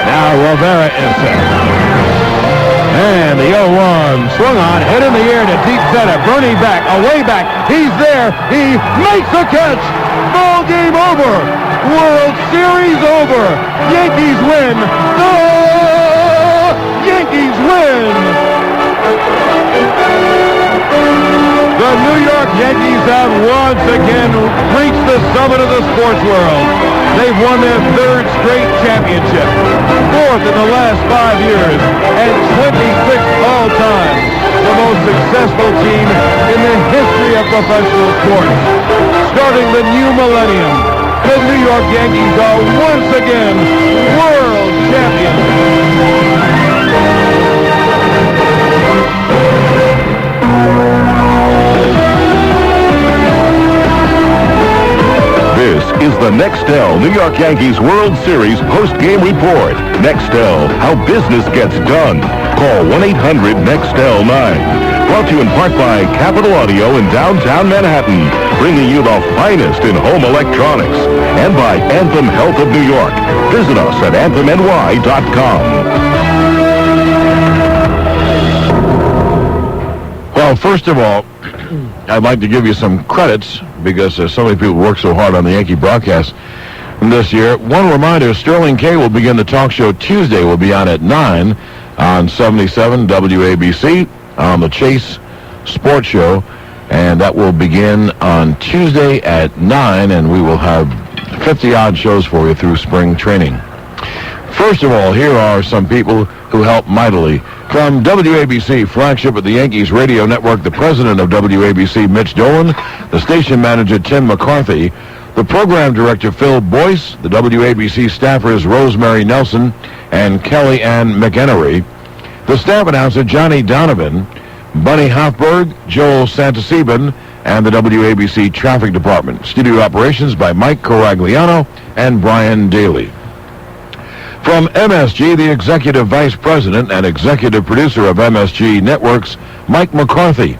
Now Rivera is set. And the 0-1 swung on, hit in the air to deep center. Bernie back, away back. He's there. He makes the catch. Ball game over. World Series over. Yankees win. The Yankees win. The New York Yankees have once again reached the summit of the sports world. They've won their 3rd straight championship, 4th in the last 5 years, and 26th all time. The most successful team in the history of professional sports. Starting the new millennium, The New York Yankees are once again world champions. This is the Nextel New York Yankees World Series post-game report. Nextel, how business gets done. Call 1-800-NEXTEL-9. Brought to you in part by Capital Audio in downtown Manhattan, bringing you the finest in home electronics. And by Anthem Health of New York. Visit us at anthemny.com. Well, first of all, I'd like to give you some credits because so many people work so hard on the Yankee broadcast this year. One reminder, Sterling K will begin the talk show Tuesday. We'll be on at 9 on 77 WABC on the Chase Sports Show, and that will begin on Tuesday at 9, and we will have 50-odd shows for you through spring training. First of all, here are some people who helped mightily. From WABC, flagship of the Yankees radio network, the president of WABC, Mitch Dolan, the station manager, Tim McCarthy, the program director, Phil Boyce, the WABC staffers, Rosemary Nelson and Kelly Ann McEnery, the staff announcer, Johnny Donovan, Bunny Hoffberg, Joel Santasiban, and the WABC traffic department. Studio operations by Mike Coragliano and Brian Daly. From MSG, the executive vice president and executive producer of MSG Networks, Mike McCarthy.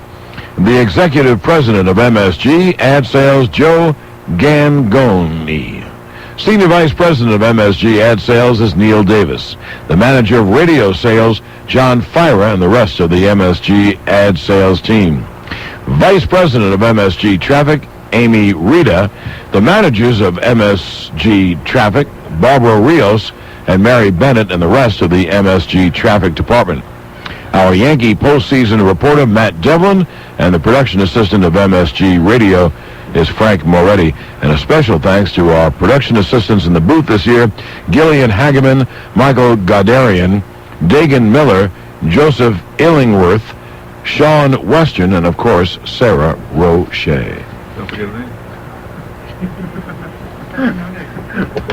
The executive president of MSG Ad Sales, Joe Gangoni. Senior vice president of MSG Ad Sales is Neil Davis. The manager of radio sales, John Fyra, and the rest of the MSG Ad Sales team. Vice president of MSG Traffic, Amy Rita. The managers of MSG Traffic, Barbara Rios, and Mary Bennett, and the rest of the MSG Traffic Department. Our Yankee postseason reporter, Matt Devlin, and the production assistant of MSG Radio is Frank Moretti. And a special thanks to our production assistants in the booth this year, Gillian Hageman, Michael Godarian, Dagan Miller, Joseph Illingworth, Sean Western, and of course, Sarah Roche. Don't forget the name.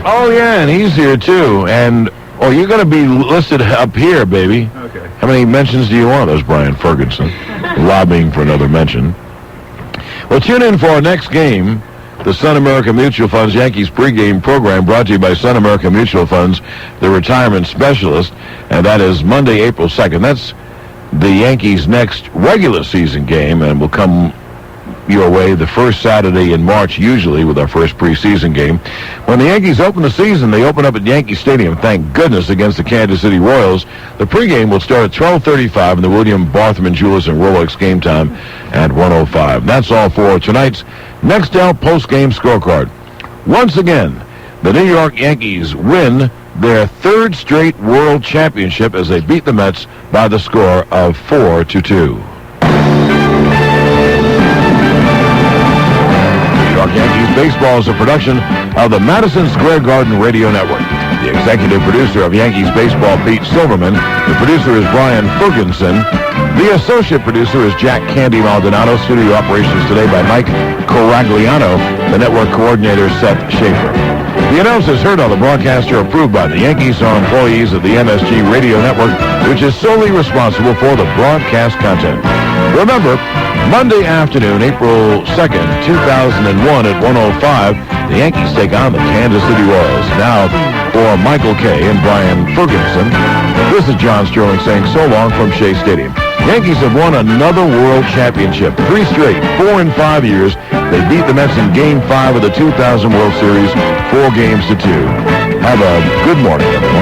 Oh, yeah, and he's here, too. And, you're going to be listed up here, baby. Okay. How many mentions do you want? There's Brian Ferguson, lobbying for another mention. Well, tune in for our next game, the Sun America Mutual Funds Yankees pregame program, brought to you by Sun America Mutual Funds, the retirement specialist, and that is Monday, April 2nd. That's the Yankees' next regular season game, and will come your way the first Saturday in March, usually, with our first preseason game. When the Yankees open the season, they open up at Yankee Stadium, thank goodness, against the Kansas City Royals. The pregame will start at 12:35 in the William Barthman Jewelers and Rolex game time at 1:05. That's all for tonight's Nextel postgame scorecard. Once again, the New York Yankees win their third straight World Championship as they beat the Mets by the score of 4-2. New York Yankees baseball is a production of the Madison Square Garden Radio Network. The executive producer of Yankees baseball, Pete Silverman. The producer is Brian Ferguson. The associate producer is Jack Candy Maldonado. Studio operations today by Mike Coragliano. The network coordinator, Seth Schaefer. The announcers heard on the broadcast are approved by the Yankees, are employees of the MSG Radio Network, which is solely responsible for the broadcast content. Remember, Monday afternoon, April 2nd, 2001 at 1:05, the Yankees take on the Kansas City Royals. Now, for Michael Kay and Brian Ferguson, this is John Sterling saying so long from Shea Stadium. Yankees have won another World Championship, 3 straight, 4 in 5 years. They beat the Mets in Game 5 of the 2000 World Series, 4-2. Have a good morning, everyone.